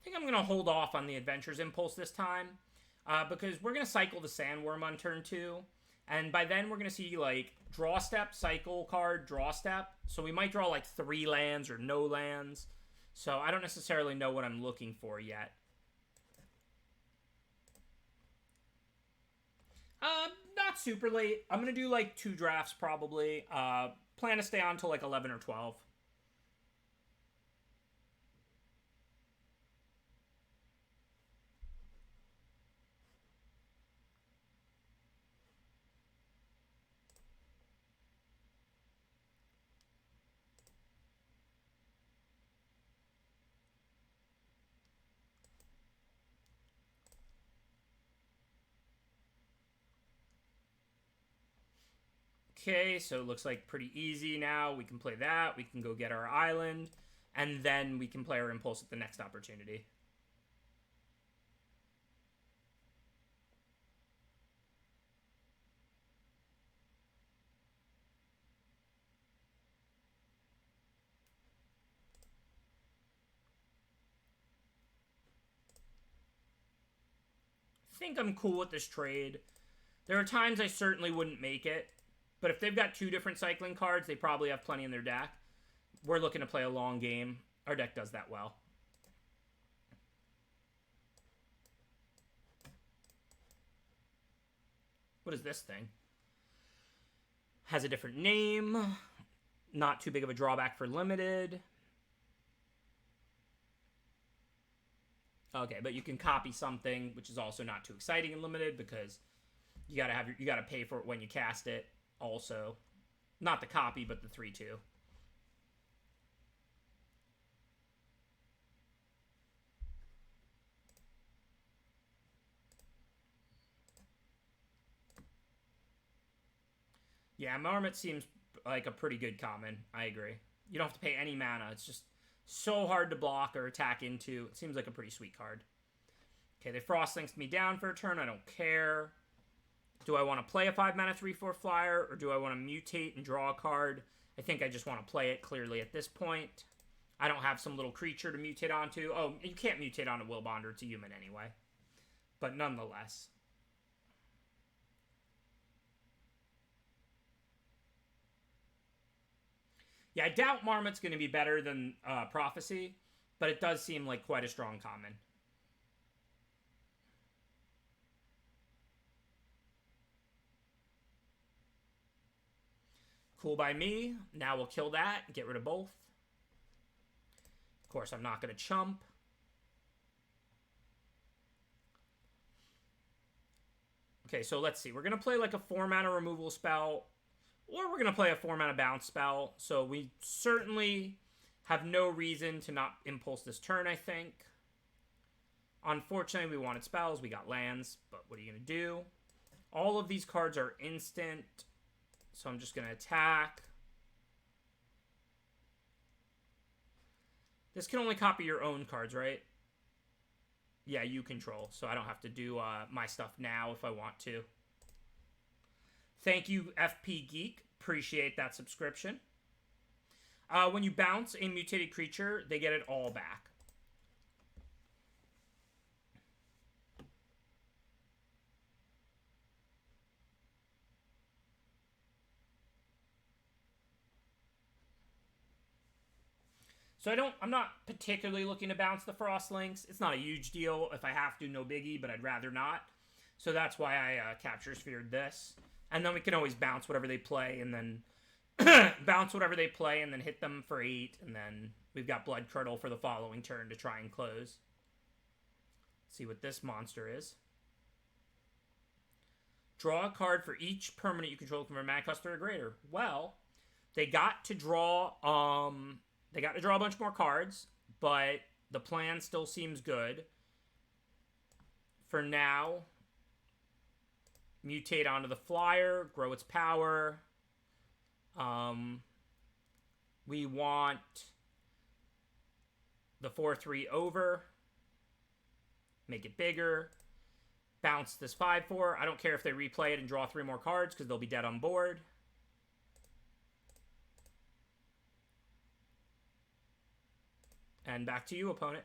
think I'm going to hold off on the Adventure's Impulse this time. Because we're going to cycle the Sandworm on turn 2. And by then we're going to see, like, draw step, cycle card, draw step. So we might draw, like, 3 lands or no lands. So I don't necessarily know what I'm looking for yet. Not super late. I'm going to do, like, 2 drafts probably. Plan to stay on till, like, 11 or 12. Okay, so it looks like pretty easy now. We can play that. We can go get our island. And then we can play our Impulse at the next opportunity. I think I'm cool with this trade. There are times I certainly wouldn't make it. But if they've got 2 different cycling cards, they probably have plenty in their deck. We're looking to play a long game. Our deck does that well. What is this thing? Has a different name. Not too big of a drawback for limited. Okay, but you can copy something, which is also not too exciting in limited because you gotta pay for it when you cast it. Also, not the copy, but the 3/2. Yeah, Marmot seems like a pretty good common. I agree. You don't have to pay any mana. It's just so hard to block or attack into. It seems like a pretty sweet card. Okay, they Frostlinked me down for a turn. I don't care. Do I want to play a 5-mana 3/4 flyer, or do I want to mutate and draw a card? I think I just want to play it clearly at this point. I don't have some little creature to mutate onto. Oh, you can't mutate on a Will Bonder. It's a human anyway. But nonetheless. Yeah, I doubt Marmot's going to be better than Prophecy, but it does seem like quite a strong common. Cool by me. Now we'll kill that and get rid of both. Of course, I'm not going to chump. Okay, so let's see. We're going to play like a 4-mana removal spell, or we're going to play a 4-mana bounce spell. So we certainly have no reason to not impulse this turn, I think. Unfortunately, we wanted spells. We got lands, but what are you going to do? All of these cards are instant. So I'm just going to attack. This can only copy your own cards, right? Yeah, you control. So I don't have to do my stuff now if I want to. Thank you, FP Geek. Appreciate that subscription. When you bounce a mutated creature, they get it all back. So I'm not particularly looking to bounce the Frostlinks. It's not a huge deal. If I have to, no biggie, but I'd rather not. So that's why I Capture Sphered this. And then we can always bounce whatever they play, and then bounce whatever they play, and then hit them for 8, and then we've got Blood Curdle for the following turn to try and close. Let's see what this monster is. Draw a card for each permanent you control from a mana cost or greater. Well, they got to draw a bunch more cards, but the plan still seems good. For now, mutate onto the flyer, grow its power. We want the 4/3 over. Make it bigger. Bounce this 5-4. I don't care if they replay it and draw 3 more cards because they'll be dead on board. And back to you, opponent.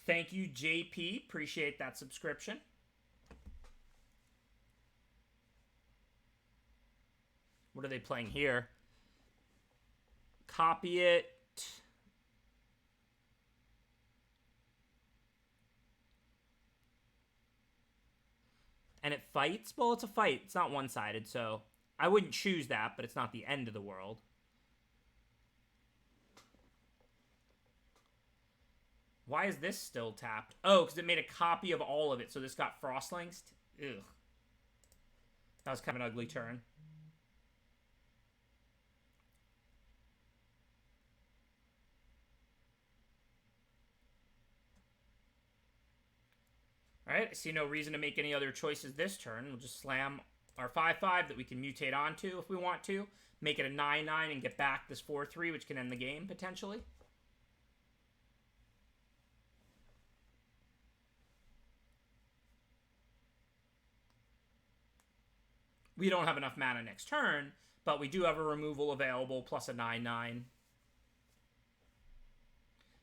Thank you, JP. Appreciate that subscription. What are they playing here? Copy it. And it fights? Well, it's a fight. It's not one-sided, so I wouldn't choose that, but it's not the end of the world. Why is this still tapped? Oh, because it made a copy of all of it, so this got Frostlinked? Ugh. That was kind of an ugly turn. Alright, I see no reason to make any other choices this turn. We'll just slam our 5-5 that we can mutate onto if we want to. Make it a 9-9 and get back this 4-3, which can end the game, potentially. We don't have enough mana next turn, but we do have a removal available, plus a 9-9.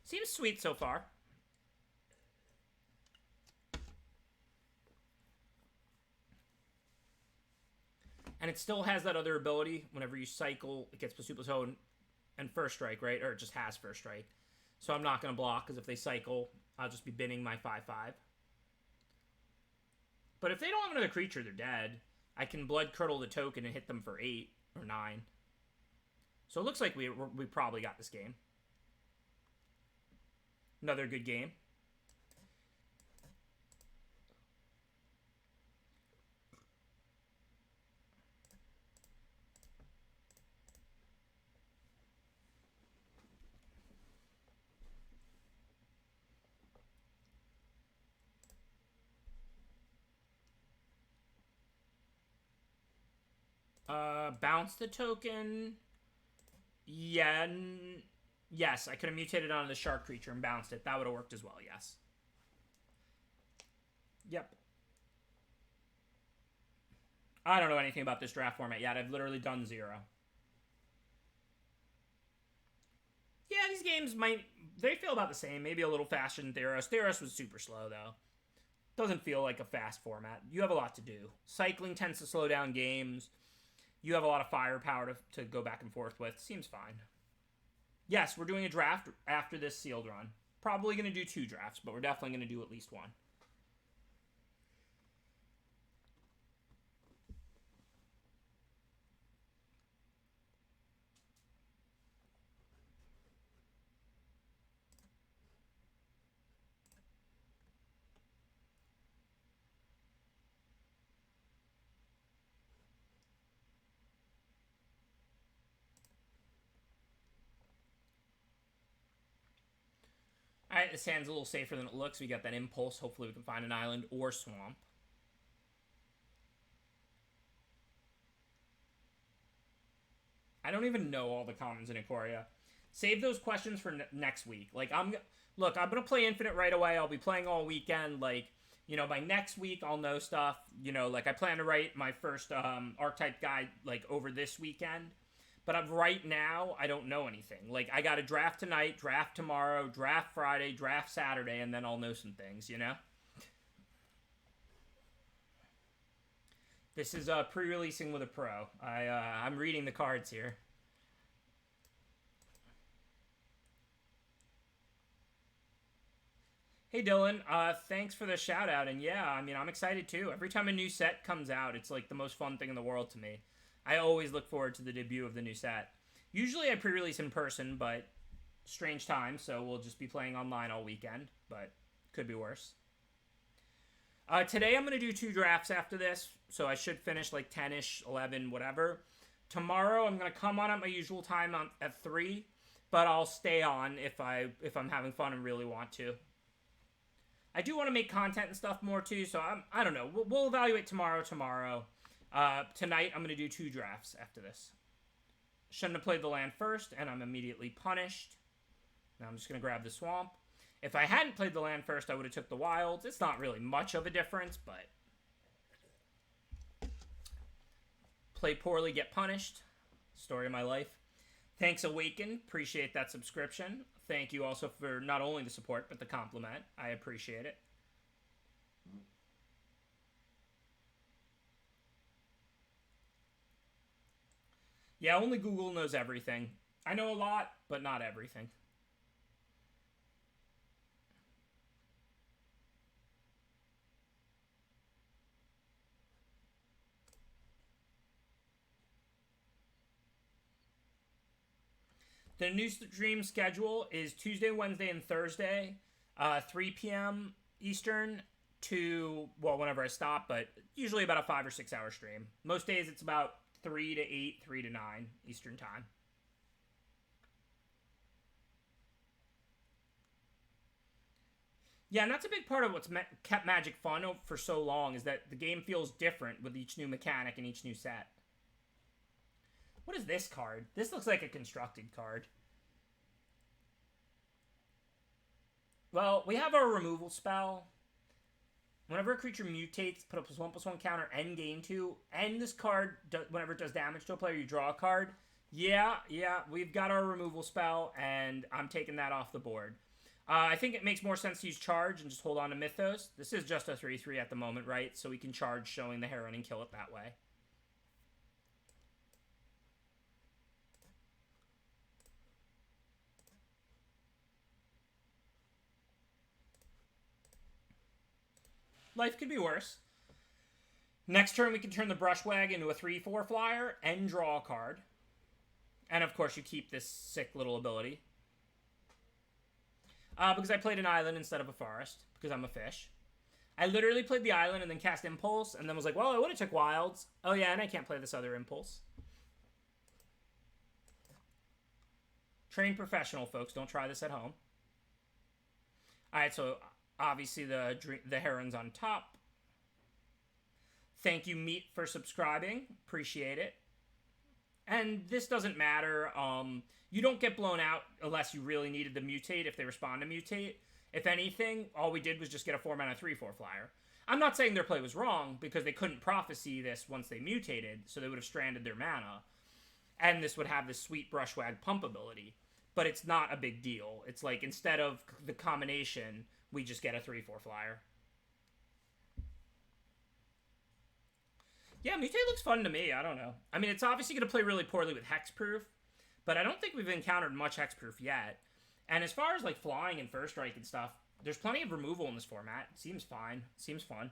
Seems sweet so far. And it still has that other ability. Whenever you cycle, it gets +2/+0 and first strike, right? Or it just has first strike. So I'm not going to block, because if they cycle, I'll just be binning my 5-5. But if they don't have another creature, they're dead. I can blood curdle the token and hit them for 8 or 9. So it looks like we probably got this game. Another good game. Bounce the token. Yeah. Yes, I could have mutated onto the shark creature and bounced it. That would have worked as well, yes. Yep. I don't know anything about this draft format yet. I've literally done 0. Yeah, these games they feel about the same. Maybe a little faster than Theros. Theros was super slow, though. Doesn't feel like a fast format. You have a lot to do. Cycling tends to slow down games. You have a lot of firepower to go back and forth with. Seems fine. Yes, we're doing a draft after this sealed run. Probably going to do 2 drafts, but we're definitely going to do at least 1. Alright, this hand's a little safer than it looks. We got that impulse. Hopefully we can find an island or swamp. I don't even know all the commons in Ikoria. Save those questions for next week. Like, I'm gonna play Infinite right away. I'll be playing all weekend. Like, you know, by next week I'll know stuff. You know, like, I plan to write my first archetype guide, like, over this weekend. But right now, I don't know anything. Like, I got a draft tonight, draft tomorrow, draft Friday, draft Saturday, and then I'll know some things, you know? This is pre-releasing with a pro. I'm reading the cards here. Hey, Dylan. Thanks for the shout-out. And yeah, I mean, I'm excited, too. Every time a new set comes out, it's like the most fun thing in the world to me. I always look forward to the debut of the new set. Usually I pre-release in person, but strange times, so we'll just be playing online all weekend, but could be worse. Today I'm going to do 2 drafts after this, so I should finish like 10-ish, 11, whatever. Tomorrow I'm going to come on at my usual time at 3, but I'll stay on if I'm having fun and really want to. I do want to make content and stuff more too, so I don't know. We'll evaluate tomorrow. Tonight, I'm going to do 2 drafts after this. Shouldn't have played the land first, and I'm immediately punished. Now I'm just going to grab the swamp. If I hadn't played the land first, I would have took the wilds. It's not really much of a difference, but play poorly, get punished. Story of my life. Thanks, Awaken. Appreciate that subscription. Thank you also for not only the support, but the compliment. I appreciate it. Yeah, only Google knows everything. I know a lot, but not everything. The new stream schedule is Tuesday, Wednesday, and Thursday, 3 p.m. Eastern to, well, whenever I stop, but usually about a 5 or 6 hour stream. Most days it's about 3 to 8, 3 to 9 Eastern time. Yeah, and that's a big part of what's kept Magic fun for so long, is that the game feels different with each new mechanic and each new set. What is this card? This looks like a constructed card. Well, we have our removal spell. Whenever a creature mutates, put a +1/+1 counter and gain 2. And this card, whenever it does damage to a player, you draw a card. Yeah, we've got our removal spell, and I'm taking that off the board. I think it makes more sense to use Charge and just hold on to Mythos. This is just a 3/3 at the moment, right? So we can Charge showing the Heron and kill it that way. Life could be worse. Next turn, we can turn the Brushwag into a 3/4 flyer and draw a card. And of course, you keep this sick little ability. Because I played an island instead of a forest, because I'm a fish. I literally played the island and then cast Impulse, and then was like, well, I would have took Wilds. Oh yeah, and I can't play this other Impulse. Trained professional, folks. Don't try this at home. Alright, so obviously the Heron's on top. Thank you, Meat, for subscribing. Appreciate it. And this doesn't matter. You don't get blown out unless you really needed to mutate if they respond to mutate. If anything, all we did was just get a 4-mana 3/4 flyer. I'm not saying their play was wrong, because they couldn't prophecy this once they mutated, so they would have stranded their mana. And this would have this sweet Brushwag pump ability. But it's not a big deal. It's like, instead of the combination, we just get a 3/4 flyer. Yeah, Mutate looks fun to me. I don't know. I mean, it's obviously going to play really poorly with Hexproof, but I don't think we've encountered much Hexproof yet. And as far as like flying and First Strike and stuff, there's plenty of removal in this format. It seems fine. Seems fun.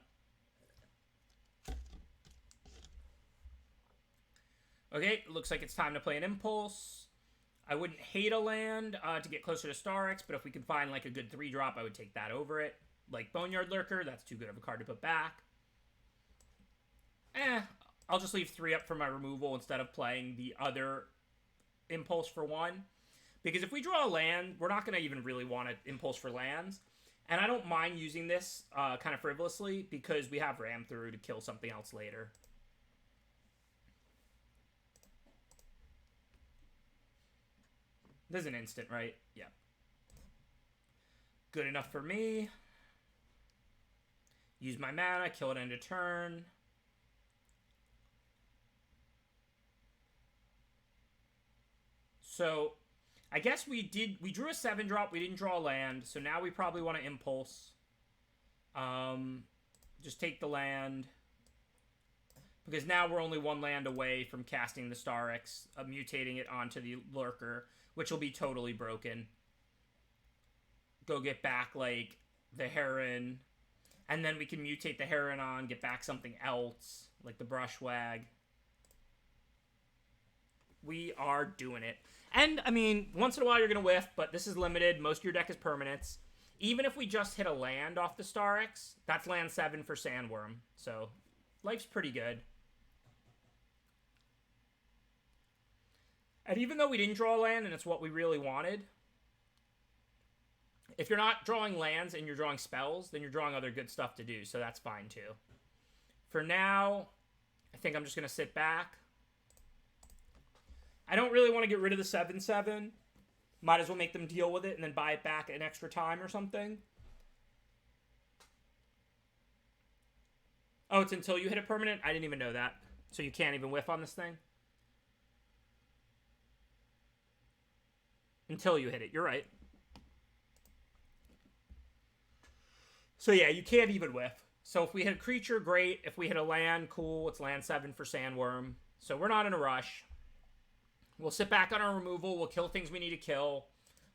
Okay, looks like it's time to play an Impulse. I wouldn't hate a land to get closer to Starix, but if we could find like a good 3-drop, I would take that over it. Like Boneyard Lurker, that's too good of a card to put back. I'll just leave 3 up for my removal instead of playing the other Impulse for 1. Because if we draw a land, we're not going to even really want to Impulse for lands. And I don't mind using this kind of frivolously, because we have Ram Through to kill something else later. This is an instant, right? Yeah. Good enough for me. Use my mana, kill it end of turn. So, I guess we drew a 7-drop, we didn't draw a land, so now we probably want to Impulse. Just take the land. Because now we're only 1 land away from casting the Starix, mutating it onto the Lurker, which will be totally broken. Go get back, like, the Heron, and then we can mutate the Heron on, get back something else, like the Brushwag. We are doing it. And, I mean, once in a while you're going to whiff, but this is limited. Most of your deck is permanents. Even if we just hit a land off the Starix, that's land 7 for Sandworm. So, life's pretty good. And even though we didn't draw a land and it's what we really wanted, if you're not drawing lands and you're drawing spells, then you're drawing other good stuff to do, so that's fine too. For now, I think I'm just going to sit back. I don't really want to get rid of the 7/7. Might as well make them deal with it and then buy it back an extra time or something. Oh, it's until you hit a permanent? I didn't even know that. So you can't even whiff on this thing? Until you hit it. You're right. So yeah, you can't even whiff. So if we hit a creature, great. If we hit a land, cool. It's land 7 for Sandworm. So we're not in a rush. We'll sit back on our removal. We'll kill things we need to kill.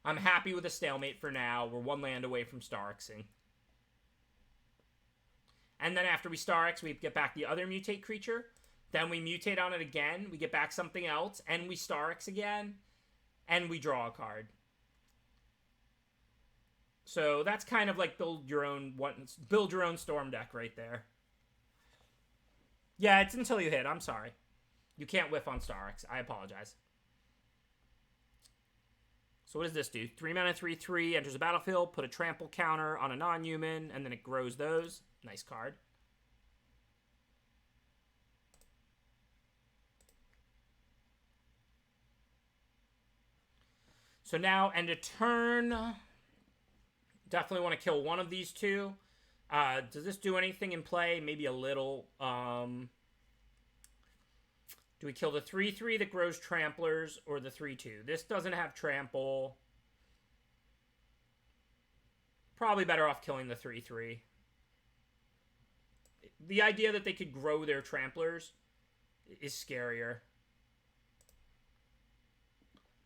I'm happy with a stalemate for now. We're 1 land away from Starxing. And then after we Starx, we get back the other mutate creature. Then we mutate on it again. We get back something else. And we Starx again. And we draw a card. So that's kind of like build your own Storm deck right there. Yeah, it's until you hit. I'm sorry. You can't whiff on Starx. I apologize. So what does this do? 3 mana, 3/3, enters the battlefield, put a trample counter on a non-human, and then it grows those. Nice card. So now, end of turn. Definitely want to kill one of these two. Does this do anything in play? Maybe a little. Do we kill the 3/3 that grows tramplers or the 3/2? This doesn't have trample. Probably better off killing the 3/3. The idea that they could grow their tramplers is scarier.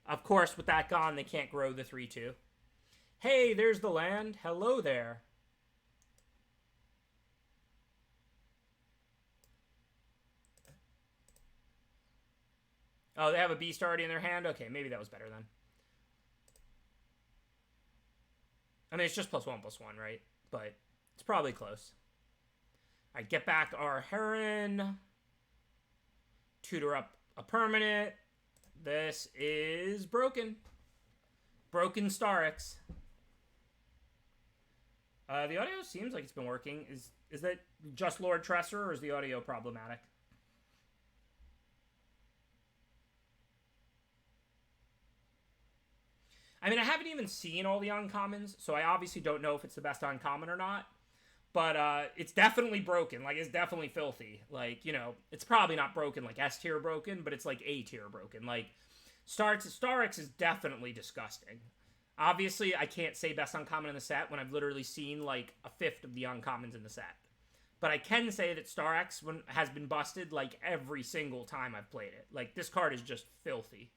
Of course, with that gone, they can't grow the 3/2. Hey, there's the land. Hello there. Oh, they have a beast already in their hand? Okay, maybe that was better then. I mean, it's just +1/+1, right? But it's probably close. Alright, get back our Heron. Tutor up a permanent. This is broken. Broken Starx. The audio seems like it's been working. Is that just Lord Tresser, or is the audio problematic? I mean, I haven't even seen all the uncommons, so I obviously don't know if it's the best uncommon or not. But it's definitely broken. Like, it's definitely filthy. Like, you know, it's probably not broken like S tier broken, but it's like A tier broken. Like, Starx is definitely disgusting. Obviously, I can't say best uncommon in the set when I've literally seen like a fifth of the uncommons in the set. But I can say that Starx has been busted like every single time I've played it. Like, this card is just filthy.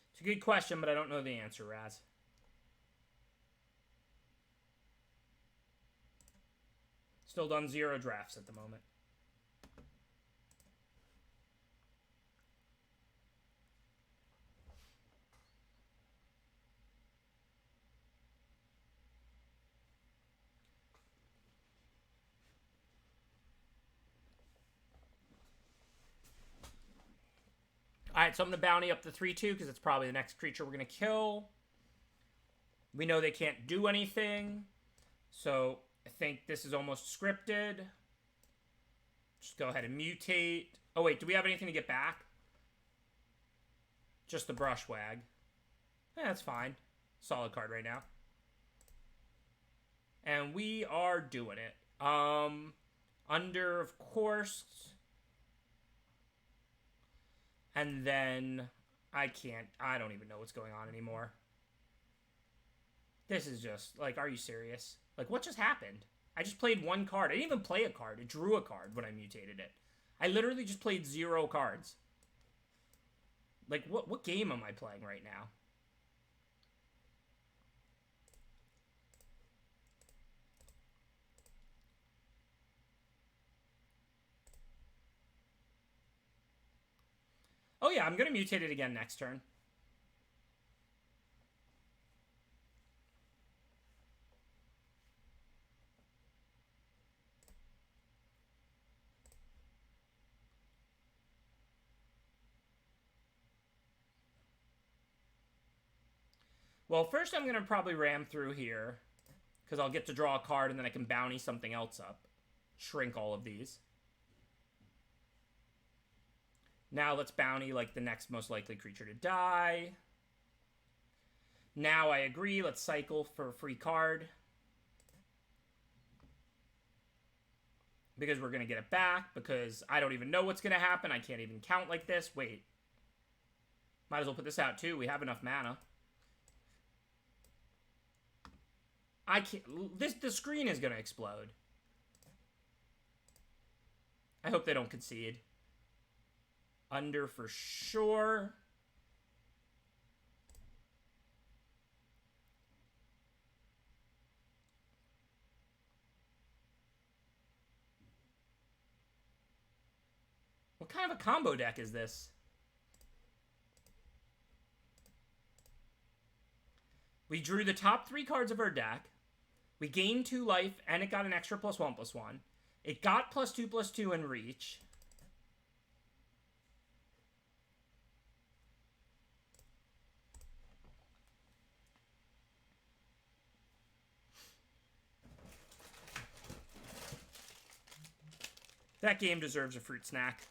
It's a good question, but I don't know the answer, Raz. Still done 0 drafts at the moment. Alright, so I'm going to bounty up the 3/2 because it's probably the next creature we're going to kill. We know they can't do anything. So I think this is almost scripted. Just go ahead and mutate. Oh, wait, do we have anything to get back? Just the Brushwag. Yeah, that's fine. Solid card right now. And we are doing it. Under, of course. And then I don't even know what's going on anymore. This is just, like, are you serious? Like, what just happened? I just played 1 card. I didn't even play a card. It drew a card when I mutated it. I literally just played 0 cards. Like, what game am I playing right now? Oh yeah, I'm going to mutate it again next turn. Well, first I'm going to probably ram through here, because I'll get to draw a card, and then I can bounty something else up. Shrink all of these. Now let's bounty, like, the next most likely creature to die. Now I agree, let's cycle for a free card. Because we're going to get it back, because I don't even know what's going to happen. I can't even count like this. Wait. Might as well put this out, too. We have enough mana. I can't... The screen is going to explode. I hope they don't concede. Under for sure. What kind of a combo deck is this? We drew the top 3 cards of our deck. We gained 2 life, and it got an extra +1/+1. It got +2/+2 in reach. That game deserves a fruit snack.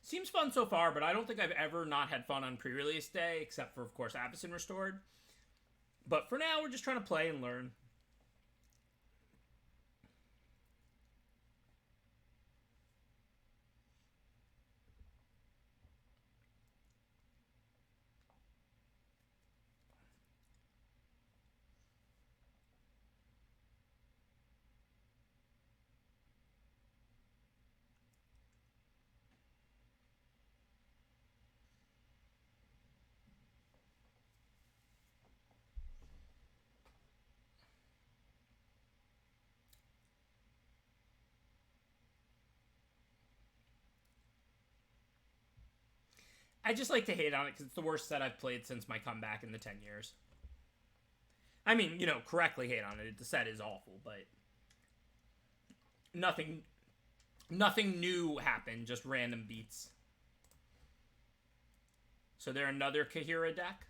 Seems fun so far, but I don't think I've ever not had fun on pre-release day, except for, of course, Avacyn Restored. But for now, we're just trying to play and learn. I just like to hate on it because it's the worst set I've played since my comeback in the 10 years. I mean, you know, correctly hate on it. The set is awful, but nothing new happened, just random beats. So they're another Kahira deck.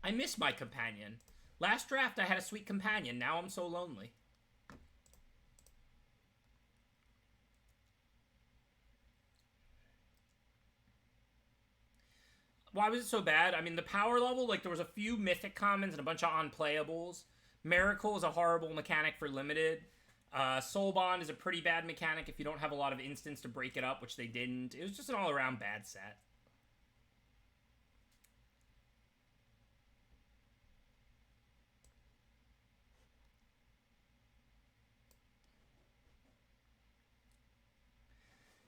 I miss my companion. Last draft I had a sweet companion, now I'm so lonely. Why was it so bad? I mean, the power level, like, there was a few mythic commons and a bunch of unplayables. Miracle is a horrible mechanic for limited. Soul Bond is a pretty bad mechanic if you don't have a lot of instants to break it up, which they didn't. It was just an all-around bad set.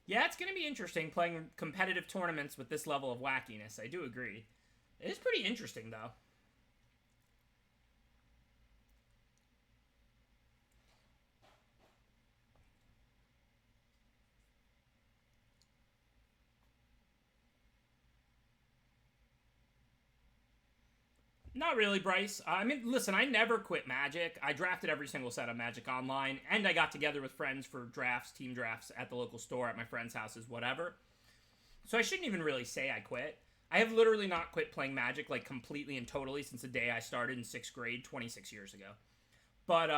Yeah, it's going to be interesting playing competitive tournaments with this level of wackiness. I do agree. It is pretty interesting, though. Not really, Bryce. I mean, listen, I never quit Magic. I drafted every single set of Magic Online, and I got together with friends for drafts, team drafts at the local store, at my friends' houses, whatever. So I shouldn't even really say I quit. I have literally not quit playing Magic, like, completely and totally since the day I started in 6th grade 26 years ago. But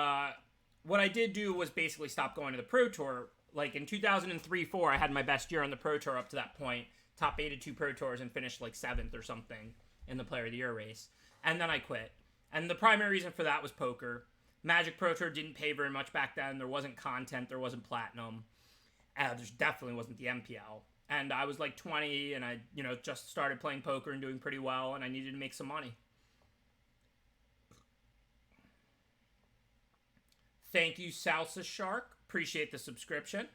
what I did do was basically stop going to the Pro Tour. Like, in 2003-4, I had my best year on the Pro Tour up to that point. Top 8 at 2 Pro Tours and finished, like, 7th or something in the Player of the Year race. And then I quit. And the primary reason for that was poker. Magic Pro Tour didn't pay very much back then. There wasn't content. There wasn't platinum. There definitely wasn't the MPL. And I was like 20, and I, just started playing poker and doing pretty well, and I needed to make some money. Thank you, Salsa Shark. Appreciate the subscription.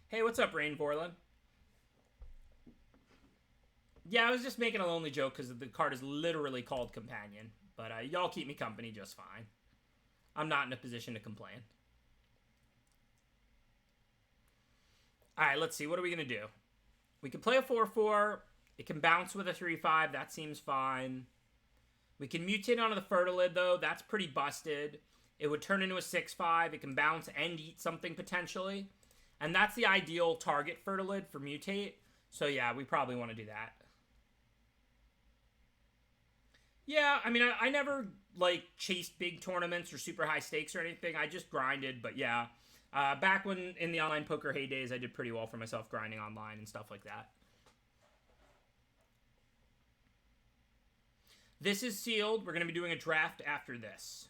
Hey, what's up, Rain Vorlin? Yeah, I was just making a lonely joke because the card is literally called Companion. But y'all keep me company just fine. I'm not in a position to complain. Alright, let's see. What are we going to do? We can play a 4-4. It can bounce with a 3-5. That seems fine. We can mutate onto the Fertilid, though. That's pretty busted. It would turn into a 6-5. It can bounce and eat something potentially. And that's the ideal target Fertilid for mutate. So yeah, we probably want to do that. Yeah, I mean, I never, chased big tournaments or super high stakes or anything. I just grinded, but yeah. Back when, in the online poker heydays, I did pretty well for myself grinding online and stuff like that. This is sealed. We're going to be doing a draft after this.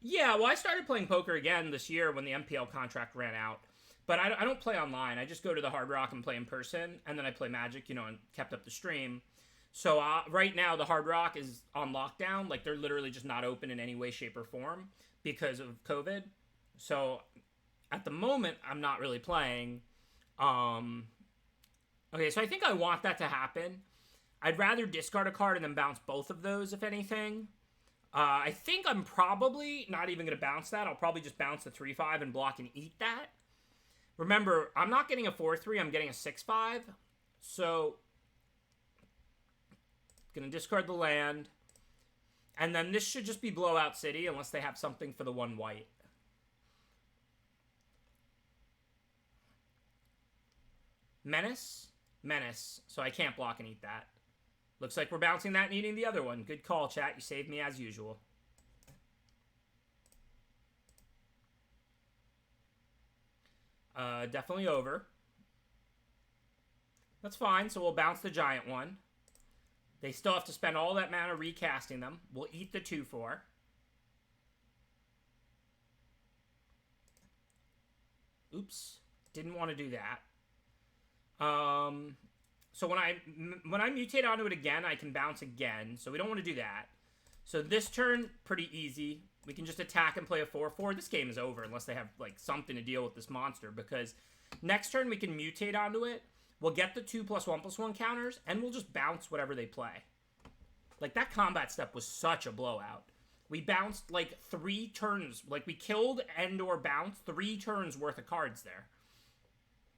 Yeah, well, I started playing poker again this year when the MPL contract ran out. But I don't play online. I just go to the Hard Rock and play in person. And then I play Magic, and kept up the stream. So right now, the Hard Rock is on lockdown. Like, they're literally just not open in any way, shape, or form because of COVID. So at the moment, I'm not really playing. Okay, so I think I want that to happen. I'd rather discard a card and then bounce both of those, if anything. I think I'm probably not even going to bounce that. I'll probably just bounce the 3-5 and block and eat that. Remember, I'm not getting a 4-3. I'm getting a 6-5. So, going to discard the land. And then this should just be Blowout City unless they have something for the 1 white. Menace? Menace. So I can't block and eat that. Looks like we're bouncing that and eating the other one. Good call, chat. You saved me as usual. Definitely over. That's fine. So we'll bounce the giant one. They still have to spend all that mana recasting them. We'll eat the 2-4. Oops. Didn't want to do that. So when I mutate onto it again, I can bounce again. So we don't want to do that. So this turn, pretty easy. We can just attack and play a 4-4. This game is over unless they have something to deal with this monster. Because next turn we can mutate onto it. We'll get the 2+1/+1 counters, and we'll just bounce whatever they play. That combat step was such a blowout. We bounced 3 turns. We killed and or bounced 3 turns worth of cards there.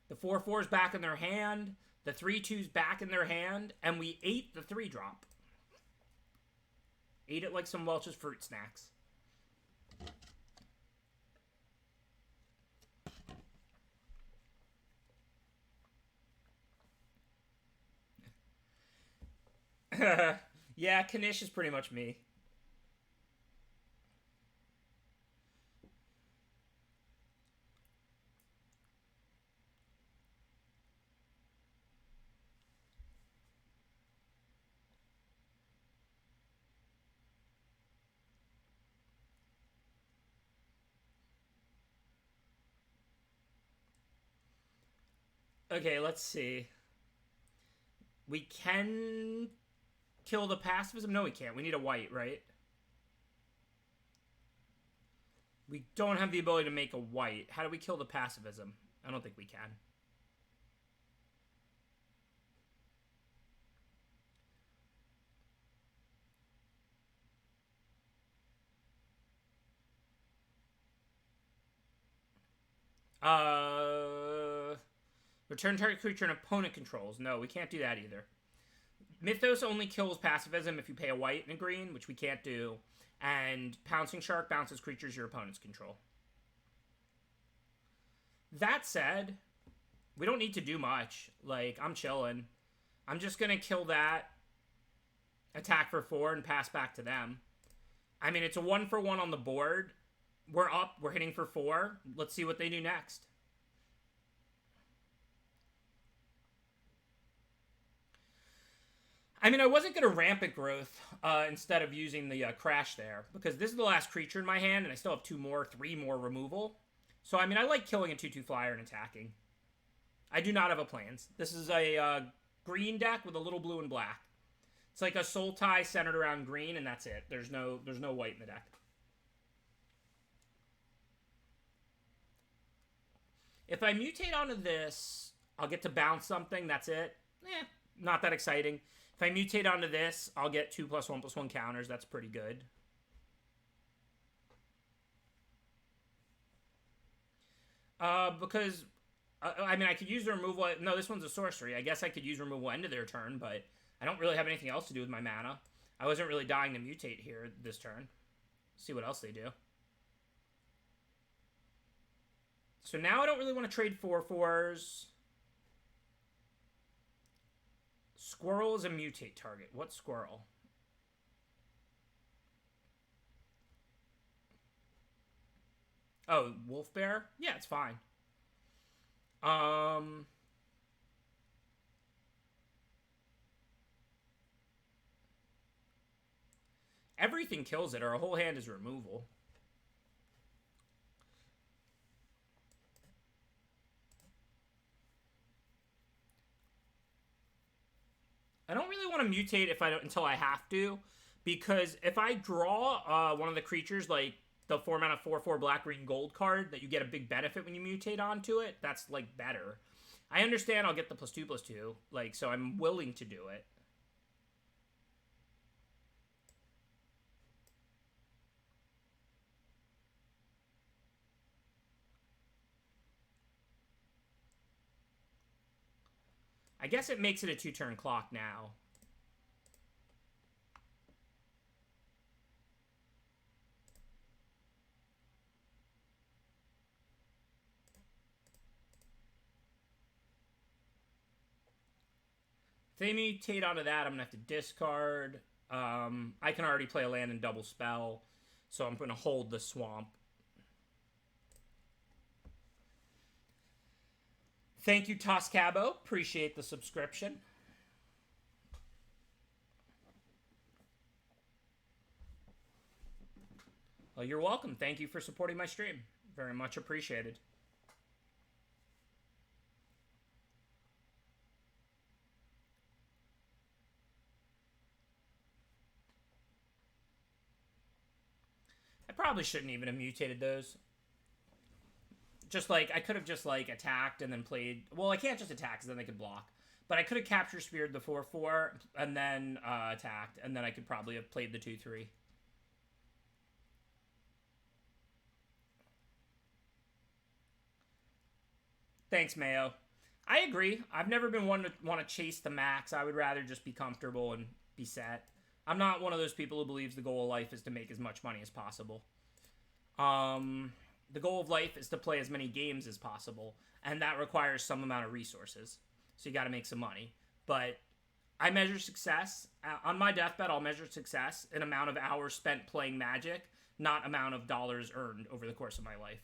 The 4-4's back in their hand. The 3-2's back in their hand. And we ate the 3-drop. Ate it like some Welch's fruit snacks. Yeah, Kanish is pretty much me. Okay, let's see. We can kill the pacifism? No, we can't. We need a white, right? We don't have the ability to make a white. How do we kill the pacifism? I don't think we can. Return target creature an opponent controls. No, we can't do that either. Mythos only kills pacifism if you pay a white and a green, which we can't do. And Pouncing Shark bounces creatures your opponents control. That said, we don't need to do much. I'm chilling. I'm just going to kill that, attack for 4, and pass back to them. I mean, it's a 1-for-1 on the board. We're up. We're hitting for 4. Let's see what they do next. I mean, I wasn't going to Rampant Growth instead of using the Crash there, because this is the last creature in my hand, and I still have 3 more removal. So, I mean, I like killing a 2/2 flyer and attacking. I do not have a plans. This is a green deck with a little blue and black. It's like a soul tie centered around green, and that's it. There's no white in the deck. If I mutate onto this, I'll get to bounce something. That's it. Not that exciting. If I mutate onto this, I'll get 2+1/+1 counters. That's pretty good. Because, I mean, I could use the removal. No, this one's a sorcery. I guess I could use removal end of their turn, but I don't really have anything else to do with my mana. I wasn't really dying to mutate here this turn. See what else they do. So now I don't really want to trade 4/4s. Squirrel is a mutate target. What squirrel? Oh, wolf bear? Yeah, it's fine. Everything kills it, or a whole hand is removal. I don't really want to mutate until I have to, because if I draw one of the creatures, like the 4-mana 4/4 black green gold card that you get a big benefit when you mutate onto it, that's like better. I understand I'll get the +2/+2, like, so I'm willing to do it. I guess it makes it a 2-turn clock now. If they mutate onto that, I'm going to have to discard. I can already play a land and double spell, so I'm going to hold the swamp. Thank you, Toscabo. Appreciate the subscription. Well, you're welcome. Thank you for supporting my stream. Very much appreciated. I probably shouldn't even have mutated those. Just like, I could have just like attacked and then played. Well, I can't just attack because then they could block. But I could have capture speared the 4/4 and then attacked, and then I could probably have played the 2/3. Thanks, Mayo. I agree. I've never been one to want to chase the max. I would rather just be comfortable and be set. I'm not one of those people who believes the goal of life is to make as much money as possible. The goal of life is to play as many games as possible, and that requires some amount of resources. So you got to make some money. But I measure success. On my deathbed, I'll measure success in amount of hours spent playing Magic, not amount of dollars earned over the course of my life.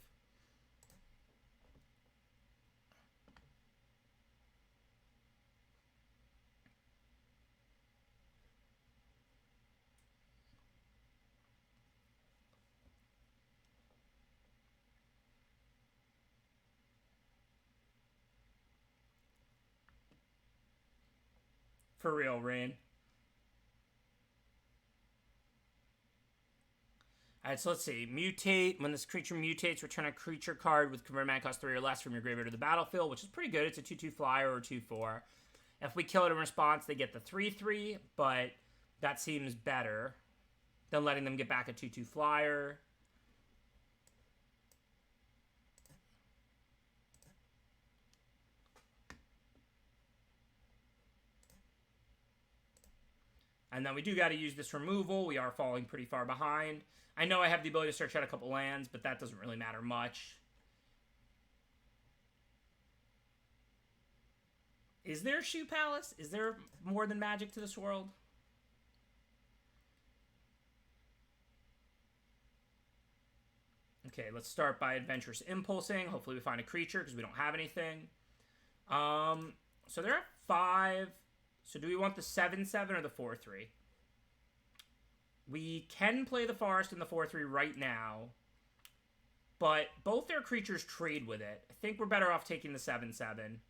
For real, Rain. Alright, so let's see. Mutate. When this creature mutates, return a creature card with convert mana cost 3 or less from your graveyard to the battlefield, which is pretty good. It's a 2/2 flyer or 2/4. If we kill it in response, they get the 3/3, but that seems better than letting them get back a 2/2 flyer. And then we do got to use this removal. We are falling pretty far behind. I know I have the ability to search out a couple lands, but that doesn't really matter much. Is there a Shoe Palace? Is there more than Magic to this world? Okay, let's start by Adventurous Impulsing. Hopefully we find a creature because we don't have anything. So there are 5 So do we want the 7/7 or the 4/3? We can play the forest in the 4/3 right now, but both their creatures trade with it. I think we're better off taking the 7/7.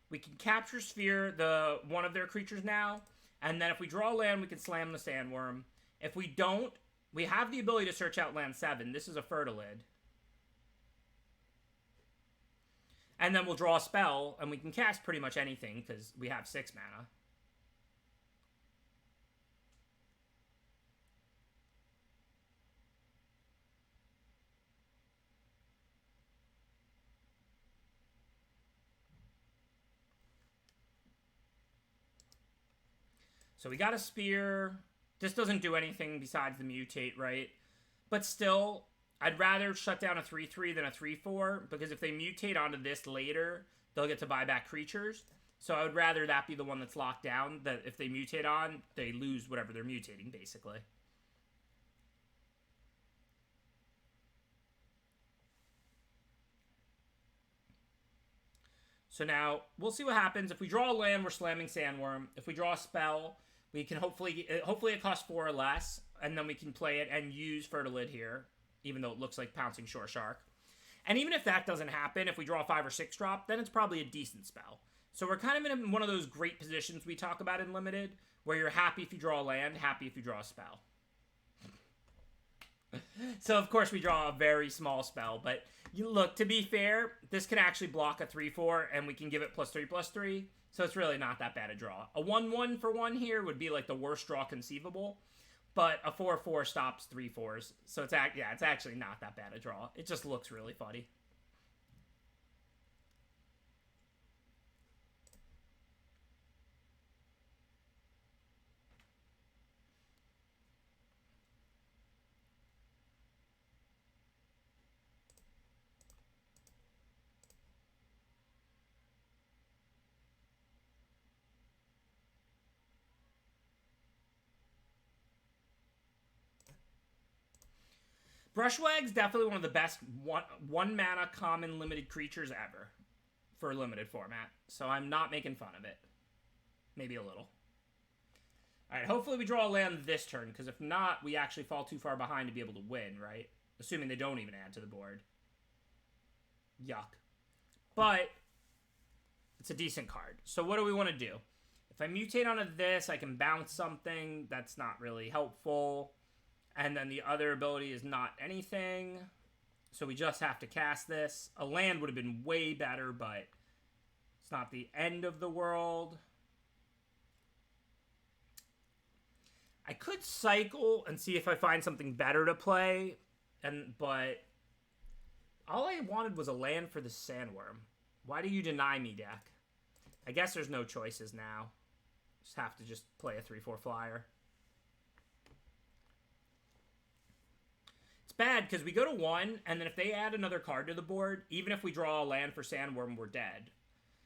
We can capture sphere one of their creatures now, and then if we draw land, we can slam the Sandworm. If we don't, we have the ability to search out land 7. This is a Fertilid. And then we'll draw a spell, and we can cast pretty much anything, because we have 6 mana. So we got a spear. This doesn't do anything besides the mutate, right? But still, I'd rather shut down a 3/3 than a 3/4, because if they mutate onto this later, they'll get to buy back creatures. So I would rather that be the one that's locked down, that if they mutate on, they lose whatever they're mutating, basically. So now, we'll see what happens. If we draw a land, we're slamming Sandworm. If we draw a spell, we can hopefully it costs 4 or less, and then we can play it and use Fertilid here, even though it looks like pouncing Shore Shark. And even if that doesn't happen, if we draw a 5 or 6 drop, then it's probably a decent spell. So we're kind of in one of those great positions we talk about in Limited, where you're happy if you draw a land, happy if you draw a spell. So of course we draw a very small spell, but you look, to be fair, this can actually block a 3/4, and we can give it +3/+3. So it's really not that bad a draw. A 1/1 for 1 here would be like the worst draw conceivable, but a 4/4 stops 3/4s. So it's actually not that bad a draw. It just looks really funny. Brushwag's definitely one of the best one mana common limited creatures ever for a limited format. So I'm not making fun of it. Maybe a little. Alright, hopefully we draw a land this turn, because if not, we actually fall too far behind to be able to win, right? Assuming they don't even add to the board. Yuck. But it's a decent card. So what do we want to do? If I mutate onto this, I can bounce something. That's not really helpful. And then the other ability is not anything. So we just have to cast this. A land would have been way better, but it's not the end of the world. I could cycle and see if I find something better to play. But all I wanted was a land for the Sandworm. Why do you deny me, deck? I guess there's no choices now. Just have to play a 3/4 flyer. Bad because we go to 1, and then if they add another card to the board, even if we draw a land for Sandworm, we're dead.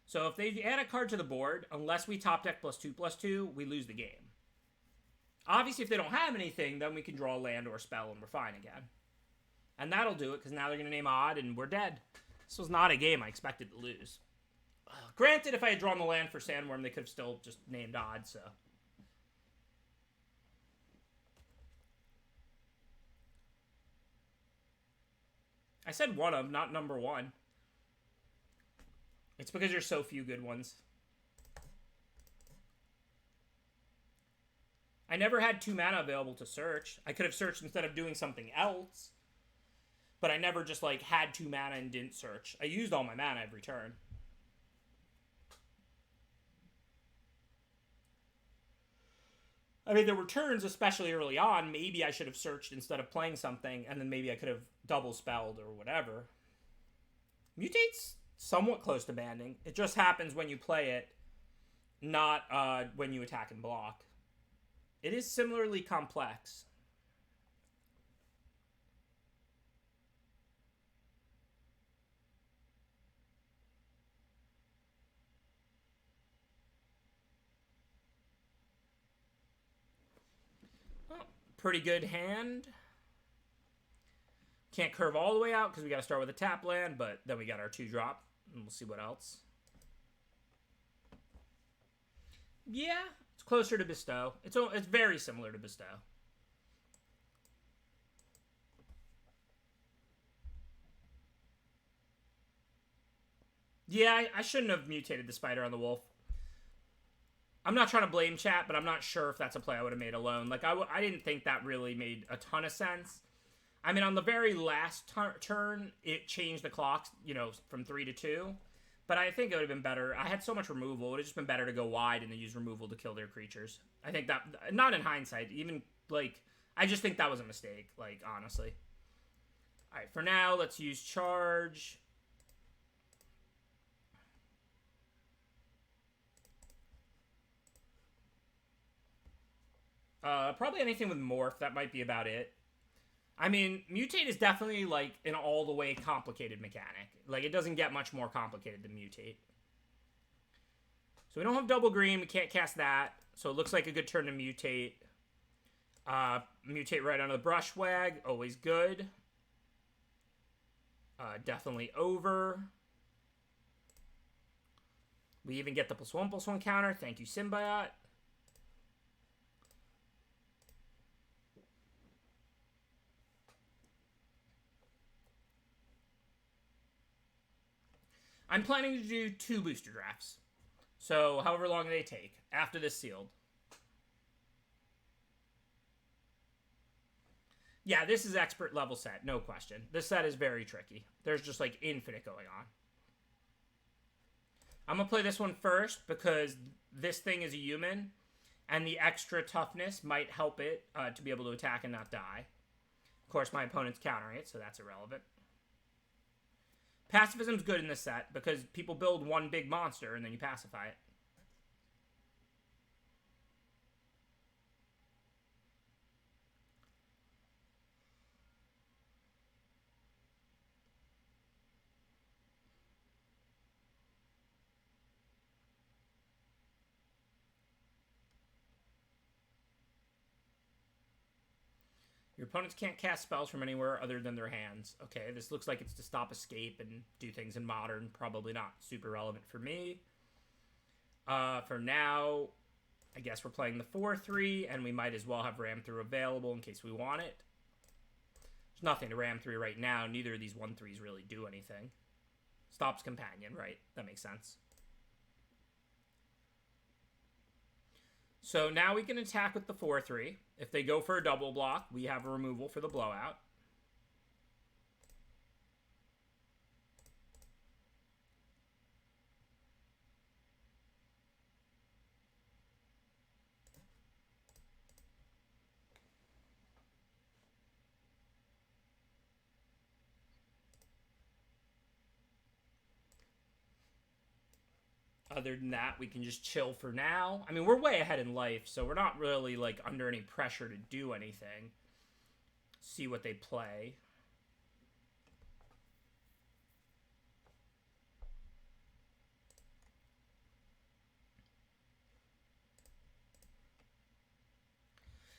So if they add a card to the board, unless we top deck +2/+2, we lose the game. Obviously, if they don't have anything, then we can draw a land or a spell, and we're fine again. And that'll do it, because now they're going to name Odd, and we're dead. This was not a game I expected to lose. Granted, if I had drawn the land for Sandworm, they could have still just named Odd, so... I said one of, not number 1. It's because there's so few good ones. I never had 2 mana available to search. I could have searched instead of doing something else. But I never just, had 2 mana and didn't search. I used all my mana every turn. I mean, there were turns, especially early on, maybe I should have searched instead of playing something, and then maybe I could have double spelled or whatever. Mutate's somewhat close to banding. It just happens when you play it, not when you attack and block. It is similarly complex. Pretty good hand. Can't curve all the way out because we got to start with a tap land, but then we got our 2-drop, and we'll see what else. Yeah, it's closer to Bestow. It's very similar to Bestow. Yeah, I shouldn't have mutated the spider on the wolf. I'm not trying to blame chat, but I'm not sure if that's a play I would have made alone. Like, I didn't think that really made a ton of sense. I mean, on the very last turn, it changed the clocks, you know, from 3 to 2. But I think it would have been better. I had so much removal. It would have just been better to go wide and then use removal to kill their creatures. I think that, not in hindsight, even, like, I just think that was a mistake, like, honestly. All right, for now, let's use charge. Probably anything with morph. That might be about it. I mean, mutate is definitely like an all the way complicated mechanic. Like, it doesn't get much more complicated than mutate. So we don't have double green. We can't cast that. So it looks like a good turn to mutate. Mutate right onto the brush wag. Always good. Definitely over. We even get the +1/+1 counter. Thank you, Symbiote. I'm planning to do 2 booster drafts. So, however long they take after this sealed. Yeah, this is expert level set, no question. This set is very tricky. There's just like infinite going on. I'm going to play this one first because this thing is a human and the extra toughness might help it to be able to attack and not die. Of course, my opponent's countering it, so that's irrelevant. Pacifism's good in this set because people build one big monster and then you pacify it. Your opponents can't cast spells from anywhere other than their hands. Okay, this looks like it's to stop escape and do things in Modern. Probably not super relevant for me. For now, I guess we're playing the 4/3, and we might as well have Ram through available in case we want it. There's nothing to Ram through right now. Neither of these 1/3s really do anything. Stops Companion, right? That makes sense. So now we can attack with the 4/3. If they go for a double block, we have a removal for the blowout. Other than that, we can just chill for now. I mean, we're way ahead in life, so we're not really like under any pressure to do anything. See what they play.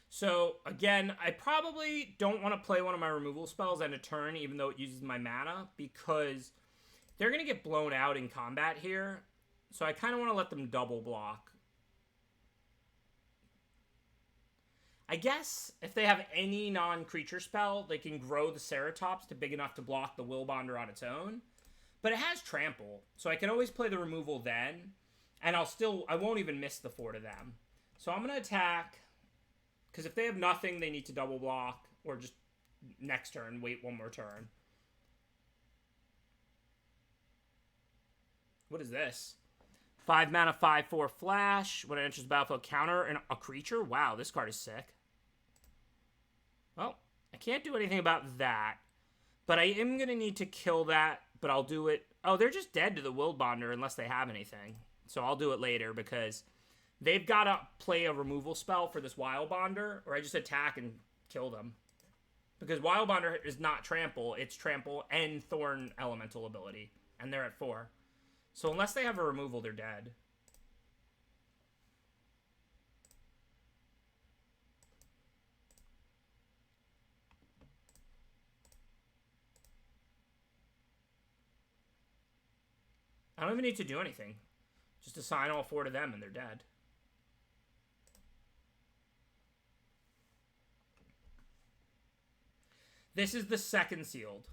So, again, I probably don't want to play one of my removal spells end a turn, even though it uses my mana, because they're going to get blown out in combat here. So I kind of want to let them double block. I guess if they have any non-creature spell, they can grow the Ceratops to big enough to block the Willbonder on its own. But it has Trample, so I can always play the removal then, and I won't even miss the 4 to them. So I'm going to attack, because if they have nothing, they need to double block, or just next turn, wait one more turn. What is this? 5 mana, 5/4 flash. When it enters the battlefield, counter and a creature. Wow, this card is sick. Well, I can't do anything about that. But I am going to need to kill that, but I'll do it. Oh, they're just dead to the Willbonder unless they have anything. So I'll do it later because they've got to play a removal spell for this Willbonder, or I just attack and kill them. Because Willbonder is not Trample, it's Trample and Thorn Elemental ability. And they're at 4. So unless they have a removal, they're dead. I don't even need to do anything. Just assign all 4 to them and they're dead. This is the second sealed.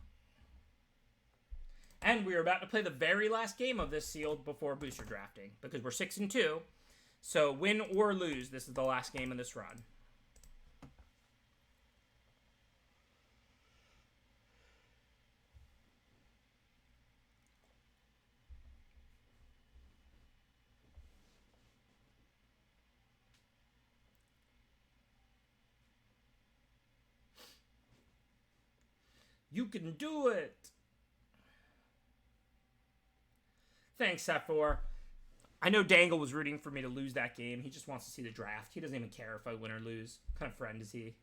And we're about to play the very last game of this sealed before booster drafting, because we're 6-2. So win or lose, this is the last game of this run. You can do it! Thanks, Sephiroth. I know Dangle was rooting for me to lose that game. He just wants to see the draft. He doesn't even care if I win or lose. What kind of friend is he?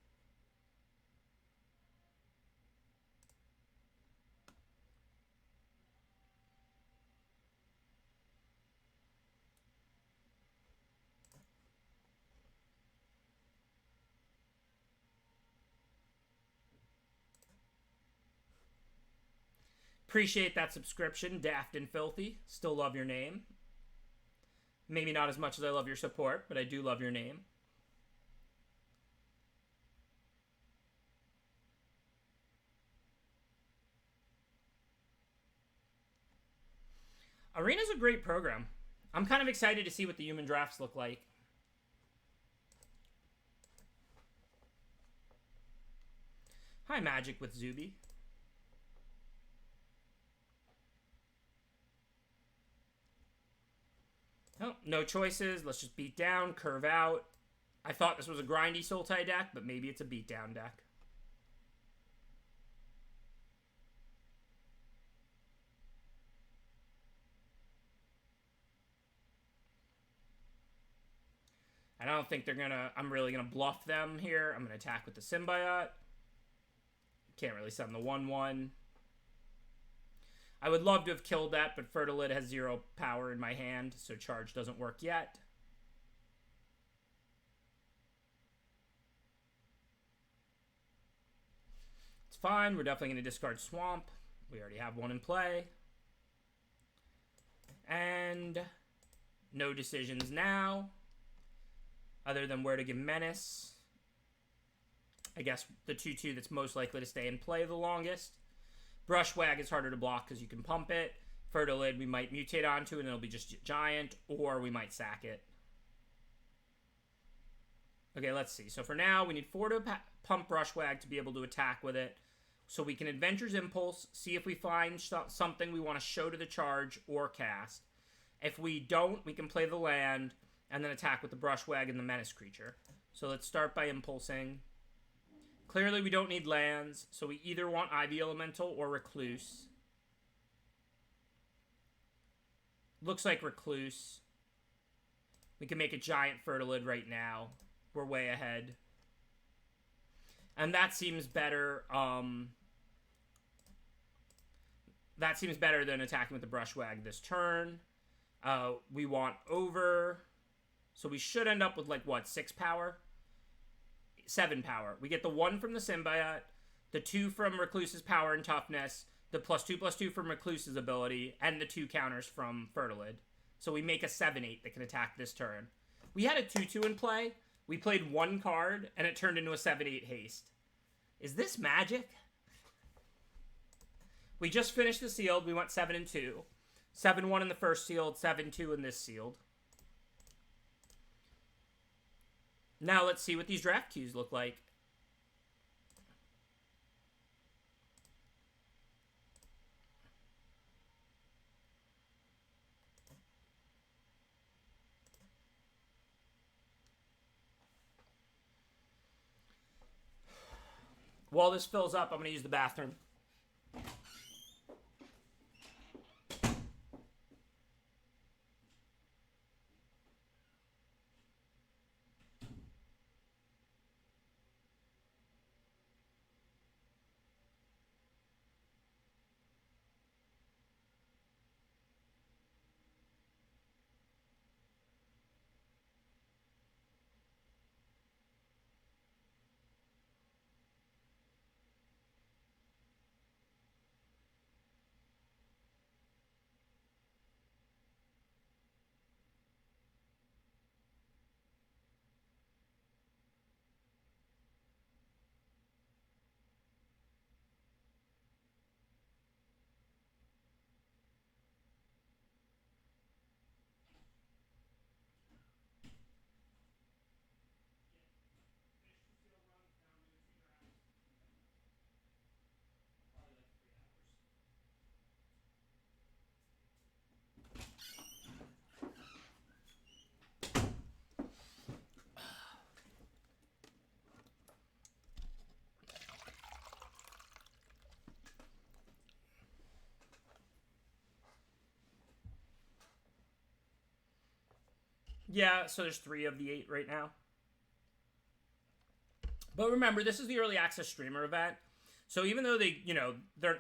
Appreciate that subscription, Daft and Filthy. Still love your name. Maybe not as much as I love your support, but I do love your name. Arena's a great program. I'm kind of excited to see what the human drafts look like. Hi, Magic with Zuby. Oh, no choices. Let's just beat down, curve out. I thought this was a grindy Sultai deck, but maybe it's a beatdown deck. I don't think they're gonna... I'm really gonna bluff them here. I'm gonna attack with the Symbiote. Can't really send the 1/1. I would love to have killed that, but Fertilid has 0 power in my hand, so charge doesn't work yet. It's fine. We're definitely going to discard Swamp. We already have one in play. And no decisions now, other than where to give Menace. I guess the 2/2 that's most likely to stay in play the longest. Brushwag is harder to block because you can pump it. Fertilid we might mutate onto and it'll be just giant, or we might sack it. Okay, let's see. So for now, we need 4 to pump Brushwag to be able to attack with it. So we can Adventure's Impulse, see if we find something we want to show to the charge or cast. If we don't, we can play the land and then attack with the Brushwag and the Menace creature. So let's start by impulsing. Clearly, we don't need lands, so we either want Ivy Elemental or Recluse. Looks like Recluse. We can make a giant Fertilid right now. We're way ahead. And that seems better. That seems better than attacking with the Brushwag this turn. We want over. So we should end up with, like, what, 6 power? 7 power. We get the 1 from the Symbiote, the 2 from Recluse's power and toughness, the +2/+2 from Recluse's ability, and the 2 counters from Fertilid. So we make a 7/8 that can attack this turn. We had a 2/2 in play. We played 1 card, and it turned into a 7/8 haste. Is this magic? We just finished the sealed. We went 7-2. 7-1 in the first sealed, 7-2 in this sealed. Now let's see what these draft queues look like. While this fills up, I'm going to use the bathroom. Yeah, so there's 3 of the 8 right now. But remember, this is the early access streamer event. So even though they,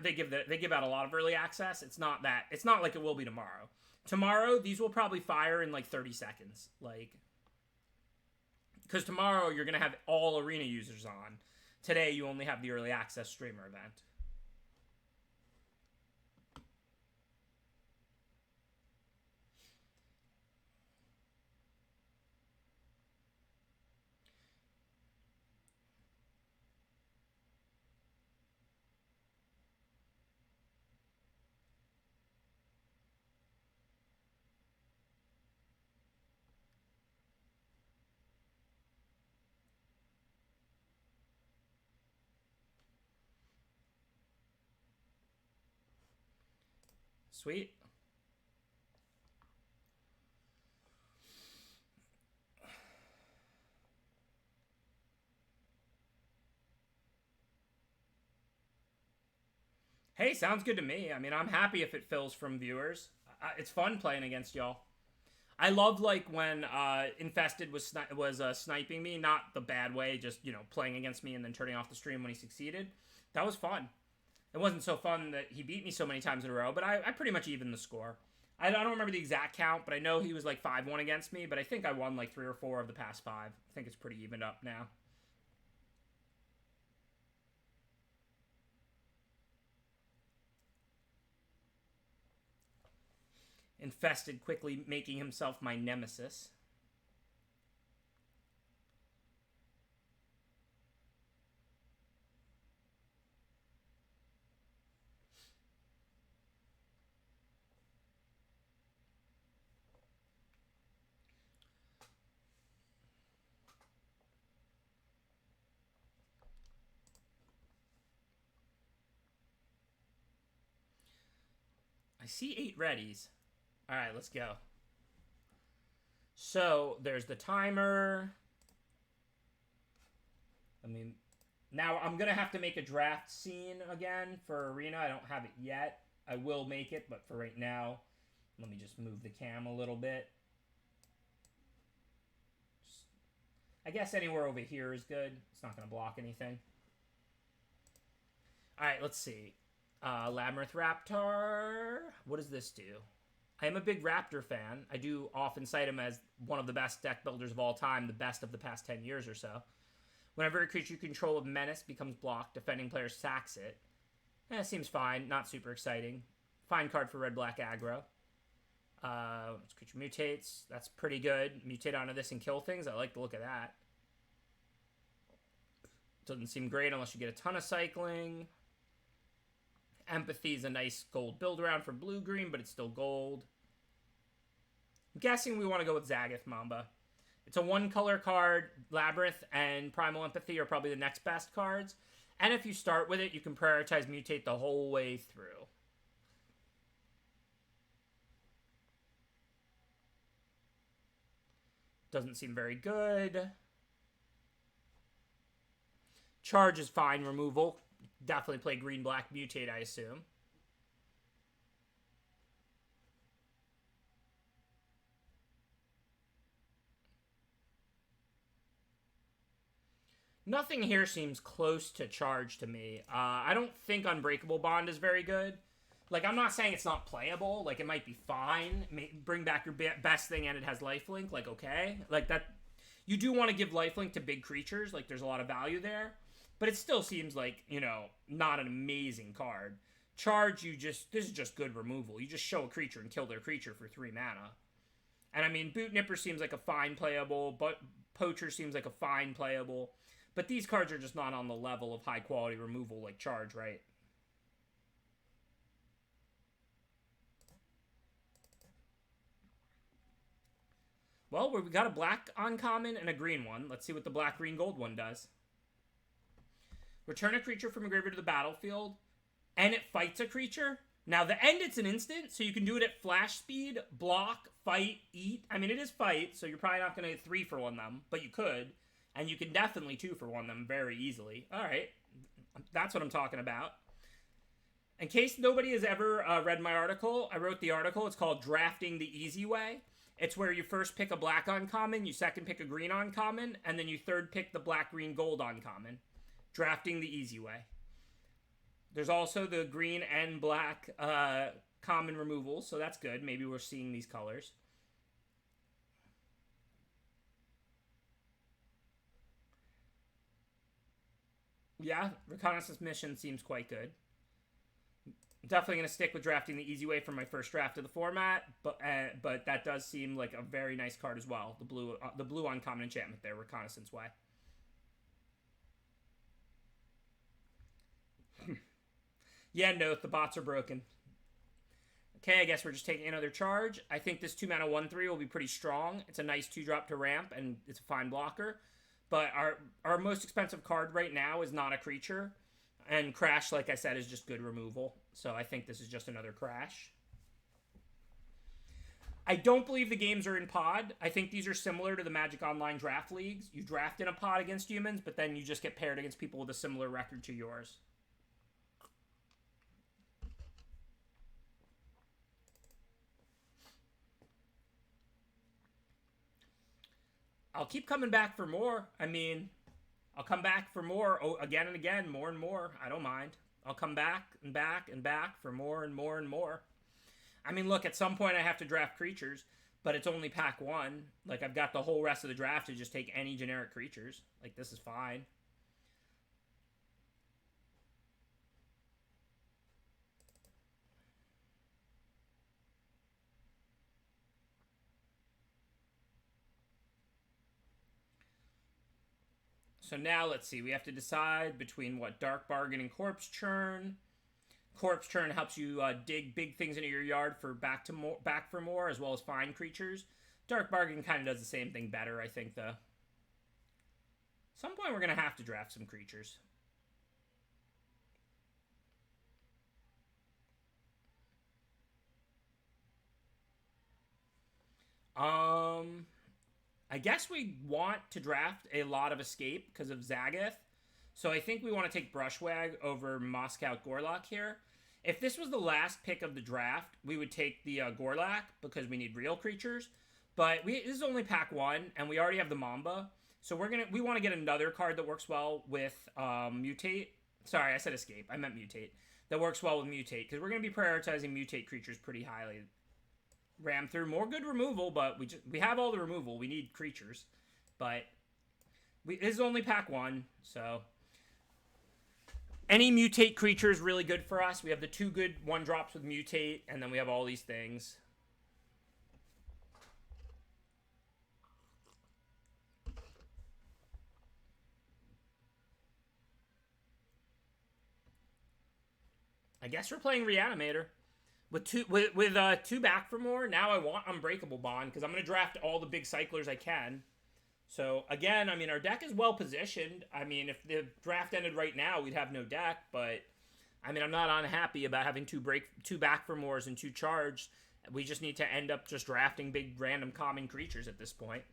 they give out a lot of early access, it's not like it will be tomorrow. Tomorrow, these will probably fire in like 30 seconds. Like, because tomorrow you're going to have all arena users on. Today, you only have the early access streamer event. Sweet. Hey, sounds good to me. I mean, I'm happy if it fills from viewers. It's fun playing against y'all. I love like when Infested was sniping me, not the bad way, just playing against me and then turning off the stream when he succeeded. That was fun. It wasn't so fun that he beat me so many times in a row, but I pretty much evened the score. I don't remember the exact count, but I know he was like 5-1 against me, but I think I won like 3 or 4 of the past 5. I think it's pretty evened up now. Infested quickly making himself my nemesis. I see 8 readies. All right, let's go. So there's the timer. I mean, now I'm going to have to make a draft scene again for Arena. I don't have it yet. I will make it, but for right now, let me just move the cam a little bit. I guess anywhere over here is good. It's not going to block anything. All right, let's see. Labyrinth Raptor. What does this do? I am a big Raptor fan. I do often cite him as one of the best deck builders of all time, the best of the past 10 years or so. Whenever a creature you control of Menace becomes blocked, defending player sacks it. Seems fine. Not super exciting. Fine card for red-black aggro. This creature mutates. That's pretty good. Mutate onto this and kill things. I like the look of that. Doesn't seem great unless you get a ton of cycling. Empathy is a nice gold build around for blue-green, but it's still gold. I'm guessing we want to go with Zagoth Mamba. It's a 1-color card. Labyrinth and Primal Empathy are probably the next best cards. And if you start with it, you can prioritize Mutate the whole way through. Doesn't seem very good. Charge is fine. Removal. Definitely play green-black Mutate, I assume. Nothing here seems close to charge to me. I don't think Unbreakable Bond is very good. Like, I'm not saying it's not playable. Like, it might be fine. Bring back your best thing and it has lifelink. Like, okay. Like, that. You do want to give lifelink to big creatures. Like, there's a lot of value there. But it still seems like, not an amazing card. Charge, this is just good removal. You just show a creature and kill their creature for 3 mana. And I mean, Boot Nipper seems like a fine playable, but Poacher seems like a fine playable. But these cards are just not on the level of high quality removal like Charge, right? Well, we got a black uncommon and a green one. Let's see what the black, green, gold one does. Return a creature from a graveyard to the battlefield, and it fights a creature. Now, the end, it's an instant, so you can do it at flash speed, block, fight, eat. I mean, it is fight, so you're probably not going to 3-for-1 them, but you could. And you can definitely 2-for-1 them very easily. All right, that's what I'm talking about. In case nobody has ever read my article, I wrote the article. It's called Drafting the Easy Way. It's where you first pick a black uncommon, you second pick a green uncommon, and then you third pick the black, green, gold uncommon. Drafting the easy way. There's also the green and black common removal, so that's good. Maybe we're seeing these colors. Yeah, Reconnaissance Mission seems quite good. Definitely going to stick with drafting the easy way for my first draft of the format, but that does seem like a very nice card as well. The blue uncommon enchantment there, Reconnaissance Way. Yeah, no, the bots are broken. Okay, I guess we're just taking another charge. I think this 2-mana 1/3 will be pretty strong. It's a nice 2-drop to ramp, and it's a fine blocker. But our most expensive card right now is not a creature. And Crash, like I said, is just good removal. So I think this is just another Crash. I don't believe the games are in pod. I think these are similar to the Magic Online draft leagues. You draft in a pod against humans, but then you just get paired against people with a similar record to yours. I'll keep coming back for more. I mean, I'll come back for more again and again, more and more. I don't mind. I'll come back and back and back for more and more and more. I mean, look, at some point I have to draft creatures, but it's only pack 1. Like, I've got the whole rest of the draft to just take any generic creatures. Like, this is fine. So now let's see. We have to decide between what? Dark Bargain and Corpse Churn. Corpse Churn helps you dig big things into your yard for back for more, as well as find creatures. Dark Bargain kind of does the same thing better, I think, though. At some point, we're going to have to draft some creatures. I guess we want to draft a lot of Escape because of Zagoth. So I think we want to take Brushwag over Moscow Gorlak here. If this was the last pick of the draft, we would take the Gorlak because we need real creatures. But this is only pack 1, and we already have the Mamba. So we want to get another card that works well with Mutate. Sorry, I said Escape. I meant Mutate. That works well with Mutate because we're going to be prioritizing Mutate creatures pretty highly. Ram through more good removal, but we have all the removal. We need creatures, but this is only pack 1, so any Mutate creature is really good for us. We have the 2 good 1-drops with Mutate, and then we have all these things. I guess we're playing Reanimator. With two back for more, now I want Unbreakable Bond because I'm going to draft all the big cyclers I can. So, again, I mean, our deck is well positioned. I mean, if the draft ended right now, we'd have no deck. But, I mean, I'm not unhappy about having two back for mores and 2 charged. We just need to end up just drafting big random common creatures at this point.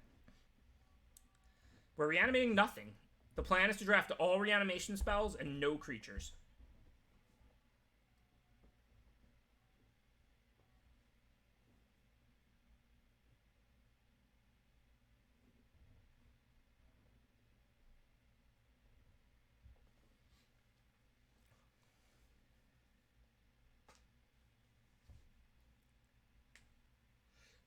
We're reanimating nothing. The plan is to draft all reanimation spells and no creatures.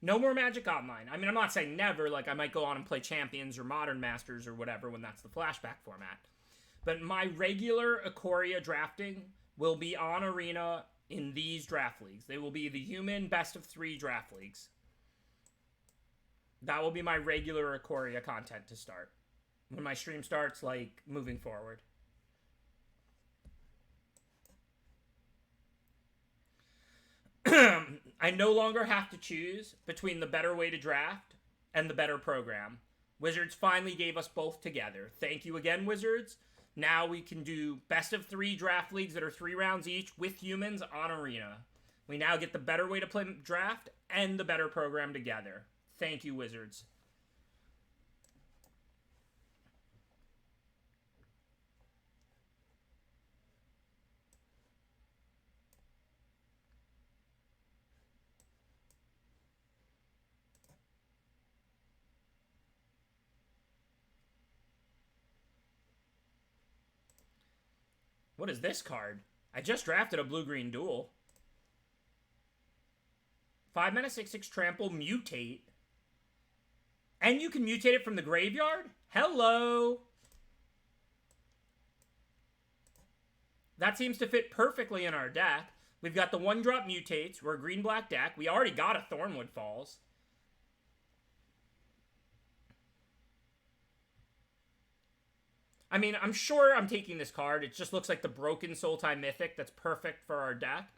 No more Magic Online. I mean, I'm not saying never. Like, I might go on and play Champions or Modern Masters or whatever when that's the flashback format. But my regular Ikoria drafting will be on Arena in these draft leagues. They will be the human best of 3 draft leagues. That will be my regular Ikoria content to start. When my stream starts, like, moving forward. I no longer have to choose between the better way to draft and the better program. Wizards finally gave us both together. Thank you again, Wizards. Now we can do best of 3 draft leagues that are 3 rounds each with humans on Arena. We now get the better way to play draft and the better program together. Thank you, Wizards. What is this card? I just drafted a blue-green duel. 5 mana, 6/6 trample, mutate. And you can mutate it from the graveyard? Hello! That seems to fit perfectly in our deck. We've got the 1-drop mutates. We're a green-black deck. We already got a Thornwood Falls. I mean, I'm sure I'm taking this card. It just looks like the broken Sultai Mythic that's perfect for our deck.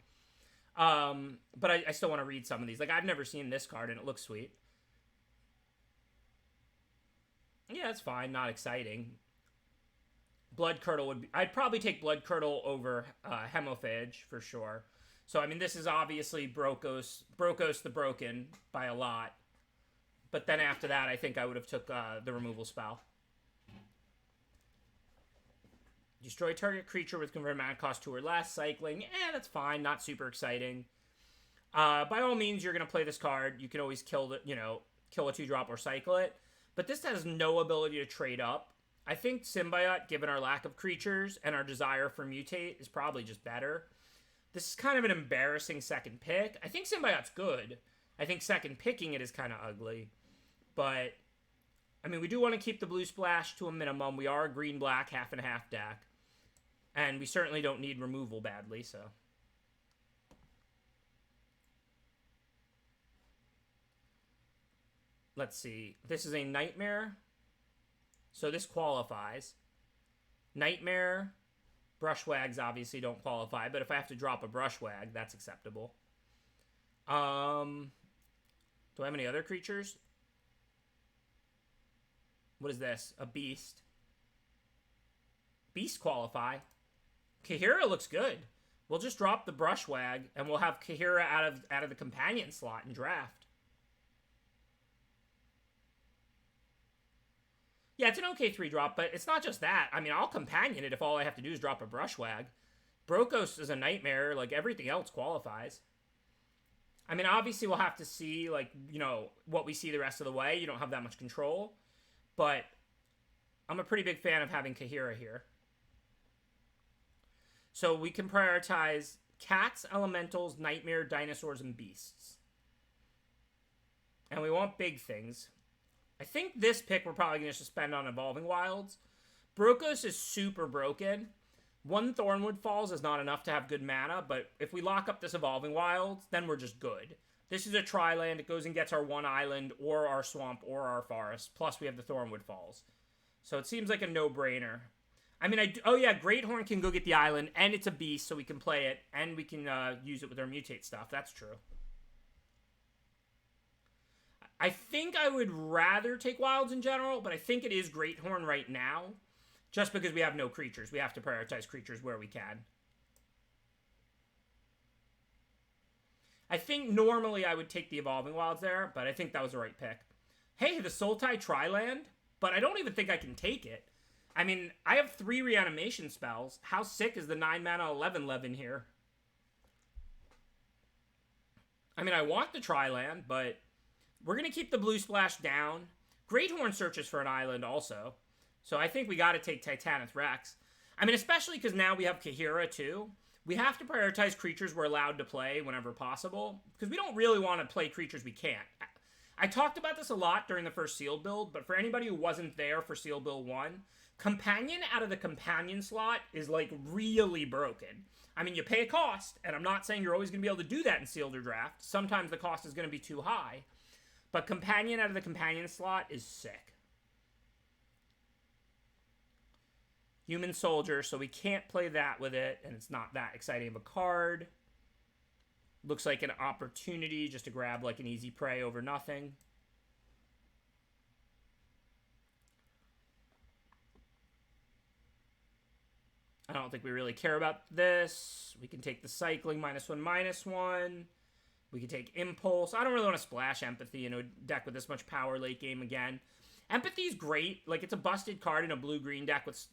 But I still want to read some of these. Like, I've never seen this card, and it looks sweet. Yeah, it's fine. Not exciting. Blood Curdle would be... I'd probably take Blood Curdle over Hemophage, for sure. So, I mean, this is obviously Brokos the Broken by a lot. But then after that, I think I would have took the removal spell. Destroy target creature with converted mana cost 2 or less. Cycling. That's fine. Not super exciting. By all means, you're going to play this card. You can always kill a 2-drop or cycle it. But this has no ability to trade up. I think Symbiote, given our lack of creatures and our desire for mutate, is probably just better. This is kind of an embarrassing second pick. I think Symbiote's good. I think second picking it is kind of ugly. But, I mean, we do want to keep the blue splash to a minimum. We are a green-black half and half deck. And we certainly don't need removal badly, so. Let's see. This is a Nightmare. So this qualifies. Nightmare. Brushwags obviously don't qualify, but if I have to drop a Brushwag, that's acceptable. Do I have any other creatures? What is this? A Beast. Beast qualify. Kahira looks good. We'll just drop the Brushwag, and we'll have Kahira out of the companion slot in draft. Yeah, it's an okay 3-drop, but it's not just that. I mean, I'll companion it if all I have to do is drop a Brushwag. Brokos is a Nightmare. Like, everything else qualifies. I mean, obviously we'll have to see, like, what we see the rest of the way. You don't have that much control. But I'm a pretty big fan of having Kahira here. So we can prioritize cats, elementals, Nightmare, dinosaurs, and beasts. And we want big things. I think this pick we're probably going to spend on Evolving Wilds. Brokos is super broken. 1 Thornwood Falls is not enough to have good mana, but if we lock up this Evolving Wilds, then we're just good. This is a tri-land. It goes and gets our 1 island, or our swamp, or our forest. Plus we have the Thornwood Falls. So it seems like a no-brainer. I mean, oh yeah, Greathorn can go get the island, and it's a beast, so we can play it, and we can use it with our mutate stuff. That's true. I think I would rather take Wilds in general, but I think it is Greathorn right now, just because we have no creatures. We have to prioritize creatures where we can. I think normally I would take the Evolving Wilds there, but I think that was the right pick. Hey, the Sultai Tri-Land, but I don't even think I can take it. I mean, I have 3 reanimation spells. How sick is the 9 mana 11/11 here? I mean, I want the Tri-Land, but we're going to keep the blue splash down. Greathorn searches for an island also. So I think we got to take Titanith Rex. I mean, especially because now we have Kahira too. We have to prioritize creatures we're allowed to play whenever possible, because we don't really want to play creatures we can't. I talked about this a lot during the first sealed build, but for anybody who wasn't there for sealed build 1, Companion out of the companion slot is like really broken. I mean, you pay a cost, and I'm not saying you're always going to be able to do that in sealed or draft. Sometimes the cost is going to be too high. But Companion out of the companion slot is sick. Human Soldier, so we can't play that with it, and it's not that exciting of a card. Looks like an opportunity just to grab like an easy prey over nothing. I don't think we really care about this. We can take the cycling -1/-1. We can take Impulse. I don't really want to splash Empathy in a deck with this much power late game again. Empathy's great. Like, it's a busted card in a blue-green deck with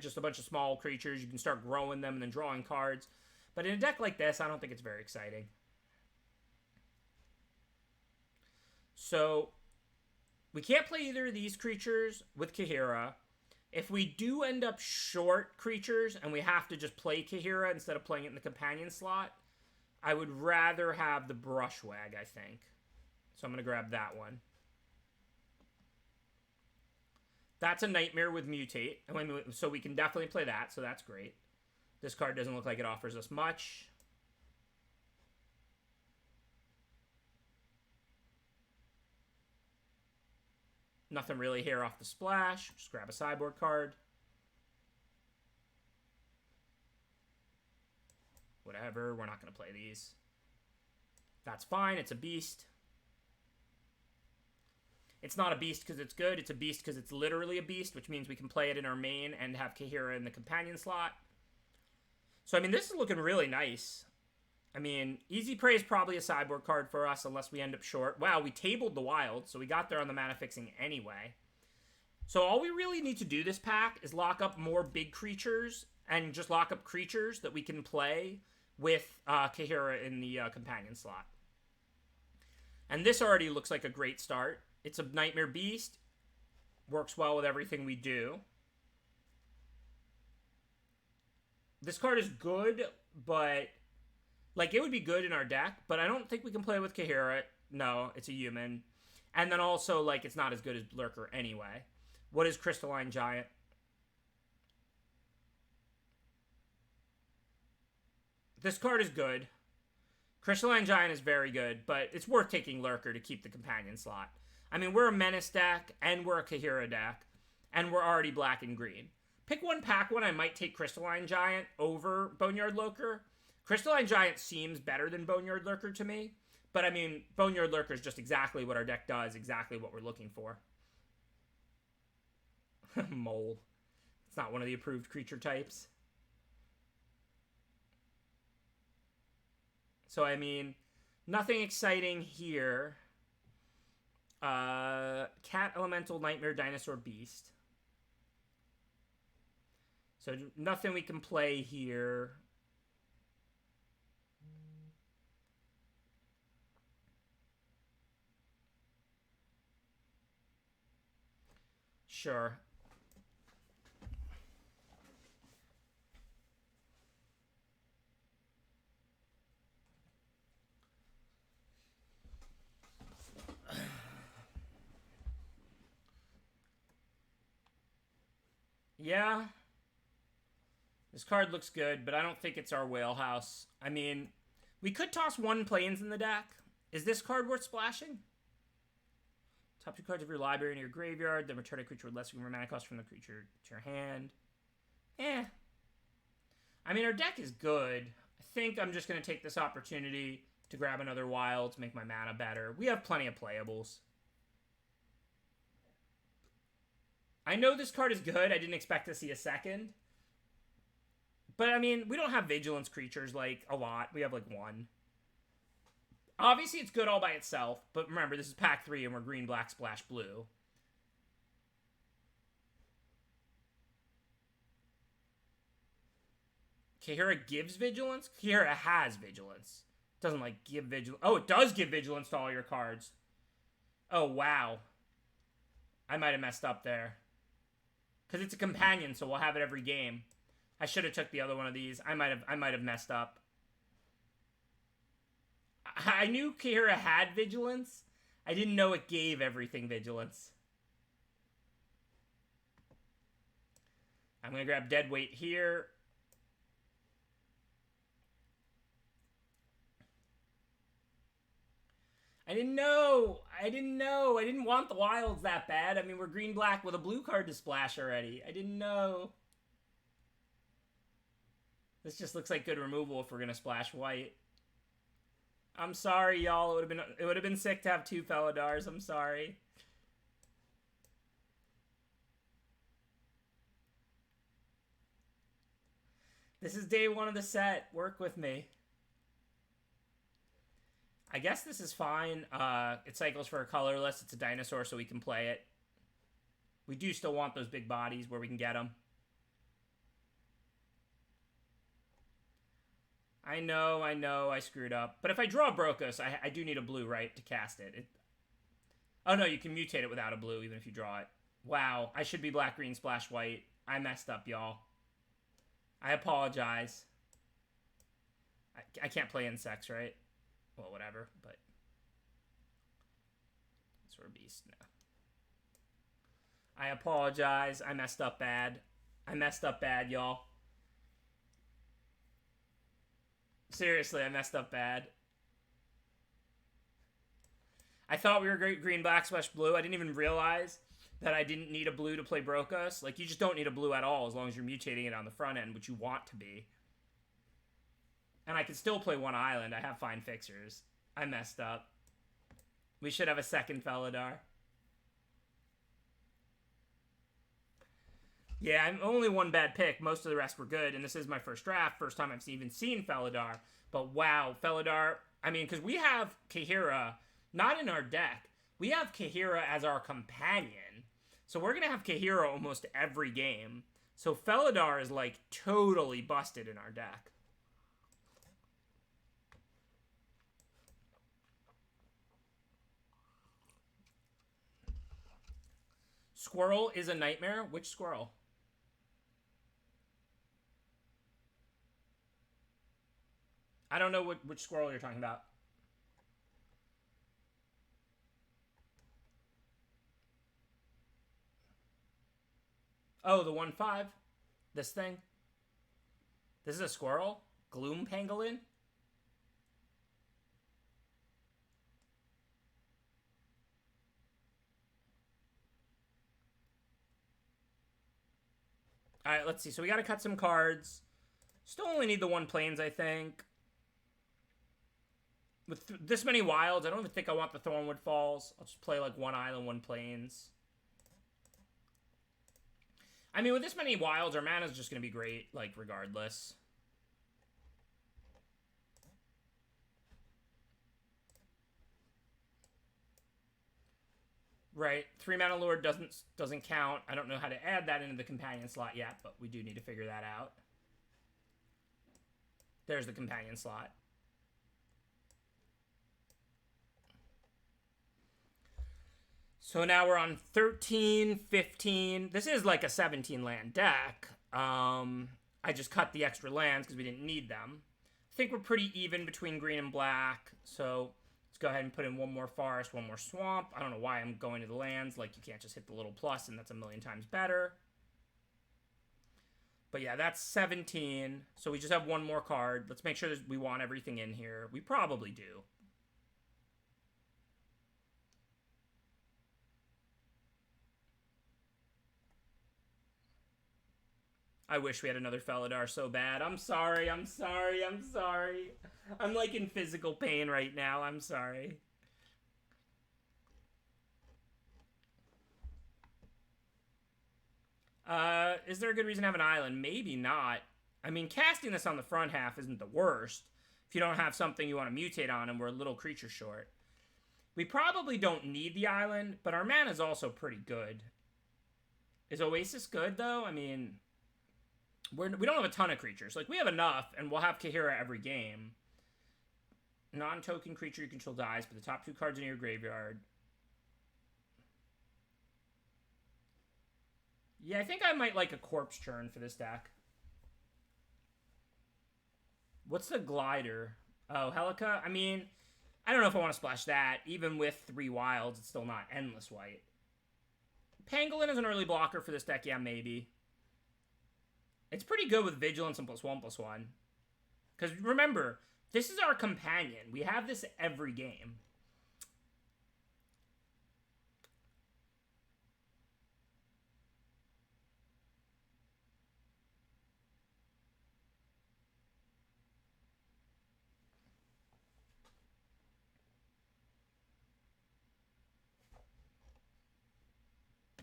just a bunch of small creatures. You can start growing them and then drawing cards. But in a deck like this, I don't think it's very exciting. So, we can't play either of these creatures with Kahira. If we do end up short creatures and we have to just play Kahira instead of playing it in the companion slot, I would rather have the Brushwag, I think. So I'm going to grab that one. That's a Nightmare with Mutate, so we can definitely play that, so that's great. This card doesn't look like it offers us much. Nothing really here off the splash. Just grab a sideboard card. Whatever, we're not going to play these. That's fine, it's a beast. It's not a beast because it's good, it's a beast because it's literally a beast, which means we can play it in our main and have Kahira in the companion slot. So, I mean, this is looking really nice. I mean, Easy Prey is probably a sideboard card for us unless we end up short. Wow, we tabled the Wild, so we got there on the mana fixing anyway. So all we really need to do this pack is lock up more big creatures and just lock up creatures that we can play with Kahira in the companion slot. And this already looks like a great start. It's a Nightmare Beast. Works well with everything we do. This card is good, but... like, it would be good in our deck, but I don't think we can play with Kahira. No, it's a human. And then also, like, it's not as good as Lurker anyway. What is Crystalline Giant? This card is good. Crystalline Giant is very good, but it's worth taking Lurker to keep the companion slot. I mean, we're a Menace deck, and we're a Kahira deck, and we're already black and green. Pick one, pack one, I might take Crystalline Giant over Boneyard Lurker. Crystalline Giant seems better than Boneyard Lurker to me, but I mean, Boneyard Lurker is just exactly what our deck does, exactly what we're looking for. Mole. It's not one of the approved creature types. So, I mean, nothing exciting here. Cat, Elemental, Nightmare, Dinosaur, Beast. So, nothing we can play here. Sure. Yeah. This card looks good, but I don't think it's our wheelhouse. I mean, we could toss one Plains in the deck. Is this card worth splashing? Top two cards of your library in your graveyard, then return a creature with less mana cost from the creature to your hand. I mean, our deck is good. I think I'm just going to take this opportunity to grab another Wild to make my mana better. We have plenty of playables. I know this card is good. I didn't expect to see a second. But, I mean, we don't have Vigilance creatures, like, a lot. We have, like, one. Obviously, it's good all by itself. But remember, this is pack 3, and we're green, black, splash, blue. Kahira gives Vigilance? Kahira has Vigilance. It doesn't, like, give Vigilance. Oh, it does give Vigilance to all your cards. Oh, wow. I might have messed up there. Because it's a companion, so we'll have it every game. I should have took the other one of these. I might have messed up. I knew Kahira had Vigilance. I didn't know it gave everything Vigilance. I'm going to grab Deadweight here. I didn't know. I didn't want the Wilds that bad. I mean, we're green-black with a blue card to splash already. I didn't know. This just looks like good removal if we're going to splash white. I'm sorry, y'all. It would have been sick to have two Felidars. I'm sorry. This is day 1 of the set. Work with me. I guess this is fine. It cycles for a colorless. It's a dinosaur, so we can play it. We do still want those big bodies where we can get them. I know, I screwed up. But if I draw Brokos, I do need a blue, right, to cast it. Oh, no, you can mutate it without a blue, even if you draw it. Wow, I should be black, green, splash, white. I messed up, y'all. I apologize. I can't play insects, right? Well, whatever, but... Sort of beast, no. I apologize. I messed up bad. I messed up bad, y'all. Seriously, I messed up bad. I thought we were green, black, splash, blue. I didn't even realize that I didn't need a blue to play Brokos. Like, you just don't need a blue at all as long as you're mutating it on the front end, which you want to be. And I can still play one island. I have fine fixers. I messed up. We should have a second Felidar. Yeah, I'm only one bad pick. Most of the rest were good, and this is my first draft. First time I've even seen Felidar. But wow, Felidar... I mean, because we have Kahira not in our deck. We have Kahira as our companion. So we're going to have Kahira almost every game. So Felidar is, like, totally busted in our deck. Squirrel is a nightmare? Which squirrel? I don't know which squirrel you're talking about. Oh, the 1/5? This thing? This is a squirrel? Gloom Pangolin? Alright, let's see. So we gotta cut some cards. Still only need the 1 plains, I think. With this many wilds, I don't even think I want the Thornwood Falls. I'll just play like 1 island, 1 plains. I mean, with this many wilds, our mana's just going to be great, like, regardless. Right, 3-mana Lord doesn't count. I don't know how to add that into the companion slot yet, but we do need to figure that out. There's the companion slot. So now we're on 13, 15. This is like a 17 land deck. I just cut the extra lands because we didn't need them. I think we're pretty even between green and black. So let's go ahead and put in 1 more forest, 1 more swamp. I don't know why I'm going to the lands. Like, you can't just hit the little plus and that's a million times better. But yeah, that's 17. So we just have 1 more card. Let's make sure we want everything in here. We probably do. I wish we had another Felidar so bad. I'm sorry, I'm sorry, I'm sorry. I'm like in physical pain right now. I'm sorry. Is there a good reason to have an island? Maybe not. I mean, casting this on the front half isn't the worst. If you don't have something you want to mutate on and we're a little creature short. We probably don't need the island, but our mana is also pretty good. Is Oasis good, though? I mean... we don't have a ton of creatures. Like, we have enough, and we'll have Kahira every game. Non-token creature you control dies, but the top 2 cards in your graveyard. Yeah, I think I might like a Corpse Churn for this deck. What's the Glider? Oh, Helica? I mean, I don't know if I want to splash that. Even with 3 wilds, it's still not endless white. Pangolin is an early blocker for this deck. Yeah, maybe. It's pretty good with Vigilance and +1/+1. Because remember, this is our companion. We have this every game.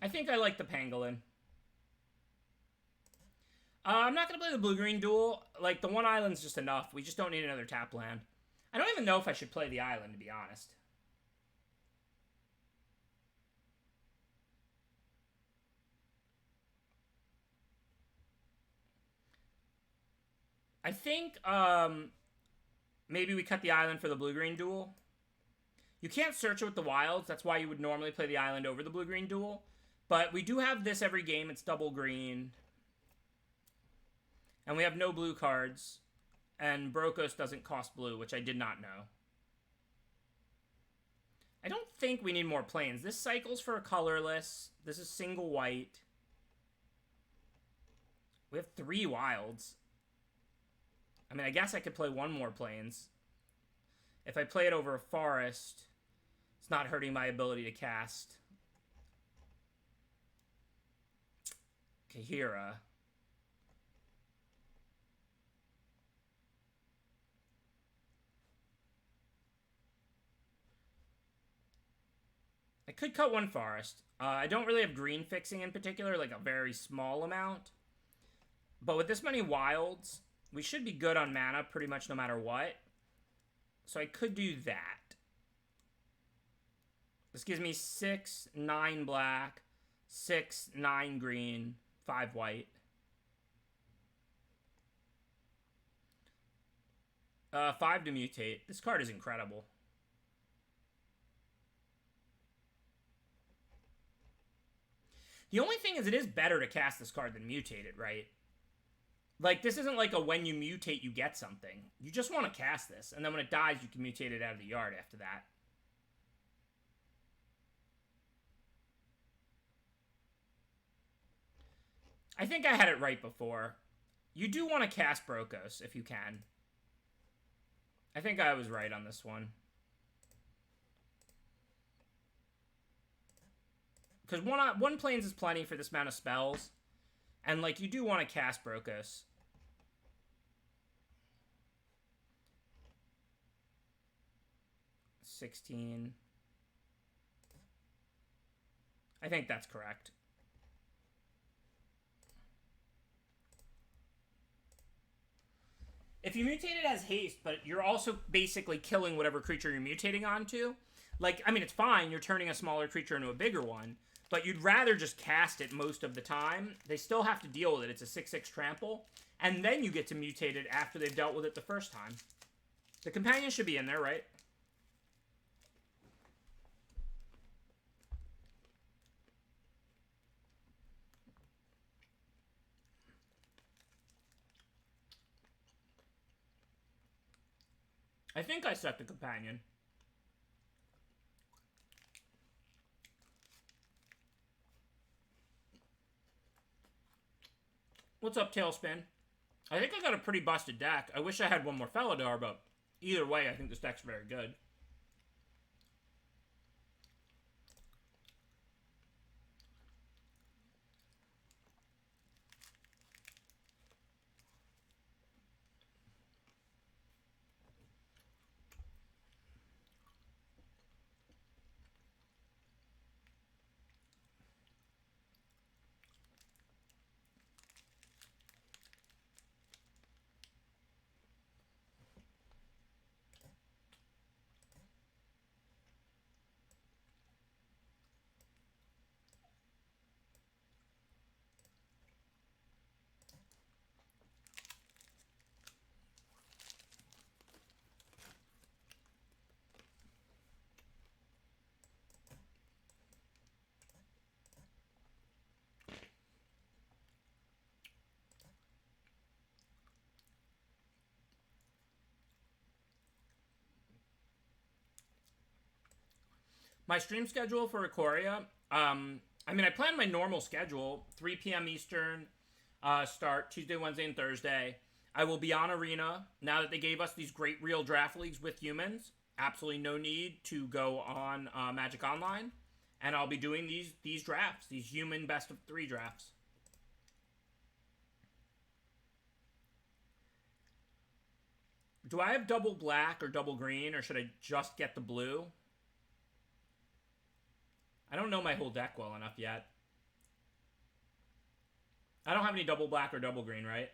I think I like the Pangolin. I'm not going to play the blue-green duel. Like, the 1 island's just enough. We just don't need another tap land. I don't even know if I should play the island, to be honest. I think, maybe we cut the island for the blue-green duel. You can't search it with the wilds. That's why you would normally play the island over the blue-green duel. But we do have this every game. It's double green. And we have no blue cards. And Brokos doesn't cost blue, which I did not know. I don't think we need more planes. This cycles for a colorless. This is single white. We have 3 wilds. I mean, I guess I could play 1 more planes. If I play it over a forest, it's not hurting my ability to cast Kahira. I could cut 1 forest. I don't really have green fixing in particular, like a very small amount. But with this many wilds, we should be good on mana pretty much no matter what. So I could do that. This gives me 6, 9 black, 6, 9 green, 5 white. 5 to mutate. This card is incredible. The only thing is it is better to cast this card than mutate it, right? Like, this isn't like a when you mutate, you get something. You just want to cast this, and then when it dies, you can mutate it out of the yard after that. I think I had it right before. You do want to cast Brokos, if you can. I think I was right on this one. Because one planes is plenty for this amount of spells. And, like, you do want to cast Brokos. $16. I think that's correct. If you mutate it as haste, but you're also basically killing whatever creature you're mutating onto, like, I mean, it's fine. You're turning a smaller creature into a bigger one. But you'd rather just cast it most of the time. They still have to deal with it. It's a 6/6 trample. And then you get to mutate it after they've dealt with it the first time. The companion should be in there, right? I think I set the companion. What's up, Tailspin? I think I got a pretty busted deck. I wish I had 1 more Felidar, but either way, I think this deck's very good. My stream schedule for Ikoria, I mean, I plan my normal schedule, 3 p.m. Eastern, start Tuesday, Wednesday, and Thursday. I will be on Arena, now that they gave us these great real draft leagues with humans. Absolutely no need to go on Magic Online. And I'll be doing these drafts, these human best of 3 drafts. Do I have double black or double green, or should I just get the blue? I don't know my whole deck well enough yet. I don't have any double black or double green, right?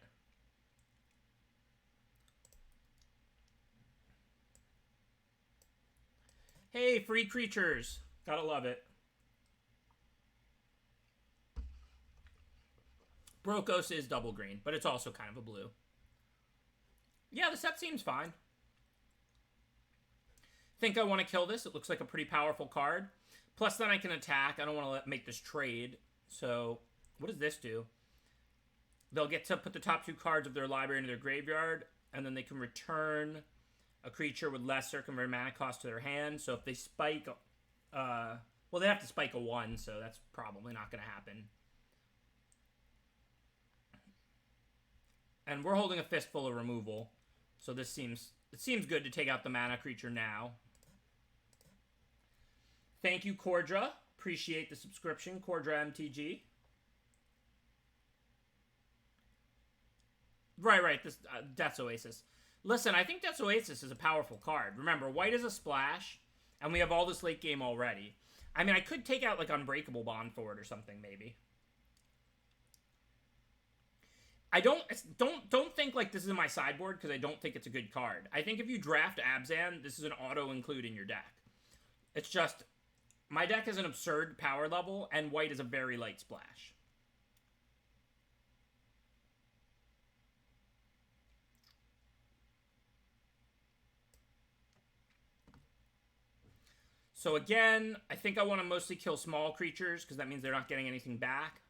Hey, free creatures. Gotta love it. Brokos is double green, but it's also kind of a blue. Yeah, the set seems fine. Think I want to kill this. It looks like a pretty powerful card. Plus, then I can attack. I don't want to make this trade. So, what does this do? They'll get to put the top 2 cards of their library into their graveyard, and then they can return a creature with lesser converted mana cost to their hand. So if they spike, well, they have to spike a 1, so that's probably not going to happen. And we're holding a fistful of removal, so it seems good to take out the mana creature now. Thank you, Cordra. Appreciate the subscription, Cordra MTG. Right. This Death's Oasis. Listen, I think Death's Oasis is a powerful card. Remember, white is a splash, and we have all this late game already. I mean, I could take out like Unbreakable Bond for it or something, maybe. I don't think like this is in my sideboard because I don't think it's a good card. I think if you draft Abzan, this is an auto include in your deck. It's just my deck is an absurd power level, and white is a very light splash. So again, I think I want to mostly kill small creatures because that means they're not getting anything back.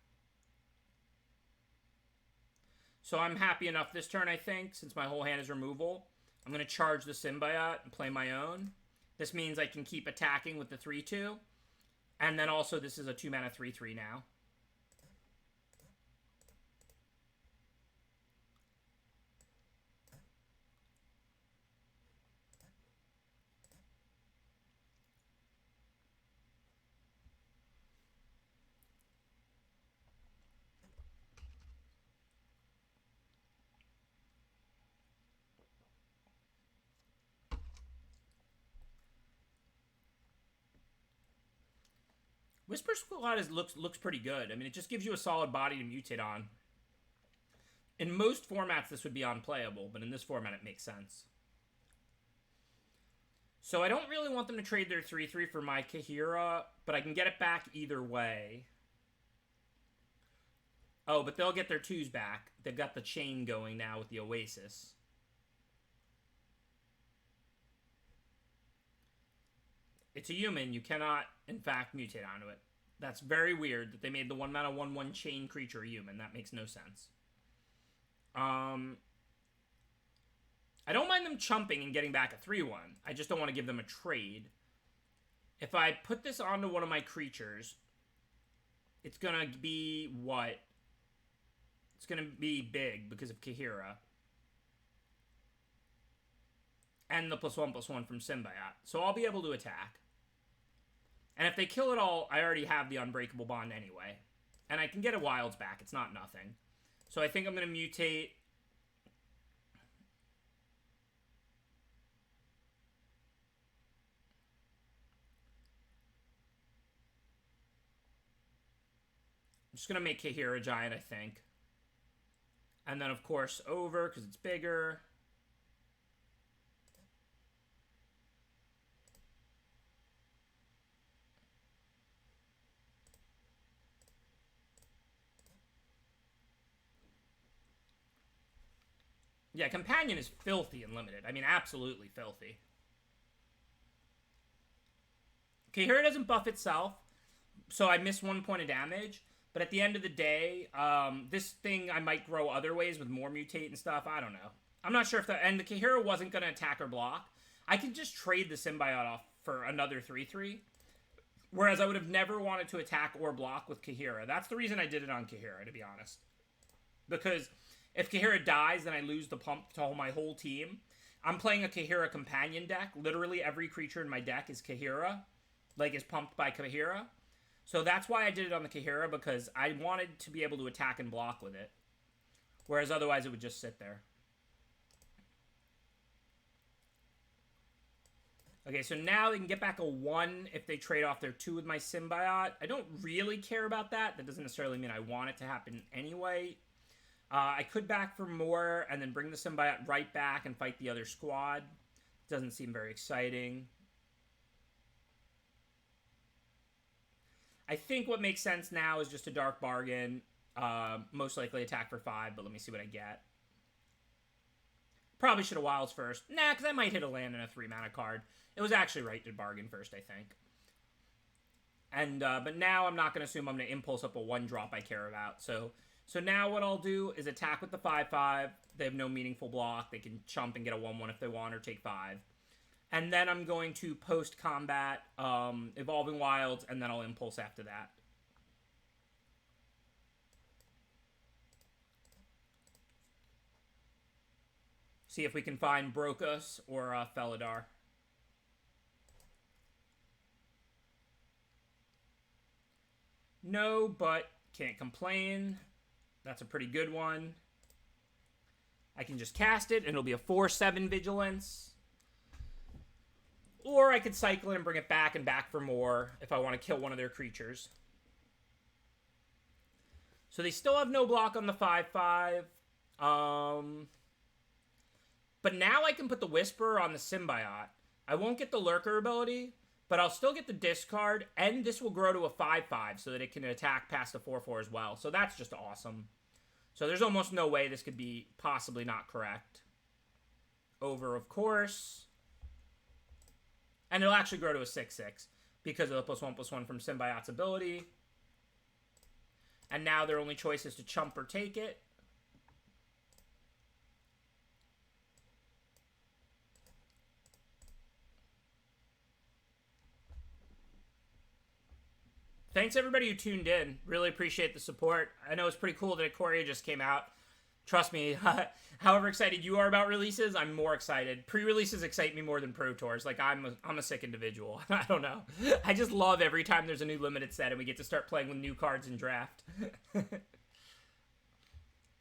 So I'm happy enough this turn, I think, since my whole hand is removal. I'm going to charge the Symbiote and play my own. This means I can keep attacking with the 3-2. And then also this is a 2-mana 3-3 now. Whisper Squad looks pretty good. I mean, it just gives you a solid body to mutate on. In most formats, this would be unplayable, but in this format, it makes sense. So I don't really want them to trade their 3-3 for my Kahira, but I can get it back either way. Oh, but they'll get their 2s back. They've got the chain going now with the Oasis. It's a human. You cannot, in fact, mutate onto it. That's very weird that they made the 1-mana 1/1 chain creature a human. That makes no sense. I don't mind them chumping and getting back a 3-1. I just don't want to give them a trade. If I put this onto one of my creatures, it's going to be what? It's going to be big because of Kahira. And the +1/+1 from Symbiote. So I'll be able to attack. And if they kill it all, I already have the Unbreakable Bond anyway. And I can get a Wilds back. It's not nothing. So I think I'm going to mutate. I'm just going to make Kahira a giant, I think. And then, of course, over because it's bigger. Yeah, Companion is filthy and limited. I mean, absolutely filthy. Kahira doesn't buff itself, so I miss 1 point of damage. But at the end of the day, this thing I might grow other ways with more mutate and stuff. I don't know. I'm not sure if and the Kahira wasn't going to attack or block. I could just trade the Symbiote off for another 3-3. Whereas I would have never wanted to attack or block with Kahira. That's the reason I did it on Kahira, to be honest. Because if Kahira dies, then I lose the pump to my whole team. I'm playing a Kahira companion deck. Literally every creature in my deck is Kahira. Like, is pumped by Kahira. So that's why I did it on the Kahira, because I wanted to be able to attack and block with it. Whereas otherwise it would just sit there. Okay, so now they can get back a 1 if they trade off their 2 with my Symbiote. I don't really care about that. That doesn't necessarily mean I want it to happen anyway. I could back for more and then bring the Symbiote right back and fight the other squad. Doesn't seem very exciting. I think what makes sense now is just a Dark Bargain. Most likely attack for 5, but let me see what I get. Probably should have Wilds first. Nah, because I might hit a land and a 3-mana card. It was actually right to bargain first, I think. But now I'm not going to assume I'm going to impulse up a 1-drop I care about. So now what I'll do is attack with the 5/5. They have no meaningful block. They can chump and get a 1/1 if they want, or take 5. And then I'm going to post-combat Evolving Wilds, and then I'll impulse after that. See if we can find Brokus or Felidar. No, but can't complain. That's a pretty good one. I can just cast it, and it'll be a 4/7 Vigilance. Or I could cycle it and bring it back and back for more if I want to kill one of their creatures. So they still have no block on the 5/5. But now I can put the Whisperer on the Symbiote. I won't get the Lurker ability, but I'll still get the discard, and this will grow to a 5/5 so that it can attack past a 4/4 as well. So that's just awesome. So there's almost no way this could be possibly not correct. Over, of course. And it'll actually grow to a 6/6 because of the +1/+1 from Symbiote's ability. And now their only choice is to chump or take it. Thanks everybody who tuned in. Really appreciate the support. I know it's pretty cool that Ikoria just came out. Trust me, however excited you are about releases, I'm more excited. Pre-releases excite me more than Pro Tours. Like, I'm a sick individual. I don't know. I just love every time there's a new limited set and we get to start playing with new cards in draft.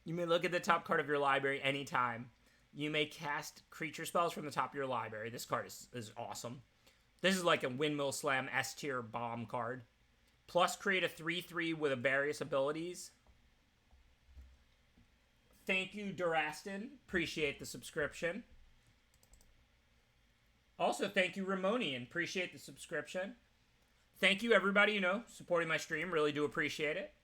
You may look at the top card of your library anytime. You may cast creature spells from the top of your library. This card is awesome. This is like a Windmill Slam S-tier bomb card. Plus, create a 3/3 with various abilities. Thank you, Durastin. Appreciate the subscription. Also, thank you, Ramonian. Appreciate the subscription. Thank you, everybody, supporting my stream. Really do appreciate it.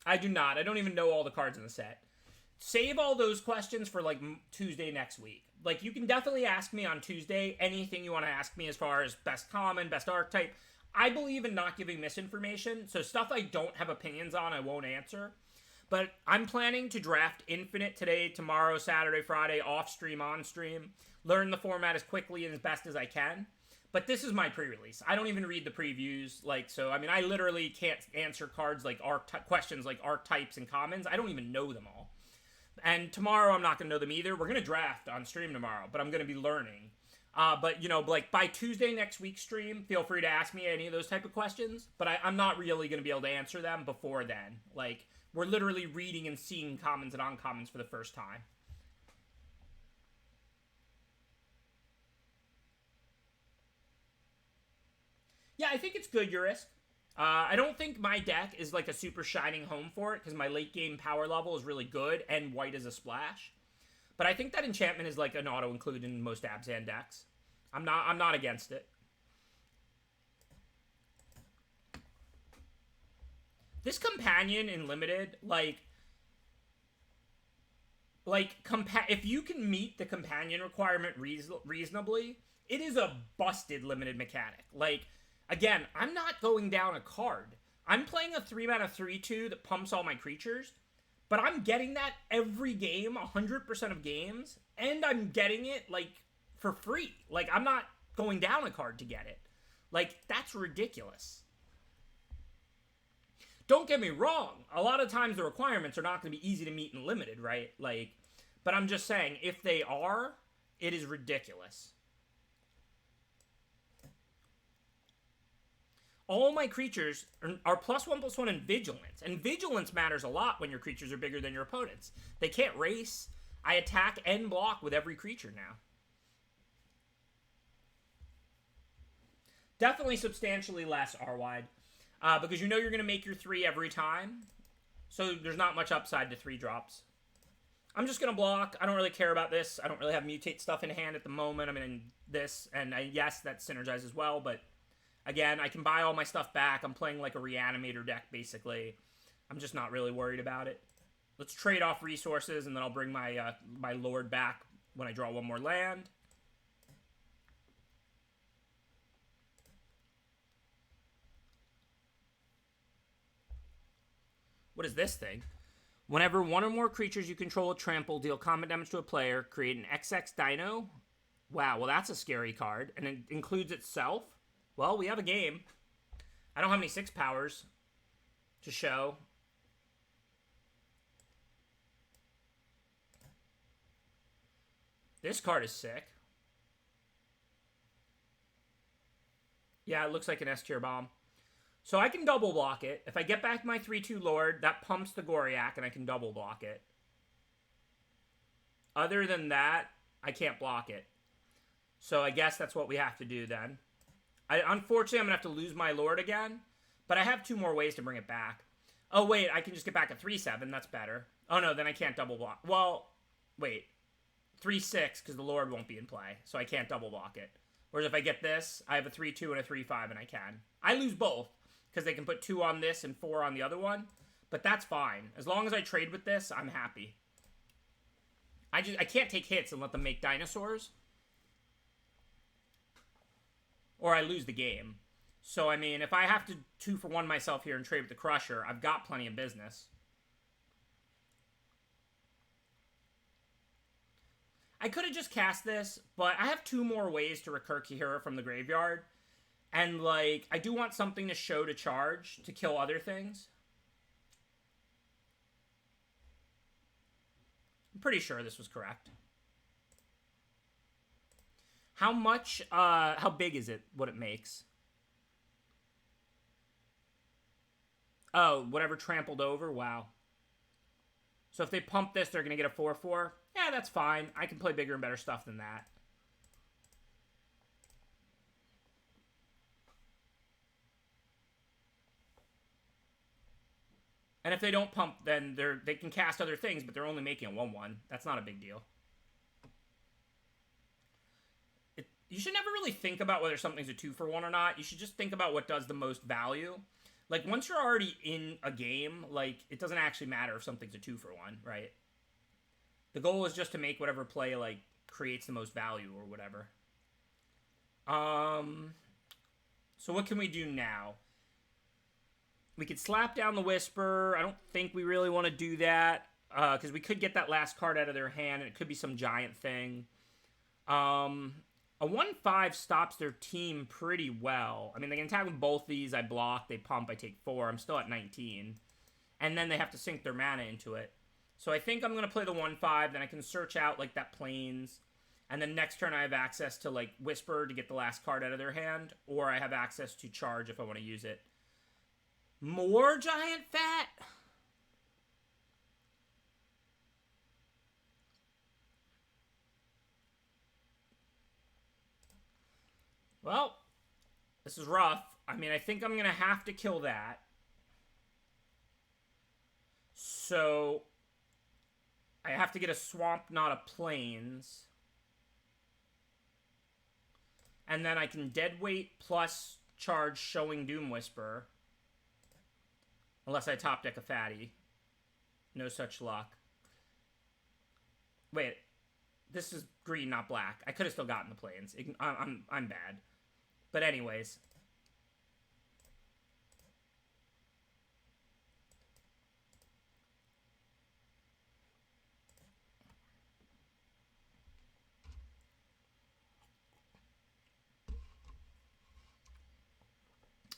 I do not. I don't even know all the cards in the set. Save all those questions for, like, Tuesday next week. Like, you can definitely ask me on Tuesday anything you want to ask me as far as best common, best archetype. I believe in not giving misinformation, so stuff I don't have opinions on, I won't answer. But I'm planning to draft Infinite today, tomorrow, Saturday, Friday, off stream, on stream. Learn the format as quickly and as best as I can. But this is my pre-release. I don't even read the previews. I literally can't answer cards like questions like archetypes and commons. I don't even know them all. And tomorrow, I'm not going to know them either. We're going to draft on stream tomorrow, but I'm going to be learning. But by Tuesday next week's stream, feel free to ask me any of those type of questions. But I'm not really going to be able to answer them before then. Like, we're literally reading and seeing commons and uncommons for the first time. Yeah, I think it's good, Urisk. I don't think my deck is like a super shining home for it because my late game power level is really good and white is a splash. But I think that enchantment is like an auto included in most Abzan decks. I'm not against it. This companion in limited, if you can meet the companion requirement reasonably, it is a busted limited mechanic. Again, I'm not going down a card. I'm playing a 3-mana 3/2 that pumps all my creatures, but I'm getting that every game, 100% of games, and I'm getting it, for free. I'm not going down a card to get it. That's ridiculous. Don't get me wrong. A lot of times the requirements are not going to be easy to meet in limited, right? But I'm just saying, if they are, it is ridiculous. All my creatures are +1/+1 in Vigilance. And Vigilance matters a lot when your creatures are bigger than your opponents. They can't race. I attack and block with every creature now. Definitely substantially less R-wide. Because you're going to make your 3 every time. So there's not much upside to 3 drops. I'm just going to block. I don't really care about this. I don't really have mutate stuff in hand at the moment. I'm in this. And yes, that synergizes as well, but... Again, I can buy all my stuff back. I'm playing like a reanimator deck, basically. I'm just not really worried about it. Let's trade off resources, and then I'll bring my my Lord back when I draw one more land. What is this thing? Whenever one or more creatures you control trample, deal combat damage to a player, create an XX Dino. Wow, well that's a scary card. And it includes itself. Well, we have a game. I don't have any 6 powers to show. This card is sick. Yeah, it looks like an S-tier bomb. So I can double block it. If I get back my 3/2 Lord, that pumps the Goriak, and I can double block it. Other than that, I can't block it. So I guess that's what we have to do then. Unfortunately, I'm going to have to lose my Lord again. But I have 2 more ways to bring it back. Oh, wait, I can just get back a 3/7. That's better. Oh, no, then I can't double block. Well, wait. 3/6, because the Lord won't be in play. So I can't double block it. Whereas if I get this, I have a 3/2 and a 3/5, and I can. I lose both, because they can put 2 on this and 4 on the other one. But that's fine. As long as I trade with this, I'm happy. I can't take hits and let them make dinosaurs. Or I lose the game. So, I mean, if I have to 2-for-1 myself here and trade with the Crusher, I've got plenty of business. I could have just cast this, but I have 2 more ways to recur Kihira from the graveyard. And, like, I do want something to show to charge to kill other things. I'm pretty sure this was correct. How much, how big is it, what it makes? Oh, whatever trampled over? Wow. So if they pump this, they're going to get a 4/4? Yeah, that's fine. I can play bigger and better stuff than that. And if they don't pump, then they can cast other things, but they're only making a 1/1. That's not a big deal. You should never really think about whether something's a 2-for-1 or not. You should just think about what does the most value. Like, once you're already in a game, like, it doesn't actually matter if something's a 2-for-1, right? The goal is just to make whatever play, like, creates the most value or whatever. So what can we do now? We could slap down the Whisper. I don't think we really want to do that, because we could get that last card out of their hand, and it could be some giant thing. A 1/5 stops their team pretty well. I mean, they can attack with both these. I block, they pump, I take 4. I'm still at 19. And then they have to sink their mana into it. So I think I'm going to play the 1/5, then I can search out, like, that Plains. And then next turn I have access to, like, Whisper to get the last card out of their hand. Or I have access to Charge if I want to use it. More Giant Fat? Well, this is rough. I mean, I think I'm going to have to kill that. So, I have to get a Swamp, not a Plains. And then I can Deadweight plus Charge showing Doom Whisper. Unless I top deck a Fatty. No such luck. Wait. This is green, not black. I could have still gotten the Plains. I'm bad. But anyways.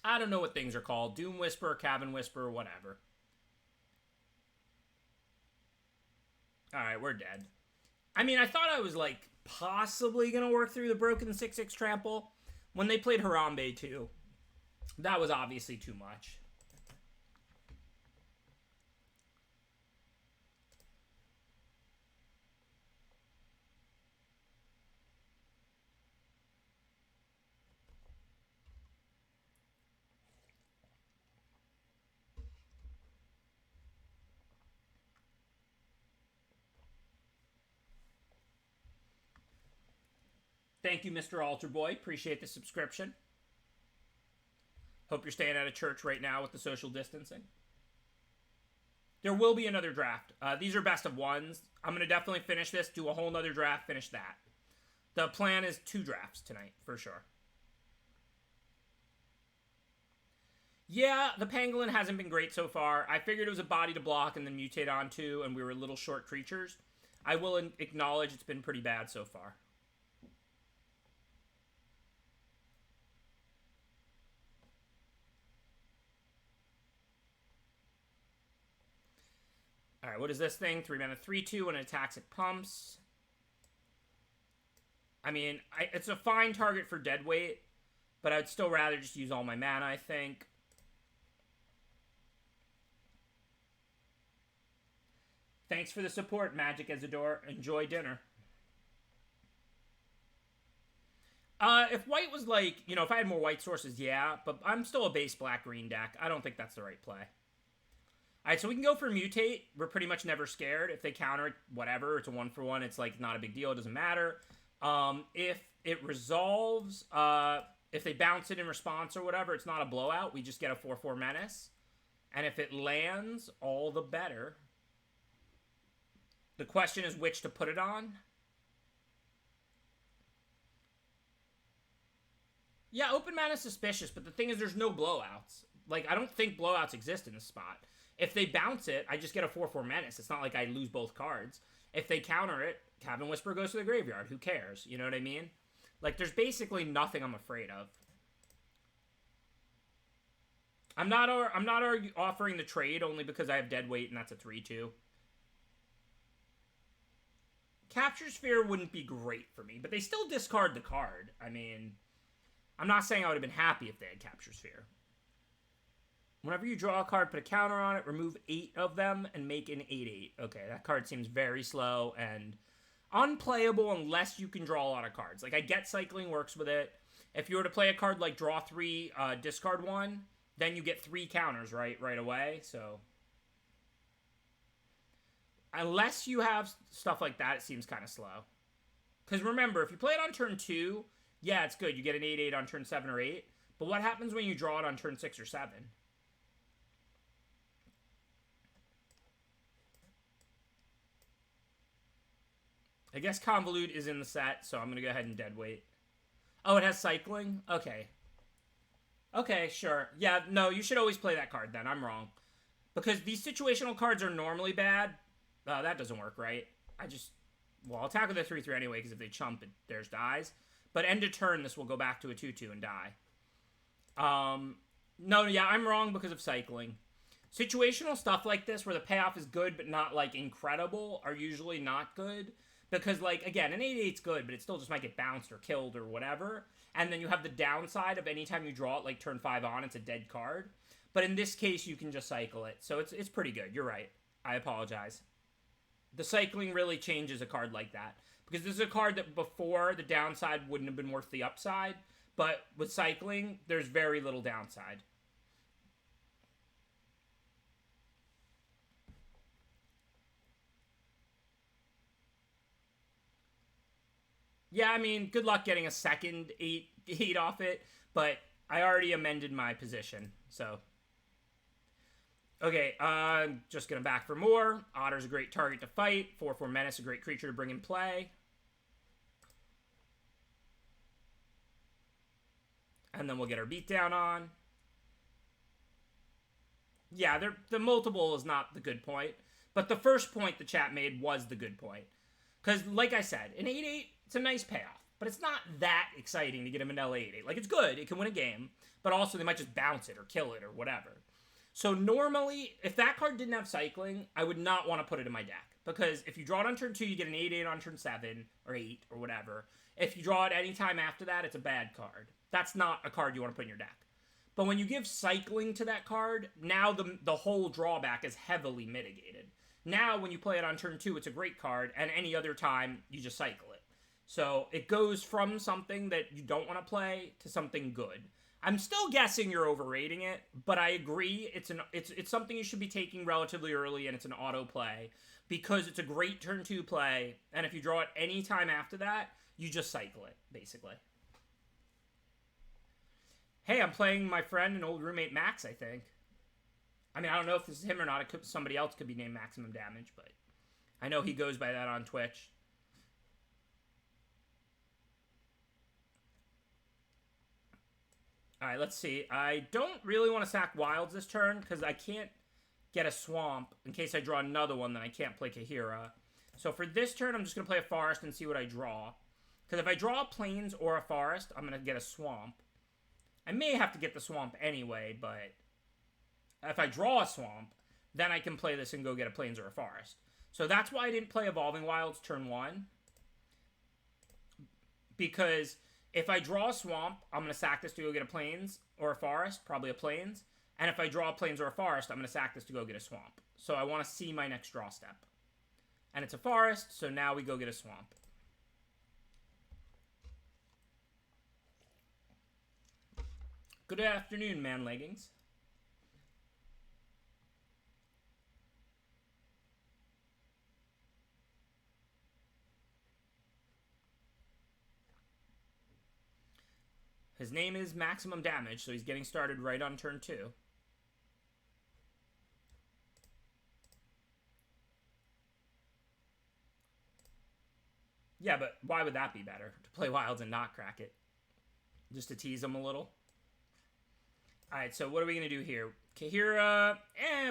I don't know what things are called. Doom Whisper, Cabin Whisper, whatever. Alright, we're dead. I mean, I thought I was, like, possibly going to work through the broken 6/6 trample. When they played Harambe, too. That was obviously too much. Thank you, Mr. Altar Boy. Appreciate the subscription. Hope you're staying out of church right now with the social distancing. There will be another draft. These are best of ones. I'm going to definitely finish this, do a whole nother draft, finish that. The plan is 2 drafts tonight, for sure. Yeah, the pangolin hasn't been great so far. I figured it was a body to block and then mutate onto, and we were little short creatures. I will acknowledge it's been pretty bad so far. Alright, what is this thing? 3 mana, 3/2. When it attacks, it pumps. I mean, it's a fine target for deadweight, but I'd still rather just use all my mana, I think. Thanks for the support, Magic Isidore. Enjoy dinner. If white was like, you know, if I had more white sources, yeah, but I'm still a base black-green deck. I don't think that's the right play. Alright, so we can go for mutate. We're pretty much never scared. If they counter it, whatever, it's a 1-for-1. It's like not a big deal. It doesn't matter. If it resolves, if they bounce it in response or whatever, it's not a blowout. We just get a 4/4 menace. And if it lands, all the better. The question is which to put it on. Yeah, open mana is suspicious, but the thing is there's no blowouts. Like, I don't think blowouts exist in this spot. If they bounce it, I just get a 4/4 menace. It's not like I lose both cards. If they counter it, Cabin Whisperer goes to the graveyard. Who cares? You know what I mean? Like, there's basically nothing I'm afraid of. I'm not offering the trade only because I have deadweight and that's a 3/2. Capture Sphere wouldn't be great for me, but they still discard the card. I mean, I'm not saying I would have been happy if they had Capture Sphere. Whenever you draw a card, put a counter on it, remove 8 of them, and make an 8/8. Okay, that card seems very slow and unplayable unless you can draw a lot of cards. Like, I get cycling works with it. If you were to play a card like draw 3, discard 1, then you get 3 counters right away, so... Unless you have stuff like that, it seems kind of slow. Because remember, if you play it on turn 2, yeah, it's good. You get an 8/8 on turn 7 or 8. But what happens when you draw it on turn 6 or 7? I guess Convolute is in the set, so I'm going to go ahead and deadweight. Oh, it has cycling? Okay. Okay, sure. Yeah, no, you should always play that card then. I'm wrong. Because these situational cards are normally bad. That doesn't work, right? Well, I'll attack with a 3/3 anyway, because if they chump, theirs dies. But end of turn, this will go back to a 2/2 and die. No, yeah, I'm wrong because of cycling. Situational stuff like this, where the payoff is good but not, like, incredible, are usually not good. Because, like, again, an 8/8's good, but it still just might get bounced or killed or whatever. And then you have the downside of anytime you draw it, like, turn 5 on, it's a dead card. But in this case, you can just cycle it. So it's pretty good. You're right. I apologize. The cycling really changes a card like that. Because this is a card that before, the downside wouldn't have been worth the upside. But with cycling, there's very little downside. Yeah, I mean, good luck getting a second 8 off it. But I already amended my position, so... Okay, just gonna back for more. Otter's a great target to fight. 4/4 Menace, a great creature to bring in play. And then we'll get our beatdown on. Yeah, the multiple is not the good point. But the first point the chat made was the good point. Because, like I said, an 8/8, it's a nice payoff. But it's not that exciting to get him an L8/8. Like, it's good, it can win a game. But also, they might just bounce it or kill it or whatever. So normally, if that card didn't have cycling, I would not want to put it in my deck. Because if you draw it on turn 2, you get an 8/8 on turn 7, or 8, or whatever. If you draw it any time after that, it's a bad card. That's not a card you want to put in your deck. But when you give cycling to that card, now the whole drawback is heavily mitigated. Now, when you play it on turn 2, it's a great card, and any other time, you just cycle it. So it goes from something that you don't want to play to something good. I'm still guessing you're overrating it, but I agree it's something you should be taking relatively early, and it's an auto play because it's a great turn 2 play, and if you draw it any time after that, you just cycle it, basically. Hey, I'm playing my friend and old roommate Max, I think. I mean, I don't know if this is him or not. It could, somebody else could be named Maximum Damage, but I know he goes by that on Twitch. All right, let's see. I don't really want to sack Wilds this turn because I can't get a Swamp. In case I draw another one, then I can't play Kahira. So for this turn, I'm just going to play a Forest and see what I draw. Because if I draw a Plains or a Forest, I'm going to get a Swamp. I may have to get the Swamp anyway, but if I draw a Swamp, then I can play this and go get a Plains or a Forest. So that's why I didn't play Evolving Wilds turn 1. Because if I draw a Swamp, I'm going to sack this to go get a Plains or a Forest, probably a Plains. And if I draw a Plains or a Forest, I'm going to sack this to go get a Swamp. So I want to see my next draw step. And it's a Forest, so now we go get a Swamp. Good afternoon, Man Leggings. His name is Maximum Damage, so he's getting started right on turn 2. Yeah, but why would that be better? To play Wilds and not crack it? Just to tease him a little? Alright, so what are we going to do here? Kahira,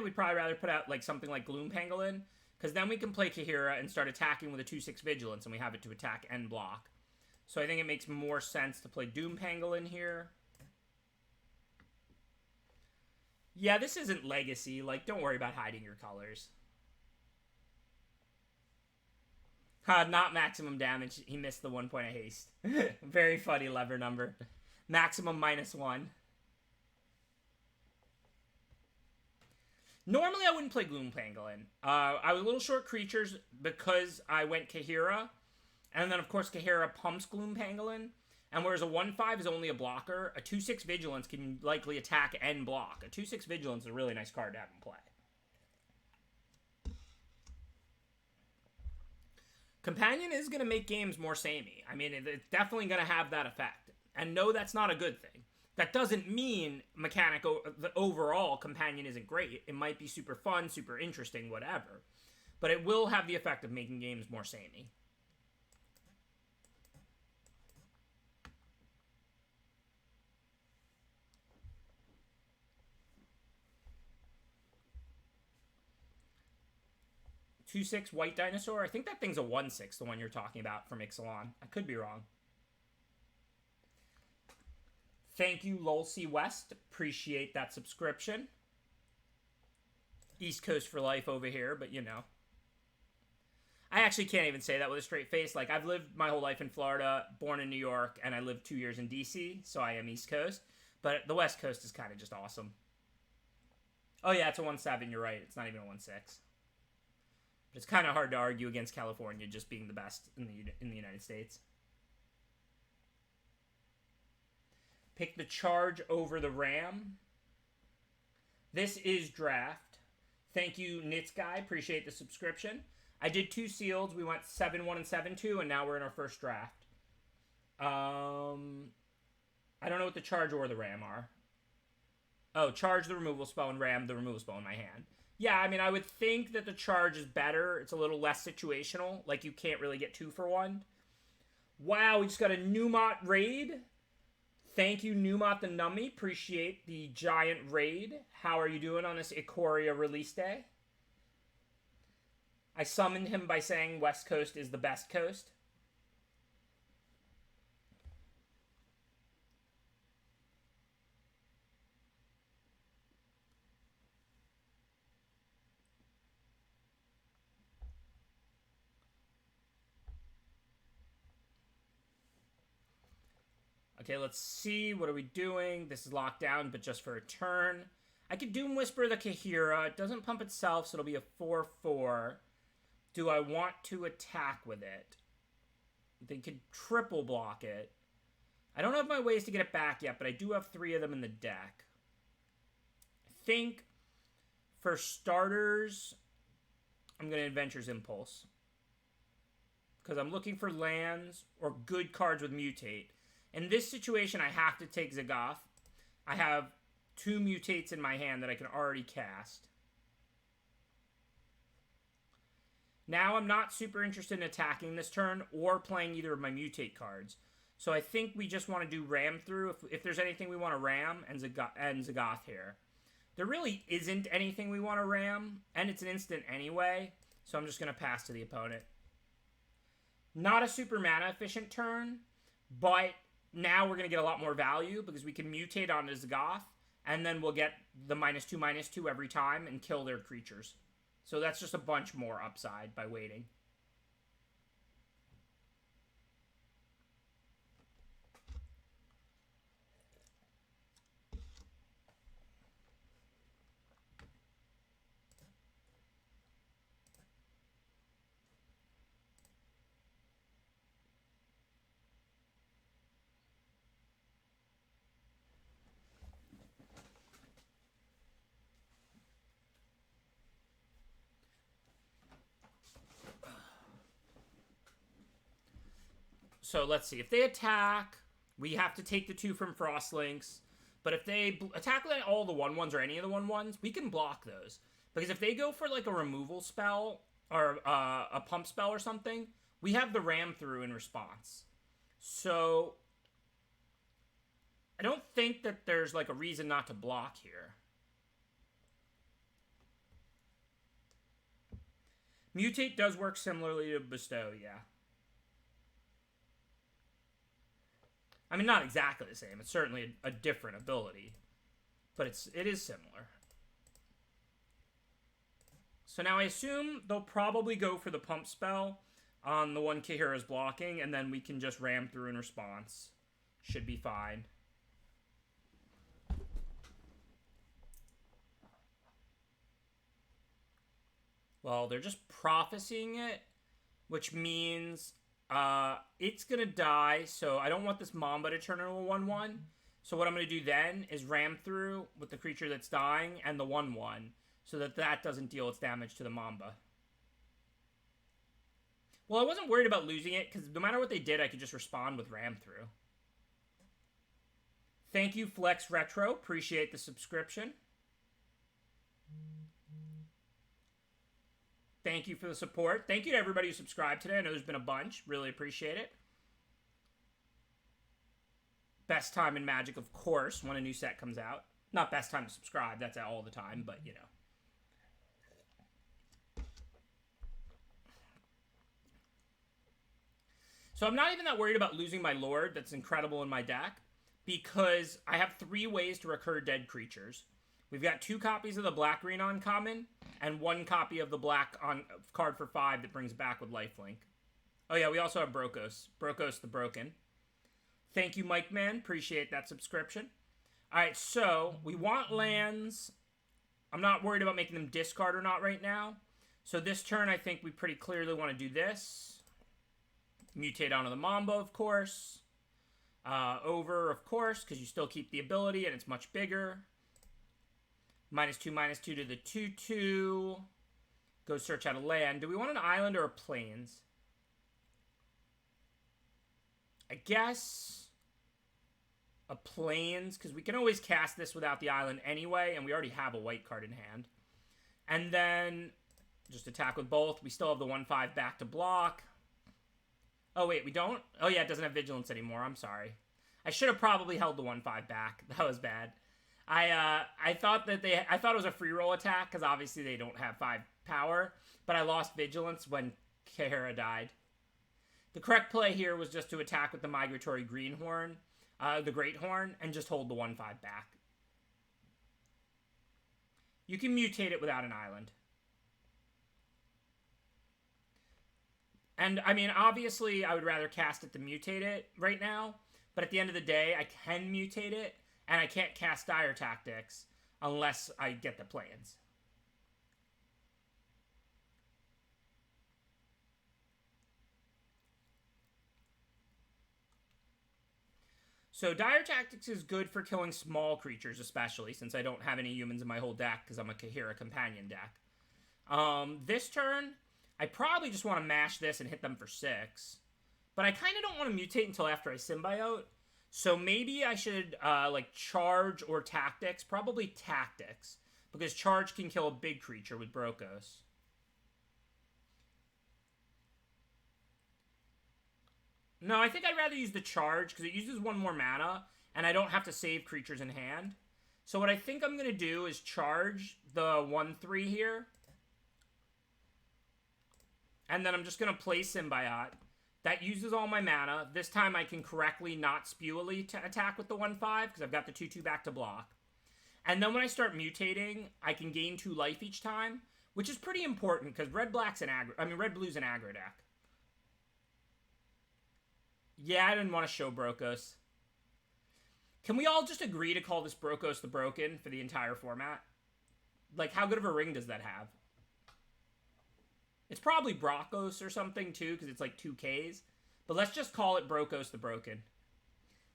we'd probably rather put out like something like Gloom Pangolin, because then we can play Kahira and start attacking with a 2/6 Vigilance, and we have it to attack and block. So I think it makes more sense to play Doom Pangolin here. Yeah, this isn't Legacy. Like, don't worry about hiding your colors. Not Maximum Damage. He missed the 1 point of haste. Very funny lever number. Maximum -1. Normally, I wouldn't play Gloom Pangolin. I was a little short creatures because I went Kahira. And then, of course, Kahira pumps Gloom Pangolin. And whereas a 1/5 is only a blocker, a 2/6 Vigilance can likely attack and block. A 2/6 Vigilance is a really nice card to have in play. Companion is going to make games more samey. I mean, it's definitely going to have that effect. And no, that's not a good thing. That doesn't mean the overall Companion isn't great. It might be super fun, super interesting, whatever. But it will have the effect of making games more samey. Two-6 White Dinosaur. I think that thing's a 1/6, the one you're talking about from Ixalan. I could be wrong. Thank you, Lolsey West. Appreciate that subscription. East Coast for life over here, but you know. I actually can't even say that with a straight face. Like, I've lived my whole life in Florida, born in New York, and I lived 2 years in DC, so I am East Coast. But the West Coast is kind of just awesome. Oh yeah, it's a 1/7, you're right. It's not even a 1/6. It's kind of hard to argue against California just being the best in the United States. Pick the Charge over the Ram. This is draft. Thank you, Nits Guy. Appreciate the subscription. I did 2 sealeds. We went 7-1 and 7-2, and now we're in our first draft. I don't know what the Charge or the Ram are. Oh, Charge the removal spell and Ram the removal spell in my hand. Yeah, I mean, I would think that the Charge is better. It's a little less situational. Like, you can't really get 2 for 1. Wow, we just got a Numot raid. Thank you, Numot the Nummy. Appreciate the giant raid. How are you doing on this Ikoria release day? I summoned him by saying West Coast is the best coast. Okay, let's see. What are we doing? This is locked down, but just for a turn. I could Doom Whisper the Kahira. It doesn't pump itself, so it'll be a 4/4. Do I want to attack with it? They could triple block it. I don't have my ways to get it back yet, but I do have 3 of them in the deck. I think for starters, I'm going to Adventure's Impulse. Because I'm looking for lands or good cards with Mutate. In this situation, I have to take Zagoth. I have 2 mutates in my hand that I can already cast. Now I'm not super interested in attacking this turn or playing either of my mutate cards. So I think we just want to do ram through if there's anything we want to ram and Zagoth here. There really isn't anything we want to ram, and it's an instant anyway, so I'm just going to pass to the opponent. Not a super mana efficient turn, but now we're going to get a lot more value because we can mutate onto Zagoth, and then we'll get the -2/-2 every time and kill their creatures. So that's just a bunch more upside by waiting. So let's see. If they attack, we have to take the 2 from Frostlinks. But if they attack with all the 1/1s or any of the 1/1s, we can block those. Because if they go for like a removal spell or a pump spell or something, we have the ram through in response. So I don't think that there's like a reason not to block here. Mutate does work similarly to Bestow, yeah. I mean, not exactly the same. It's certainly a different ability, but it is similar. So now I assume they'll probably go for the pump spell on the one Kahira's blocking, and then we can just ram through in response. Should be fine. Well, they're just prophesying it, which means it's going to die, so I don't want this Mamba to turn into a 1/1. So what I'm going to do then is ram through with the creature that's dying and the 1/1, so that doesn't deal its damage to the Mamba. Well, I wasn't worried about losing it, because no matter what they did, I could just respond with ram through. Thank you, Flex Retro. Appreciate the subscription. Thank you for the support. Thank you to everybody who subscribed today. I know there's been a bunch. Really appreciate it. Best time in Magic, of course, when a new set comes out. Not best time to subscribe. That's all the time, but, you know. So I'm not even that worried about losing my Lord that's incredible in my deck, because I have 3 ways to recur dead creatures. We've got 2 copies of the black green uncommon, and 1 copy of the black on card for 5 that brings back with lifelink. Oh yeah, we also have Brokos. Brokos the Broken. Thank you, Mike Man. Appreciate that subscription. Alright, so we want lands. I'm not worried about making them discard or not right now. So this turn, I think we pretty clearly want to do this. Mutate onto the Mamba, of course. Over, of course, because you still keep the ability and it's much bigger. -2/-2 to the 2/2. Go search out a land. Do we want an island or a plains? I guess a plains, because we can always cast this without the island anyway, and we already have a white card in hand. And then just attack with both. We still have the 1/5 back to block. Oh, wait, we don't? Oh, yeah, it doesn't have vigilance anymore. I'm sorry. I should have probably held the 1/5 back. That was bad. I thought it was a free roll attack, because obviously they don't have 5 power, but I lost vigilance when Kahira died. The correct play here was just to attack with the migratory greenhorn, the great horn, and just hold the 1/5 back. You can mutate it without an island. And, I mean, obviously, I would rather cast it to mutate it right now, but at the end of the day, I can mutate it, and I can't cast Dire Tactics unless I get the plans. So Dire Tactics is good for killing small creatures, especially, since I don't have any humans in my whole deck, because I'm a Kahira companion deck. This turn, I probably just want to mash this and hit them for 6. But I kind of don't want to mutate until after I symbiote. So maybe I should like charge or tactics. Probably tactics, because charge can kill a big creature with Brokos. No, I think I'd rather use the charge because it uses 1 more mana and I don't have to save creatures in hand. So what I think I'm going to do is charge the 1/3 here. And then I'm just going to play Symbiote. That uses all my mana. This time I can correctly not spew elite to attack with the 1/5 because I've got the 2/2 back to block. And then when I start mutating, I can gain 2 life each time, which is pretty important because red blue's an aggro deck. Yeah, I didn't want to show Brokos. Can we all just agree to call this Brokos the Broken for the entire format? Like, how good of a ring does that have? It's probably Brokos or something, too, because it's like 2 Ks. But let's just call it Brokos the Broken.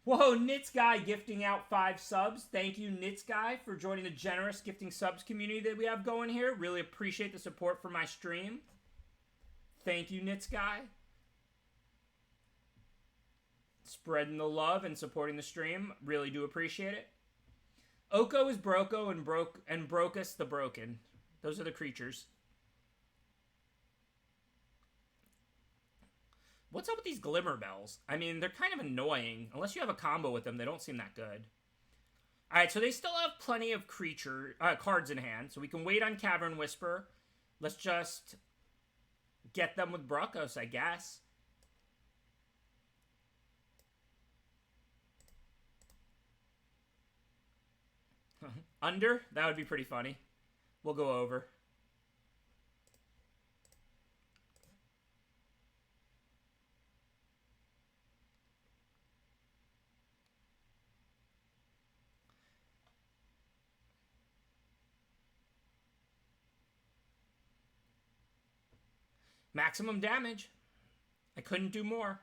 Whoa, Nits Guy gifting out 5 subs. Thank you, Nits Guy, for joining the generous gifting subs community that we have going here. Really appreciate the support for my stream. Thank you, Nits Guy. Spreading the love and supporting the stream. Really do appreciate it. Oko is Broko and Brokus the Broken. Those are the creatures. What's up with these Glimmer Bells? I mean, they're kind of annoying. Unless you have a combo with them, they don't seem that good. Alright, so they still have plenty of cards in hand. So we can wait on Cavern Whisper. Let's just get them with Brokos, I guess. Under? That would be pretty funny. We'll go over. Maximum damage. I couldn't do more.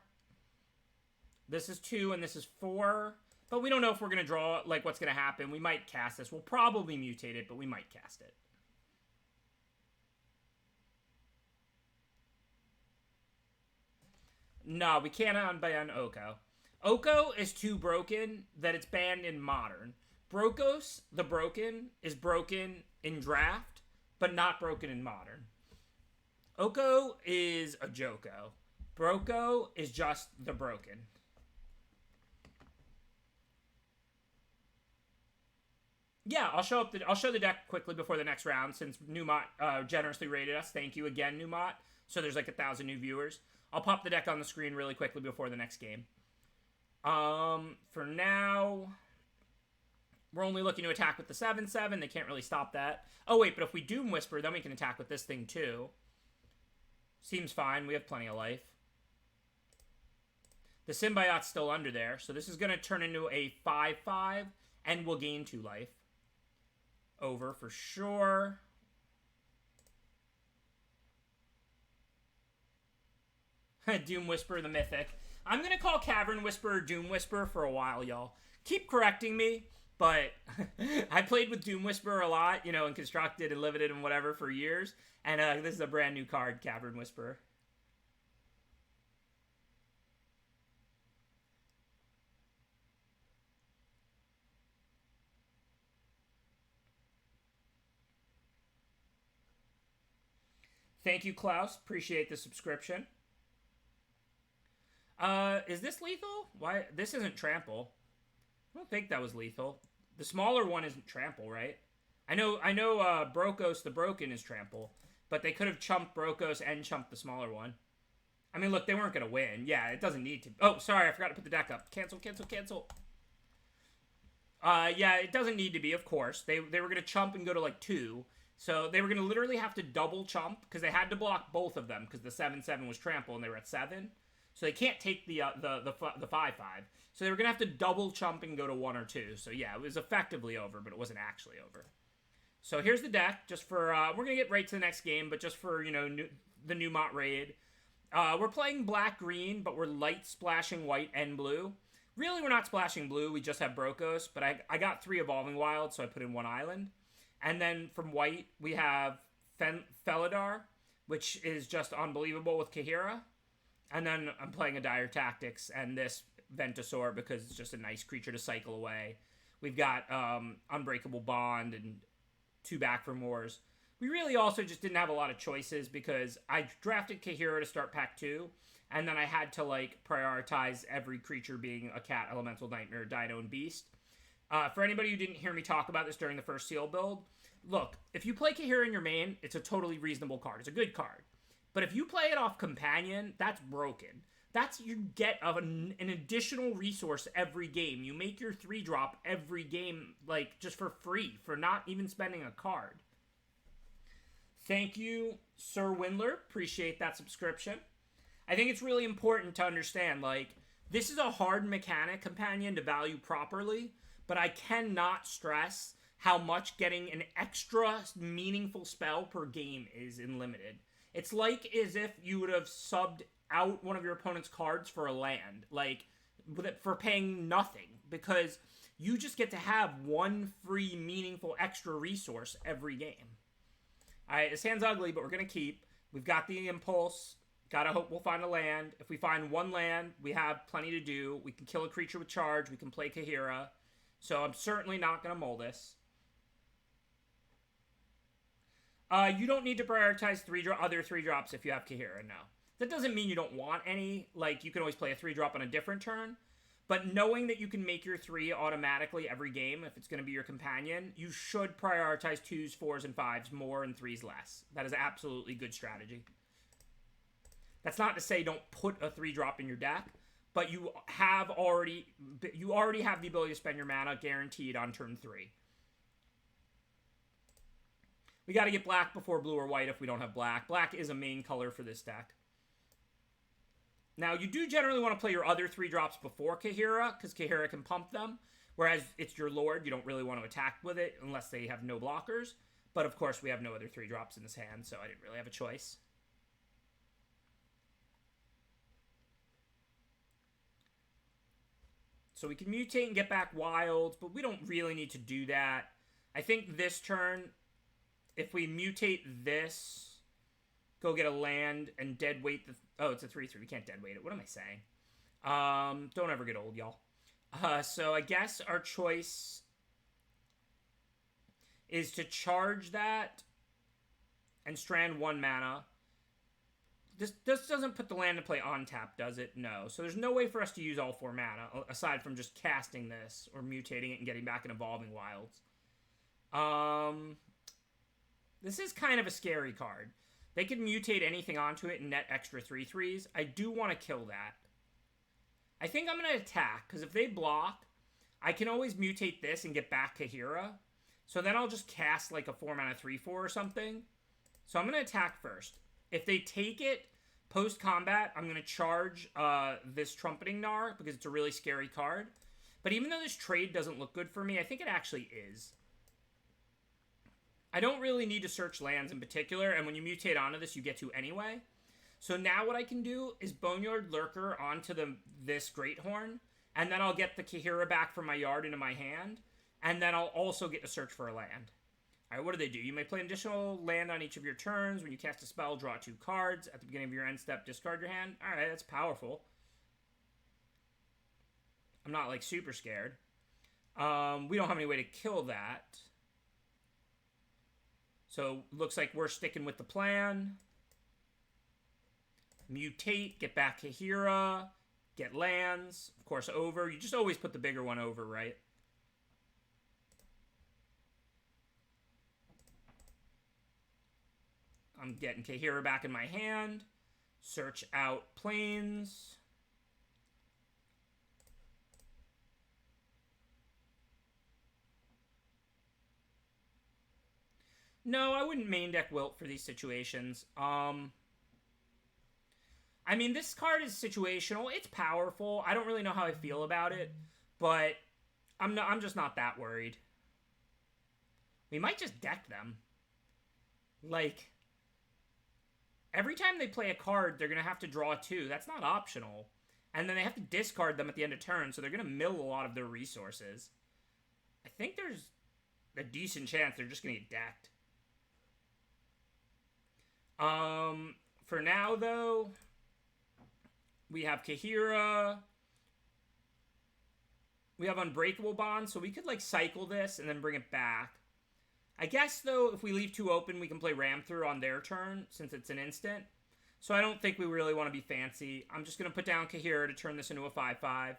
This is 2 and this is 4. But we don't know if we're going to draw, like, what's going to happen. We might cast this. We'll probably mutate it, but we might cast it. No, we can't unban Oko. Oko is too broken that it's banned in Modern. Brokos, the Broken, is broken in Draft, but not broken in Modern. Oko is a Joko. Broko is just the Broken. Yeah, I'll show the deck quickly before the next round since Newmont generously rated us. Thank you again, Newmont. So there's like 1,000 new viewers. I'll pop the deck on the screen really quickly before the next game. For now, we're only looking to attack with the 7/7. They can't really stop that. Oh wait, but if we Doom Whisper, then we can attack with this thing too. Seems fine. We have plenty of life. The Symbiote's still under there, so this is going to turn into a 5/5, and we'll gain 2 life. Over for sure. Doom Whisper, the Mythic. I'm going to call Cavern Whisper Doom Whisper for a while, y'all. Keep correcting me, but I played with Doom Whisper a lot, you know, in Constructed and Limited and whatever for years. And this is a brand new card, Cavern Whisper. Thank you, Klaus. Appreciate the subscription. Is this lethal? Why? This isn't trample. I don't think that was lethal. The smaller one isn't trample, right? I know, Brokos the Broken is trample, but they could have chumped Brokos and chumped the smaller one. I mean, look, they weren't going to win. Yeah, it doesn't need to. Oh, sorry, I forgot to put the deck up. Cancel. Yeah, it doesn't need to be, of course. They were going to chump and go to, like, 2. So they were going to literally have to double chump, because they had to block both of them, because the 7/7 was trample, and they were at 7. So they can't take the 5/5. So they were going to have to double chump and go to 1 or 2. So yeah, it was effectively over, but it wasn't actually over. So here's the deck, just for, we're going to get right to the next game, but just for, you know, the Newmont raid. We're playing black-green, but we're light splashing white and blue. Really, we're not splashing blue, we just have Brokos, but I got 3 Evolving Wilds, so I put in 1 island. And then from white, we have Felidar, which is just unbelievable with Kahira. And then I'm playing a Dire Tactics, and this Ventosaur because it's just a nice creature to cycle away. We've got Unbreakable Bond and 2 back for Moors. We really also just didn't have a lot of choices because I drafted Kahira to start pack 2, and then I had to, like, prioritize every creature being a cat, elemental, nightmare, dino, and beast. For anybody who didn't hear me talk about this during the first seal build, look, if you play Kahira in your main, it's a totally reasonable card. It's a good card. But if you play it off companion, that's broken. That's, you get an additional resource every game. You make your 3-drop every game, like, just for free, for not even spending a card. Thank you, Sir Windler. Appreciate that subscription. I think it's really important to understand, like, this is a hard mechanic companion to value properly, but I cannot stress how much getting an extra meaningful spell per game is in Limited. It's like as if you would have subbed out one of your opponent's cards for a land, like, for paying nothing, because you just get to have one free, meaningful extra resource every game. Alright, this hand's ugly, but we're going to keep. We've got the Impulse. Gotta hope we'll find a land. If we find one land, we have plenty to do. We can kill a creature with charge. We can play Kahira. So I'm certainly not going to mull this. You don't need to prioritize other 3-drops if you have Kahira, no. That doesn't mean you don't want any. Like, you can always play a 3-drop on a different turn. But knowing that you can make your 3 automatically every game if it's going to be your companion, you should prioritize 2s, 4s, and 5s more and 3s less. That is absolutely good strategy. That's not to say don't put a 3-drop in your deck, but you already have the ability to spend your mana guaranteed on turn 3. We got to get black before blue or white if we don't have black. Black is a main color for this deck. Now, you do generally want to play your other 3-drops before Kahira, because Kahira can pump them. Whereas it's your Lord, you don't really want to attack with it unless they have no blockers. But of course, we have no other 3-drops in this hand, so I didn't really have a choice. So we can mutate and get back wilds, but we don't really need to do that. I think this turn, if we mutate this, go get a land and dead weight the... Oh, it's a 3/3. We can't dead weight it. What am I saying? Don't ever get old, y'all. So I guess our choice is to charge that and strand 1 mana. This doesn't put the land to play on tap, does it? No. So there's no way for us to use all 4 mana, aside from just casting this or mutating it and getting back an Evolving Wilds. This is kind of a scary card. They can mutate anything onto it and net extra 3/3s. I do want to kill that. I think I'm going to attack, because if they block, I can always mutate this and get back Kahira. So then I'll just cast like a 4-mana 3/4 or something. So I'm going to attack first. If they take it post-combat, I'm going to charge this Trumpeting Gnar, because it's a really scary card. But even though this trade doesn't look good for me, I think it actually is. I don't really need to search lands in particular, and when you mutate onto this, you get to anyway. So now what I can do is Boneyard Lurker onto this Greathorn, and then I'll get the Kahira back from my yard into my hand, and then I'll also get to search for a land. Alright, what do? You may play an additional land on each of your turns. When you cast a spell, draw 2 cards. At the beginning of your end step, discard your hand. Alright, that's powerful. I'm not, like, super scared. We don't have any way to kill that. So, looks like we're sticking with the plan. Mutate, get back Kahira, get lands, of course over. You just always put the bigger one over, right? I'm getting Kahira back in my hand. Search out planes. No, I wouldn't main deck Wilt for these situations. I mean, this card is situational. It's powerful. I don't really know how I feel about it, but I'm just not that worried. We might just deck them. Like, every time they play a card, they're going to have to draw 2. That's not optional. And then they have to discard them at the end of turn, so they're going to mill a lot of their resources. I think there's a decent chance they're just going to get decked. For now, though, we have Kahira. We have Unbreakable Bond, so we could, like, cycle this and then bring it back. I guess, though, if we leave 2 open, we can play Ram Through on their turn, since it's an instant. So I don't think we really want to be fancy. I'm just going to put down Kahira to turn this into a 5/5.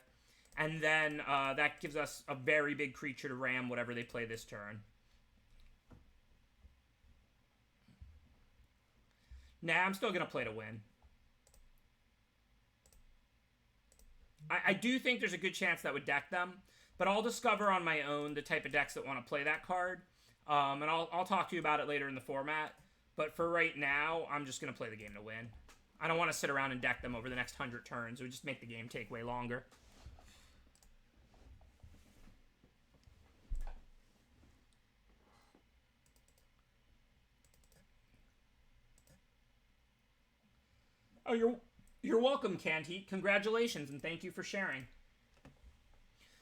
And then that gives us a very big creature to ram whatever they play this turn. Nah, I'm still going to play to win. I do think there's a good chance that would deck them, but I'll discover on my own the type of decks that want to play that card, and I'll talk to you about it later in the format. But for right now, I'm just going to play the game to win. I don't want to sit around and deck them over the next 100 turns. It would just make the game take way longer. Oh, you're welcome, Canned Heat. Congratulations, and thank you for sharing.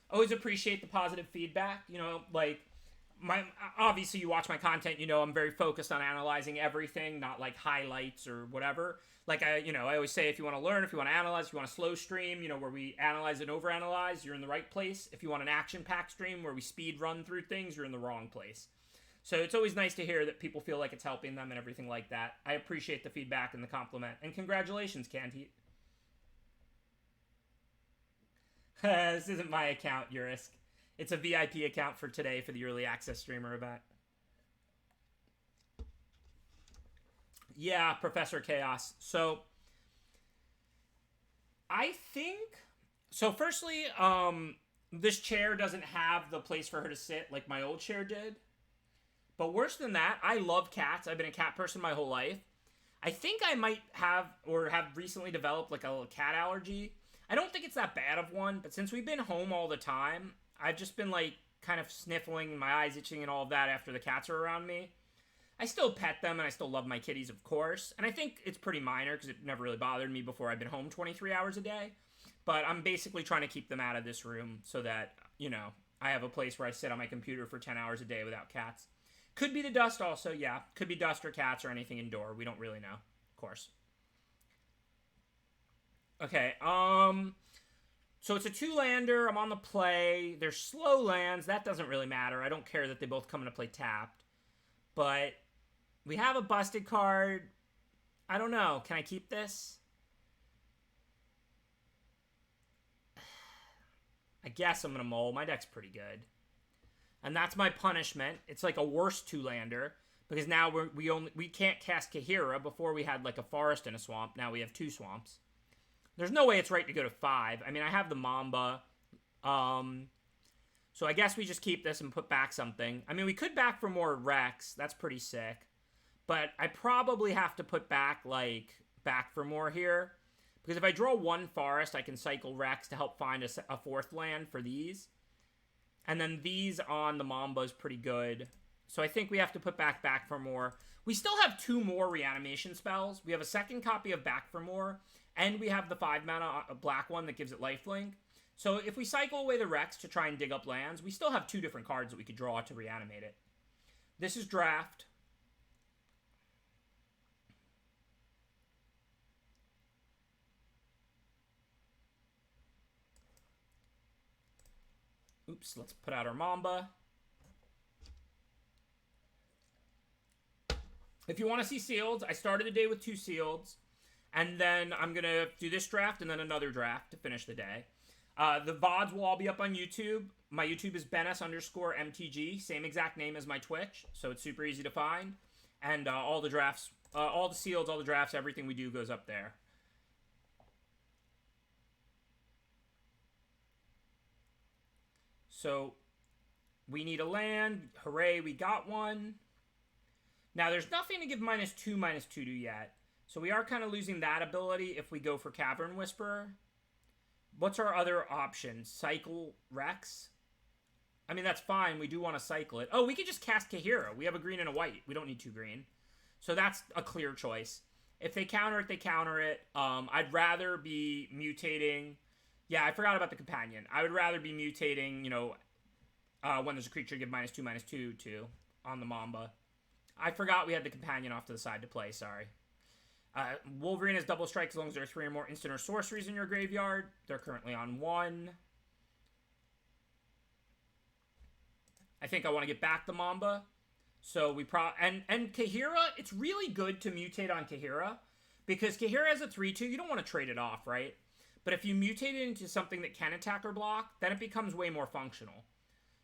Always appreciate the positive feedback. You know, like, obviously you watch my content, you know I'm very focused on analyzing everything, not like highlights or whatever. Like, I always say, if you want to learn, if you want to analyze, if you want a slow stream, you know, where we analyze and overanalyze, you're in the right place. If you want an action-packed stream where we speed run through things, you're in the wrong place. So it's always nice to hear that people feel like it's helping them and everything like that. I appreciate the feedback and the compliment. And congratulations, Canned Heat. This isn't my account, Urisk. It's a VIP account for today for the early access streamer event. Yeah, Professor Chaos. So, I think... So, firstly, this chair doesn't have the place for her to sit like my old chair did. But worse than that, I love cats. I've been a cat person my whole life. I think I might have, or have recently developed, like a little cat allergy. I don't think it's that bad of one, but since we've been home all the time, I've just been, like, kind of sniffling, my eyes itching and all of that after the cats are around me. I still pet them, and I still love my kitties, of course. And I think it's pretty minor, because it never really bothered me before I've been home 23 hours a day. But I'm basically trying to keep them out of this room so that, you know, I have a place where I sit on my computer for 10 hours a day without cats. Could be the dust also, yeah. Could be dust or cats or anything indoor. We don't really know, of course. Okay, so it's a 2-lander. I'm on the play. They're slow lands. That doesn't really matter. I don't care that they both come into play tapped. But we have a busted card. I don't know. Can I keep this? I guess I'm going to mull. My deck's pretty good. And that's my punishment. It's like a worse 2-lander. Because now we can't cast Kahira. Before we had like a forest and a swamp. Now we have 2 swamps. There's no way it's right to go to 5. I mean, I have the Mamba. So I guess we just keep this and put back something. I mean, we could back for more Rex. That's pretty sick. But I probably have to put back, like, back for more here. Because if I draw 1 forest, I can cycle Rex to help find a 4th land for these. And then these on the Mamba is pretty good. So I think we have to put back for more. We still have 2 more reanimation spells. We have a second copy of Back for More. And we have the 5-mana black one that gives it lifelink. So if we cycle away the Rex to try and dig up lands, we still have 2 different cards that we could draw to reanimate it. This is draft. Oops, let's put out our Mamba. If you want to see sealed, I started the day with 2 sealeds. And then I'm going to do this draft and then another draft to finish the day. The VODs will all be up on YouTube. My YouTube is Benes_MTG, same exact name as my Twitch, so it's super easy to find. And all the drafts, all the seals, all the drafts, everything we do goes up there. So we need a land. Hooray, we got one. Now there's nothing to give -2/-2 to yet. So we are kind of losing that ability if we go for Cavern Whisperer. What's our other option? Cycle Rex? I mean, that's fine. We do want to cycle it. Oh, we could just cast Kahira. We have a green and a white. We don't need 2 green. So that's a clear choice. If they counter it, they counter it. I'd rather be mutating. Yeah, I forgot about the companion. I would rather be mutating, you know, when there's a creature, give -2/-2 to on the Mamba. I forgot we had the companion off to the side to play. Sorry. Wolverine has double strike as long as there are 3 or more instant or sorceries in your graveyard. They're currently on 1. I think I want to get back the Mamba. So we and Kahira, it's really good to mutate on Kahira because Kahira has a 3/2. You don't want to trade it off, right? But if you mutate it into something that can attack or block, then it becomes way more functional.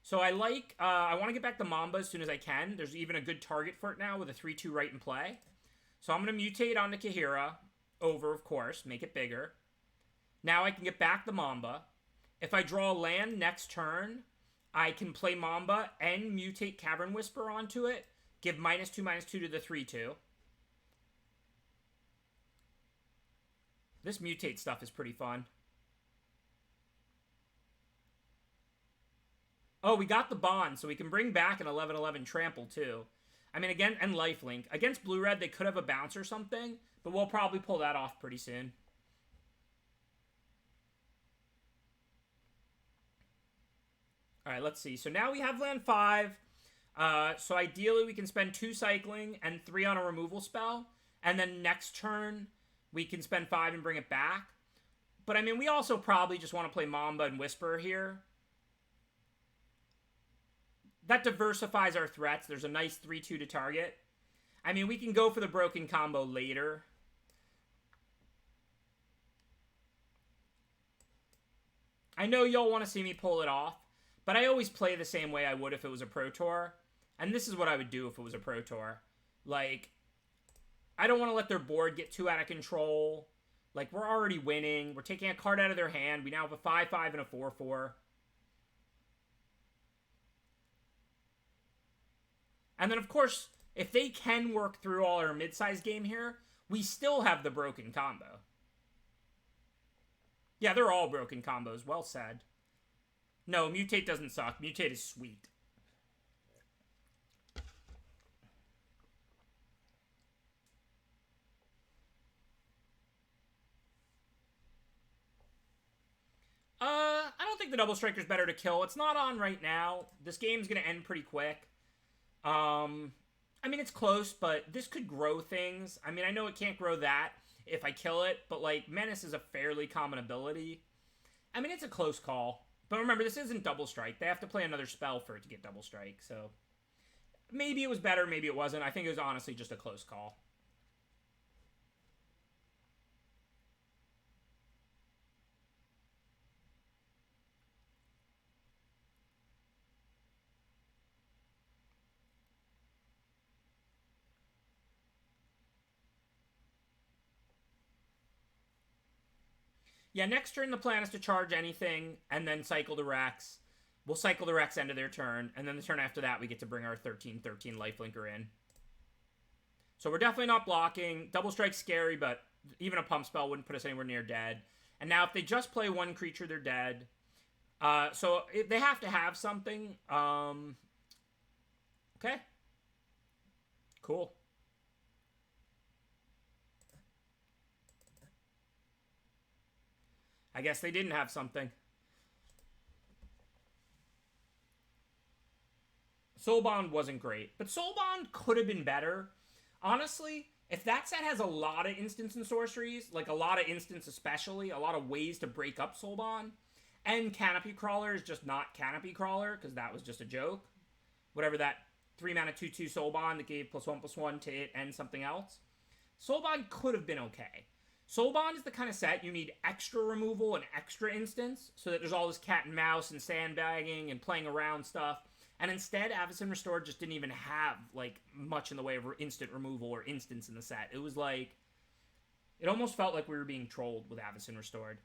So I want to get back the Mamba as soon as I can. There's even a good target for it now with a 3/2 right in play. So I'm going to mutate onto Kahira over, of course, make it bigger. Now I can get back the Mamba. If I draw a land next turn, I can play Mamba and mutate Cavern Whisper onto it. Give -2/-2 to the 3/2. This mutate stuff is pretty fun. Oh, we got the bond, so we can bring back an 11/11 trample too. I mean, again, and lifelink. Against blue-red, they could have a bounce or something, but we'll probably pull that off pretty soon. All right, let's see. So now we have land 5. So ideally, we can spend 2 cycling and 3 on a removal spell. And then next turn, we can spend 5 and bring it back. But, I mean, we also probably just want to play Mamba and Whisper here. That diversifies our threats. There's a nice 3/2 to target. I mean, we can go for the broken combo later. I know y'all want to see me pull it off, but I always play the same way I would if it was a Pro Tour. And this is what I would do if it was a Pro Tour. Like, I don't want to let their board get too out of control. Like, we're already winning. We're taking a card out of their hand. We now have a 5/5 and a 4/4. And then, of course, if they can work through all our mid-size game here, we still have the broken combo. Yeah, they're all broken combos. Well said. No, mutate doesn't suck. Mutate is sweet. I don't think the Double Striker's better to kill. It's not on right now. This game's going to end pretty quick. I mean, it's close, but this could grow things. I mean, I know it can't grow that if I kill it, but, like, Menace is a fairly common ability. I mean, it's a close call. But remember, this isn't Double Strike. They have to play another spell for it to get Double Strike, so maybe it was better, maybe it wasn't. I think it was honestly just a close call. Yeah, next turn the plan is to charge anything and then cycle the Rex. We'll cycle the Rex end of their turn, and then the turn after that we get to bring our 13/13 lifelinker in. So we're definitely not blocking. Double Strike's scary, but even a pump spell wouldn't put us anywhere near dead. And now if they just play one creature, they're dead. So they have to have something. Okay. Cool. I guess they didn't have something. Soulbound wasn't great, but Soulbound could have been better. Honestly, if that set has a lot of instants and sorceries, like a lot of instants especially, a lot of ways to break up Soulbound, and Canopy Crawler is just not Canopy Crawler, because that was just a joke. Whatever that 3-mana 2/2 Soulbound that gave +1/+1 to it and something else. Soulbound could have been okay. Soulbound is the kind of set you need extra removal and extra instants, so that there's all this cat and mouse and sandbagging and playing around stuff. And instead, Avacyn Restored just didn't even have, like, much in the way of instant removal or instants in the set. It was like, it almost felt like we were being trolled with Avacyn Restored.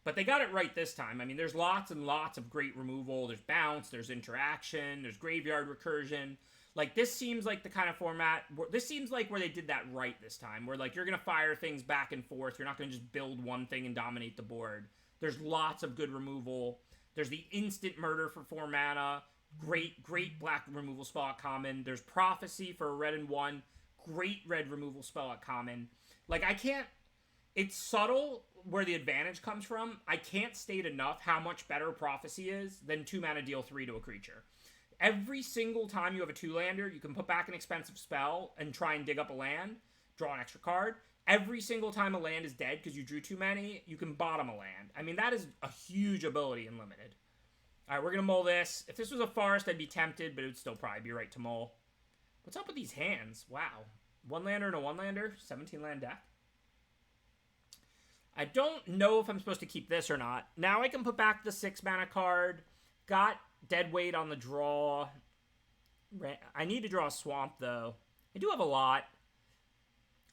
But they got it right this time. I mean, there's lots and lots of great removal. There's bounce, there's interaction, there's graveyard recursion. Like, this seems like the kind of format, this seems like where they did that right this time, where, like, you're going to fire things back and forth. You're not going to just build one thing and dominate the board. There's lots of good removal. There's the instant murder for 4 mana. Great black removal spell at common. There's Prophecy for a red and 1. Great red removal spell at common. Like, I can't, it's subtle where the advantage comes from. I can't state enough how much better Prophecy is than 2 mana deal 3 to a creature. Every single time you have a 2-lander, you can put back an expensive spell and try and dig up a land, draw an extra card. Every single time a land is dead because you drew too many, you can bottom a land. I mean, that is a huge ability in Limited. All right, we're going to mull this. If this was a forest, I'd be tempted, but it would still probably be right to mull. What's up with these hands? Wow. One lander and a one lander, 17 land deck. I don't know if I'm supposed to keep this or not. Now I can put back the 6 mana card. Got dead weight on the draw. I need to draw a swamp, though. I do have a lot.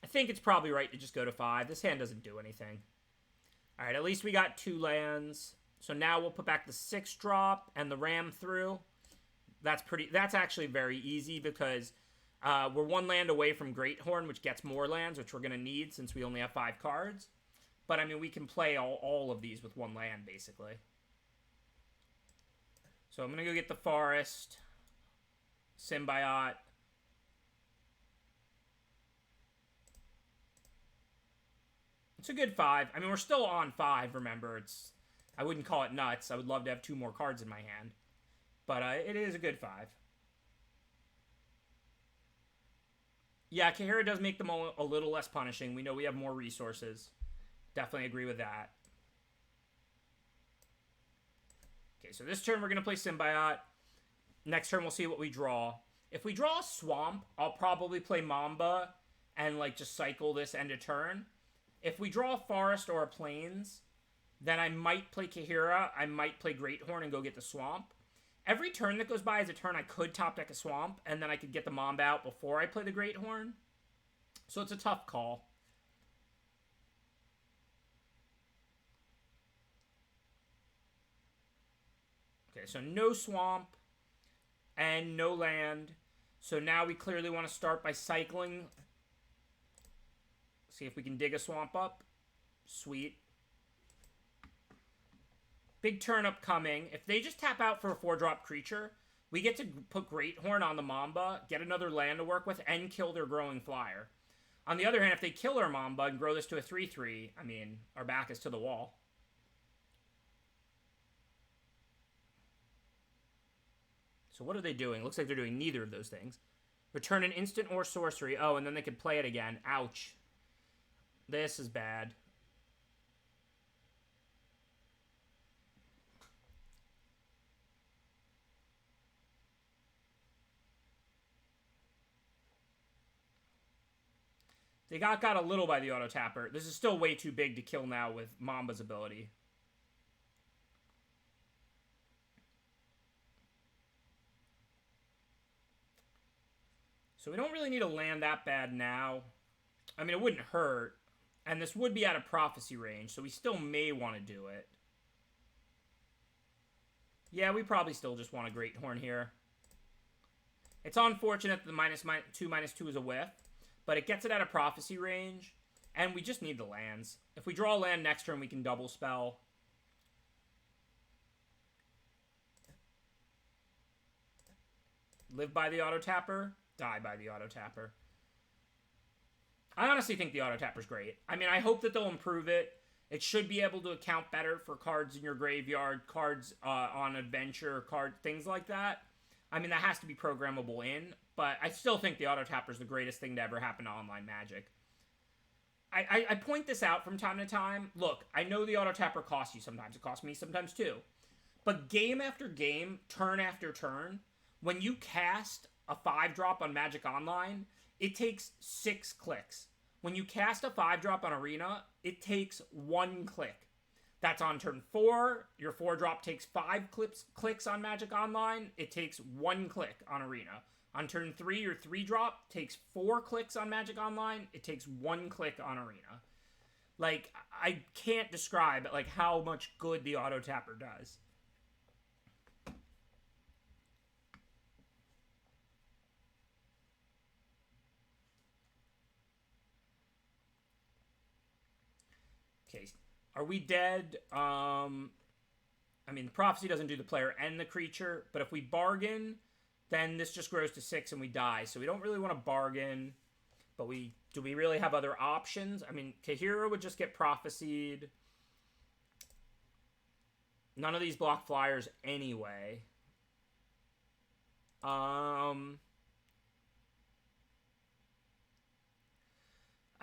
I think it's probably right to just go to 5. This hand doesn't do anything. All right, at least we got 2 lands. So now we'll put back the 6 drop and the ram through. That's actually very easy because we're 1 land away from Greathorn, which gets more lands, which we're going to need since we only have 5 cards. But, I mean, we can play all of these with 1 land, basically. So I'm going to go get the Forest, Symbiote. It's a good 5. I mean, we're still on 5, remember. I wouldn't call it nuts. I would love to have 2 more cards in my hand. But it is a good 5. Yeah, Kahira does make them a little less punishing. We know we have more resources. Definitely agree with that. Okay, so this turn we're going to play Symbiote. Next turn we'll see what we draw. If we draw a Swamp, I'll probably play Mamba and like just cycle this end of turn. If we draw a Forest or a Plains, then I might play Kahira. I might play Greathorn and go get the Swamp. Every turn that goes by is a turn I could top deck a Swamp, and then I could get the Mamba out before I play the Greathorn. So it's a tough call. Okay, so no Swamp and no land. So now we clearly want to start by cycling. See if we can dig a Swamp up. Sweet. Big turn up coming. If they just tap out for a 4-drop creature, we get to put Greathorn on the Mamba, get another land to work with, and kill their Growing Flyer. On the other hand, if they kill our Mamba and grow this to a 3/3, I mean, our back is to the wall. So what are they doing? Looks like they're doing neither of those things. Return an instant or sorcery. Oh, and then they could play it again. Ouch. This is bad. They got a little by the auto tapper. This is still way too big to kill now with Mamba's ability. So we don't really need to land that bad now. I mean, it wouldn't hurt. And this would be out of prophecy range, so we still may want to do it. Yeah, we probably still just want a Greathorn here. It's unfortunate that the -2/-2 is a whiff. But it gets it out of prophecy range, and we just need the lands. If we draw a land next turn, we can double spell. Live by the auto tapper, die by the auto tapper. I honestly think the auto tapper's great. I mean, I hope that they'll improve it. It should be able to account better for cards in your graveyard, cards on adventure, things like that. I mean, that has to be programmable in, but I still think the auto tapper is the greatest thing to ever happen to online Magic. I point this out from time to time. Look, I know the auto tapper costs you sometimes. It costs me sometimes too. But game after game, turn after turn, when you cast a 5-drop on Magic Online, it takes 6 clicks. When you cast a 5-drop on Arena, it takes 1 click. That's on turn 4. Your 4-drop takes 5 clicks on Magic Online. It takes 1 click on Arena. On turn 3, your 3-drop takes 4 clicks on Magic Online. It takes 1 click on Arena. Like, I can't describe like how much good the auto tapper does. Okay. Are we dead? I mean, the prophecy doesn't do the player and the creature, but if we bargain, then this just grows to 6 and we die. So we don't really want to bargain, but do we really have other options? I mean, Kahira would just get prophesied. None of these block flyers anyway.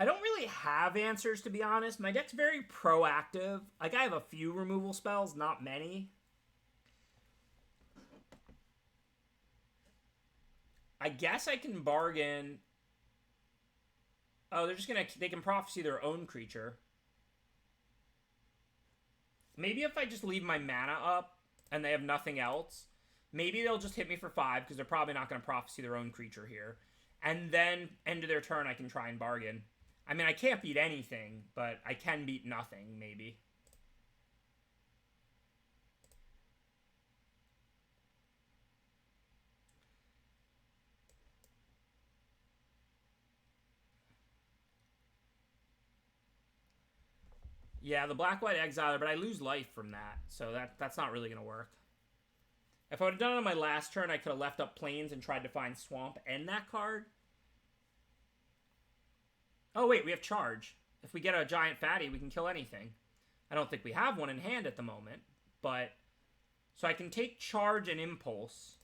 I don't really have answers, to be honest. My deck's very proactive. Like, I have a few removal spells, not many. I guess I can bargain. Oh, they can prophecy their own creature. Maybe if I just leave my mana up and they have nothing else, maybe they'll just hit me for 5 because they're probably not going to prophecy their own creature here. And then, end of their turn, I can try and bargain. I mean, I can't beat anything, but I can beat nothing, maybe. Yeah, the black-white exiler, but I lose life from that, so that's not really going to work. If I would have done it on my last turn, I could have left up plains and tried to find swamp and that card. Oh, wait, we have charge. If we get a giant fatty, we can kill anything. I don't think we have one in hand at the moment, but... So I can take charge and impulse.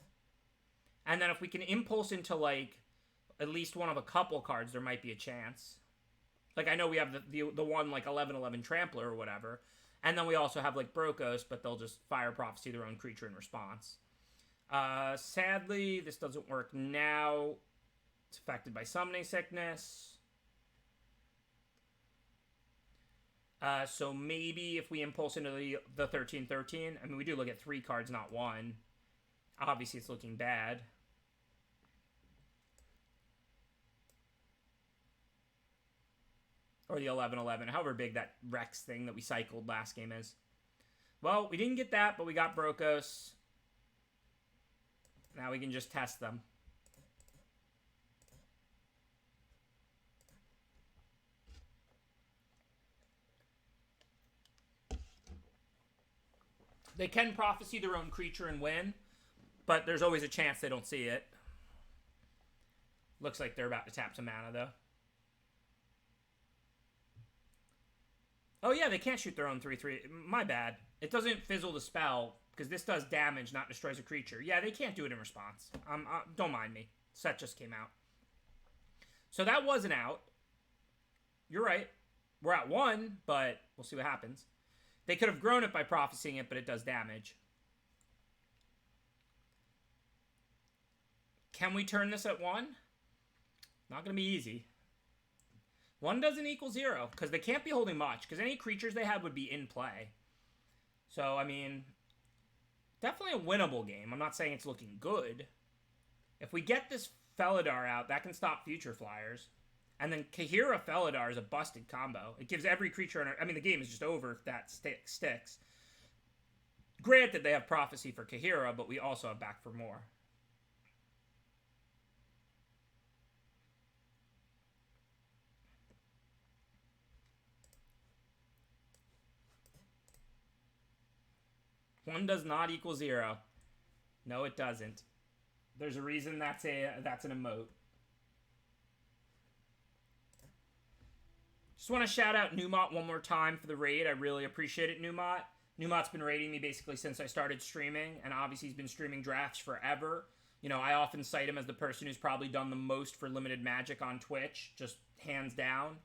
And then if we can impulse into, like, at least one of a couple cards, there might be a chance. Like, I know we have the one, like, 11/11 Trampler or whatever. And then we also have, like, Brokos, but they'll just fire prophecy their own creature in response. Sadly, this doesn't work now. It's affected by Summoning Sickness. So maybe if we impulse into the 13/13, I mean, we do look at 3 cards, not 1. Obviously, it's looking bad. Or the 11/11, however big that Rex thing that we cycled last game is. Well, we didn't get that, but we got Brokos. Now we can just test them. They can prophecy their own creature and win, but there's always a chance they don't see it. Looks like they're about to tap some mana, though. Oh, yeah, they can't shoot their own 3/3. My bad. It doesn't fizzle the spell, because this does damage, not destroys a creature. Yeah, they can't do it in response. Don't mind me. Set just came out. So that was an out. You're right. We're at 1, but we'll see what happens. They could have grown it by prophesying it, but it does damage. Can we turn this at 1? Not going to be easy. 1 doesn't equal 0, because they can't be holding much, because any creatures they had would be in play. So, I mean, definitely a winnable game. I'm not saying it's looking good. If we get this Felidar out, that can stop future flyers. And then Kahira Felidar is a busted combo. It gives every creature... I mean, the game is just over if that sticks. Granted, they have Prophecy for Kahira, but we also have Back for More. One does not equal 0. No, it doesn't. There's a reason that's an emote. Just want to shout out Newmont one more time for the raid. I really appreciate it, Newmont. Newmont's been raiding me basically since I started streaming, and obviously he's been streaming drafts forever. You know, I often cite him as the person who's probably done the most for limited Magic on Twitch, just hands down.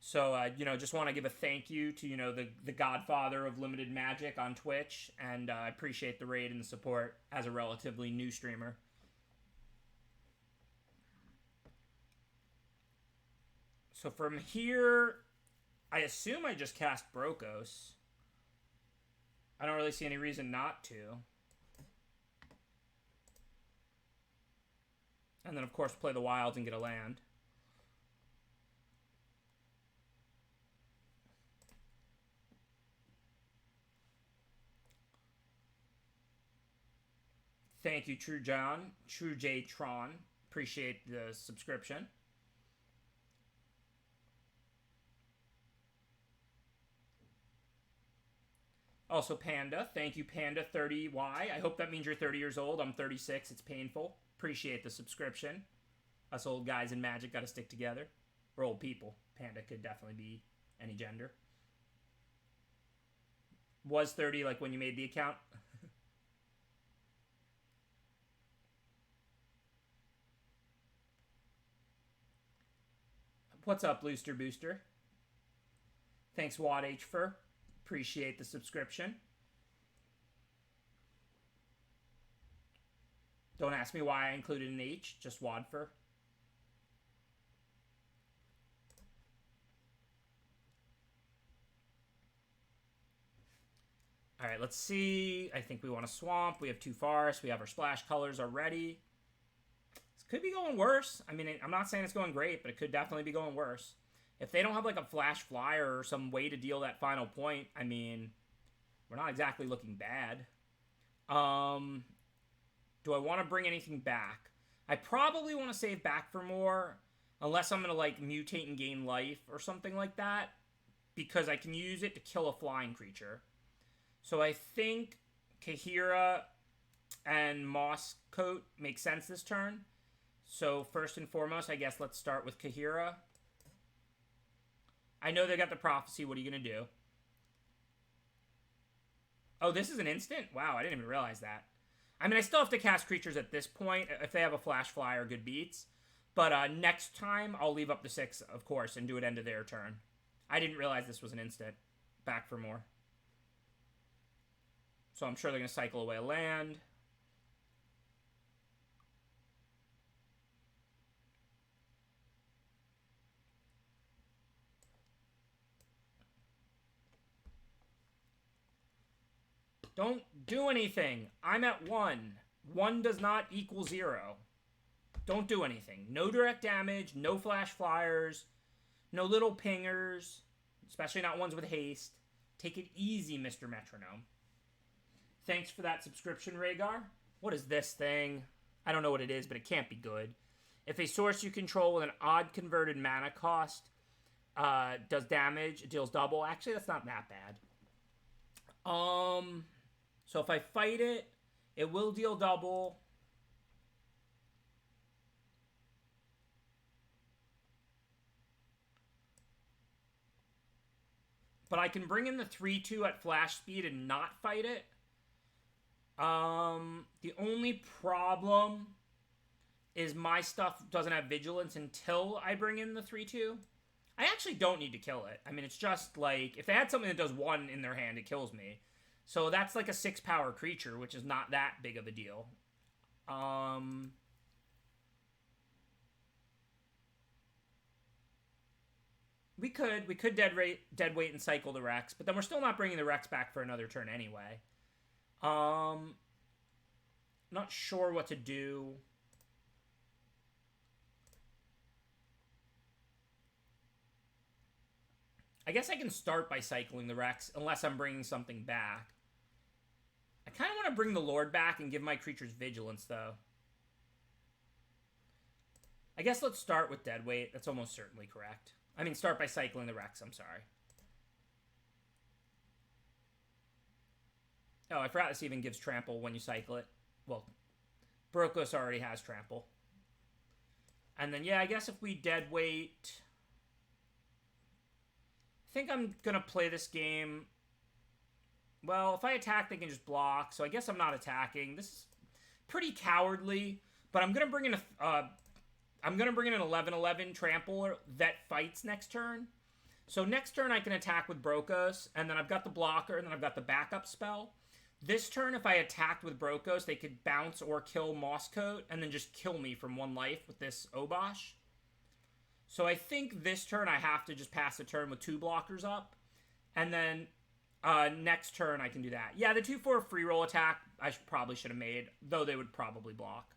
So, you know, just want to give a thank you to, you know, the godfather of limited Magic on Twitch, and I appreciate the raid and the support as a relatively new streamer. So from here, I assume I just cast Brokos. I don't really see any reason not to. And then, of course, play the Wilds and get a land. Thank you, True John. True J Tron. Appreciate the subscription. Also, Panda. Thank you, Panda30Y. I hope that means you're 30 years old. I'm 36. It's painful. Appreciate the subscription. Us old guys in Magic got to stick together. We're old people. Panda could definitely be any gender. Was 30 like when you made the account? What's up, Looster Booster? Thanks, Watt H for. Appreciate the subscription. Don't ask me why I included an H, just Wadfer. All right, let's see. I think we want a swamp. We have 2 forests. We have our splash colors already. This could be going worse. I mean, I'm not saying it's going great, but it could definitely be going worse. If they don't have like a flash flyer or some way to deal that final point, I mean, we're not exactly looking bad. Do I want to bring anything back? I probably want to save back for more, unless I'm going to like mutate and gain life or something like that, because I can use it to kill a flying creature. So I think Kahira and Moss Coat make sense this turn. So first and foremost, I guess let's start with Kahira. I know they got the prophecy. What are you going to do? Oh, this is an instant? Wow, I didn't even realize that. I mean, I still have to cast creatures at this point. If they have a flash flyer, good beats. But next time, I'll leave up to 6, of course, and do it end of their turn. I didn't realize this was an instant. Back for more. So I'm sure they're going to cycle away a land. Don't do anything. I'm at 1. 1 does not equal 0. Don't do anything. No direct damage, no flash flyers, no little pingers, especially not ones with haste. Take it easy, Mr. Metronome. Thanks for that subscription, Rhaegar. What is this thing? I don't know what it is, but it can't be good. If a source you control with an odd converted mana cost does damage, it deals double. Actually, that's not that bad. So if I fight it, it will deal double. But I can bring in the 3/2 at flash speed and not fight it. The only problem is my stuff doesn't have vigilance until I bring in the 3/2. I actually don't need to kill it. I mean, it's just like, if they had something that does 1 in their hand, it kills me. So that's like a 6 power creature, which is not that big of a deal. We could dead weight and cycle the Rex, but then we're still not bringing the Rex back for another turn anyway. Not sure what to do. I guess I can start by cycling the Rex, unless I'm bringing something back. I kind of want to bring the Lord back and give my creatures vigilance, though. I guess let's start with deadweight. That's almost certainly correct. I mean, start by cycling the Rex, I'm sorry. Oh, I forgot this even gives trample when you cycle it. Well, Brokos already has trample. And then, yeah, I guess if we deadweight... I think I'm going to play this game... Well, if I attack, they can just block, so I guess I'm not attacking. This is pretty cowardly, but I'm going to bring in a... I'm going to bring in an 11/11 trample that fights next turn. So next turn I can attack with Brokos, and then I've got the blocker, and then I've got the backup spell. This turn, if I attacked with Brokos, they could bounce or kill Mosscoat, and then just kill me from 1 life with this Obosh. So I think this turn I have to just pass a turn with 2 blockers up, and then next turn I can do that. Yeah, the 2/4 free roll attack I probably should have made, though they would probably block.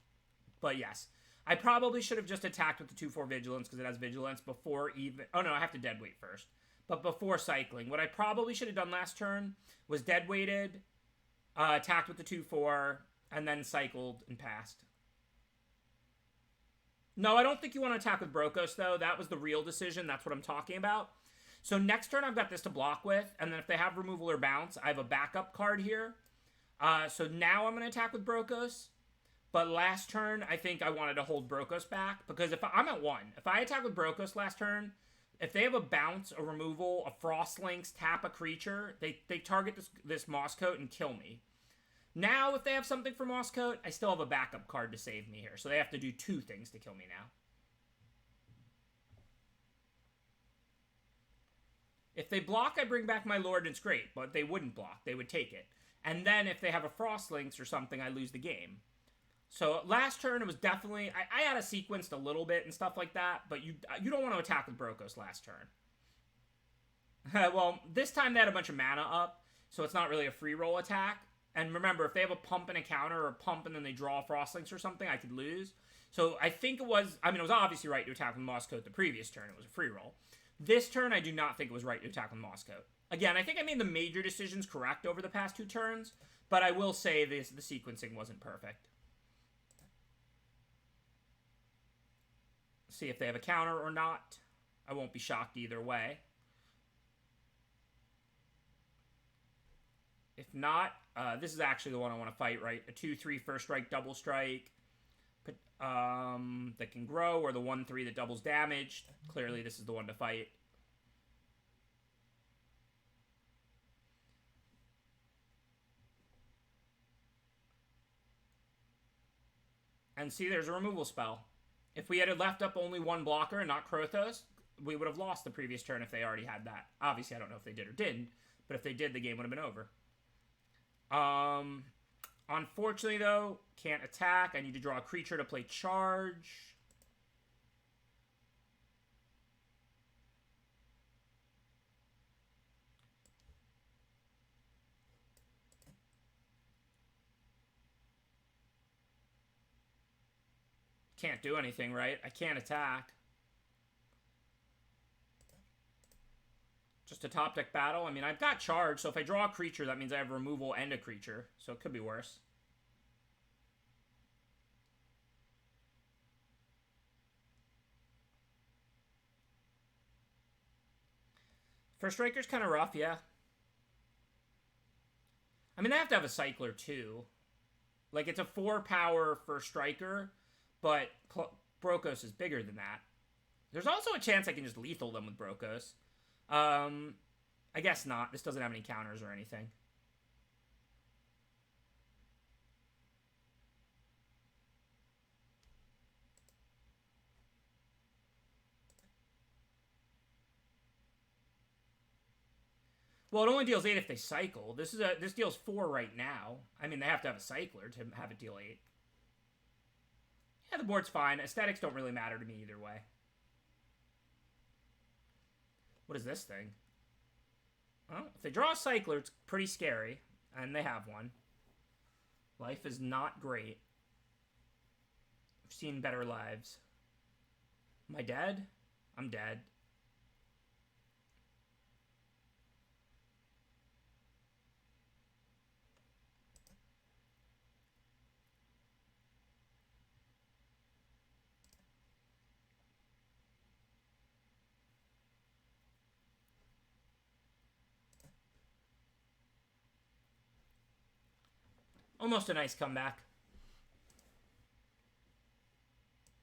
But yes. I probably should have just attacked with the 2/4 vigilance because it has vigilance before even... Oh, no, I have to deadweight first. But before cycling. What I probably should have done last turn was deadweighted, attacked with the 2/4, and then cycled and passed. No, I don't think you want to attack with Brokos, though. That was the real decision. That's what I'm talking about. So next turn, I've got this to block with. And then if they have removal or bounce, I have a backup card here. So now I'm going to attack with Brokos. But last turn, I think I wanted to hold Brokos back. Because if I'm at 1. If I attack with Brokos last turn, if they have a bounce, a removal, a Frostlinks, tap a creature, they target this Mosscoat and kill me. Now, if they have something for Mosscoat, I still have a backup card to save me here. So they have to do 2 things to kill me now. If they block, I bring back my Lord, and it's great. But they wouldn't block. They would take it. And then if they have a Frostlinks or something, I lose the game. So last turn it was definitely I had a sequenced a little bit and stuff like that, but you don't want to attack with Brokos last turn. Well, this time they had a bunch of mana up, so it's not really a free roll attack. And remember, if they have a pump and a counter, or a pump and then they draw Frostlinks or something, I could lose. So I think it was, I mean, it was obviously right to attack with Mosscoat the previous turn. It was a free roll. This turn, I do not think it was right to attack with Mosscoat. Again, I think I made the major decisions correct over the past 2 turns, but I will say the sequencing wasn't perfect. See if they have a counter or not. I won't be shocked either way. If not, this is actually the one I want to fight, right? A 2/3 first strike, double strike that can grow, or the 1/3 that doubles damage. Clearly, this is the one to fight. And see, there's a removal spell. If we had left up only one blocker and not Krothos, we would have lost the previous turn if they already had that. Obviously, I don't know if they did or didn't, but if they did, the game would have been over. Unfortunately, though, can't attack. I need to draw a creature to play charge. Can't do anything, right? I can't attack. Just a top deck battle. I mean, I've got charge, so if I draw a creature, that means I have removal and a creature. So it could be worse. First Striker's kind of rough, yeah. I mean, they have to have a Cycler, too. Like, it's a 4-power First Striker, but Brokos is bigger than that. There's also a chance I can just lethal them with Brokos. I guess not. This doesn't have any counters or anything. Well, it only deals 8 if they cycle. This deals 4 right now. I mean, they have to have a cycler to have it deal 8. Yeah, the board's fine. Aesthetics don't really matter to me either way. What is this thing? Well, if they draw a cycler, it's pretty scary. And they have one. Life is not great. I've seen better lives. Am I dead? I'm dead. Almost a nice comeback.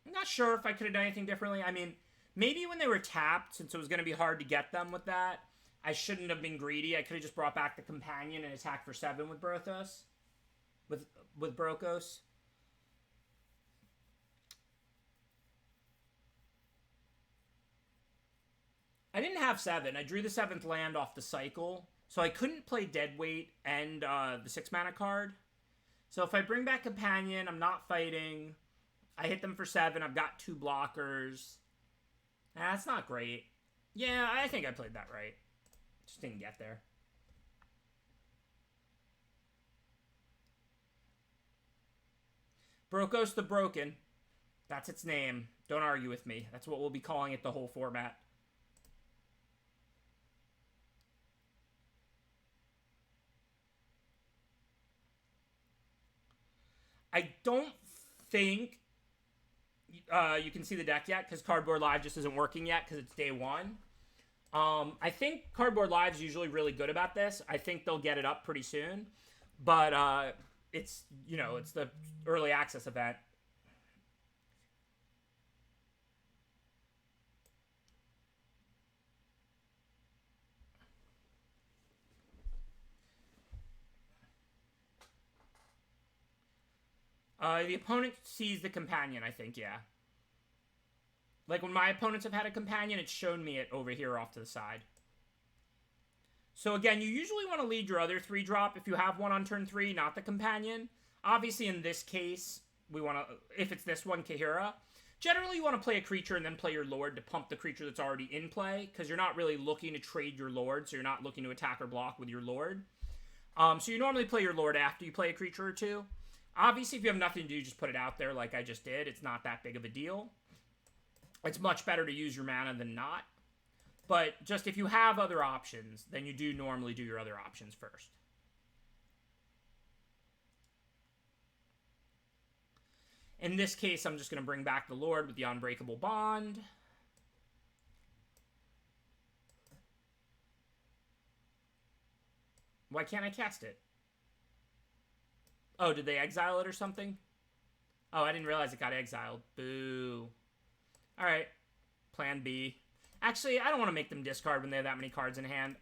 I'm not sure if I could have done anything differently. I mean, maybe when they were tapped, since it was going to be hard to get them with that, I shouldn't have been greedy. I could have just brought back the Companion and attacked for 7 with Brothos. With Brokos. I didn't have 7. I drew the 7th land off the cycle, so I couldn't play Deadweight and the 6-mana card. So if I bring back Companion, I'm not fighting. I hit them for 7. I've got 2 blockers. That's not great. Yeah, I think I played that right. Just didn't get there. Brokos the Broken. That's its name. Don't argue with me. That's what we'll be calling it the whole format. I don't think you can see the deck yet because Cardboard Live just isn't working yet because it's day 1. I think Cardboard Live's usually really good about this. I think they'll get it up pretty soon. But it's, you know, it's the early access event. The opponent sees the Companion, I think, yeah. Like, when my opponents have had a Companion, it's shown me it over here off to the side. So, again, you usually want to lead your other 3-drop if you have one on turn 3, not the Companion. Obviously, in this case, we want to, if it's this one, Kahira, generally you want to play a creature and then play your Lord to pump the creature that's already in play, because you're not really looking to trade your Lord, so you're not looking to attack or block with your Lord. So you normally play your Lord after you play a creature or two. Obviously, if you have nothing to do, just put it out there like I just did. It's not that big of a deal. It's much better to use your mana than not. But just if you have other options, then you do normally do your other options first. In this case, I'm just going to bring back the Lord with the Unbreakable Bond. Why can't I cast it? Oh, did they exile it or something? Oh, I didn't realize it got exiled. Boo. Alright. Plan B. Actually, I don't want to make them discard when they have that many cards in hand.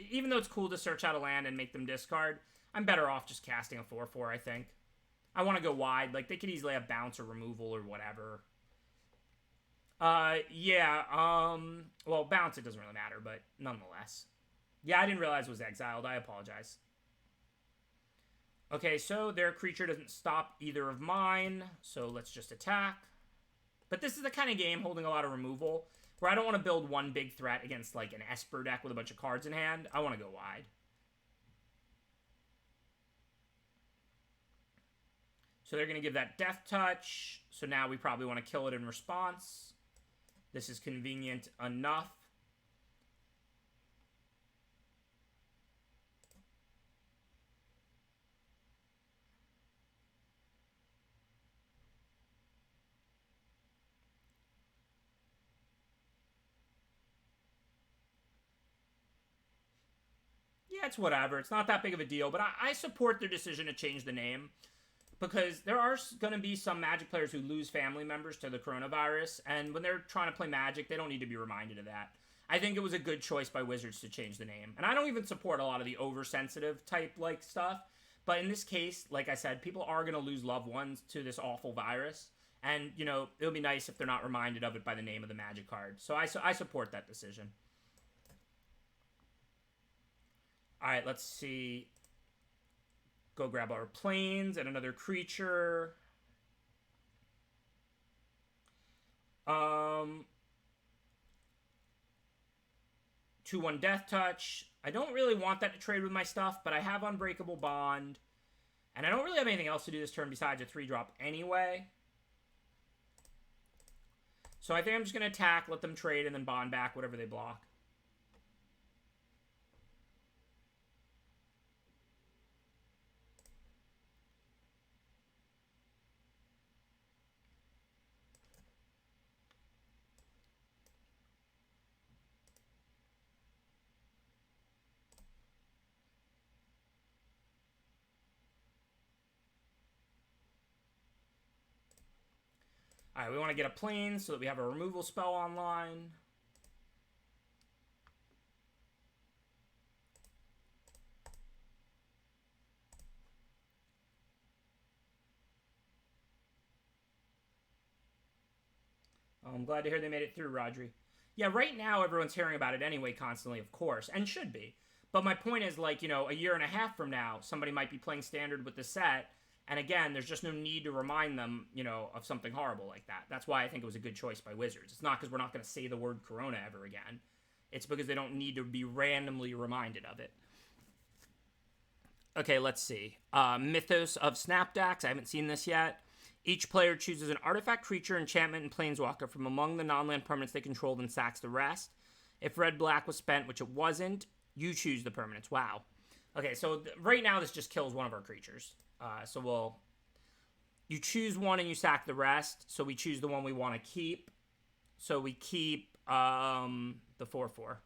Even though it's cool to search out a land and make them discard, I'm better off just casting a 4/4, I think. I want to go wide. Like, they could easily have bounce or removal or whatever. Well, bounce, it doesn't really matter, but nonetheless. Yeah, I didn't realize it was exiled. I apologize. Okay, so their creature doesn't stop either of mine, so let's just attack. But this is the kind of game holding a lot of removal where I don't want to build one big threat against, like, an Esper deck with a bunch of cards in hand. I want to go wide. So they're going to give that Death Touch. So now we probably want to kill it in response. This is convenient enough. Yeah, it's whatever. It's not that big of a deal, but I support their decision to change the name because there are going to be some Magic players who lose family members to the coronavirus, and when they're trying to play Magic, they don't need to be reminded of that. I think it was a good choice by Wizards to change the name, and I don't even support a lot of the oversensitive type like stuff, but in this case, like I said, people are going to lose loved ones to this awful virus, and, you know, it'll be nice if they're not reminded of it by the name of the Magic card. So I support that decision. Alright, let's see. Go grab our planes and another creature. 2/1 Death Touch. I don't really want that to trade with my stuff, but I have Unbreakable Bond. And I don't really have anything else to do this turn besides a 3-drop anyway. So I think I'm just going to attack, let them trade, and then bond back whatever they block. Alright, we want to get a plane so that we have a removal spell online. Oh, I'm glad to hear they made it through, Rodri. Yeah, right now everyone's hearing about it anyway constantly, of course, and should be. But my point is, like, you know, a year and a half from now, somebody might be playing Standard with the set, and again, there's just no need to remind them, you know, of something horrible like that. That's why I think it was a good choice by Wizards. It's not because we're not going to say the word Corona ever again. It's because they don't need to be randomly reminded of it. Okay, let's see. Mythos of Snapdax. I haven't seen this yet. Each player chooses an artifact, creature, enchantment, and planeswalker from among the non-land permanents they control and sacks the rest. If red-black was spent, which it wasn't, you choose the permanents. Wow. Okay, so right now this just kills one of our creatures. So you choose one and you sack the rest. So we choose the one we want to keep. So we keep the 4/4.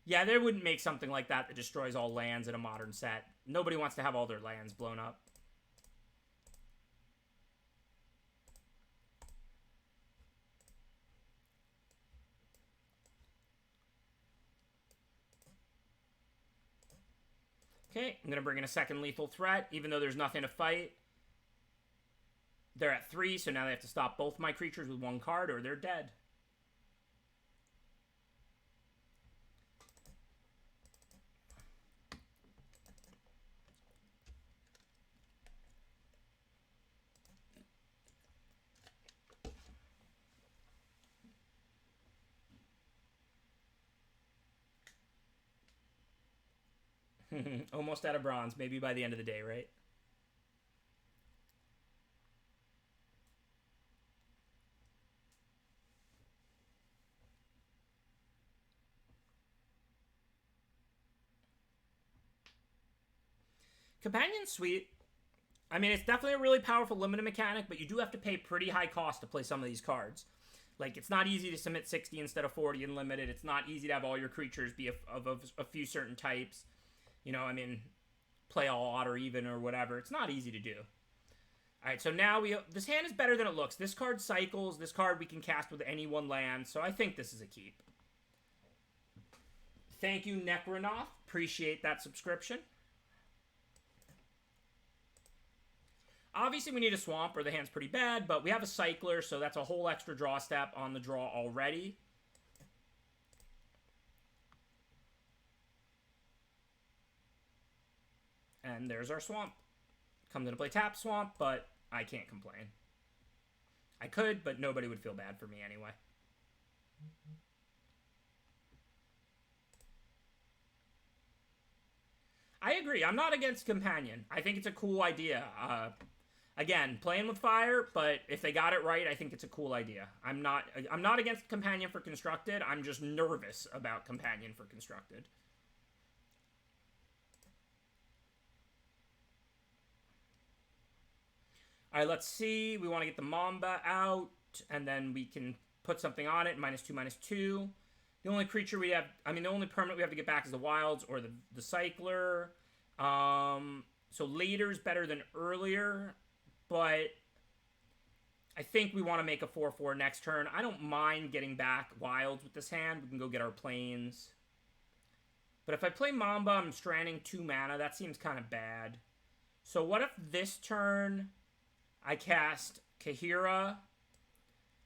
Yeah, they wouldn't make something like that that destroys all lands in a modern set. Nobody wants to have all their lands blown up. Okay, I'm going to bring in a second lethal threat, even though there's nothing to fight. They're at 3, so now they have to stop both my creatures with 1 card, or they're dead. Almost out of bronze. Maybe by the end of the day, right? Companion's sweet. I mean, it's definitely a really powerful limited mechanic, but you do have to pay pretty high cost to play some of these cards. Like, it's not easy to submit 60 instead of 40 in limited. It's not easy to have all your creatures be of a few certain types. You know, I mean, play all odd or even or whatever. It's not easy to do. Alright, so now this hand is better than it looks. This card cycles. This card we can cast with any one land, so I think this is a keep. Thank you, Necronoth. Appreciate that subscription. Obviously, we need a swamp or the hand's pretty bad, but we have a cycler, so that's a whole extra draw step on the draw already. And there's our swamp. Comes into play tap swamp, but I can't complain. I could, but nobody would feel bad for me anyway. I agree. I'm not against Companion. I think it's a cool idea. Again, playing with fire, but if they got it right, I think it's a cool idea. I'm not against Companion for Constructed. I'm just nervous about Companion for Constructed. All right, let's see. We want to get the Mamba out, and then we can put something on it. -2/-2. The only creature we have, I mean, the only permanent we have to get back is the Wilds or the Cycler. So later is better than earlier. But I think we want to make a 4/4 next turn. I don't mind getting back Wilds with this hand. We can go get our Plains. But if I play Mamba, I'm stranding 2 mana. That seems kind of bad. So what if this turn I cast Kahira,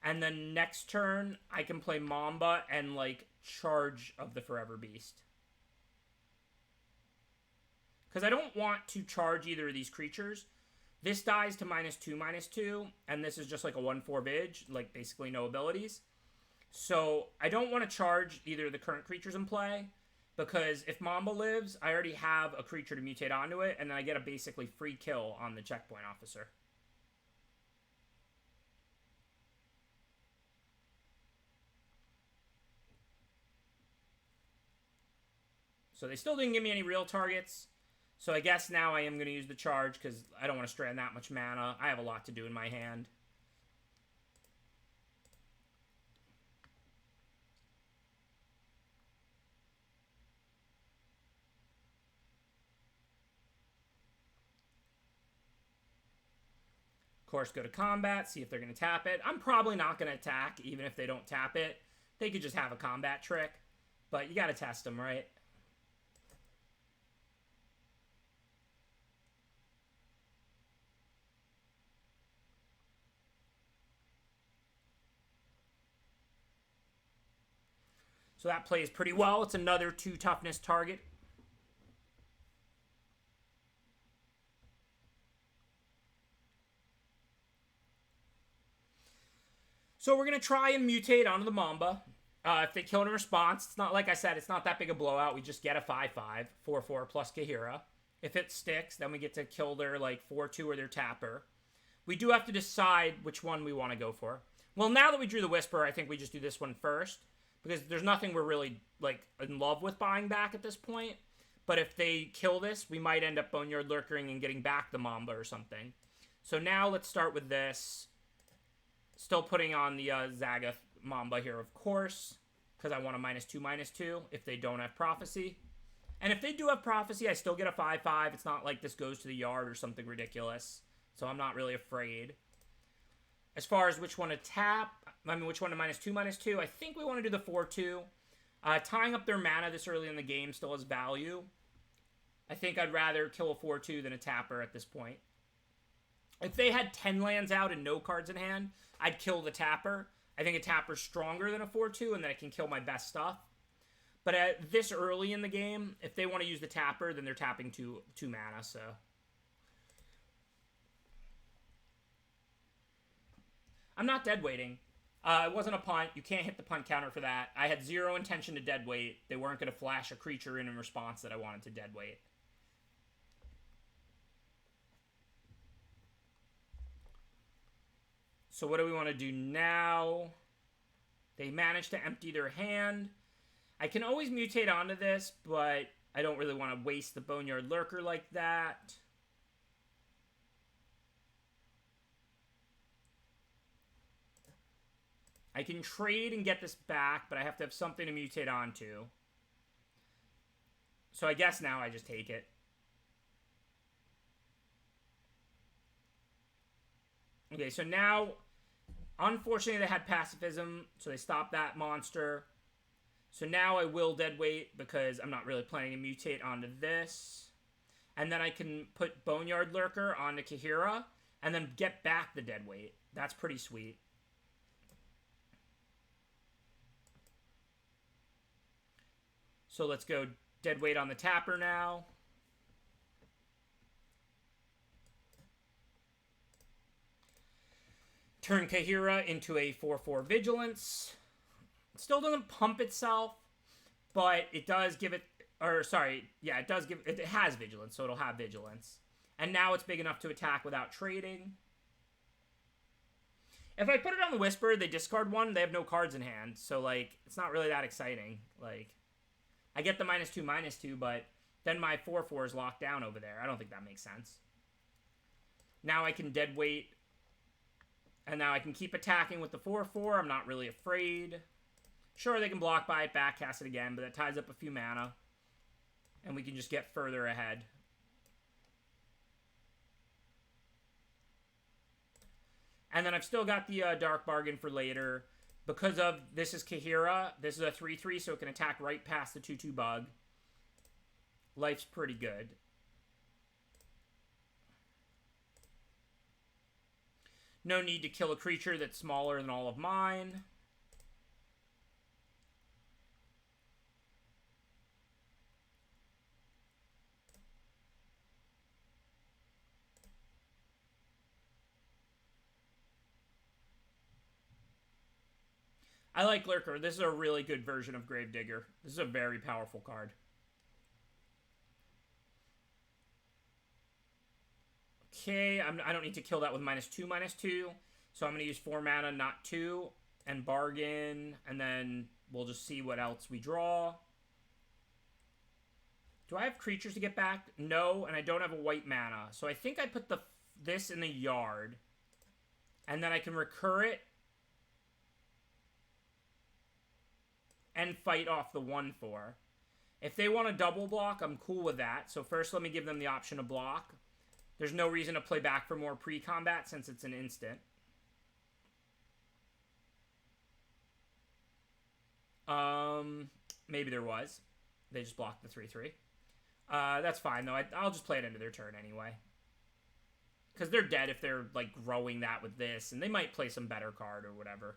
and then next turn I can play Mamba and, like, Charge of the Forever Beast? Because I don't want to charge either of these creatures. This dies to -2/-2, and this is just like a 1/4 Vig, like basically no abilities. So I don't want to charge either of the current creatures in play, because if Mamba lives, I already have a creature to mutate onto it, and then I get a basically free kill on the checkpoint officer. So they still didn't give me any real targets. So I guess now I am going to use the charge because I don't want to strand that much mana. I have a lot to do in my hand. Of course, go to combat, see if they're going to tap it. I'm probably not going to attack, even if they don't tap it. They could just have a combat trick. But you got to test them, right? So that plays pretty well. It's another 2 toughness target. So we're going to try and mutate onto the Mamba. If they kill in response, it's not, like I said, it's not that big a blowout. We just get a 5/5, 4/4 plus Kahira. If it sticks, then we get to kill their, like, 4/2 or their tapper. We do have to decide which one we want to go for. Well, now that we drew the Whisper, I think we just do this one first, because there's nothing we're really, like, in love with buying back at this point. But if they kill this, we might end up Boneyard Lurkering and getting back the Mamba or something. So now let's start with this. Still putting on the Zagath Mamba here, of course, because I want a -2/-2 if they don't have Prophecy. And if they do have Prophecy, I still get a 5/5. It's not like this goes to the yard or something ridiculous. So I'm not really afraid. As far as which one to tap, I mean, which one to -2/-2, I think we want to do the 4/2. Tying up their mana this early in the game still has value. I think I'd rather kill a 4/2 than a tapper at this point. If they had 10 lands out and no cards in hand, I'd kill the tapper. I think a tapper's stronger than a 4/2, and then it can kill my best stuff. But at this early in the game, if they want to use the tapper, then they're tapping two mana, so... I'm not dead weighting. It wasn't a punt. You can't hit the punt counter for that. I had zero intention to dead weight. They weren't going to flash a creature in response that I wanted to dead weight. So what do we want to do now? They managed to empty their hand. I can always mutate onto this, but I don't really want to waste the Boneyard Lurker like that. I can trade and get this back, but I have to have something to mutate onto. So I guess now I just take it. Okay, so now, unfortunately, they had pacifism, so they stopped that monster. So now I will deadweight because I'm not really planning to mutate onto this. And then I can put Boneyard Lurker onto Kahira and then get back the deadweight. That's pretty sweet. So let's go deadweight on the tapper now. Turn Kahira into a 4/4 Vigilance. It still doesn't pump itself, but it does give it, or sorry, yeah, it does give, it has Vigilance, so it'll have Vigilance. And now it's big enough to attack without trading. If I put it on the Whisper, they discard one, they have no cards in hand, so, like, it's not really that exciting. Like, I get the -2/-2, but then my 4/4 is locked down over there. I don't think that makes sense. Now I can deadweight, and now I can keep attacking with the 4/4. I'm not really afraid. Sure, they can block by it, backcast it again, but that ties up a few mana. And we can just get further ahead. And then I've still got the Dark Bargain for later. Because of, this is Kahira, this is a 3/3, so it can attack right past the 2/2 bug. Life's pretty good. No need to kill a creature that's smaller than all of mine. I like Lurker. This is a really good version of Gravedigger. This is a very powerful card. Okay, I don't need to kill that with -2/-2. So I'm going to use 4 mana, not 2. And bargain. And then we'll just see what else we draw. Do I have creatures to get back? No, and I don't have a white mana. So I think I put this in the yard. And then I can recur it. And fight off the 1/4. If they want to double block, I'm cool with that. So first let me give them the option to block. There's no reason to play back for more pre-combat since it's an instant. Maybe there was. They just blocked the 3/3. That's fine, though. I'll just play it into their turn anyway. Because they're dead if they're, like, growing that with this. And they might play some better card or whatever.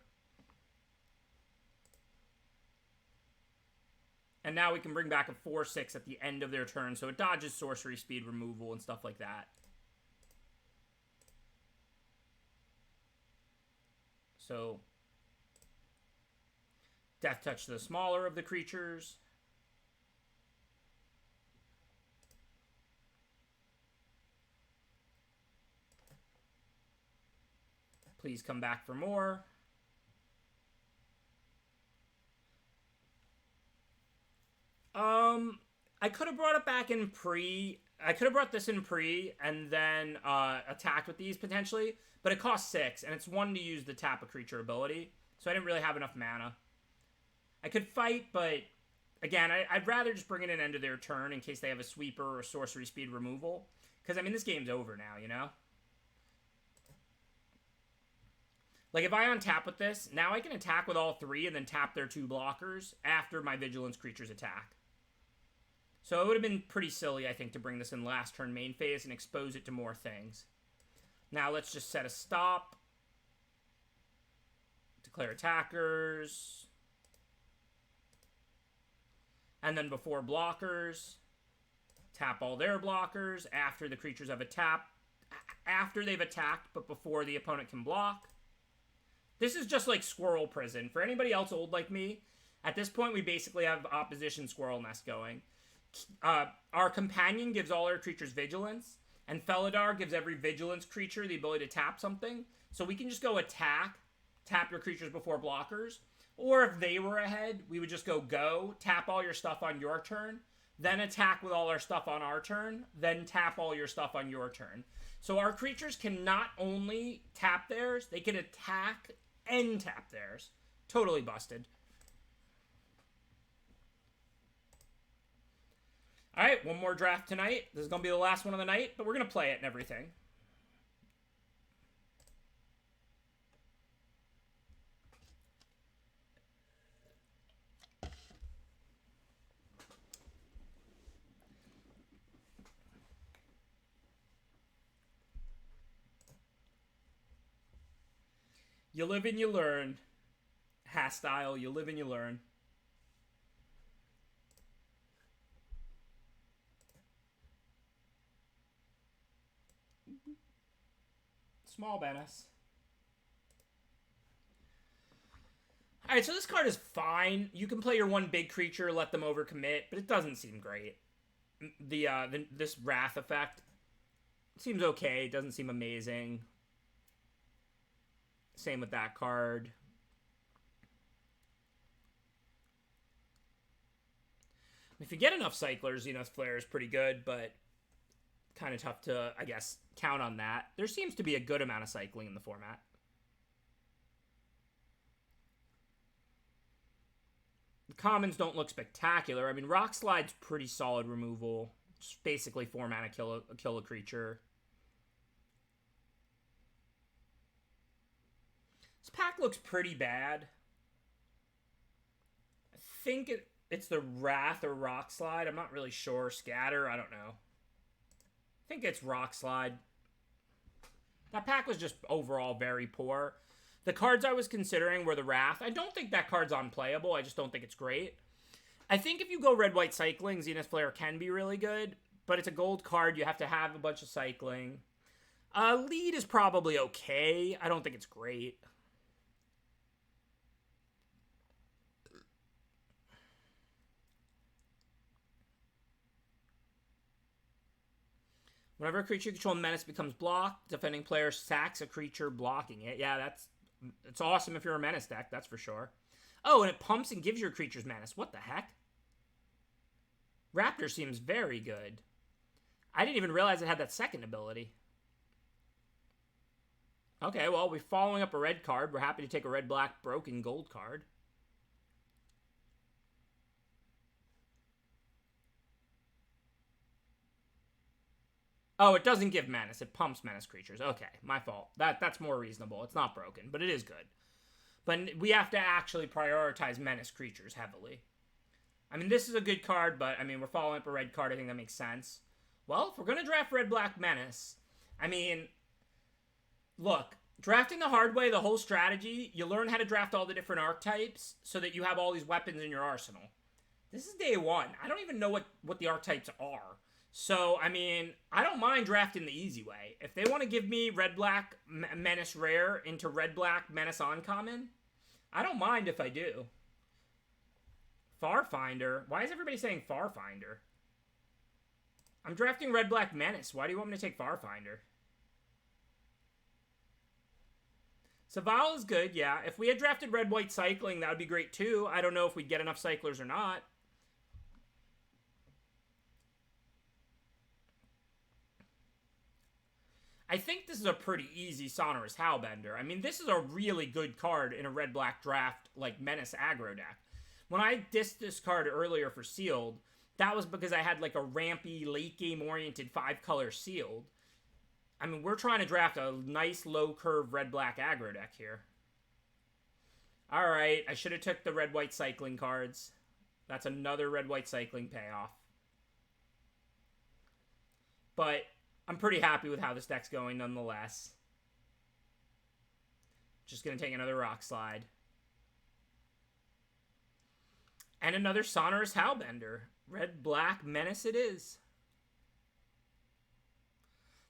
And now we can bring back a 4/6 at the end of their turn, so it dodges sorcery speed removal and stuff like that. So, Death Touch the smaller of the creatures. Please come back for more. I could have brought it back in pre. I could have brought this in pre and then attacked with these potentially, but it costs 6 and it's 1 to use the tap a creature ability, so I didn't really have enough mana. I could fight, but again, I'd rather just bring it in end of their turn in case they have a sweeper or sorcery speed removal, because I mean this game's over now, you know. Like if I untap with this, now I can attack with all 3 and then tap their 2 blockers after my vigilance creatures attack. So it would have been pretty silly, I think, to bring this in last turn main phase and expose it to more things. Now let's just set a stop. Declare attackers. And then before blockers, tap all their blockers after the creatures have after they've attacked, but before the opponent can block. This is just like Squirrel Prison. For anybody else old like me, at this point we basically have opposition Squirrel Nest going. Our companion gives all our creatures vigilance, and Felidar gives every vigilance creature the ability to tap something. So we can just go attack, tap your creatures before blockers. Or if they were ahead, we would just go, tap all your stuff on your turn, then attack with all our stuff on our turn, then tap all your stuff on your turn. So our creatures can not only tap theirs, they can attack and tap theirs. Totally busted. All right, one more draft tonight. This is going to be the last one of the night, but we're going to play it and everything. You live and you learn. Hastile, you live and you learn. Small menace. Alright, so this card is fine. You can play your one big creature, let them overcommit, but it doesn't seem great. This Wrath effect seems okay. It doesn't seem amazing. Same with that card. If you get enough cyclers, Zenith Flare is pretty good, but kind of tough to, I guess, count on that. There seems to be a good amount of cycling in the format. The commons don't look spectacular. I mean, Rock Slide's pretty solid removal. Just basically 4 mana kill a creature. This pack looks pretty bad. I think it's the Wrath or Rock Slide. I'm not really sure. Scatter, I don't know. I think it's Rock Slide. That pack was just overall very poor. The cards I was considering were the Wrath. I don't think that card's unplayable. I just don't think it's great. I think if you go red-white cycling, Zenith Flare can be really good, but it's a gold card. You have to have a bunch of cycling. Lead is probably okay. I don't think it's great. Whenever a creature you control menace becomes blocked, defending player sacks a creature blocking it. Yeah, it's awesome if you're a menace deck, that's for sure. Oh, and it pumps and gives your creatures menace. What the heck? Raptor seems very good. I didn't even realize it had that second ability. Okay, well, we're following up a red card. We're happy to take a red-black broken gold card. Oh, it doesn't give menace. It pumps menace creatures. Okay, my fault. That's more reasonable. It's not broken, but it is good. But we have to actually prioritize menace creatures heavily. I mean, this is a good card, but, I mean, we're following up a red card. I think that makes sense. Well, if we're going to draft red-black menace, I mean, look, drafting the hard way, the whole strategy, you learn how to draft all the different archetypes so that you have all these weapons in your arsenal. This is day one. I don't even know what the archetypes are. So, I mean, I don't mind drafting the easy way. If they want to give me red-black menace rare into red-black menace uncommon, I don't mind if I do. Farfinder? Why is everybody saying Farfinder? I'm drafting red-black menace. Why do you want me to take Farfinder? Saval is good, yeah. If we had drafted red-white cycling, that would be great too. I don't know if we'd get enough cyclers or not. I think this is a pretty easy Sonorous Howlbender. I mean, this is a really good card in a red-black draft, like, Menace aggro deck. When I dissed this card earlier for Sealed, that was because I had, like, a rampy, late-game-oriented 5-color Sealed. I mean, we're trying to draft a nice, low-curve red-black aggro deck here. Alright, I should have took the red-white cycling cards. That's another red-white cycling payoff. But I'm pretty happy with how this deck's going nonetheless. Just going to take another Rock Slide. And another Sonorous Howlbender. Red-black menace it is.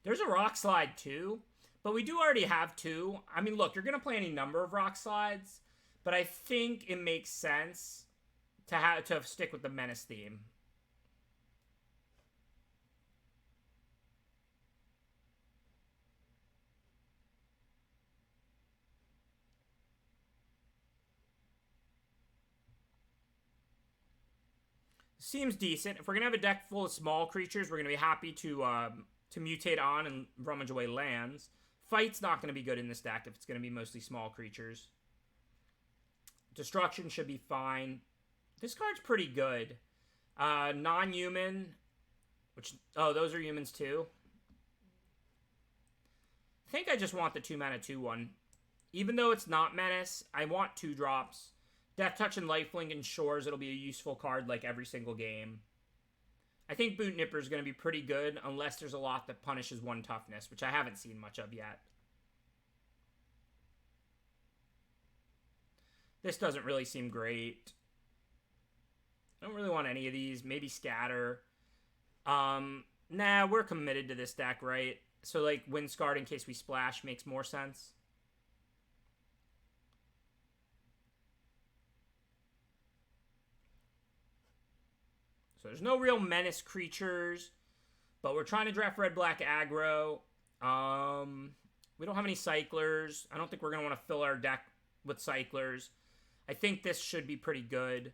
There's a Rock Slide too, but we do already have 2. I mean, look, you're going to play any number of Rock Slides, but I think it makes sense to stick with the menace theme. Seems decent. If we're going to have a deck full of small creatures, we're going to be happy to mutate on and rummage away lands. Fight's not going to be good in this deck if it's going to be mostly small creatures. Destruction should be fine. This card's pretty good. Non-human, which... Oh, those are humans too. I think I just want the 2-mana 2/1. Even though it's not Menace, I want 2 drops. Death Touch and Lifelink ensures it'll be a useful card like every single game. I think Boot Nipper is going to be pretty good unless there's a lot that punishes 1 toughness, which I haven't seen much of yet. This doesn't really seem great. I don't really want any of these. Maybe Scatter. Nah, we're committed to this deck, right? So, like, Windscard in case we splash makes more sense. So there's no real menace creatures, but we're trying to draft red-black aggro. We don't have any cyclers. I don't think we're going to want to fill our deck with cyclers. I think this should be pretty good.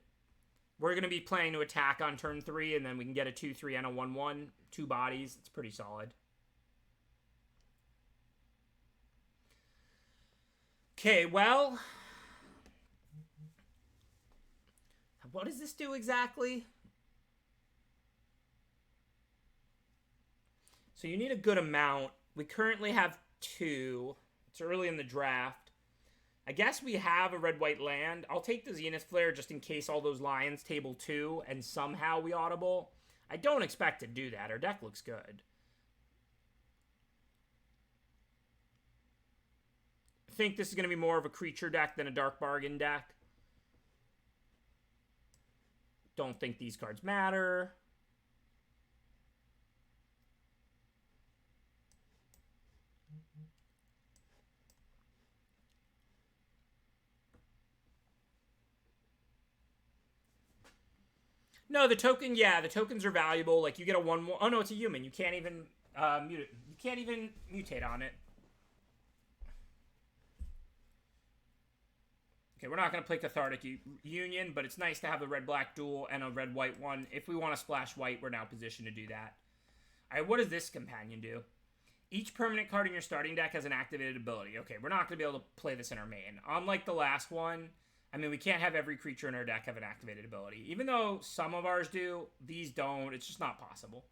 We're going to be planning to attack on turn 3, and then we can get a 2/3 and a 1/1. 2 bodies. It's pretty solid. Okay, well... What does this do exactly? So you need a good amount. We currently have 2. It's early in the draft. I guess we have a red-white land. I'll take the Zenith Flare just in case all those lions table 2 and somehow we audible. I don't expect to do that. Our deck looks good. I think this is going to be more of a creature deck than a Dark Bargain deck. Don't think these cards matter. No, the token, yeah, the tokens are valuable. Like, you get a 1/1. Oh, no, it's a human. You can't even mute it. You can't even mutate on it. Okay, we're not going to play Cathartic Union, but it's nice to have a red-black duel and a red-white one. If we want to splash white, we're now positioned to do that. All right, what does this companion do? Each permanent card in your starting deck has an activated ability. Okay, we're not going to be able to play this in our main. Unlike the last one, I mean, we can't have every creature in our deck have an activated ability. Even though some of ours do, these don't. It's just not possible.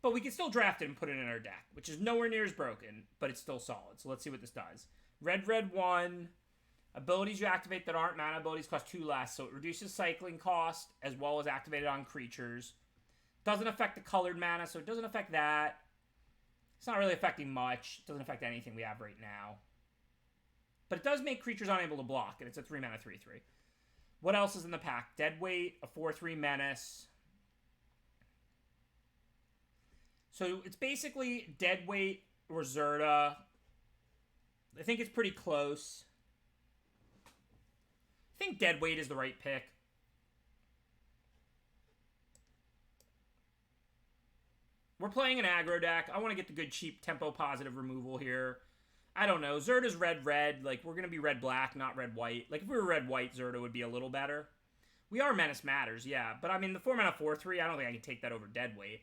But we can still draft it and put it in our deck, which is nowhere near as broken, but it's still solid. So let's see what this does. Red, 1. Abilities you activate that aren't mana abilities cost 2 less, so it reduces cycling cost as well as activated on creatures. Doesn't affect the colored mana, so it doesn't affect that. It's not really affecting much. It doesn't affect anything we have right now. But it does make creatures unable to block, and it's a 3-mana 3/3. What else is in the pack? Deadweight, a 4/3 Menace. So it's basically Deadweight or Zerta. I think it's pretty close. I think Deadweight is the right pick. We're playing an aggro deck. I want to get the good, cheap, tempo-positive removal here. I don't know. Zerta's red. Like, we're going to be red-black, not red-white. Like, if we were red-white, Zerta would be a little better. We are Menace Matters, yeah. But, I mean, the 4-mana 4/3, I don't think I can take that over Deadweight.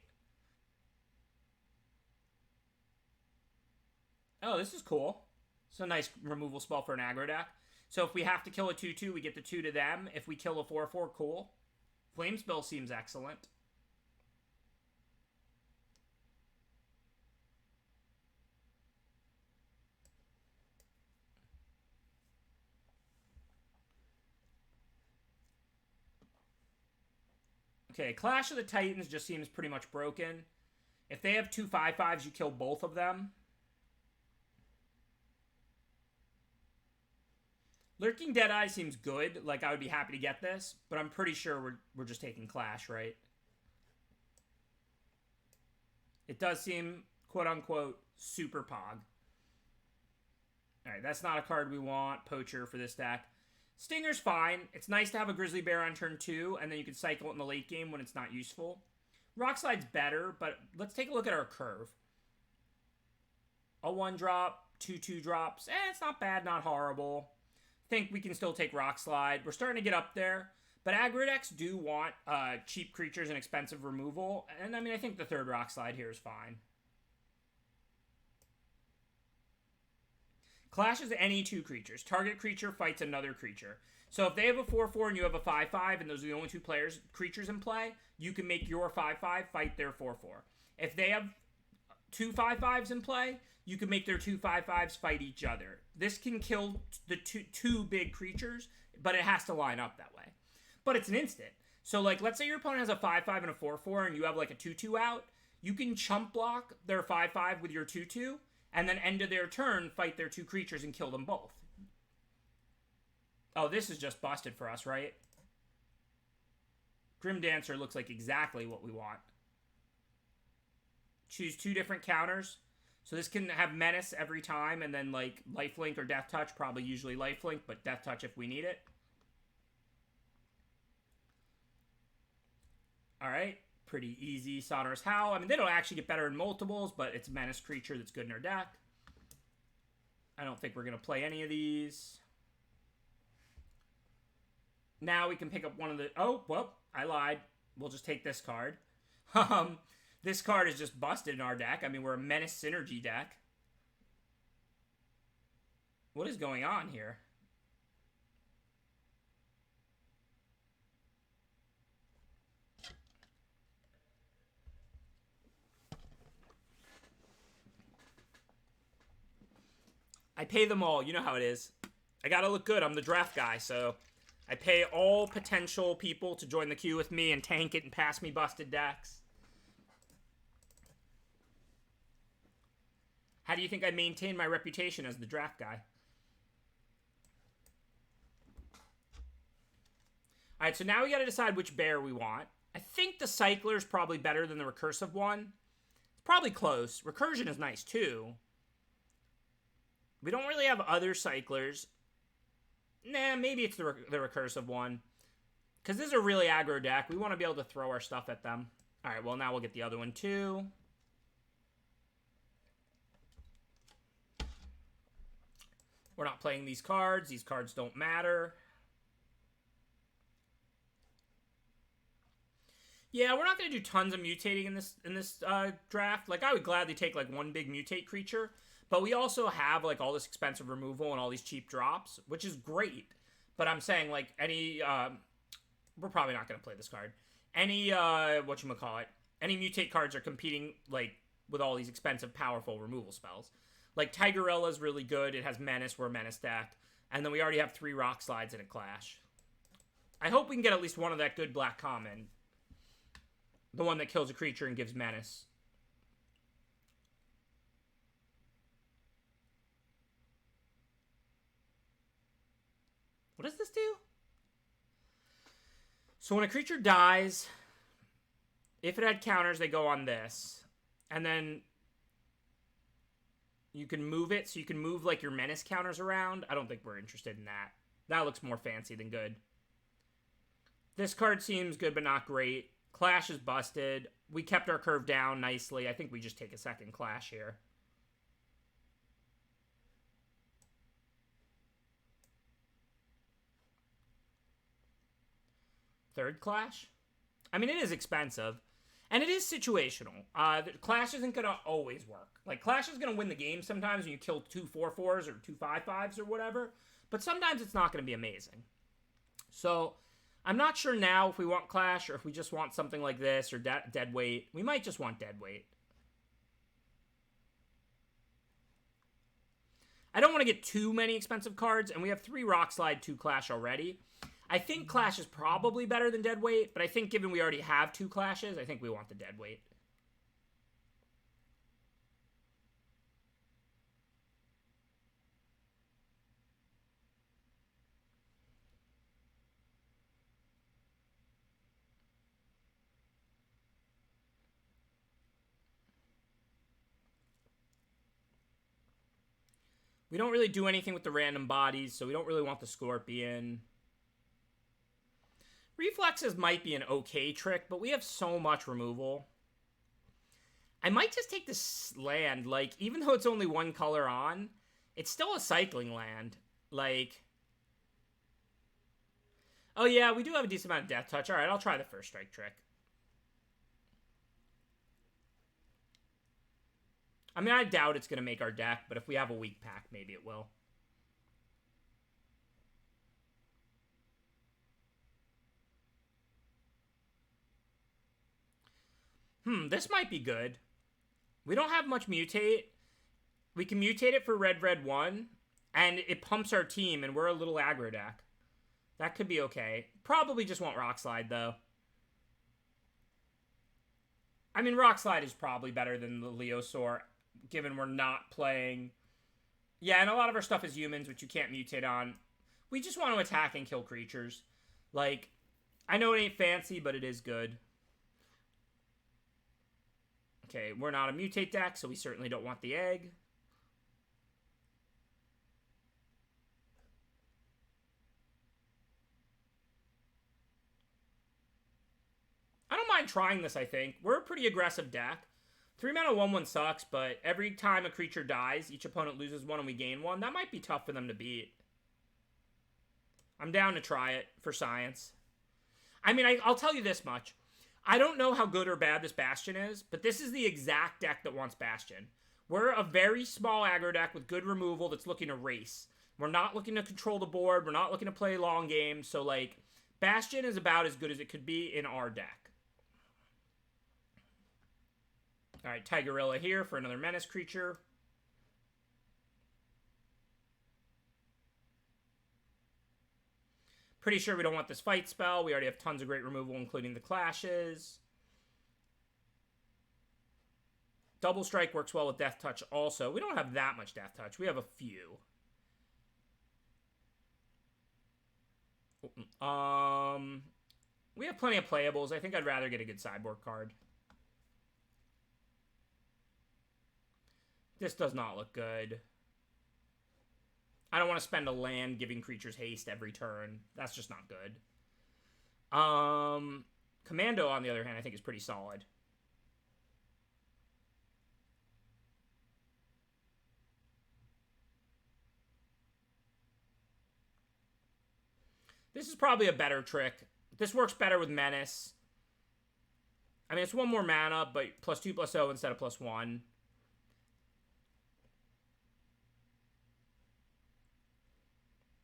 Oh, this is cool. It's a nice removal spell for an aggro deck. So if we have to kill a 2/2, we get the 2 to them. If we kill a 4/4, cool. Flame Spell seems excellent. Okay, Clash of the Titans just seems pretty much broken. If they have 2 5/5s, you kill both of them. Lurking Deadeye seems good. Like, I would be happy to get this, but I'm pretty sure we're just taking Clash, right? It does seem, quote-unquote, super pog. Alright, that's not a card we want. Poacher for this deck. Stinger's fine. It's nice to have a Grizzly Bear on turn 2, and then you can cycle it in the late game when it's not useful. Rockslide's better, but let's take a look at our curve. A 1-drop, 2 drops. It's not bad, not horrible. Think we can still take Rockslide. We're starting to get up there, But aggro decks do want cheap creatures and expensive removal. And I mean, I think the third rock slide here is fine. Clashes any two creatures. Target creature fights another creature. So if they have a 4/4 and you have a 5/5, and those are the only two creatures in play, you can make your 5/5 fight their 4/4. If they have two 5/5s in play, you can make their two 5/5s fight each other. This can kill the two big creatures, but it has to line up that way. But it's an instant. So, like, let's say your opponent has a 5/5 and a 4/4, and you have, like, a 2/2 out. You can chump block their 5/5 with your 2/2, and then end of their turn, fight their two creatures and kill them both. Oh, this is just busted for us, right? Grim Dancer looks like exactly what we want. Choose two different counters. So this can have Menace every time, and then, like, Lifelink or Death Touch. Probably usually Lifelink, but Death Touch if we need it. Alright. Pretty easy. Sonorous Howl. I mean, they don't actually get better in multiples, but it's a Menace creature that's good in our deck. I don't think we're going to play any of these. Now we can pick up one of the... Oh, well, I lied. We'll just take this card. This card is just busted in our deck. I mean, we're a Menace Synergy deck. What is going on here? I pay them all. You know how it is. I gotta look good. I'm the draft guy, so I pay all potential people to join the queue with me and tank it and pass me busted decks. How do you think I maintain my reputation as the draft guy? Alright, so now we gotta decide which bear we want. I think the Cycler is probably better than the Recursive one. It's probably close. Recursion is nice, too. We don't really have other Cyclers. Nah, maybe it's the Recursive one. Because this is a really aggro deck. We want to be able to throw our stuff at them. Alright, well, now we'll get the other one, too. We're not playing these cards. These cards don't matter. Yeah, we're not going to do tons of mutating in this draft. Like, I would gladly take, like, one big mutate creature. But we also have, like, all this expensive removal and all these cheap drops, which is great. But I'm saying, like, any, we're probably not going to play this card. Any, whatchamacallit, any mutate cards are competing, like, with all these expensive, powerful removal spells. Like, Tigerella is really good. It has Menace. We're a Menace deck. And then we already have 3 Rock Slides in a Clash. I hope we can get at least one of that good black common. The one that kills a creature and gives Menace. What does this do? So when a creature dies, if it had counters, they go on this. And then you can move it, so you can move, like, your Menace counters around. I don't think we're interested in that. That looks more fancy than good. This card seems good, but not great. Clash is busted. We kept our curve down nicely. I think we just take a second Clash here. Third Clash? I mean, it is expensive. And it is situational. Clash isn't going to always work. Like, Clash is going to win the game sometimes when you kill 2 4/4s or 2 5/5s or whatever. But sometimes it's not going to be amazing. So, I'm not sure now if we want Clash or if we just want something like this or Dead Weight. We might just want Dead Weight. I don't want to get too many expensive cards, and we have 3 Rock Slide, 2 Clash already. I think Clash is probably better than Dead Weight, but I think given we already have 2 Clashes, I think we want the Dead Weight. We don't really do anything with the random bodies, so we don't really want the Scorpion. Reflexes might be an okay trick, but we have so much removal. I might just take this land. Like, even though it's only 1 color on, it's still a cycling land. Like, Oh, yeah, we do have a decent amount of Death Touch. All right, I'll try the First Strike trick. I mean, I doubt it's going to make our deck, but if we have a weak pack, maybe it will. This might be good. We don't have much mutate. We can mutate it for red, 1, and it pumps our team, and we're a little aggro deck. That could be okay. Probably just want Rock Slide, though. I mean, Rock Slide is probably better than the Leosaur, given we're not playing... Yeah, and a lot of our stuff is humans, which you can't mutate on. We just want to attack and kill creatures. Like, I know it ain't fancy, but it is good. Okay, we're not a mutate deck, so we certainly don't want the egg. I don't mind trying this, I think. We're a pretty aggressive deck. 3 mana 1/1 sucks, but every time a creature dies, each opponent loses 1 and we gain 1. That might be tough for them to beat. I'm down to try it for science. I mean, I'll tell you this much. I don't know how good or bad this Bastion is, but this is the exact deck that wants Bastion. We're a very small aggro deck with good removal that's looking to race. We're not looking to control the board. We're not looking to play long games. So, like, Bastion is about as good as it could be in our deck. All right, Tigerilla here for another menace creature. Pretty sure we don't want this fight spell. We already have tons of great removal, including the clashes. Double Strike works well with Death Touch also. We don't have that much Death Touch. We have a few. We have plenty of playables. I think I'd rather get a good sideboard card. This does not look good. I don't want to spend a land giving creatures haste every turn. That's just not good. Commando, on the other hand, I think is pretty solid. This is probably a better trick. This works better with Menace. I mean, it's 1 more mana, but +2/+0 instead of +1.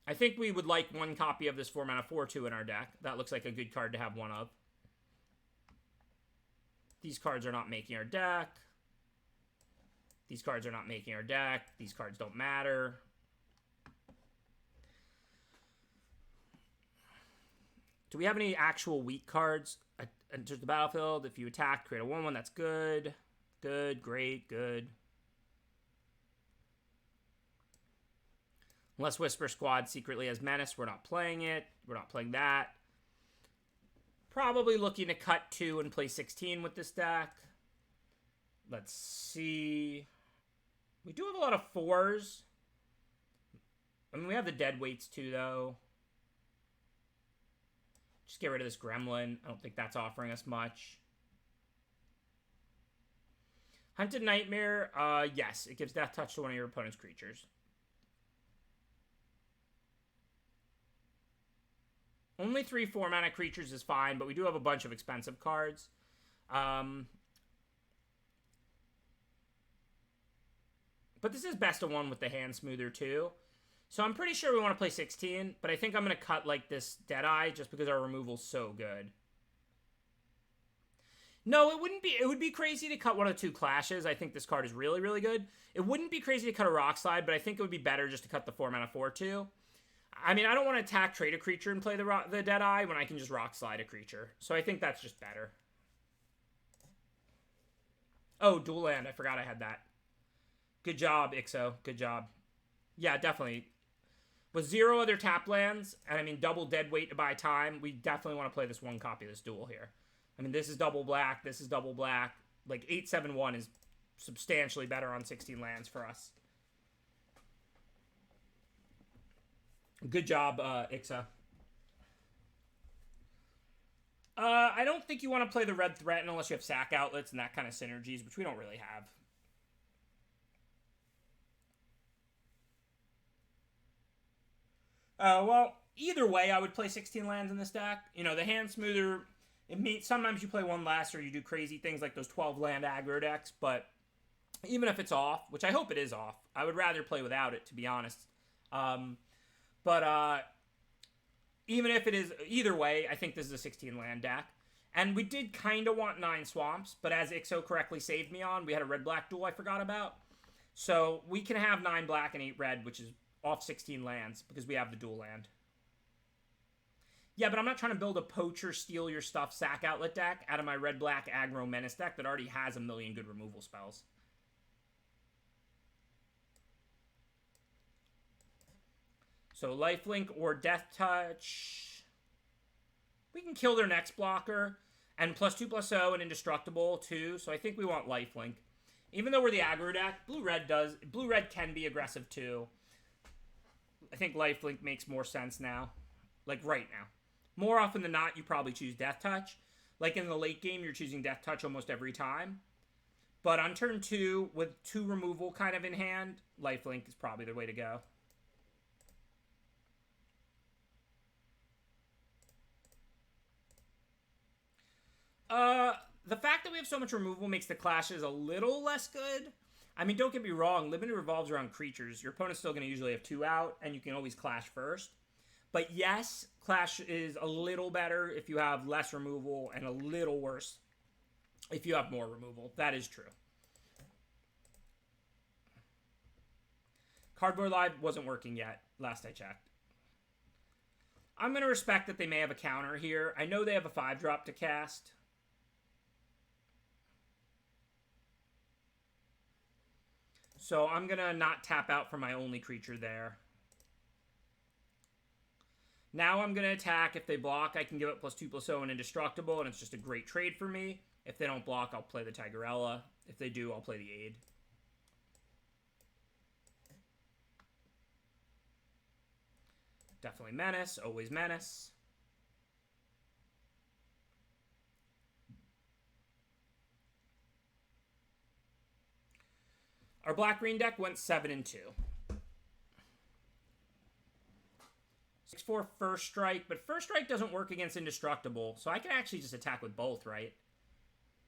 I think we would like 1 copy of this 4 mana 4/2 in our deck. That looks like a good card to have 1 of. These cards are not making our deck. These cards are not making our deck. These cards don't matter. Do we have any actual weak cards? Enter the battlefield. If you attack, create a 1/1. That's good. Good, great, good. Unless Whisper Squad secretly has Menace, we're not playing it. We're not playing that. Probably looking to cut 2 and play 16 with this deck. Let's see. We do have a lot of 4s. I mean, we have the dead weights too, though. Just get rid of this Gremlin. I don't think that's offering us much. Hunted Nightmare. Yes, it gives Death Touch to one of your opponent's creatures. Only 3 4 mana creatures is fine, but we do have a bunch of expensive cards. But this is best of 1 with the hand smoother too. So I'm pretty sure we want to play 16, but I think I'm going to cut like this Deadeye just because our removal's so good. No, it wouldn't be. It would be crazy to cut 1 of 2 clashes. I think this card is really, really good. It wouldn't be crazy to cut a Rock Slide, but I think it would be better just to cut the 4 mana 4/2. I mean, I don't want to attack, trade a creature, and play the Deadeye when I can just Rock Slide a creature. So I think that's just better. Oh, dual land. I forgot I had that. Good job, Ixo. Good job. Yeah, definitely. With 0 other tap lands, and I mean double dead weight to buy time, we definitely want to play this 1 copy of this duel here. I mean, this is double black. This is double black. Like, 8/7/1 is substantially better on 16 lands for us. Good job, Ixa. I don't think you want to play the red threat unless you have sack outlets and that kind of synergies, which we don't really have. Well, either way, I would play 16 lands in this deck. You know, the hand smoother, it means sometimes you play one less or you do crazy things like those 12 land aggro decks, but even if it's off, which I hope it is off, I would rather play without it, to be honest. Even if it is, either way, I think this is a 16 land deck. And we did kind of want 9 swamps, but as Ixo correctly saved me on, we had a red-black duel I forgot about. So we can have 9 black and 8 red, which is off 16 lands, because we have the dual land. Yeah, but I'm not trying to build a poacher, steal your stuff, sack outlet deck out of my red-black aggro menace deck that already has a million good removal spells. So lifelink or death touch. We can kill their next blocker. And +2/+0 and indestructible too. So I think we want lifelink. Even though we're the aggro deck, blue-red can be aggressive too. I think lifelink makes more sense now. Like right now. More often than not, you probably choose death touch. Like in the late game, you're choosing death touch almost every time. But on turn 2, with 2 removal kind of in hand, lifelink is probably the way to go. The fact that we have so much removal makes the clashes a little less good. I mean, don't get me wrong, limited revolves around creatures. Your opponent's still going to usually have 2 out, and you can always clash first. But yes, clash is a little better if you have less removal, and a little worse if you have more removal. That is true. Cardboard Live wasn't working yet, last I checked. I'm going to respect that they may have a counter here. I know they have a 5-drop to cast. So I'm going to not tap out for my only creature there. Now I'm going to attack. If they block, I can give it +2/+0 and indestructible, and it's just a great trade for me. If they don't block, I'll play the Tigerella. If they do, I'll play the Aid. Definitely menace. Always menace. Our black-green deck went 7-2. 6/4 first strike, but first strike doesn't work against indestructible, so I can actually just attack with both, right?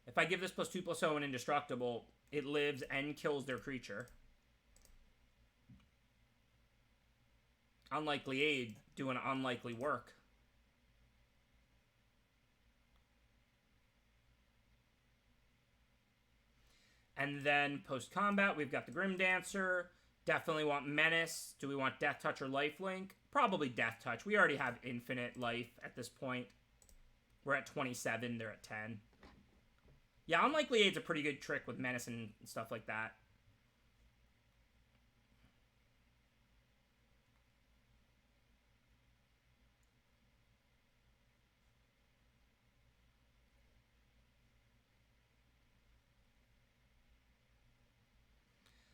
If I give this +2/+0 and indestructible, it lives and kills their creature. Unlikely Aid doing unlikely work. And then post-combat, we've got the Grim Dancer. Definitely want Menace. Do we want Death Touch or Lifelink? Probably Death Touch. We already have infinite life at this point. We're at 27. They're at 10. Yeah, Unlikely Aid's a pretty good trick with Menace and stuff like that.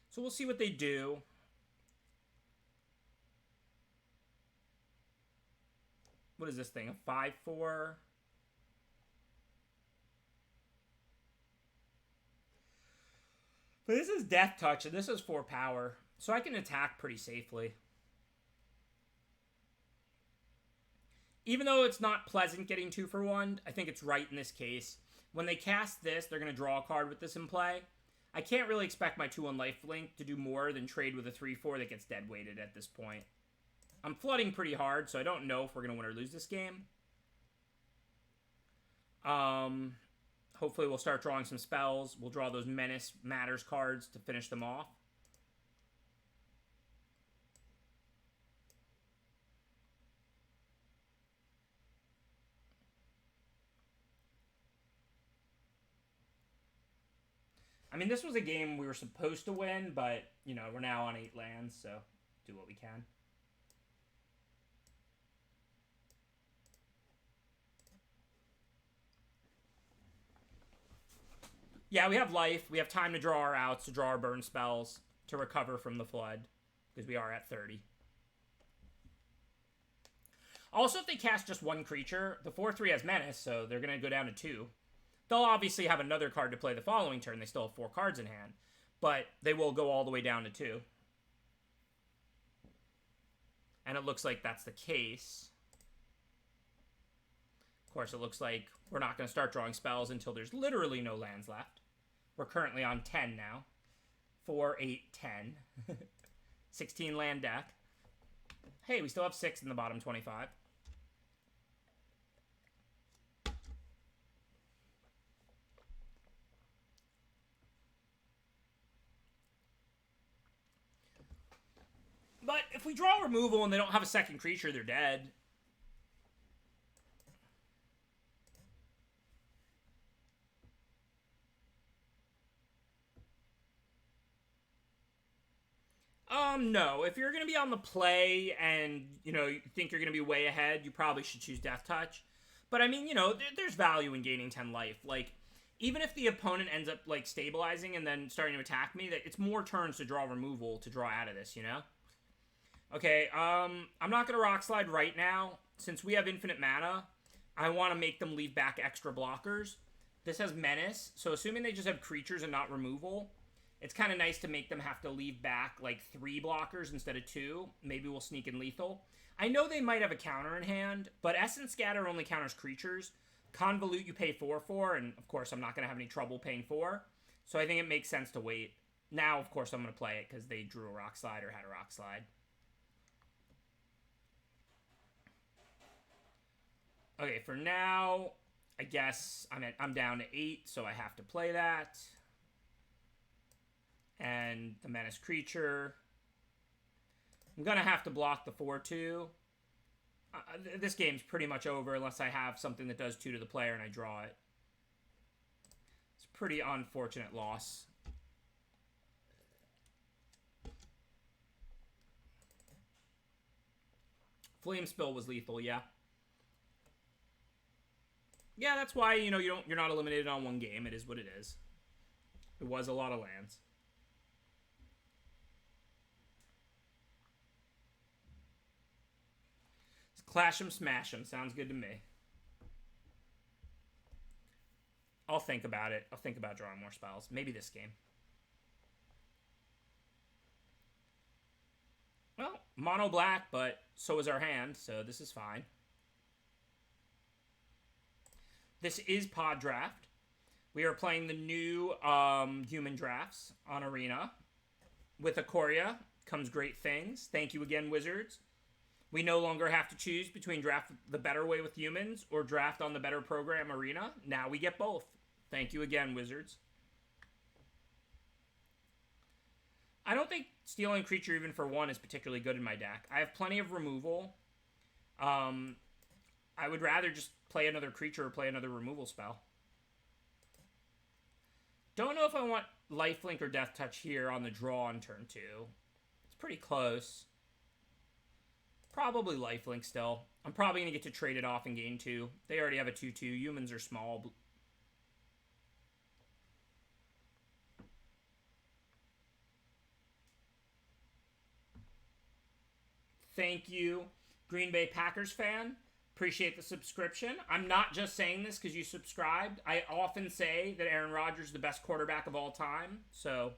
So we'll see what they do. What is this thing? A 5/4? But this is Death Touch, and this is 4 power. So I can attack pretty safely. Even though it's not pleasant getting 2 for 1, I think it's right in this case. When they cast this, they're going to draw a card with this in play. I can't really expect my 2/1 lifelink to do more than trade with a 3/4 that gets dead weighted at this point. I'm flooding pretty hard, so I don't know if we're going to win or lose this game. Hopefully we'll start drawing some spells. We'll draw those Menace Matters cards to finish them off. I mean, this was a game we were supposed to win, but, you know, we're now on 8 lands, so do what we can. Yeah, we have life. We have time to draw our outs, to draw our burn spells, to recover from the flood, because we are at 30. Also, if they cast just 1 creature, the 4/3 has Menace, so they're going to go down to 2. They'll obviously have another card to play the following turn. They still have 4 cards in hand. But they will go all the way down to 2. And it looks like that's the case. Of course, it looks like we're not going to start drawing spells until there's literally no lands left. We're currently on 10 now. 4, 8, 10. 16 land deck. Hey, we still have 6 in the bottom 25. But if we draw removal and they don't have a second creature, they're dead. No. If you're going to be on the play and, you think you're going to be way ahead, you probably should choose Death Touch. But, I mean, there's value in gaining 10 life. Like, even if the opponent ends up, like, stabilizing and then starting to attack me, it's more turns to draw removal to draw out of this, Okay, I'm not going to Rock Slide right now. Since we have infinite mana, I want to make them leave back extra blockers. This has Menace, so assuming they just have creatures and not removal, it's kind of nice to make them have to leave back, like, 3 blockers instead of 2. Maybe we'll sneak in lethal. I know they might have a counter in hand, but Essence Scatter only counters creatures. Convolute you pay 4 for, and, of course, I'm not going to have any trouble paying 4. So I think it makes sense to wait. Now, of course, I'm going to play it because they drew a Rock Slide or had a Rock Slide. Okay, for now, I guess I'm down to 8, so I have to play that. And the Menace creature. I'm going to have to block the 4-2. This game's pretty much over unless I have something that does 2 to the player and I draw it. It's a pretty unfortunate loss. Flame Spill was lethal, yeah. Yeah, that's why, you're not eliminated on one game. It is what it is. It was a lot of lands. Clash 'em, smash 'em. Sounds good to me. I'll think about it. I'll think about drawing more spells. Maybe this game. Well, mono black, but so is our hand, so this is fine. This is Pod Draft. We are playing the new human drafts on Arena. With Ikoria comes great things. Thank you again, Wizards. We no longer have to choose between draft the better way with humans or draft on the better program Arena. Now we get both. Thank you again, Wizards. I don't think stealing creature even for 1 is particularly good in my deck. I have plenty of removal. I would rather just play another creature or play another removal spell. Don't know if I want Lifelink or Death Touch here on the draw on turn 2. It's pretty close. Probably Lifelink still. I'm probably going to get to trade it off and gain 2. They already have a 2-2. Humans are small. Thank you, Green Bay Packers fan. Appreciate the subscription. I'm not just saying this because you subscribed. I often say that Aaron Rodgers is the best quarterback of all time. So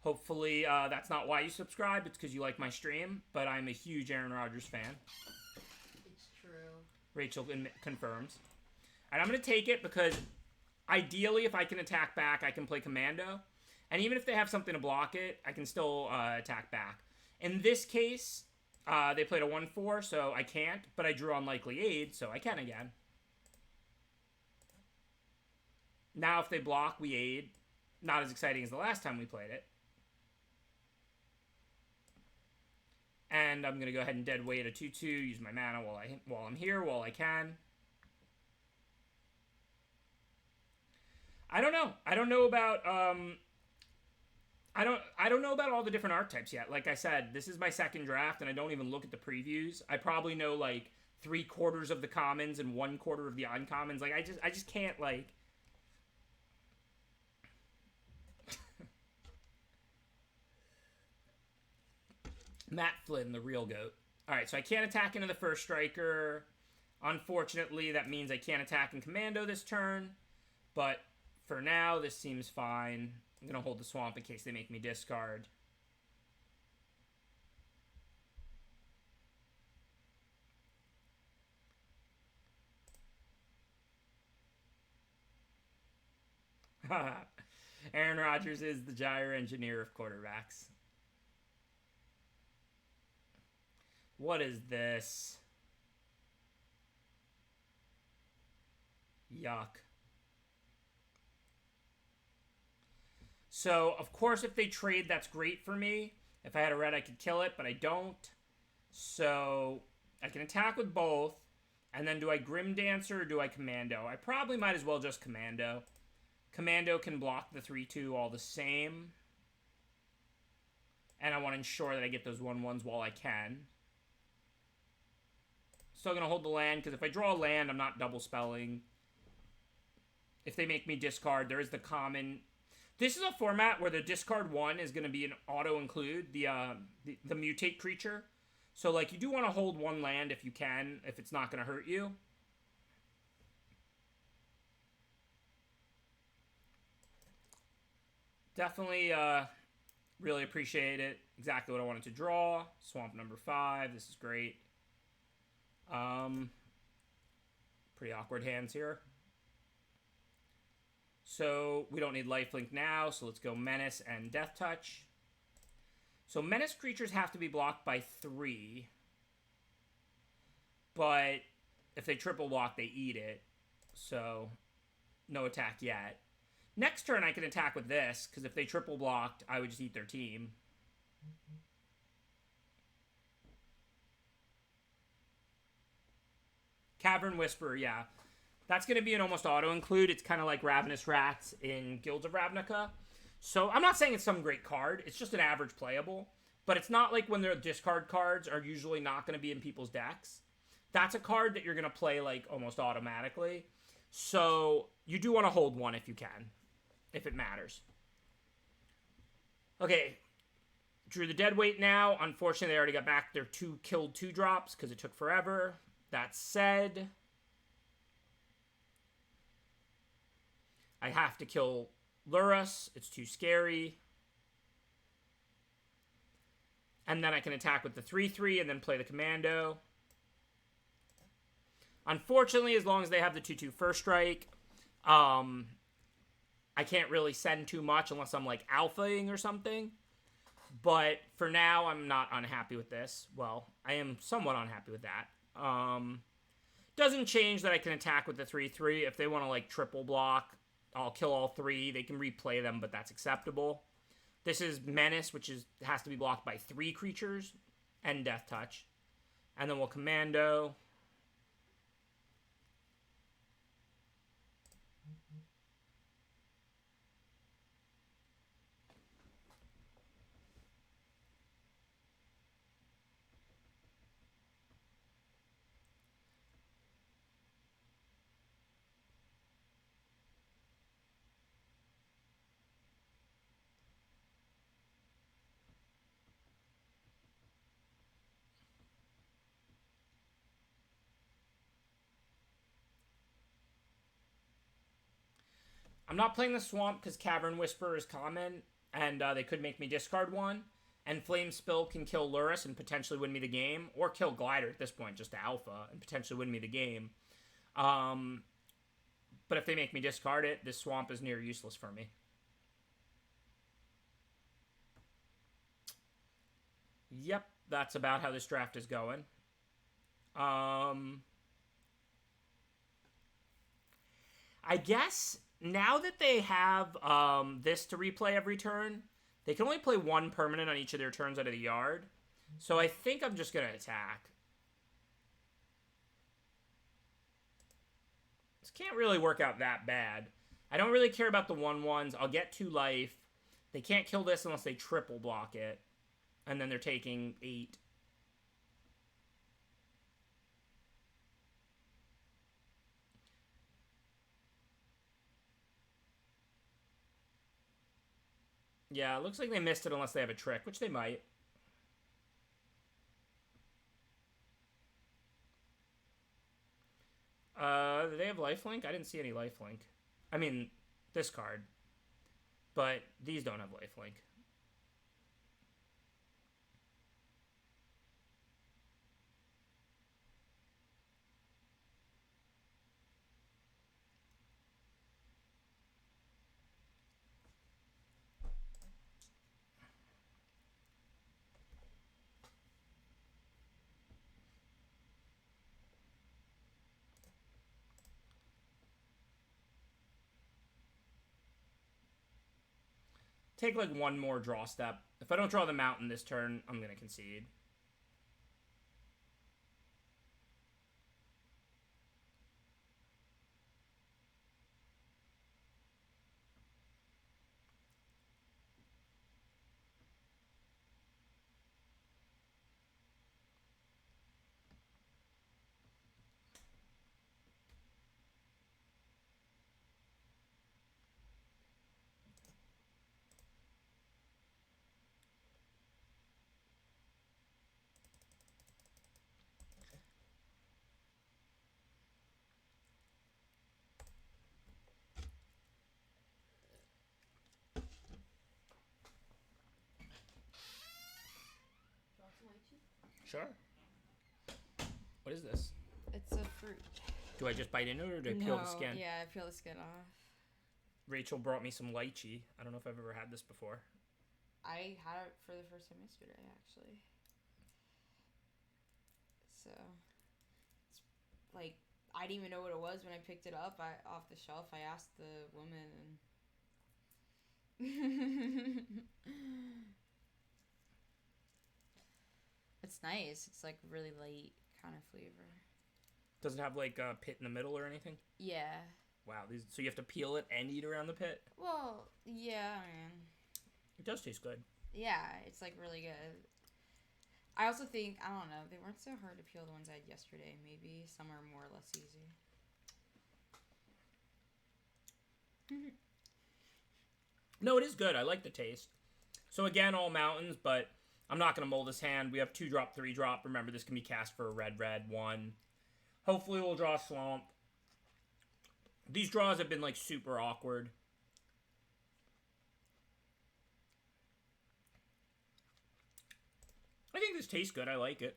hopefully that's not why you subscribe. It's because you like my stream. But I'm a huge Aaron Rodgers fan. It's true. Rachel confirms. And I'm going to take it because ideally if I can attack back, I can play Commando. And even if they have something to block it, I can still attack back. In this case, they played a 1-4, so I can't. But I drew Unlikely Aid, so I can again. Now if they block, we aid. Not as exciting as the last time we played it. And I'm going to go ahead and dead weight a 2-2, use my mana while I'm here, while I can. I don't know. I don't know about I don't know about all the different archetypes yet. Like I said, this is my second draft, and I don't even look at the previews. I probably know like 3/4 of the commons and 1/4 of the uncommons. Like I just can't like. Matt Flynn, the real goat. All right, so I can't attack into the first striker. Unfortunately, that means I can't attack in Commando this turn. But for now, this seems fine. I'm going to hold the swamp in case they make me discard. Aaron Rodgers is the gyre engineer of quarterbacks. What is this? Yuck. So, of course, if they trade, that's great for me. If I had a red, I could kill it, but I don't. So, I can attack with both. And then do I Grim Dancer or do I Commando? I probably might as well just Commando. Commando can block the 3-2 all the same. And I want to ensure that I get those 1-1s while I can. Still going to hold the land, because if I draw a land, I'm not double spelling. If they make me discard, there is the common. This is a format where the discard 1 is going to be an auto-include, the mutate creature. So, like, you do want to hold 1 land if you can, if it's not going to hurt you. Definitely really appreciate it. Exactly what I wanted to draw. Swamp number 5. This is great. Pretty awkward hands here. So we don't need lifelink now, so let's go Menace and Death Touch. So Menace creatures have to be blocked by 3. But if they triple block, they eat it. So no attack yet. Next turn I can attack with this, because if they triple blocked, I would just eat their team. Cavern Whisperer, yeah. That's going to be an almost auto-include. It's kind of like Ravenous Rats in Guilds of Ravnica. So I'm not saying it's some great card. It's just an average playable. But it's not like when their discard cards are usually not going to be in people's decks. That's a card that you're going to play like almost automatically. So you do want to hold 1 if you can. If it matters. Okay. Drew the Deadweight now. Unfortunately, they already got back their 2 killed 2 drops because it took forever. That said, I have to kill Lurrus. It's too scary. And then I can attack with the 3-3 and then play the Commando. Unfortunately, as long as they have the 2-2 first strike, I can't really send too much unless I'm like alphaing or something. But for now, I'm not unhappy with this. Well, I am somewhat unhappy with that. Doesn't change that I can attack with the 3-3. If they want to like triple block, I'll kill all 3. They can replay them, but that's acceptable. This is Menace, which has to be blocked by 3 creatures and Death Touch. And then we'll Commando. I'm not playing the Swamp because Cavern Whisperer is common, and they could make me discard 1. And Flame Spill can kill Lurrus and potentially win me the game, or kill Glider at this point, just to alpha, and potentially win me the game. But if they make me discard it, this Swamp is near useless for me. Yep, that's about how this draft is going. I guess now that they have this to replay every turn, they can only play 1 permanent on each of their turns out of the yard. So I think I'm just going to attack. This can't really work out that bad. I don't really care about the 1/1s. I'll get 2 life. They can't kill this unless they triple block it. And then they're taking 8. Yeah, it looks like they missed it unless they have a trick, which they might. Do they have lifelink? I didn't see any lifelink. I mean, this card. But these don't have lifelink. take like one more draw step. If I don't draw the mountain this turn, I'm going to concede. Sure. What is this? It's a fruit. Do I just bite into it or do I peel the skin? Yeah, peel the skin off. Rachel brought me some lychee. I don't know if I've ever had this before. I had it for the first time yesterday, actually. So, it's like, I didn't even know what it was when I picked it up off the shelf. I asked the woman, and it's nice. It's like really light kind of flavor. Does it have like a pit in the middle or anything? Yeah. Wow, so you have to peel it and eat around the pit? Well, yeah, man. It does taste good. Yeah, it's like really good. I also think, I don't know, they weren't so hard to peel the ones I had yesterday. Maybe some are more or less easy. No, it is good. I like the taste. So again, all mountains, but I'm not going to mold this hand. We have 2-drop, 3-drop. Remember, this can be cast for a red, 1. Hopefully we'll draw a swamp. These draws have been like super awkward. I think this tastes good. I like it.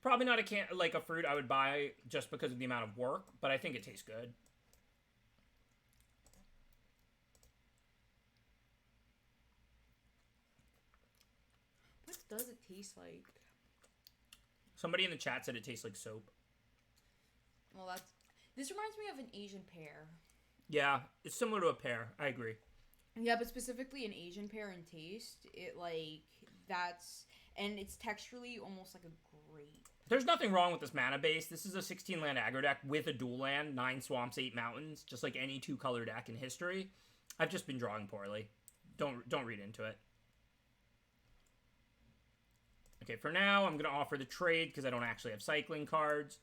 Probably not a fruit I would buy just because of the amount of work, but I think it tastes good. What does it taste like? Somebody in the chat said it tastes like soap. Well, this reminds me of an Asian pear. Yeah, it's similar to a pear. I agree. Yeah, but specifically an Asian pear in taste. And it's texturally almost like a grape. There's nothing wrong with this mana base. This is a 16-land aggro deck with a dual land, 9 swamps, 8 mountains, just like any 2-color deck in history. I've just been drawing poorly. Don't read into it. Okay, for now, I'm going to offer the trade because I don't actually have cycling cards.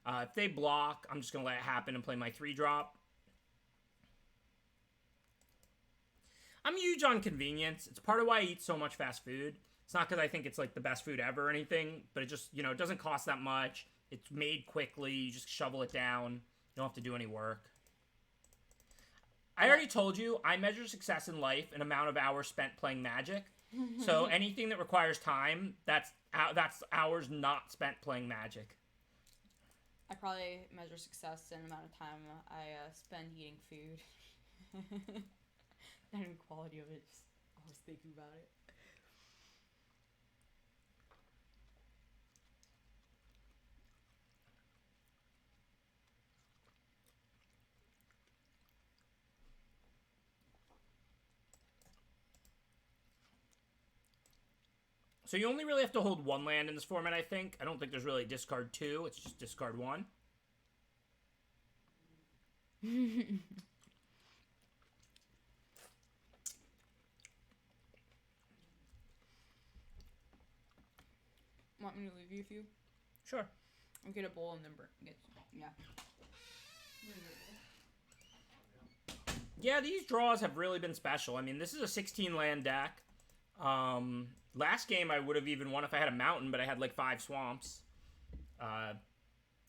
If they block, I'm just going to let it happen and play my 3-drop. I'm huge on convenience. It's part of why I eat so much fast food. It's not because I think it's like the best food ever or anything, but it just, it doesn't cost that much. It's made quickly. You just shovel it down. You don't have to do any work. I already told you, I measure success in life in amount of hours spent playing Magic. So anything that requires time, that's hours not spent playing Magic. I probably measure success in the amount of time I spend eating food. And the quality of it, just always thinking about it. So you only really have to hold 1 land in this format, I think. I don't think there's really discard 2. It's just discard 1. Want me to leave you a few? Sure. I'll get a bowl and then yeah. Yeah, these draws have really been special. I mean, this is a 16-land deck. Last game I would have even won if I had a mountain, but I had like 5 swamps.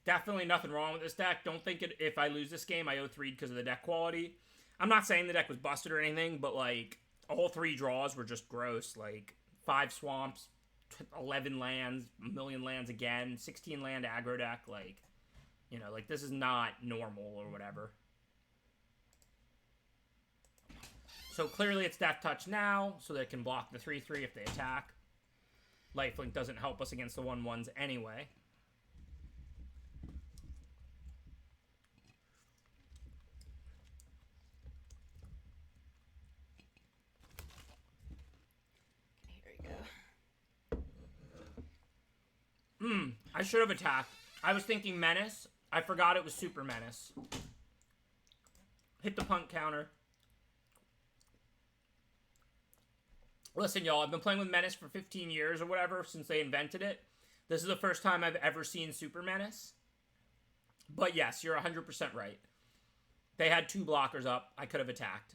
Definitely nothing wrong with this deck. Don't think if I lose this game, I owe 3 because of the deck quality. I'm not saying the deck was busted or anything, but like all 3 draws were just gross. Like 5 swamps, 11 lands, a million lands again, 16-land aggro deck. Like, like this is not normal or whatever. So clearly it's Death Touch now, so they can block the 3/3 if they attack. Lifelink doesn't help us against the 1/1s anyway. I should have attacked. I was thinking Menace. I forgot it was Super Menace. Hit the punt counter. Listen, y'all, I've been playing with Menace for 15 years or whatever since they invented it. This is the first time I've ever seen Super Menace. But yes, you're 100% right. They had 2 blockers up. I could have attacked.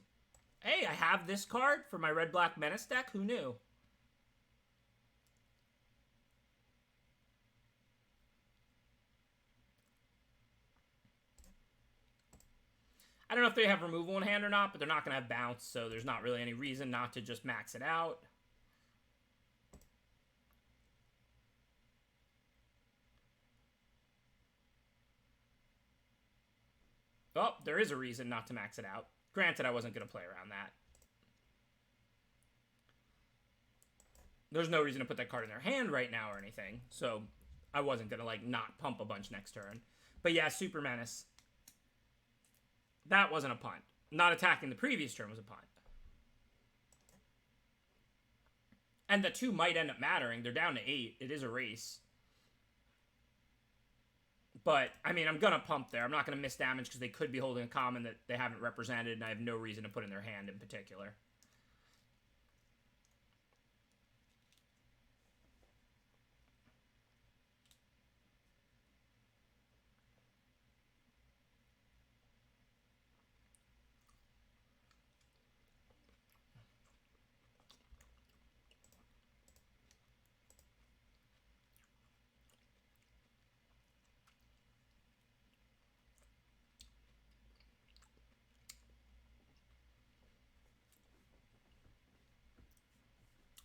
Hey, I have this card for my red-black Menace deck. Who knew? I don't know if they have removal in hand or not, but they're not going to have bounce, so there's not really any reason not to just max it out. Oh, there is a reason not to max it out. Granted, I wasn't going to play around that. There's no reason to put that card in their hand right now or anything, so I wasn't going to, like, not pump a bunch next turn. But yeah, Super Menace. That wasn't a punt. Not attacking the previous turn was a punt. And the 2 might end up mattering. They're down to 8. It is a race. But, I mean, I'm going to pump there. I'm not going to miss damage because they could be holding a common that they haven't represented, and I have no reason to put in their hand in particular.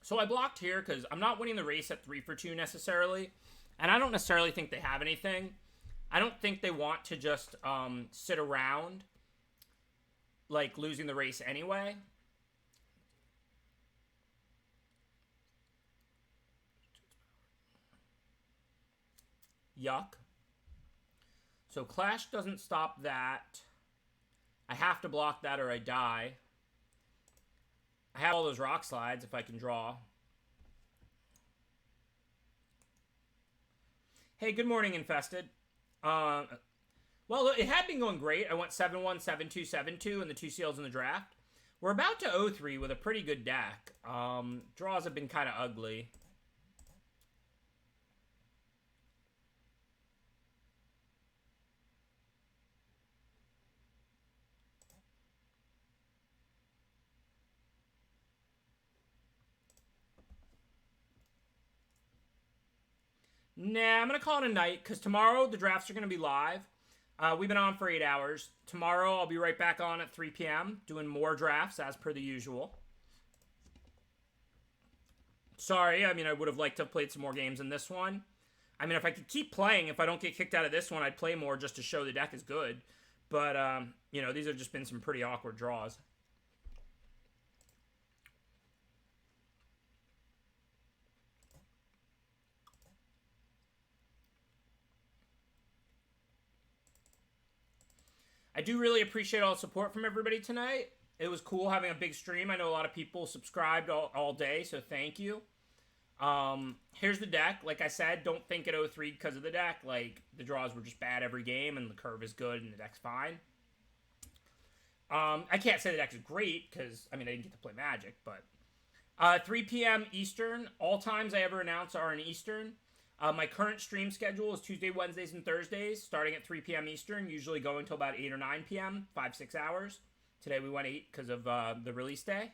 So I blocked here because I'm not winning the race at 3 for 2 necessarily. And I don't necessarily think they have anything. I don't think they want to just sit around like losing the race anyway. Yuck. So Clash doesn't stop that. I have to block that or I die. I have all those rock slides if I can draw. Hey, good morning, Infested. Well, it had been going great. I went 7-1, 7-2, 7-2 in the 2 seals in the draft. We're about to 0-3 with a pretty good deck. Draws have been kind of ugly. Nah, I'm going to call it a night because tomorrow the drafts are going to be live. We've been on for 8 hours. Tomorrow I'll be right back on at 3 p.m. doing more drafts as per the usual. Sorry, I mean, I would have liked to have played some more games in this one. I mean, if I could keep playing, if I don't get kicked out of this one, I'd play more just to show the deck is good. But, you know, these have just been some pretty awkward draws. I do really appreciate all the support from everybody tonight. It was cool having a big stream. I know a lot of people subscribed all day, so thank you. Here's the deck. Like I said, don't think at 0-3 because of the deck. Like, the draws were just bad every game, and the curve is good, and the deck's fine. I can't say the deck is great, because, I mean, I didn't get to play Magic, but... 3 p.m. Eastern. All times I ever announce are in Eastern. My current stream schedule is Tuesday, Wednesdays, and Thursdays, starting at 3 p.m. Eastern, usually going till about 8 or 9 p.m., 5-6 hours. Today we went 8 because of the release day.